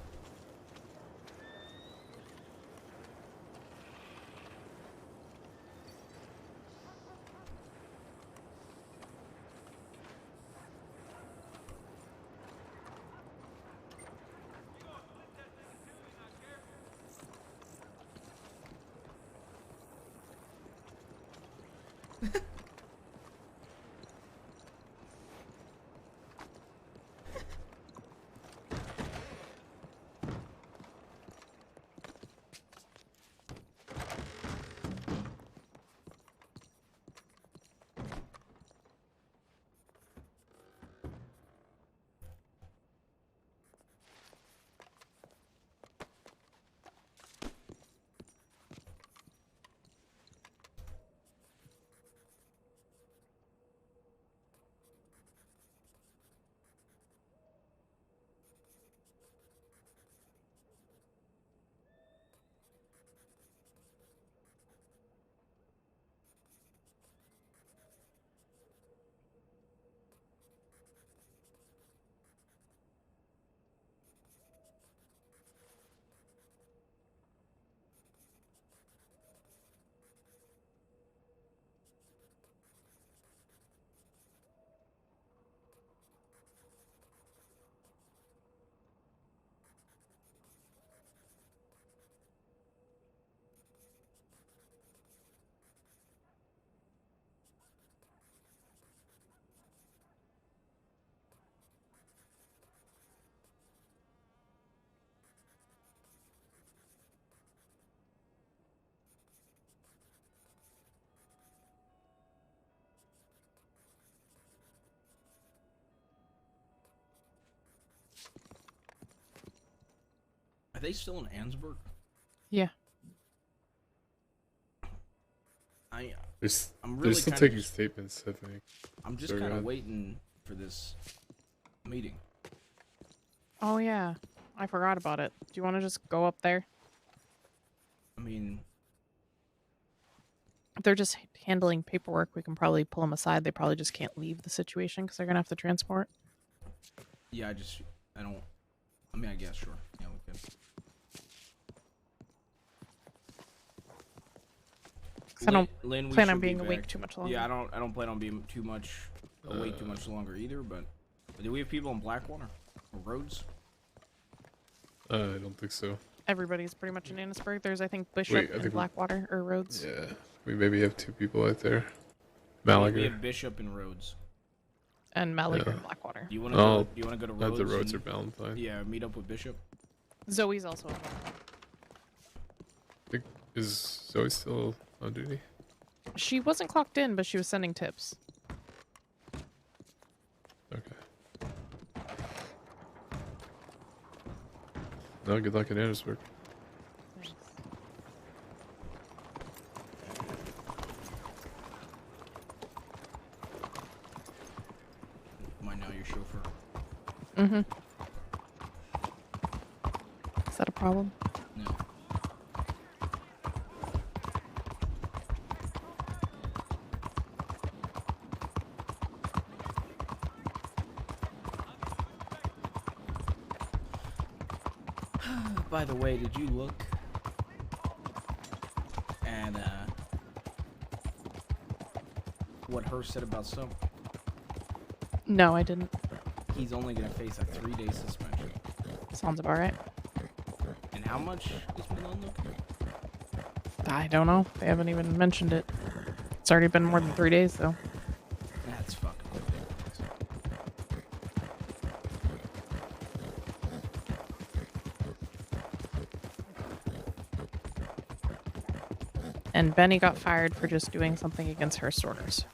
Are they still in Annesburg?
Yeah.
I'm
They're
really
still
kinda
taking statements, I think.
I'm just
Sorry,
kind
go
of
ahead.
waiting for this meeting.
Oh yeah, I forgot about it. Do you want to just go up there?
I mean,
If they're just handling paperwork, we can probably pull them aside. They probably just can't leave the situation because they're gonna have to transport.
yeah, I don't. I mean, I guess sure. Yeah, we could.
'Cause I don't
Lynn, we
plan on
should be
being awake
back.
too much longer.
Yeah, I don't plan on being awake too much longer either. But do we have people in Blackwater or Rhodes?
I don't think so.
Everybody's pretty much in Annesburg. There's, I think, Bishop
Wait, I
and
think
Blackwater or Rhodes.
Yeah, we maybe have 2 people out there.
We
Malaga.
have Bishop and Rhodes.
And Malaga
Yeah.
and Blackwater.
Do you want to
I'll
go? Do you want to go to
have
Rhodes?
the Rhodes
and-
or Valentine.
Yeah, meet up with Bishop.
Zoe's also in Blackwater.
Is Zoe still on duty?
She wasn't clocked in, but she was sending tips.
Okay. No, good luck in Annesburg.
Am I now your chauffeur?
Mm-hmm. Is that a problem?
No. By the way, did you look at what Hurst said about Soap?
No, I didn't.
He's only gonna face a 3-day suspension.
Sounds about right.
And how much is Malone looking?
I don't know. They haven't even mentioned it. It's already been more than 3 days, though.
That's fucking ridiculous.
And Benny got fired for just doing something against Hearst orders.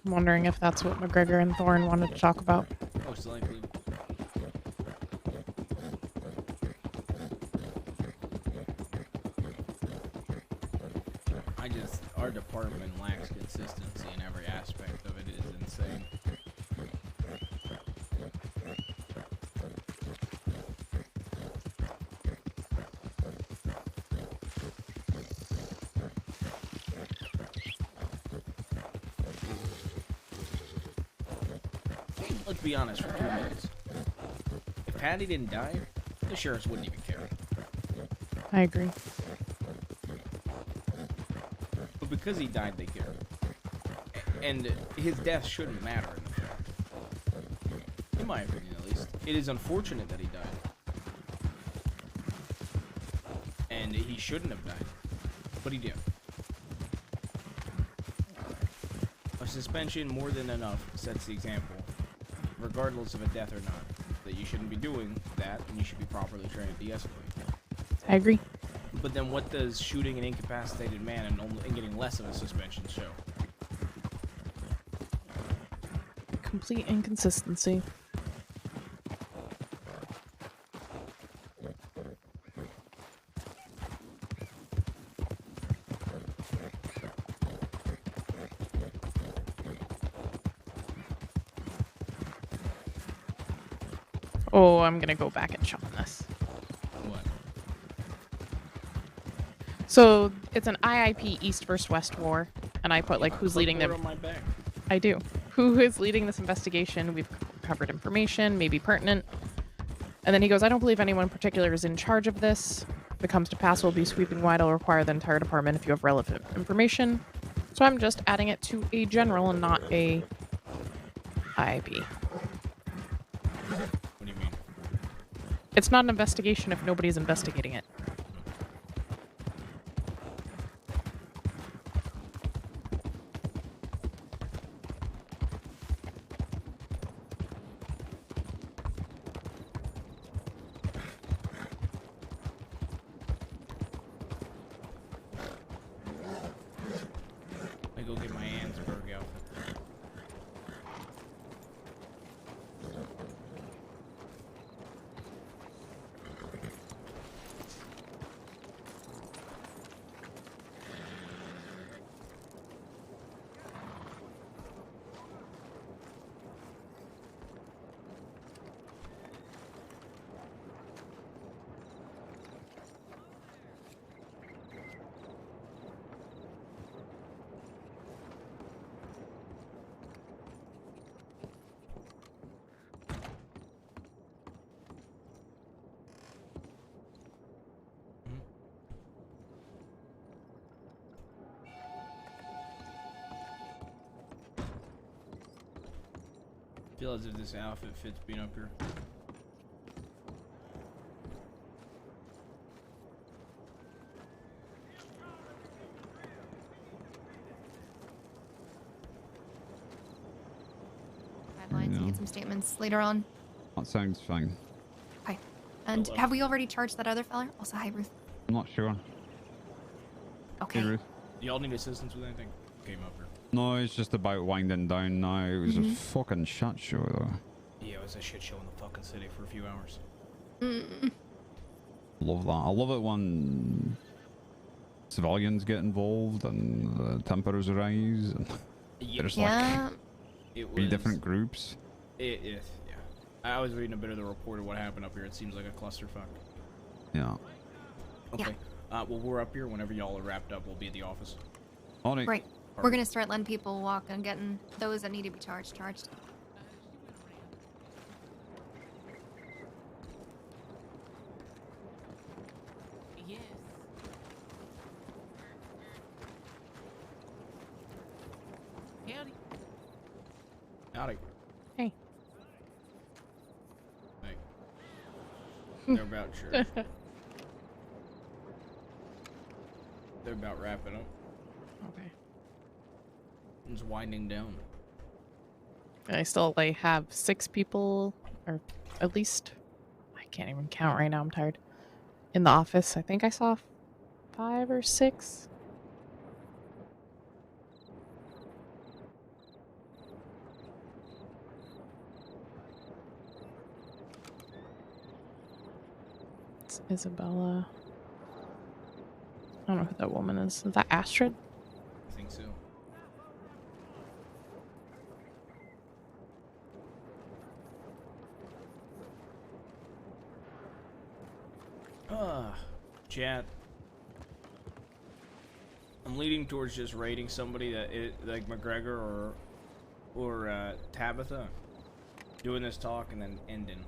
I'm wondering if that's what McGregor and Thorne wanted to talk about.
Most likely. Our department lacks consistency in every aspect of it. It is insane. Let's be honest for 2 minutes. If Patty didn't die, the sheriffs wouldn't even care.
I agree.
But because he died, they care. And his death shouldn't matter in the fact. In my opinion, at least. It is unfortunate that he died. And he shouldn't have died. But he did. A suspension more than enough sets the example, regardless of a death or not, that you shouldn't be doing that, and you should be properly trained to de-escalate.
I agree.
But then what does shooting an incapacitated man and getting less of a suspension show?
Complete inconsistency. Oh, I'm gonna go back and check on this.
What?
So it's an IIP East versus West war, and I put like who's leading them.
On my back.
I do. Who is leading this investigation? We've covered information, maybe pertinent. And then he goes, I don't believe anyone in particular is in charge of this. If it comes to pass, we'll be sweeping wide. I'll require the entire department if you have relevant information. So I'm just adding it to a general and not a IIP.
What do you mean?
It's not an investigation if nobody's investigating it.
I go get my Ansberg outfit. Feel as if this outfit fits being up here.
Guidelines and get some statements later on.
That sounds fine.
Okay. And have we already charged that other fella? Also, hi, Ruth.
I'm not sure.
Okay.
Hey, Ruth.
Y'all need assistance with anything? Came up here.
No, it's just about winding down now. It was a
Mhm.
fucking shit show, though.
Yeah, it was a shit show in the fucking city for a few hours.
Love that. I love it when civilians get involved and the tempers rise. And there's like three different groups.
Yeah. I was reading a bit of the report of what happened up here. It seems like a clusterfuck.
Yeah.
Okay. Well, we're up here. Whenever y'all are wrapped up, we'll be at the office.
All right.
Right. We're gonna start letting people walk and getting those that need to be charged.
Yes. Howdy.
Howdy.
Hey.
Hey. They're about sure. They're about wrapping up.
Okay.
It's winding down.
I still like have 6 people, or at least I can't even count right now. I'm tired. In the office, I think I saw 5 or 6. It's Isabella. I don't know who that woman is. Is that Astrid?
I think so. Chat. I'm leading towards just raiding somebody that like McGregor or Tabitha, doing this talk and then ending.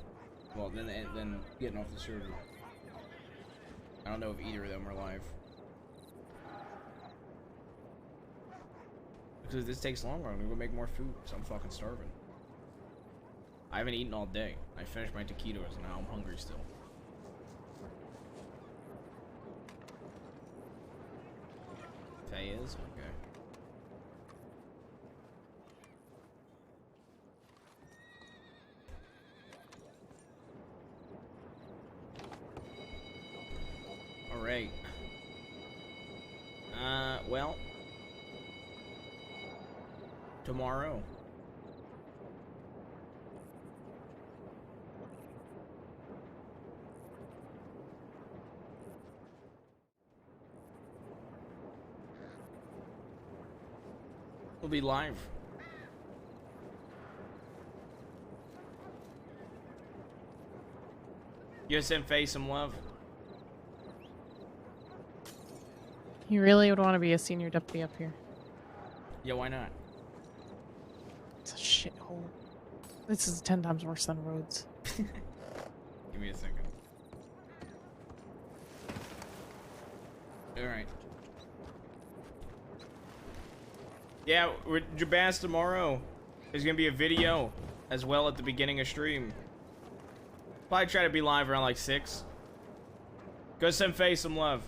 Well, then getting off the server. I don't know if either of them are live. Because if this takes longer, I'm gonna go make more food, so I'm fucking starving. I haven't eaten all day. I finished my taquitos and now I'm hungry still. Is okay. All right. Well, tomorrow We'll be live. You send Faye some love.
You really would want to be a senior deputy up here.
Yeah, why not?
It's a shithole. This is 10 times worse than roads.
Give me a second. Alright. Yeah, with Jabaz tomorrow, there's gonna be a video as well at the beginning of stream. Probably try to be live around like 6. Go send Faye some love.